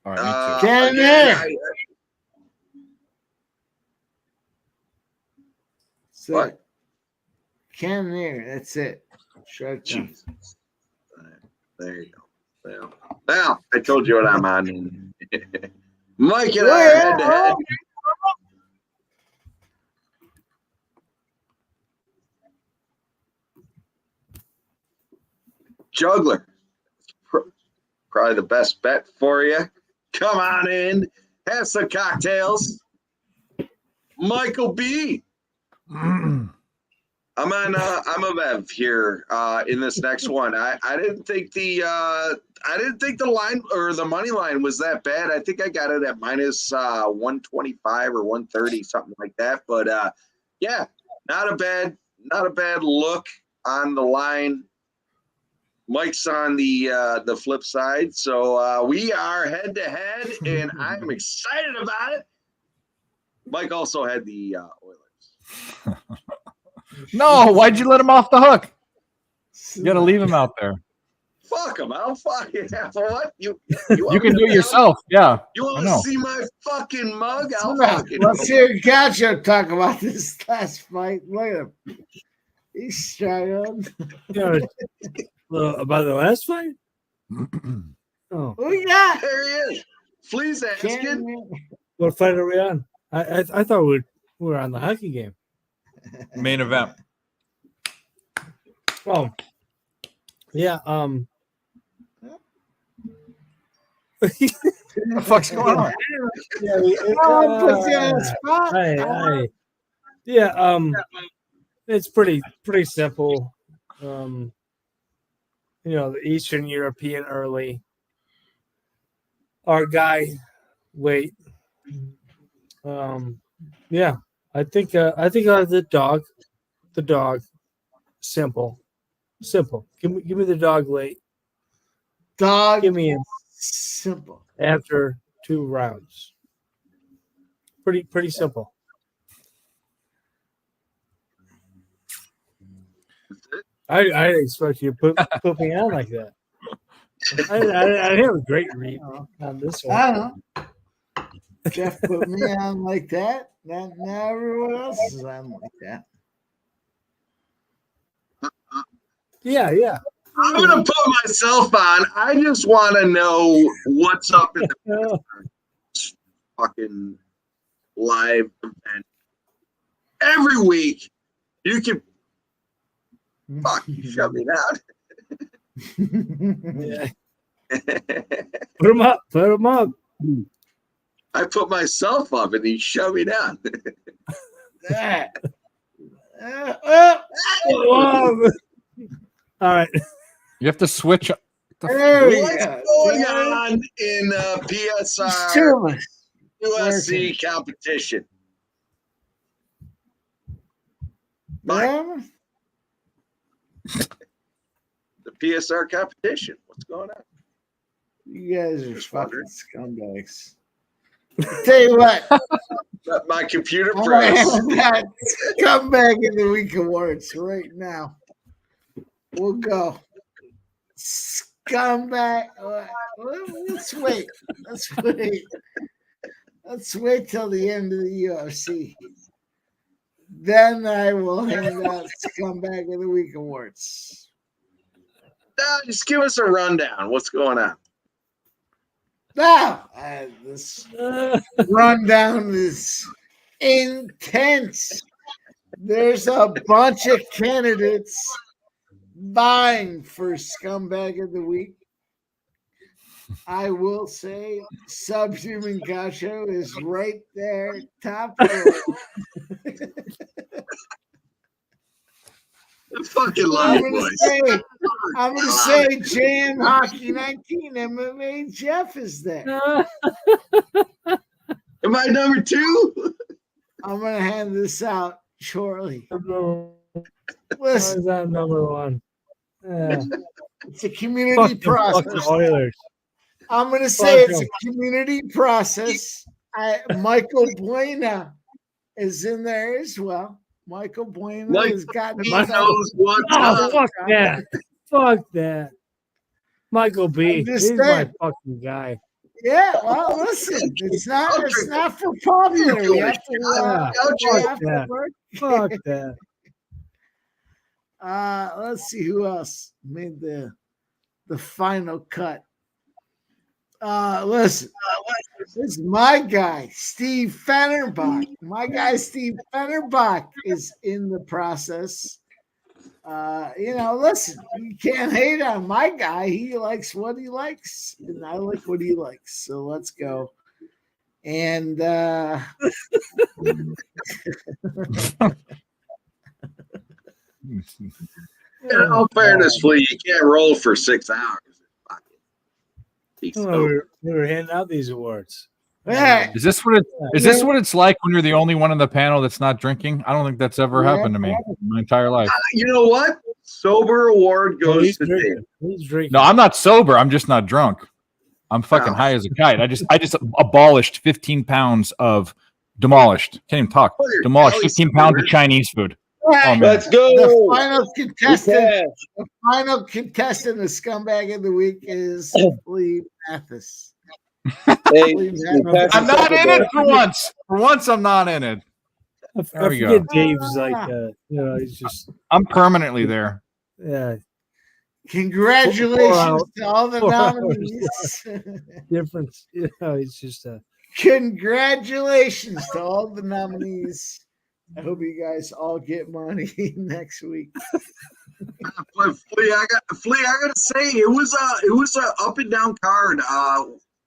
right, Cannon there. What? Cannon there. That's it. Shut it down. There you go. Well, I told you what I'm on. Mike and I are head to head. Juggler. Probably the best bet for you. Come on in. Have some cocktails. Michael B. I'm a Bev here in this next one. I didn't think the line or the money line was that bad. I think I got it at minus 125 or 130, something like that. But yeah, not a bad look on the line. Mike's on the flip side, so we are head to head, and I'm excited about it. Mike also had the Oilers. No, why'd you let him off the hook? You got to leave him out there. Fuck him! I don't fucking have what you You can do it yourself. Yeah, You I want know. to see my fucking mug? I'll Now, fucking. let's hear Gacho talk about this last fight. Look at him. He's struggling. You know, about the last fight? Oh, Who you got? There he is. Flea's asking. what fight are we on? I thought we were on the hockey game. Main event. Oh, yeah. What the fuck's going on? Yeah, Put you on the spot. yeah. It's pretty simple. You know, the Eastern European early. Our guy, wait. Yeah, I think the dog. The dog. Simple. Give me the dog late. Dog. Give me him Simple. after 2 rounds. Pretty simple. I didn't expect you to put me on like that. I have a great read on this one. I don't know. Jeff put me on like that. Now everyone else is on like that. Yeah. I'm gonna put myself on. I just want to know what's up in the fucking live event. Every week, you can you shut me down. Yeah. Put him up. I put myself up and he shut me down. All right. You have to switch. There we What's go. going on in PSR USC competition? Yeah. The PSR competition. What's going on? You guys are fucking scumbags. Tell you what, My computer I'm gonna press. handle that scumbag in the week awards right now. We'll go. Scumbag. Let's wait. Let's wait till the end of the UFC. Then I will hand out scumbag of the week awards. Just give us a rundown. What's going on? Now, this rundown is intense. There's a bunch of candidates vying for scumbag of the week. I will say Subhuman Gacho is right there, top row. Fucking lie, boys. I'm gonna say JM Hockey 19 MMA Jeff is there. Am I number 2? I'm gonna hand this out shortly. Why Listen, is that number 1? Yeah. it's a community process. Fuck the Oilers. I'm gonna say Fuck it's a community process. Michael Buena is in there as well. Michael Buena has gotten. He knows what's Oh, up. fuck that. Fuck that. Michael B. I'm just He's my saying. fucking guy. Yeah, well, listen, it's not for popular. We have to, Fuck that. Fuck that. Let's see who else made the final cut. Listen, this is my guy, Steve Fennerbach. My guy, Steve Fennerbach, is in the process. Listen, you can't hate on my guy. He likes what he likes, and I like what he likes. So let's go. And In all fairness, Flea, you can't roll for 6 hours. We were handing out these awards. Yeah. Is this what it's like when you're the only one on the panel that's not drinking? I don't think that's ever happened to me in my entire life. You know what? Sober award goes He's to Dave. drinking. He's drinking. No, I'm not sober. I'm just not drunk. I'm fucking high as a kite. I just abolished 15 pounds of demolished. Can't even talk. Demolished 15 pounds of Chinese food. Oh, man. Let's go. The final contestant, the scumbag of the week is Lee Mathis. Hey, I'm not in it for once. For once, I'm not in it. I There we forget go. Dave's like, he's just, I'm permanently there. yeah, Congratulations to all the 4 hours. nominees. difference. He's just Congratulations to all the nominees. I hope you guys all get money next week. But Flea, I gotta say, it was a up and down card.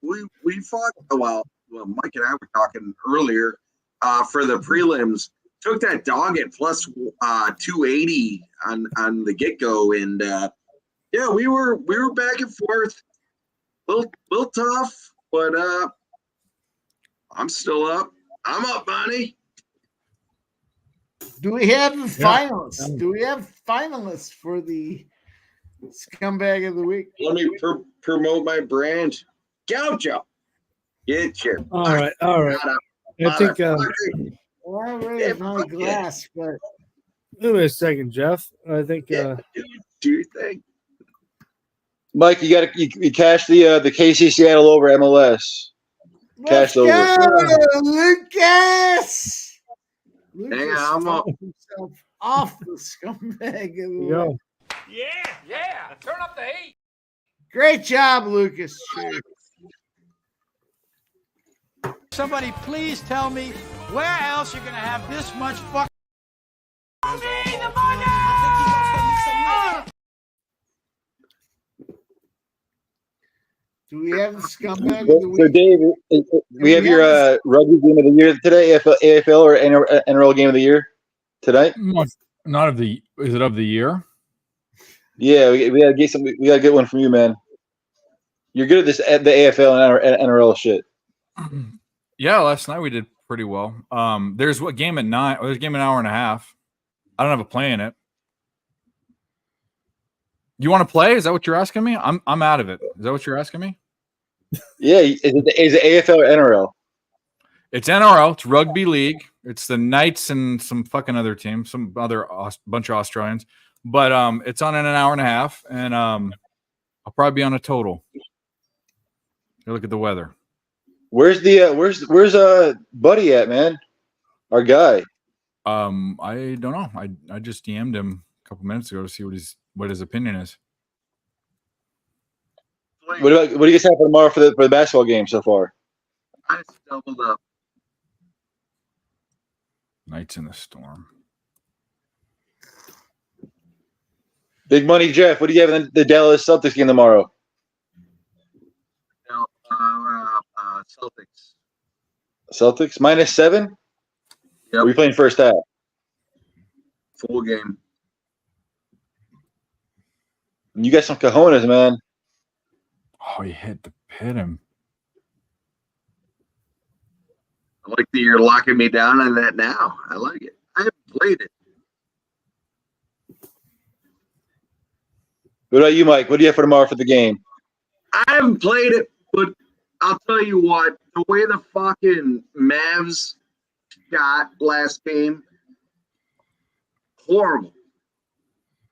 We fought well, Mike and I were talking earlier for the prelims. Took that dog at plus 280 on the get go, and yeah, we were back and forth, little tough, but I'm still up. I'm up, Bonnie. Do we have the finalists? Do we have finalists for the scumbag of the week? Let me promote my brand. Gaucho. Get your all right. I think. Well, I raised my glass, but Wait a second, Jeff. I think. do your thing. Mike, you cash the KC Seattle over MLS. let's Cash over. go, Lucas. Hang on, I'm up. Himself off the scumbag of the week. Go. Yeah. Turn up the heat. Great job, Lucas. Cheers. Somebody please tell me where else you're gonna have this much fucking Do we have the scumbag of the So, week? Dave, we have your rugby game of the year today, AFL or NRL game of the year tonight. Not of the. Is it of the year? Yeah, we gotta get some. We gotta get one from you, man. You're good at this, at the AFL and NRL shit. Yeah, last night we did pretty well. There's a game at 9. There's a game an hour and a half. I don't have a play in it. You want to play? Is that what you're asking me? I'm out of it. Is that what you're asking me? Yeah, is it AFL or NRL? It's NRL. It's rugby league. It's the Knights and some fucking other team, some other bunch of Australians. But it's on in an hour and a half, and I'll probably be on a total. You look at the weather. Where's Buddy at, man? Our guy. I don't know. I just DM'd him a couple minutes ago to see what his opinion is. What do you guys have for tomorrow for the basketball game so far? I stumbled up. Knights in the storm. Big money, Jeff. What do you have in the Dallas Celtics game tomorrow? Celtics. Celtics -7. Yep. Are we playing first half? Full game. You got some cojones, man. Oh, he hit him. I like that you're locking me down on that now. I like it. I haven't played it. What about you, Mike? What do you have for tomorrow for the game? I haven't played it, but I'll tell you what, the way the fucking Mavs got last game, horrible.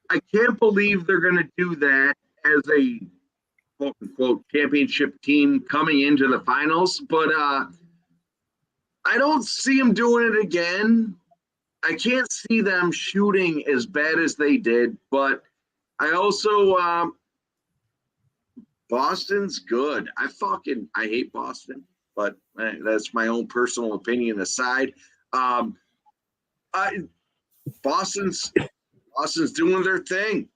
I can't believe they're going to do that as a quote unquote championship team coming into the finals, but I don't see them doing it again. I can't see them shooting as bad as they did, but I also Boston's good. I hate Boston, but that's my own personal opinion aside. Boston's doing their thing,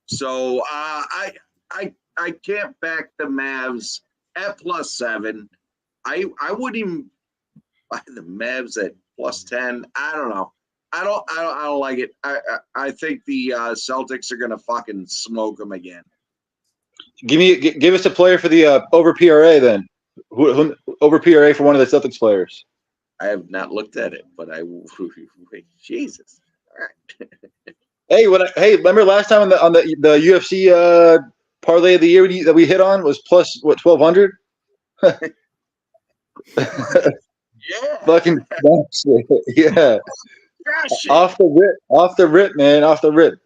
so I can't back the Mavs at +7. I wouldn't even buy the Mavs at +10. I don't know. I don't like it. I think the Celtics are gonna fucking smoke them again. Give us a player for the over PRA then. Who over PRA for one of the Celtics players? I have not looked at it, but Jesus. All right. Hey, remember last time on the UFC parlay of the year that we hit on was plus what 1,200? Yeah. Fucking yeah. Gosh, Off the rip, man, off the rip.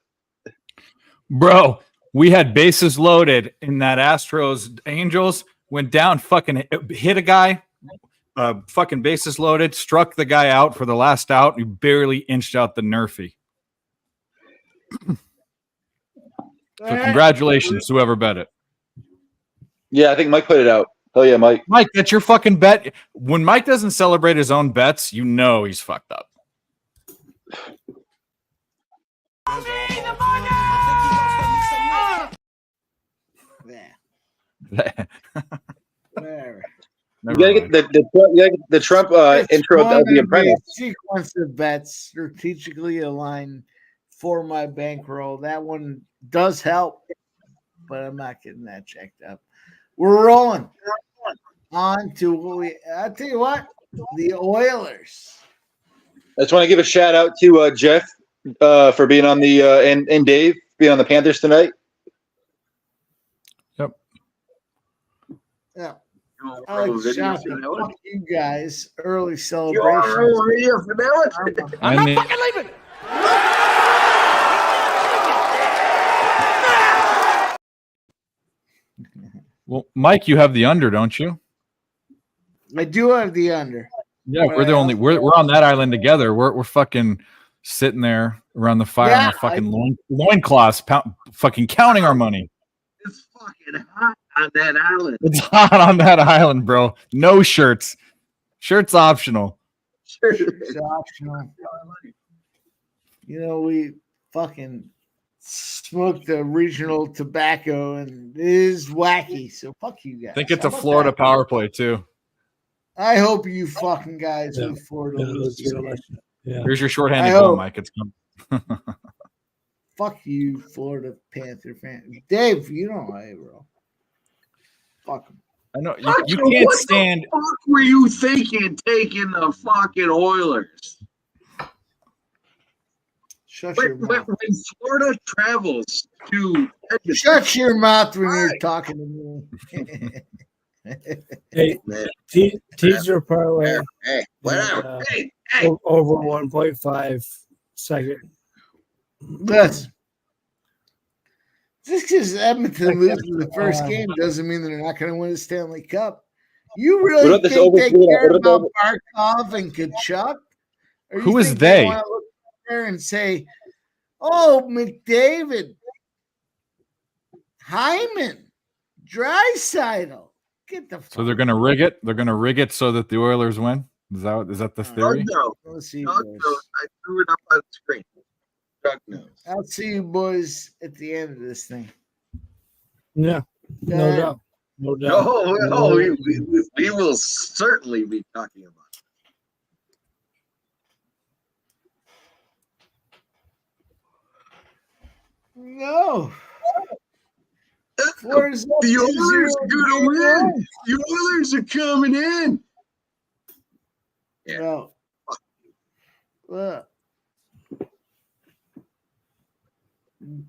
Bro, we had bases loaded in that Astros Angels, went down, fucking hit a guy, fucking bases loaded, struck the guy out for the last out. You barely inched out the Nerfy. So congratulations, whoever bet it. Yeah, I think Mike put it out. Oh yeah, Mike. Mike, that's your fucking bet. When Mike doesn't celebrate his own bets, you know he's fucked up. Whatever. You gotta get the Trump intro of The Apprentice. Sequence of bets strategically aligned for my bankroll. That one does help, but I'm not getting that checked up. We're rolling on to I'll tell you what, the Oilers. I just want to give a shout out to Jeff for being on the and Dave being on the Panthers tonight. Yep. Yeah. you I like video shopping. for that one? Fuck you guys. Early You celebration. are video for that one? I'm not fucking leaving. Well, Mike, you have the under, don't you? I do have the under. Yeah, we're the only we're on that island together. We're fucking sitting there around the fire on our fucking loincloths, fucking counting our money. It's fucking hot on that island. It's hot on that island, bro. No shirts. Shirts optional. It's optional. You know, we fucking smoked the regional tobacco and it is wacky. So fuck you guys. I think it's How a about Florida that? power play too. I hope you fucking guys with Florida. lose this game. Here's your shorthanded I goal, hope. Mike. It's coming. Fuck you, Florida Panther fan. Dave, you know I, bro. Fuck him. I know you What can't stand. the fuck were you thinking taking the fucking Oilers? Shut your When mouth. Florida travels to Edmonton, Shut your mouth when you're talking to me. Hey, man, teaser parlay hey, whatever. Hey, over 1.5 second. Listen. Just because Edmonton loses the first game doesn't mean they're not going to win the Stanley Cup. You What really about this think they over- care what about- about Barkov and Kachuk? Or you Who is think they? want to look there and say, "Oh, McDavid, Hyman, Draisaitl, get the." So they're gonna rig it. They're gonna rig it so that the Oilers win. Is that the theory? no, Let's see, Doug boys. knows. I threw it up on the screen. Doug knows. I'll see you boys at the end of this thing. Yeah, no doubt. No doubt. No, we will certainly be talking about it. No. Florida's up The 2-0 Oilers are going to win. game The Oilers are coming in. Yeah. No. Look.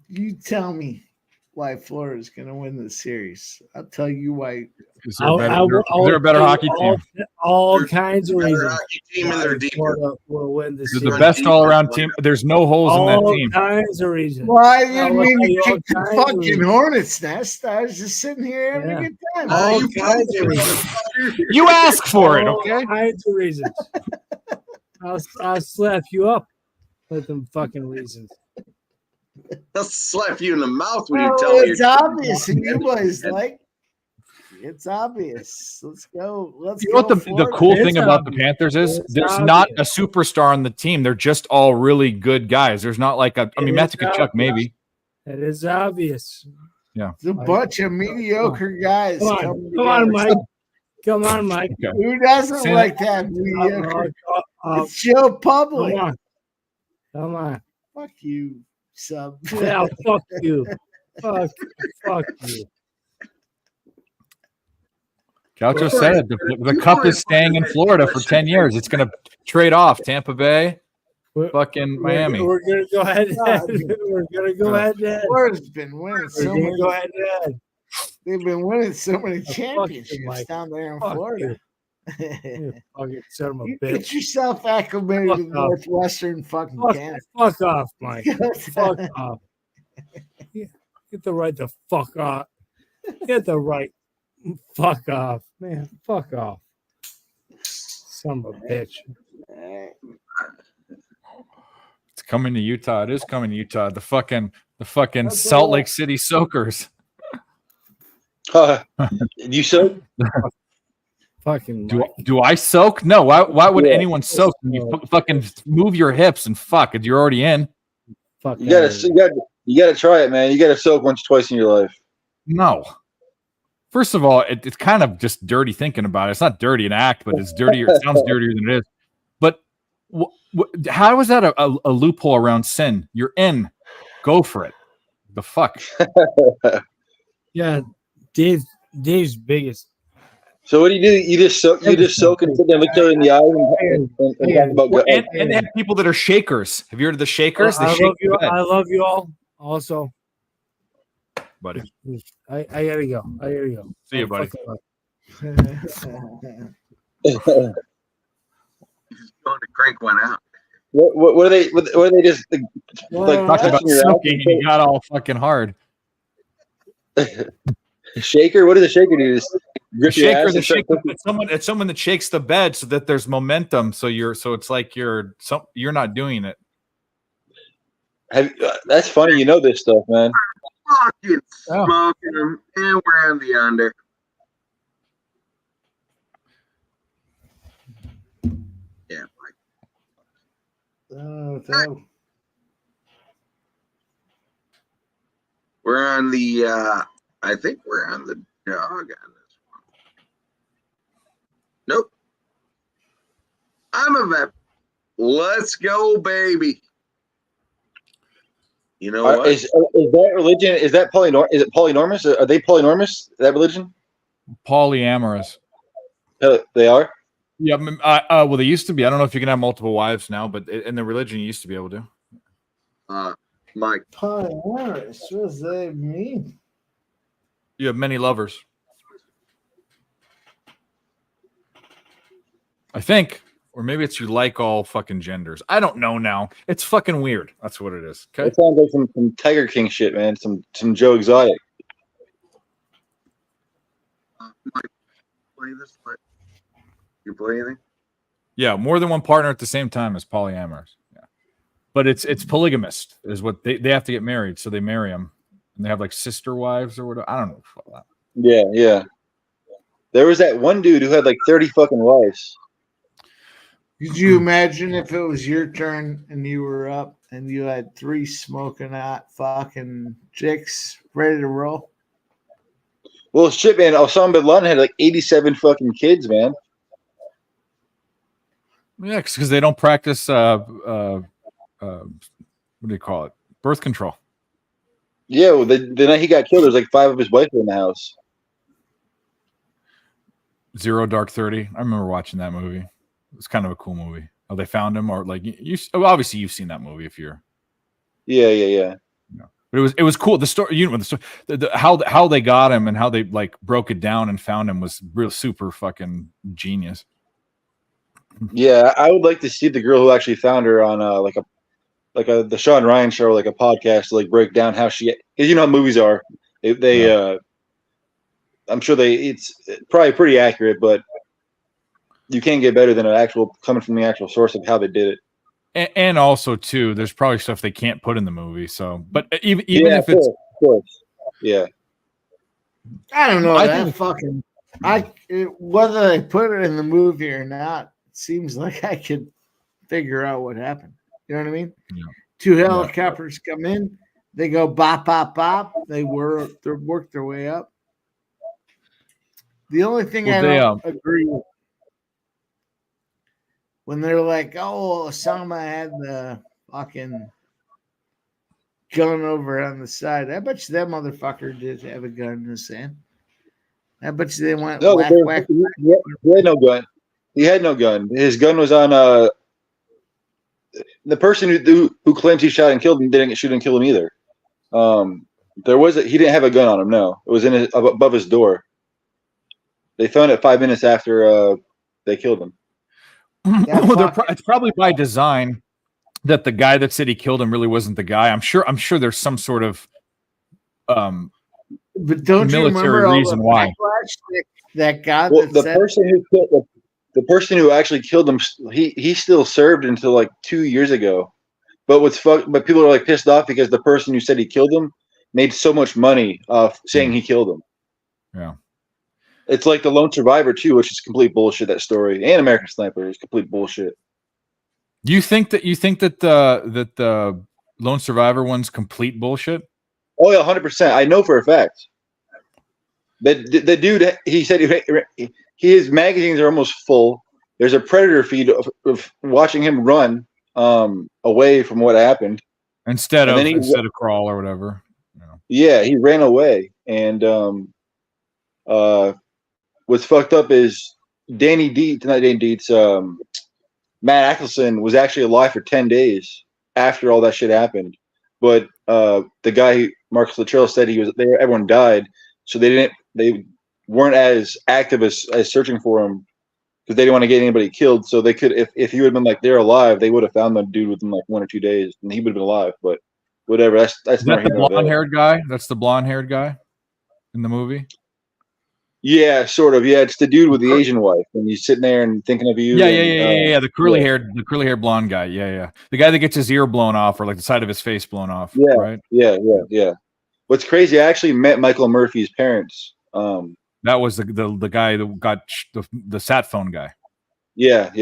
You tell me why Florida's going to win the series. I'll tell you why. Is there a better hockey team? All kinds of Better reasons. hockey team and they're deeper. Florida will win this They're series. the best all-around team. There's no holes in that All team. kinds of reasons. Well, I I didn't will mean tell to you all kick the kinds of fucking reasons. hornet's nest. I was just sitting here having Yeah. a good time. All You kinds of played it, reasons. motherfucker. You ask for it, All okay? kinds of reasons. I'll slap you up with them fucking reasons. They'll slap you in the mouth when you Oh, tell me. it's obvious, and you boys like. It's obvious. Let's go. Let's You know what go. the Florida. cool It's thing about the obvious. Panthers is? It's There's not a obvious. superstar on the team. They're just all really good guys. There's not like a. I mean, It Matthew is Tkachuk obvious. maybe. It is obvious. It's a bunch of mediocre guys. Come coming on, come on, together. Mike. Come on, Mike. Okay. Who doesn't Say like that mediocre? Come It's Joe Public. on. Come on. Fuck you, sub. Yeah, fuck you. Fuck you. Gaucho said the cup is staying in Florida for 10 years. It's going to trade off Tampa Bay, fucking Miami. We're gonna go ahead. We're gonna go ahead. Florida's been winning We're so gonna many. go ahead. They've been winning so many Fuck you, championships Mike. down there in Fuck Florida. You fucking son of a You bitch. get yourself acclimated Fuck to off. Northwestern fucking Canada. Fuck off, Mike. Fuck off. Get the right to fuck off. Get the right. Fuck off, man. Fuck off. Son of a bitch. It's coming to Utah. It is coming to Utah. The fucking Salt Lake City Soakers. You soak? Fucking Do I soak? No. Why would anyone soak? You fucking move your hips and fuck it. You're already in. Fuck You gotta try it, man. You gotta soak once or twice in your life. No. First of all, it's kind of just dirty thinking about it. It's not dirty in act, but it's dirtier. It sounds dirtier than it is. But how is that a loophole around sin? You're in. Go for it. The fuck. Yeah, Dave's biggest. So what do? You just soak and sit there, look each other in the eye, and talk about. And they have people that are shakers. Have you heard of the shakers? I love you all. Also, buddy. I gotta go. See you, buddy. He's going to crank one out. What are they? What are they just like Talking about soaking, and you got all fucking hard. Shaker? What does a shaker do? Just grip your ass The and start shaker. It's someone that shakes the bed so that there's momentum. So it's like you're not doing it. That's funny. You know this stuff, man. Fucking smoking them, and we're on the under. Yeah. We're on the. I think we're on the dog on this one. Nope. I'm a vet. Let's go, baby. You know what? Is that religion? Is that Is it polynormous? Are they polynormous? That religion? Polyamorous. They are. Yeah. Well, they used to be. I don't know if you can have multiple wives now, but in the religion, you used to be able to. Mike. Polyamorous. What does that mean? You have many lovers. I think. Or maybe it's you like all fucking genders. I don't know now. It's fucking weird. That's what it is. Okay. It sounds like some Tiger King shit, man. Some Joe Exotic. Mike, play this. You play anything? Yeah, more than one partner at the same time is polyamorous. Yeah, but it's polygamist is what they have to get married, so they marry them, and they have like sister wives or whatever. I don't know. Yeah. There was that one dude who had like 30 fucking wives. Could you imagine if it was your turn and you were up and you had 3 smoking hot fucking chicks ready to roll? Well, shit, man. Osama bin Laden had like 87 fucking kids, man. Yeah, because they don't practice what do you call it? Birth control. Yeah, well, the night he got killed, there was like 5 of his wives in the house. Zero Dark 30. I remember watching that movie. It was kind of a cool movie. Oh, they found him, or like obviously you've seen that movie if you're. Yeah. But it was cool. The story, the story, how they got him and how they like broke it down and found him was real super fucking genius. Yeah, I would like to see the girl who actually found her on the Sean Ryan show, like a podcast to like break down how she, because you know how movies are. I'm sure it's probably pretty accurate, but you can't get better than an actual coming from the actual source of how they did it. And also too, there's probably stuff they can't put in the movie. So, but even if it's, of course. Yeah. I don't know. Whether they put it in the movie or not, it seems like I could figure out what happened. You know what I mean? Yeah. 2 helicopters come in, they go bop, bop, bop. They work their way up. The only thing I don't agree with, when they're like, oh, Osama had the fucking gun over on the side. I bet you that motherfucker did have a gun in his hand. I bet you they went No, whack, there- whack. he had no gun. He had no gun. His gun was on the person who claims he shot and killed him didn't shoot and kill him either. He didn't have a gun on him. No, it was above his door. They found it 5 minutes after they killed him. Yeah, Well, fuck. it's probably by design that the guy that said he killed him really wasn't the guy. I'm sure there's some sort of But don't you military remember all reason the why. backlash that got Well, that the said, person who actually killed him, he still served until like 2 years ago. But but people are like pissed off because the person who said he killed him made so much money off saying he killed him. Yeah. It's like the Lone Survivor too, which is complete bullshit. That story and American Sniper is complete bullshit. You think that the Lone Survivor one's complete bullshit? Oh yeah, 100%. I know for a fact. The dude, he said his magazines are almost full. There's a predator feed of watching him run away from what happened Instead And of then he- crawl or whatever. Yeah, he ran away, and what's fucked up is not Danny Dietz, Matt Ackelson was actually alive for 10 days after all that shit happened. But the guy, Marcus Luttrell, said he was there. Everyone died, so they weren't as active as searching for him because they didn't want to get anybody killed. So they could, if he would have been like they're alive, they would have found the dude within like 1 or 2 days, and he would have been alive. But whatever. That's Is not that the blonde-haired guy? That's the blonde-haired guy in the movie. Yeah, sort of. Yeah, it's the dude with the Asian wife, and he's sitting there and thinking of you. Yeah. The curly-haired blonde guy. Yeah. The guy that gets his ear blown off or like the side of his face blown off. Yeah, Right. yeah. What's crazy? I actually met Michael Murphy's parents. That was the guy that got the sat phone guy. Yeah. He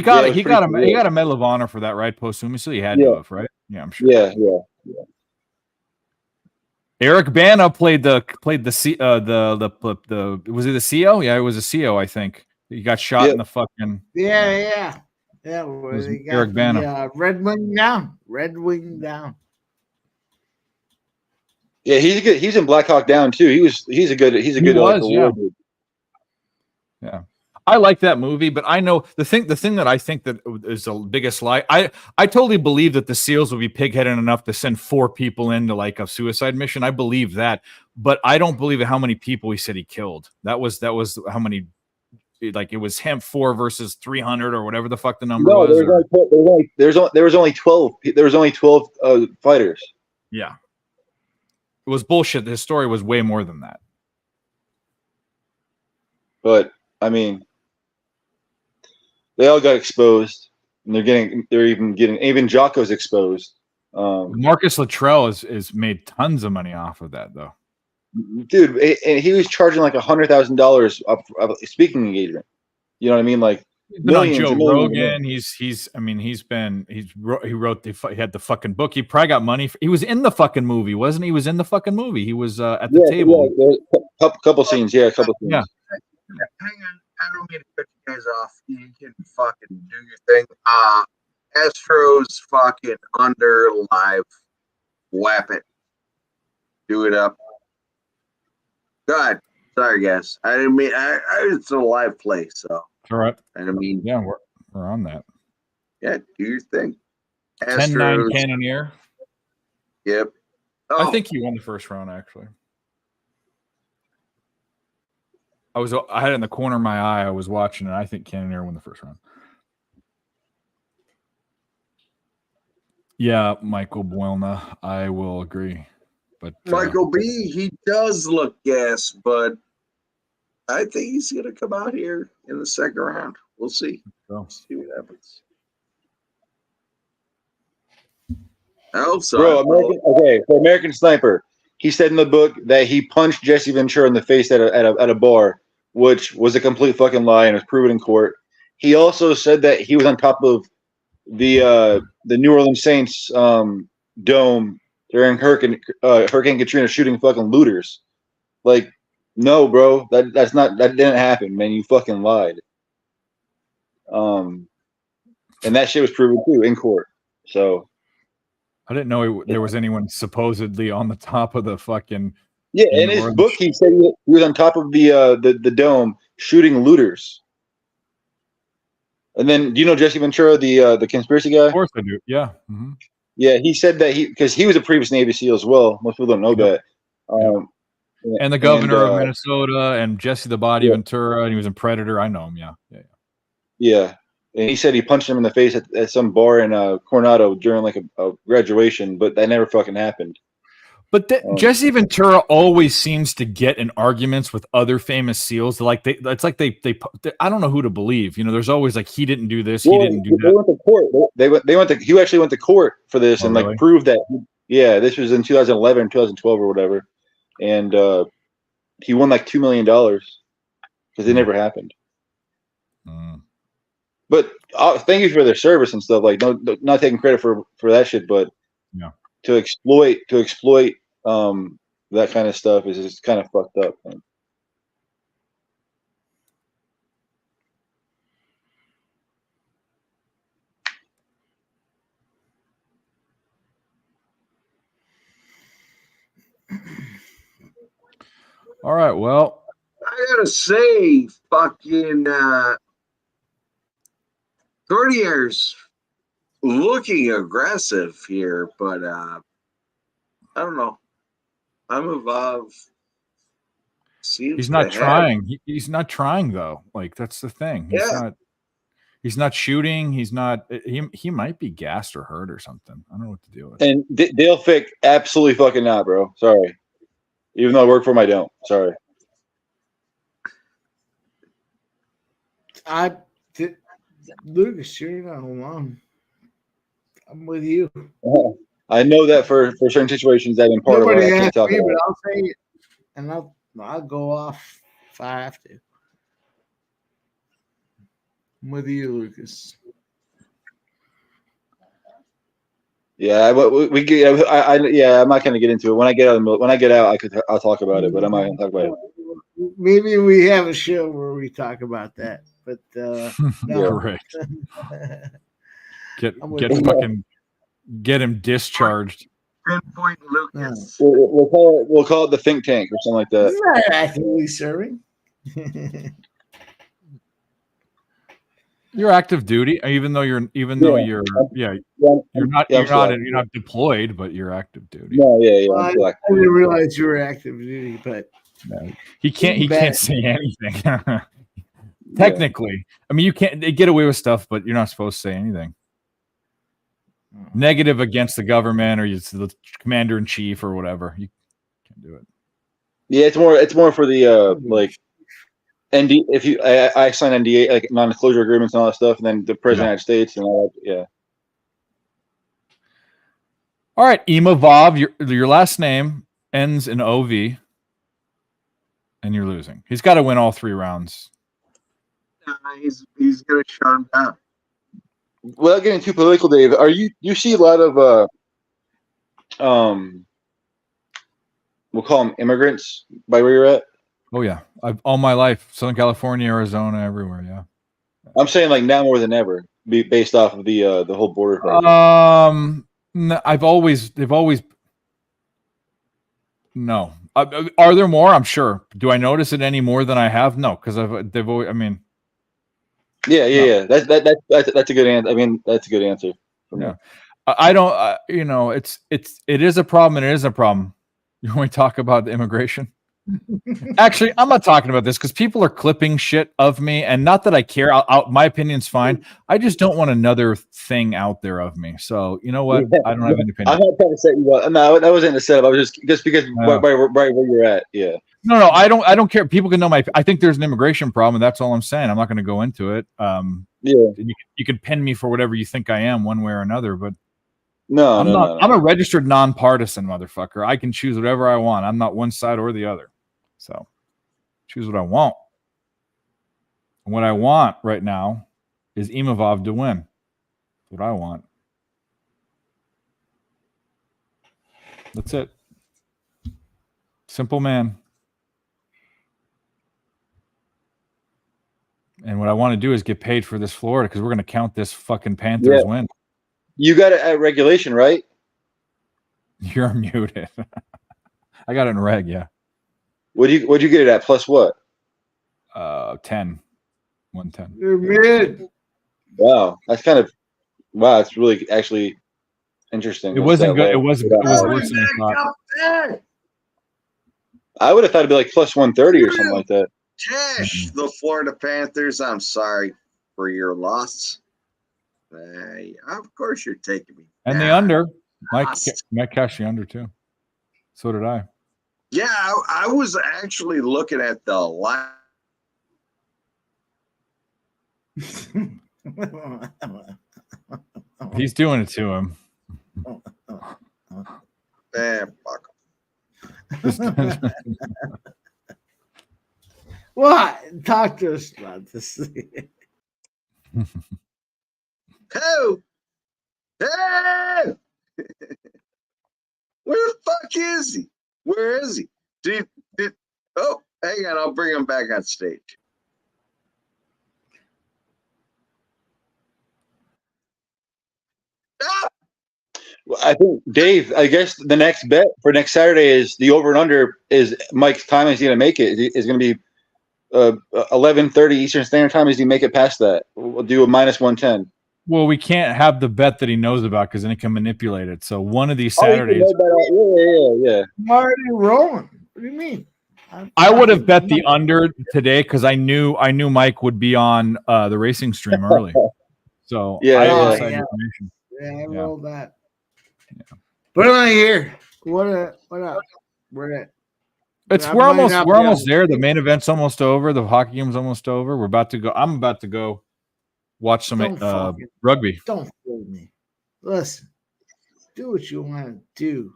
got Yeah, it was he got pretty cool. a Medal of Honor for that, right? Posthumously, he had Yeah. to have, right? Yeah, I'm sure. Yeah. Eric Bana played the was it the CO? Yeah, it was a CO. I think he got shot Yeah. in the fucking. yeah. was They got Eric Bana. the, Red Wing down. Red Wing down. Yeah, he's good. He's in Black Hawk Down too. He's a good was, award dude. Yeah, I like that movie, but I know the thing that I think that is the biggest lie. I totally believe that the SEALs would be pigheaded enough to send 4 people into like a suicide mission. I believe that, but I don't believe how many people he said he killed. That was how many. Like it was him 4 versus 300 or whatever the fuck the number was. There was only 12. There was only 12 fighters. Yeah. It was bullshit. His story was way more than that. But I mean, they all got exposed, and even Jocko's exposed. Marcus Luttrell is made tons of money off of that, though. Dude, and he was charging like $100,000 of speaking engagement. You know what I mean? Like He's been on millions Joe and millions of Rogan. He had the fucking book. He probably got money. He was in the fucking movie, wasn't he? He was in the fucking movie. He was at the table. Yeah, couple scenes. Yeah, a couple scenes. Yeah. Hang on, I don't mean to cut you guys off. You can fucking do your thing. Astros fucking under live. Whap it. Do it up. God, sorry guys. I didn't mean. It's a live play, so. All right. I don't mean. Yeah, we're on that. Yeah, do your thing. 10-9 Cannoneer. Yep. I think he won the first round, actually. I had it in the corner of my eye. I was watching it. I think Cannoneer won the first round. Yeah, Michael Buelna. I will agree. But Michael B, he does look gas, but I think he's going to come out here in the second round. We'll see. See what happens. I hope so. Bro, for American Sniper, he said in the book that he punched Jesse Ventura in the face at a bar, which was a complete fucking lie and was proven in court. He also said that he was on top of the New Orleans Saints dome during Hurricane Katrina shooting fucking looters. Like, no, bro, that didn't happen, man. You fucking lied. And that shit was proven too in court. So I didn't know there was anyone supposedly on the top of the fucking. Yeah, in his book, he said he was on top of the dome shooting looters. And then, do you know Jesse Ventura, the conspiracy guy? Of course I do. Yeah. Mm-hmm. Yeah, he said that because he was a previous Navy SEAL as well. Most people don't know that. And the governor of Minnesota and Jesse the Body Ventura, and he was in Predator. I know him. Yeah. And he said he punched him in the face at some bar in Coronado during like a graduation, but that never fucking happened. But Jesse Ventura always seems to get in arguments with other famous SEALs. It's like they I don't know who to believe. You know, there's always like he didn't do this, he didn't do that. They went to court. He actually went to court for this and really? like proved that. Yeah, this was in 2011, 2012 or whatever, and he won like $2 million because it never happened. But thank you for their service and stuff. Like, no, not taking credit for that shit, but to exploit that kind of stuff is just kind of fucked up. Man. All right, well, I gotta say, fucking Cornier's looking aggressive here, but I don't know. I'm above. He's not trying. He's not trying though. Like that's the thing. He's not shooting. He's not. He might be gassed or hurt or something. I don't know what to do with. And Dale Fick, absolutely fucking not, bro. Sorry. Even though I work for him, I don't. Sorry. Lucas, you're not alone. I'm with you. I know that for certain situations that in part Nobody of it I can't asked talk me, about. but I'll say it, and I'll go off if I have to. I'm with you, Lucas. Yeah, I'm not going to get into it. When I get out, I'll talk about it, but I'm not going to talk about it. Maybe we have a show where we talk about that, but no. Right. Get him discharged. Pinpoint Lucas. We'll call it the think tank or something like that. He's not actively serving. You're active duty, even though you're not deployed, but you're active duty. No, I didn't realize you were active duty, but he can't say anything. Technically, I mean, they get away with stuff, but you're not supposed to say anything negative against the government or the commander in chief or whatever. You can't do it. Yeah, it's more for the like. ND, if you, I sign NDA like non-disclosure agreements and all that stuff, and then the president of the United States and all that. Yeah. All right, Imavov, your last name ends in OV, and you're losing. He's got to win all 3 rounds. He's gonna shut him down. Without getting too political, Dave, you see a lot of we'll call them immigrants by where you're at? Oh yeah, all my life, Southern California, Arizona, everywhere. Yeah, I'm saying like now more than ever, based off of the whole border No, thing. they've always. No, are there more? I'm sure. Do I notice it any more than I have? No, because they've always. I mean, yeah. That's a good answer. I mean, that's a good answer. Yeah, I don't. It is a problem, and it is a problem. You want to talk about the immigration? Actually, I'm not talking about this because people are clipping shit of me, and not that I care. My opinion's fine. I just don't want another thing out there of me. So you know what? I don't have an opinion. I'm not trying to set you up. No, that wasn't a setup. I was just because right where you're at. Yeah. No, I don't care. People can know I think there's an immigration problem, and that's all I'm saying. I'm not going to go into it. You can pin me for whatever you think I am, one way or another, but. No, I'm a registered nonpartisan motherfucker. I can choose whatever I want. I'm not one side or the other. So choose what I want. And what I want right now is Imavov to win. That's what I want. That's it. Simple man. And what I want to do is get paid for this Florida because we're going to count this fucking Panthers win. You got it at regulation, right? You're muted. I got it in reg, yeah. What'd you get it at? Plus what? 10. 110. You're mid. Wow. That's that's really actually interesting. It wasn't good. It was worse than I thought. I would have thought it'd be like plus 130 or something like that. Cash, the Florida Panthers. I'm sorry for your loss. Of course, you're taking me. And the under. Mike cashed the under too. So did I. Yeah, I was actually looking at the line. He's doing it to him. Fuck. What? Talk to us about this. Who? Hey! Where the fuck is he? Where is he? Oh, hang on. I'll bring him back on stage. Ah! Well, I think, Dave, I guess the next bet for next Saturday is the over and under is Mike's time. Is he going to make it? Is going to be 11:30 Eastern Standard Time. Is he make it past that? We'll do a minus 110. Well, we can't have the bet that he knows about because then he can manipulate it. So one of these Saturdays. Yeah. I'm already rolling. What do you mean? I would have bet the under today because I knew Mike would be on the racing stream early. So I had inside information. Yeah, I rolled that. Yeah. Put it on here. What up? We're at. We're almost there. The main event's almost over. The hockey game's almost over. We're about to go. I'm about to go watch some rugby. Don't fool me. Listen, do what you want to do.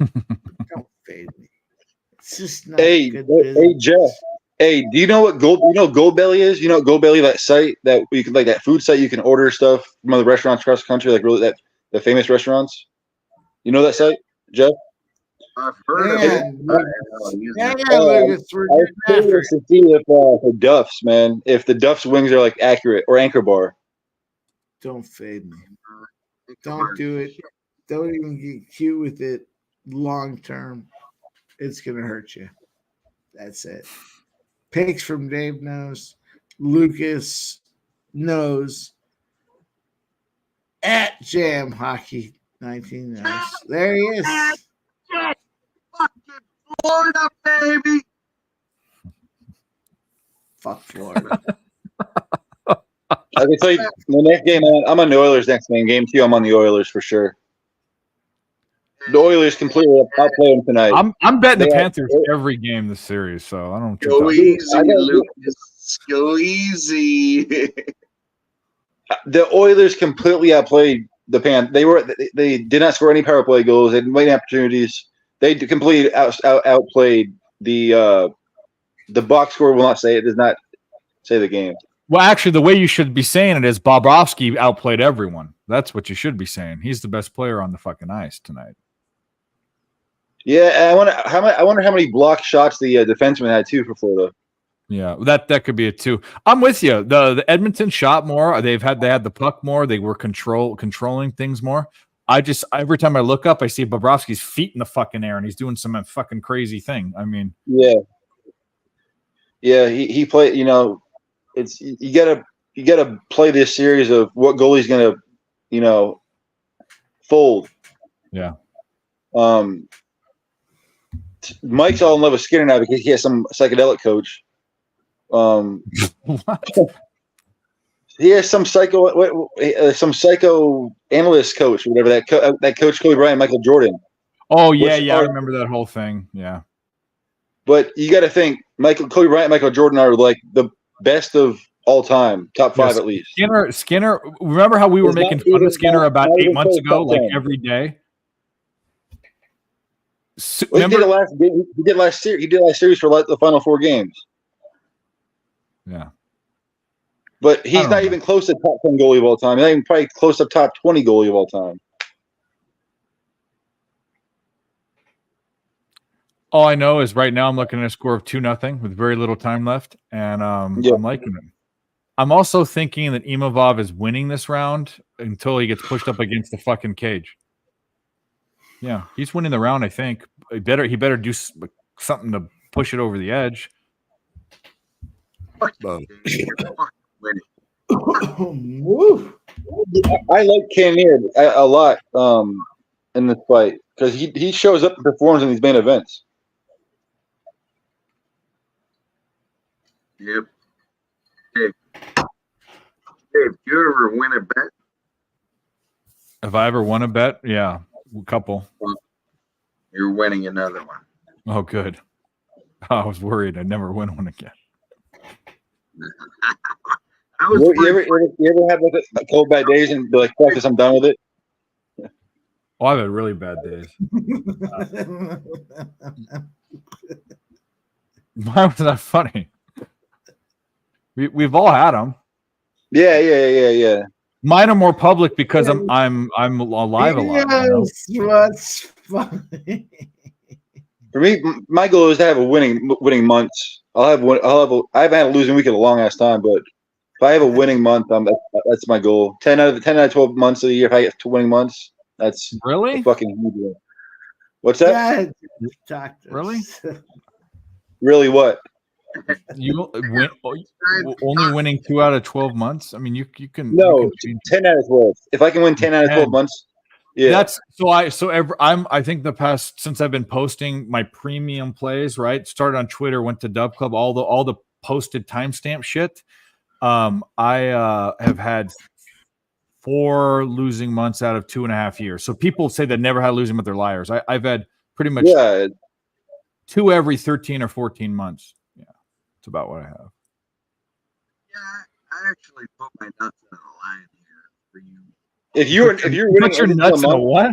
Don't fade me. It's just not good business. Hey, Jeff. Hey, do you know what GoBelly is? You know what GoBelly, that site that you can, like that food site you can order stuff from other restaurants across the country, like really the famous restaurants. You know that site, Jeff? I've heard of it. Yeah, I was curious to see if the Duff's, man, if the Duff's wings are like accurate or Anchor Bar. Don't fade me. Don't do it. Don't even get cute with it long term. It's going to hurt you. That's it. Picks from Dave knows. Lucas knows. At Jam Hockey 19 knows. There he is. Fucking Florida, baby. Fuck Florida. I can tell you the next game, I'm on the Oilers next game. Game 2, I'm on the Oilers for sure. The Oilers completely outplay them tonight. I'm betting the Panthers every game this series, so I don't go easy, Lucas. Go easy. The Oilers completely outplayed the Panthers. They did not score any power play goals. They didn't make any opportunities. They completely outplayed the box score. Will not say it. Does not say the game. Well, actually, the way you should be saying it is Bobrovsky outplayed everyone. That's what you should be saying. He's the best player on the fucking ice tonight. Yeah, I wonder how many blocked shots the defenseman had too for Florida. Yeah, that could be it too. I'm with you. The Edmonton shot more. They had the puck more. They were controlling things more. Every time I look up, I see Bobrovsky's feet in the fucking air, and he's doing some fucking crazy thing. I mean, yeah, he played. You know, it's you gotta play this series of what goalie's gonna, fold. Yeah. Mike's all in love with Skinner now because he has some psychedelic coach. He has some psychoanalyst coach, whatever that coach Kobe Bryant, Michael Jordan. Oh yeah, I remember that whole thing. Yeah, but you got to think Kobe Bryant, Michael Jordan are like the best of all time, top 5 at least. Skinner. Remember how we were making fun of Skinner about 8 months ago, like every day. He did last series for like the final 4 games. Yeah. But he's not even close to top 10 goalie of all time. He's not even probably close to top 20 goalie of all time. All I know is right now I'm looking at a score of 2-0 with very little time left, and I'm liking it. I'm also thinking that Imavov is winning this round until he gets pushed up against the fucking cage. Yeah, he's winning the round. I think he better do something to push it over the edge. Woo. I like Cannonier a lot in this fight because he shows up and performs in these main events. Yep. Dave, you ever win a bet? Have I ever won a bet? Yeah, a couple. You're winning another one. Oh, good. I was worried I'd never win one again. You ever have like a couple bad days and be like, "Fuck this, I'm done with it." Oh, I've had really bad days. Why was that funny? We've all had them. Yeah. Mine are more public because I'm alive a lot. Yes, what's funny? For me, my goal is to have a winning month. I haven't had a losing week in a long ass time, but if I have a winning month, that's my goal. 10 out of 12 months of the year, if I get 2 winning months, that's really a fucking huge deal. What's that? Really? Really what? You only winning 2 out of 12 months? I mean, you can. No, you can 10 out of 12. If I can win 10 out of 12 months, yeah. That's I think the past since I've been posting my premium plays, right? Started on Twitter, went to Dub Club, all the posted timestamp shit. I have had 4 losing months out of 2.5 years. So people say that never had a losing month, they're liars. I've had pretty much 2 every 13 or 14 months. Yeah, it's about what I have. Yeah, I actually put my nuts in a line here for you. If you're winning put your nuts in a what?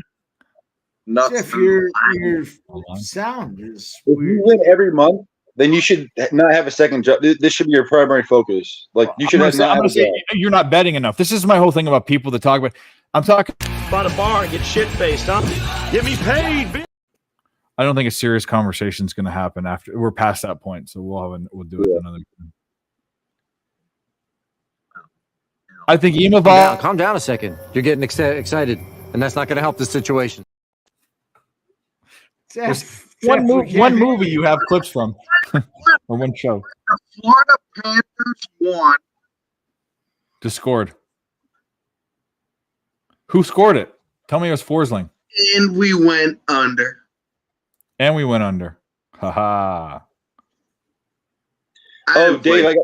Nuts. Jeff, your sound is if weird. you win every month, then you should not have a second job. This should be your primary focus. Like you should I'm not have gonna a say job. you're not betting enough. This is my whole thing about people that talk about. I'm talking By the bar and get shit faced, huh? Get me paid, bitch. I don't think a serious conversation is going to happen after we're past that point. So we'll do it another time. I think Imavov. Calm down a second. You're getting excited, and that's not going to help the situation. One movie you have clips from, or one show. The Florida Panthers won. Just scored. Who scored it? Tell me it was Forsling. And we went under. And we went under. Ha. Oh, Dave,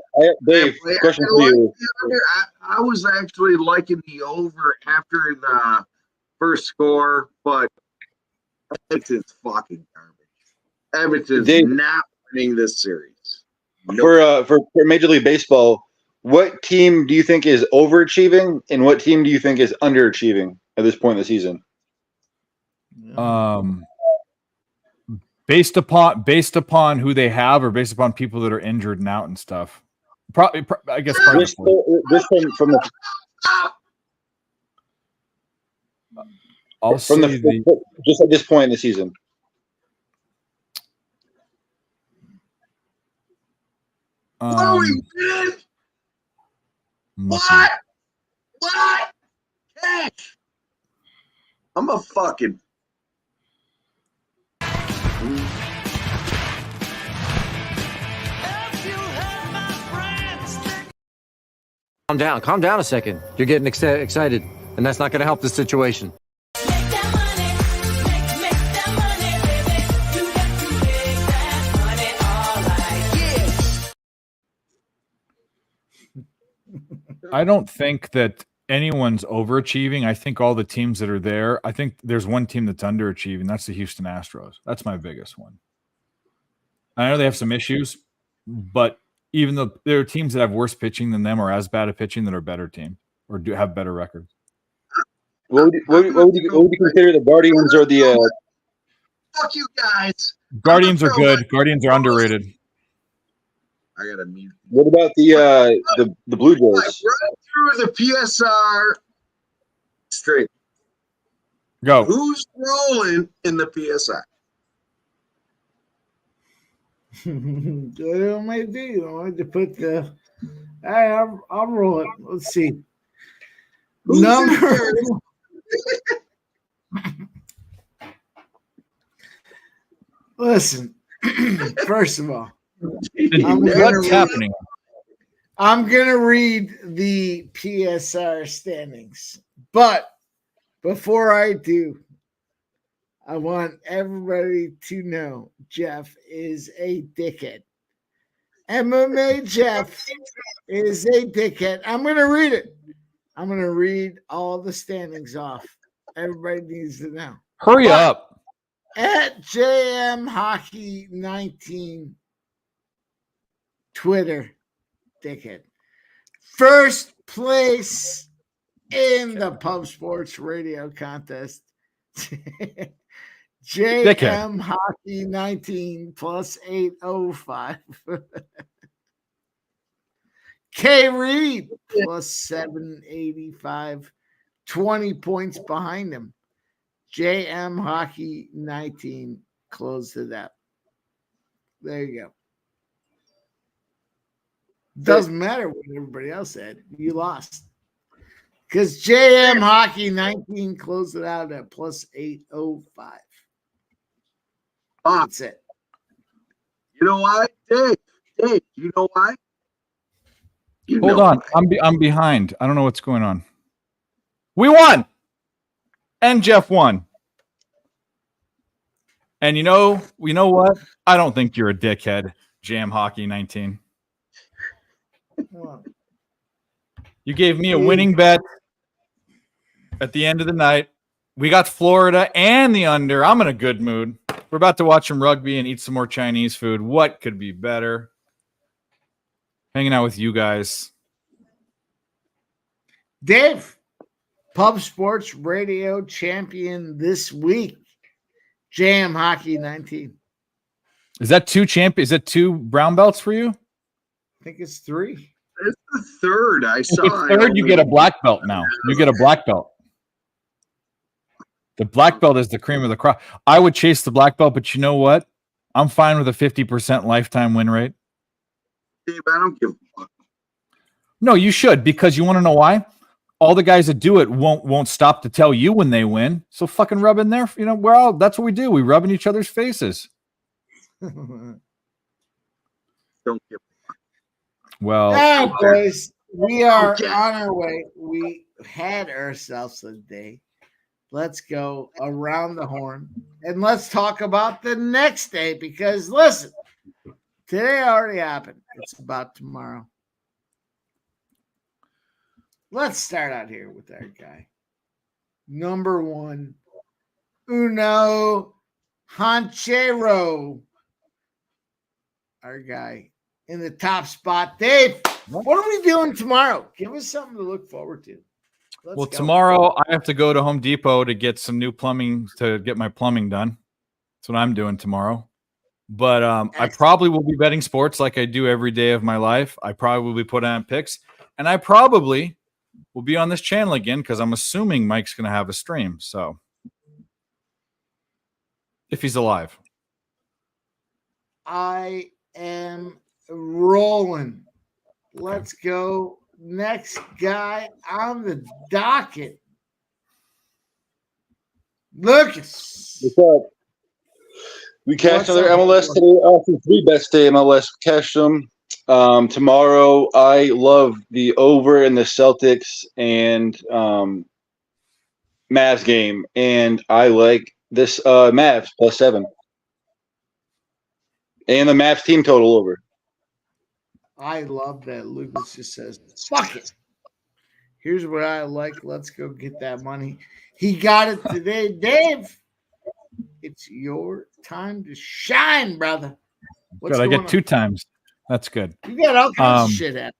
Dave, question for you. I was actually liking the over after the first score, but Edmonton's fucking garbage. Edmonton's not winning this series. For Major League Baseball, what team do you think is overachieving, and what team do you think is underachieving at this point in the season? Based upon who they have, or based upon people that are injured and out and stuff. Probably, I guess. Just from the. I'll from just at this point in the season. What are we doing? What? Cash. I'm a fucking. Calm down a second. You're getting excited, and that's not going to help the situation. I don't think that anyone's overachieving. I think all the teams that are there, I think there's one team that's underachieving. That's the Houston Astros. That's my biggest one. I know they have some issues, but even though there are teams that have worse pitching than them or as bad at pitching that are better teams or do have better records. What would you consider the Guardians or the Fuck you guys. Guardians are good. Guardians are underrated. I gotta mute. What about the Blue Jays? Right through the PSR straight. Go. Who's rolling in the PSI? Good on my deal. I wanted to put the. I'll roll it. Let's see. Who's Number. Listen, first of all, What's happening? I'm going to read the PSR standings. But before I do, I want everybody to know Jeff is a dickhead. MMA Jeff is a dickhead. I'm going to read it. I'm going to read all the standings off. Everybody needs to know. Hurry up. At JM Hockey 19 Twitter, dickhead. First place in the Pub Sports Radio contest. JM Hockey 19 plus 805. K Reed plus 785. 20 points behind him. JM Hockey 19 closed it out. There you go. Doesn't matter what everybody else said. You lost. Because JM Hockey 19 closed it out at plus 805. That's it. You know why? Dave, you know why? Hold on. I'm behind. I don't know what's going on. We won. And Jeff won. And you know what? I don't think you're a dickhead, Jam Hockey 19. You gave me a winning bet at the end of the night. We got Florida and the under. I'm in a good mood. We're about to watch some rugby and eat some more Chinese food. What could be better? Hanging out with you guys. Dave, Pub Sports Radio champion this week. Jam Hockey 19. Is that two brown belts for you? I think it's 3. It's the third. I saw. If it's third, you get a black belt now. You get a black belt. The black belt is the cream of the crop. I would chase the black belt, but you know what? I'm fine with a 50% lifetime win rate. Dave, I don't give a fuck. No, you should, because you want to know why? All the guys that do it won't stop to tell you when they win. So fucking rub in there. That's what we do. We rub in each other's faces. Don't give a fuck. Well, now, boys, we are on our way. We had ourselves a day. Let's go around the horn and let's talk about the next day because, listen, today already happened. It's about tomorrow. Let's start out here with our guy. Number 1, Uno Hanchero. Our guy in the top spot. Dave, what are we doing tomorrow? Give us something to look forward to. Let's go. Tomorrow I have to go to Home Depot to get some new plumbing to get my plumbing done. That's what I'm doing tomorrow. But I probably will be betting sports like I do every day of my life. I probably will be putting on picks. And I probably will be on this channel again because I'm assuming Mike's going to have a stream. So if he's alive. I am rolling. Let's go. Next guy on the docket. Lucas. What's up? We cashed another MLS today. 3 bets today. MLS cashed them. Tomorrow, I love the over in the Celtics and Mavs game, and I like this Mavs plus 7 and the Mavs team total over. I love that Lucas just says, fuck it. Here's what I like. Let's go get that money. He got it today. Dave, it's your time to shine, brother. Good. I get 2 times. That's good. You got all kinds of shit at.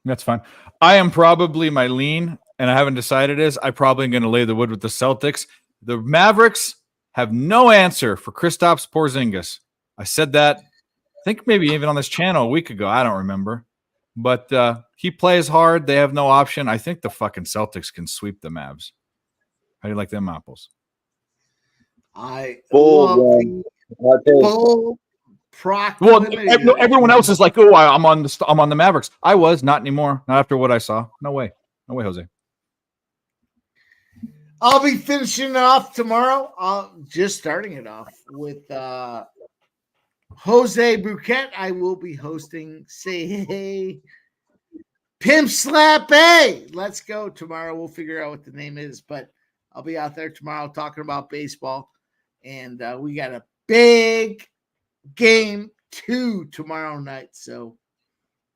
That's fine. I am probably my lean, and I haven't decided is I'm probably going to lay the wood with the Celtics. The Mavericks have no answer for Kristaps Porzingis. I said that, I think maybe even on this channel a week ago. I don't remember. But he plays hard. They have no option. I think the fucking Celtics can sweep the Mavs. How do you like them apples? I love the bold proclamation. Well, everyone else is like, oh, I'm on the Mavericks. I was not anymore. Not after what I saw. No way, Jose. I'll be finishing it off tomorrow. Just starting it off with Jose Bouquet. I will be hosting Say Hey Pimp Slap A. Let's go tomorrow. We'll figure out what the name is, but I'll be out there tomorrow talking about baseball. And we got a big game 2 tomorrow night. So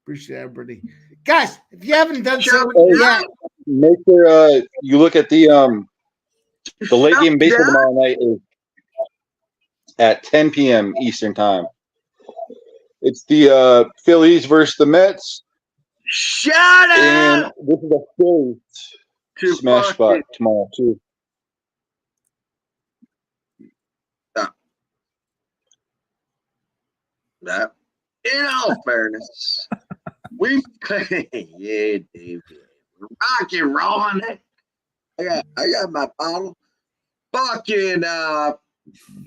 appreciate everybody. Guys, if you haven't done so yet, make sure you look at the late game baseball tomorrow night is at 10 p.m. Eastern time. It's the Phillies versus the Mets. Shut And up! this is a Phillies smash spot tomorrow too. That, in all fairness, we play. Yeah, Dave. Rock and rolling it. I got my bottle. Fucking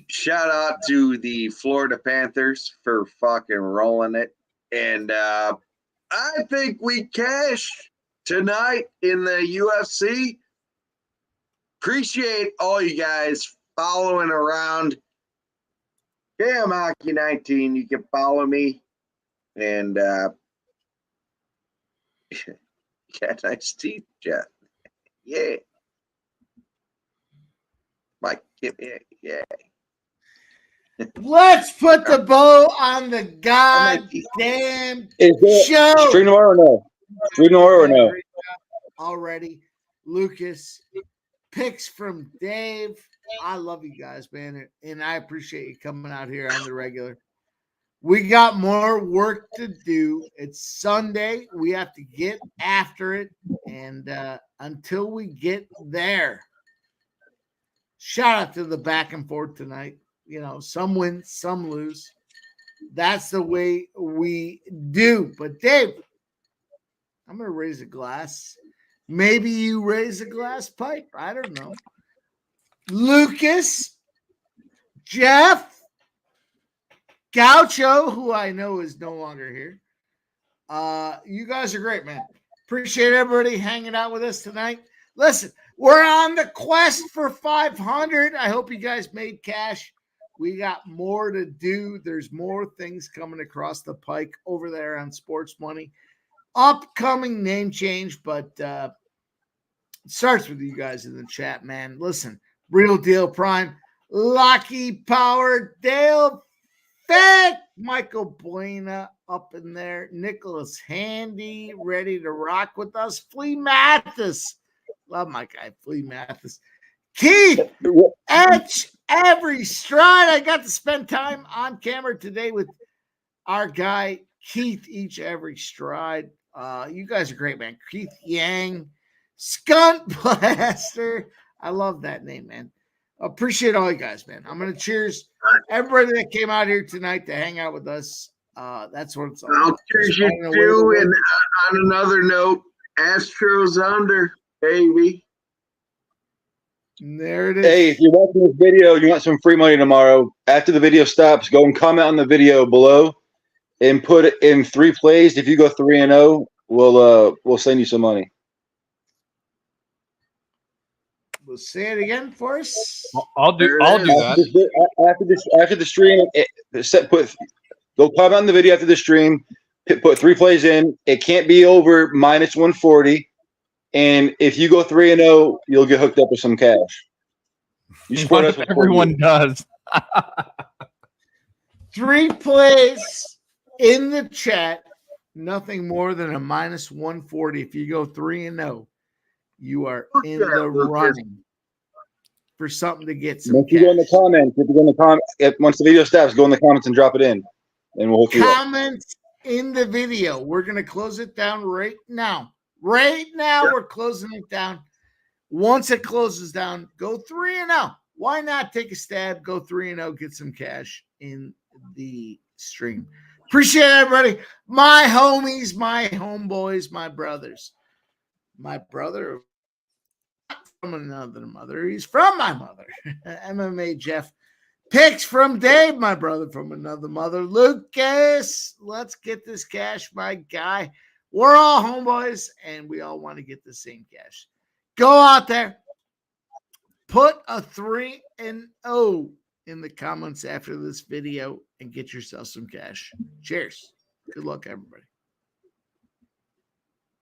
shout out to the Florida Panthers for fucking rolling it. And I think we cash tonight in the UFC. Appreciate all you guys following around. Cam Hockey 19, you can follow me. And got nice teeth, Jeff. Yeah. Mike, give me a yeah. let's put the bow on the goddamn Is there show. stream tomorrow or no? Stream tomorrow or no? Already, Lucas, picks from Dave. I love you guys, man, and I appreciate you coming out here on the regular. We got more work to do. It's Sunday. We have to get after it, and until we get there, shout out to the back and forth tonight. You know, some win, some lose. That's the way we do. But Dave, I'm going to raise a glass. Maybe you raise a glass pipe. I don't know. Lucas, Jeff, Gaucho, who I know is no longer here. You guys are great, man. Appreciate everybody hanging out with us tonight. Listen, we're on the quest for 500. I hope you guys made cash. We got more to do. There's more things coming across the pike over there on Sports Money. Upcoming name change, but it starts with you guys in the chat, man. Listen, Real Deal Prime, Lucky Power, Dale Fick, Michael Buena up in there, Nicholas Handy, ready to rock with us, Flea Mathis. Love my guy, Flea Mathis. Keith, Edge, every stride. I got to spend time on camera today with our guy, Keith, each every stride. You guys are great, man. Keith Yang, Skunt Blaster. I love that name, man. Appreciate all you guys, man. I'm going to cheers everybody that came out here tonight to hang out with us. That's what it's all about. I'll cheers you too. And on another note, Astros under, baby. There it is. Hey, if you're watching this video, you want some free money tomorrow. After the video stops, go and comment on the video below and put it in 3 plays. If you go 3-0, we'll send you some money. We'll say it again for us. I'll do that. After the stream, go comment on the video after the stream. Put 3 plays in. It can't be over -140. And if you go 3-0, you'll get hooked up with some cash. You support us with Everyone does. 3 plays in the chat. Nothing more than a -140. If you go 3-0, you are in the running for something to get some Once you go in the comments, if you go in the once the video stops, go in the comments and drop it in, and we'll hook you up. comments in the video. We're going to close it down right now. Right now, we're closing it down. Once it closes down, go 3-0. Why not take a stab? Go 3-0, get some cash in the stream. Appreciate everybody. My homies, my homeboys, my brothers. My brother from another mother. He's from my mother. MMA Jeff. Picks from Dave, my brother from another mother. Lucas, let's get this cash, my guy. We're all homeboys, and we all want to get the same cash. Go out there. Put a 3-0 in the comments after this video and get yourself some cash. Cheers. Good luck, everybody.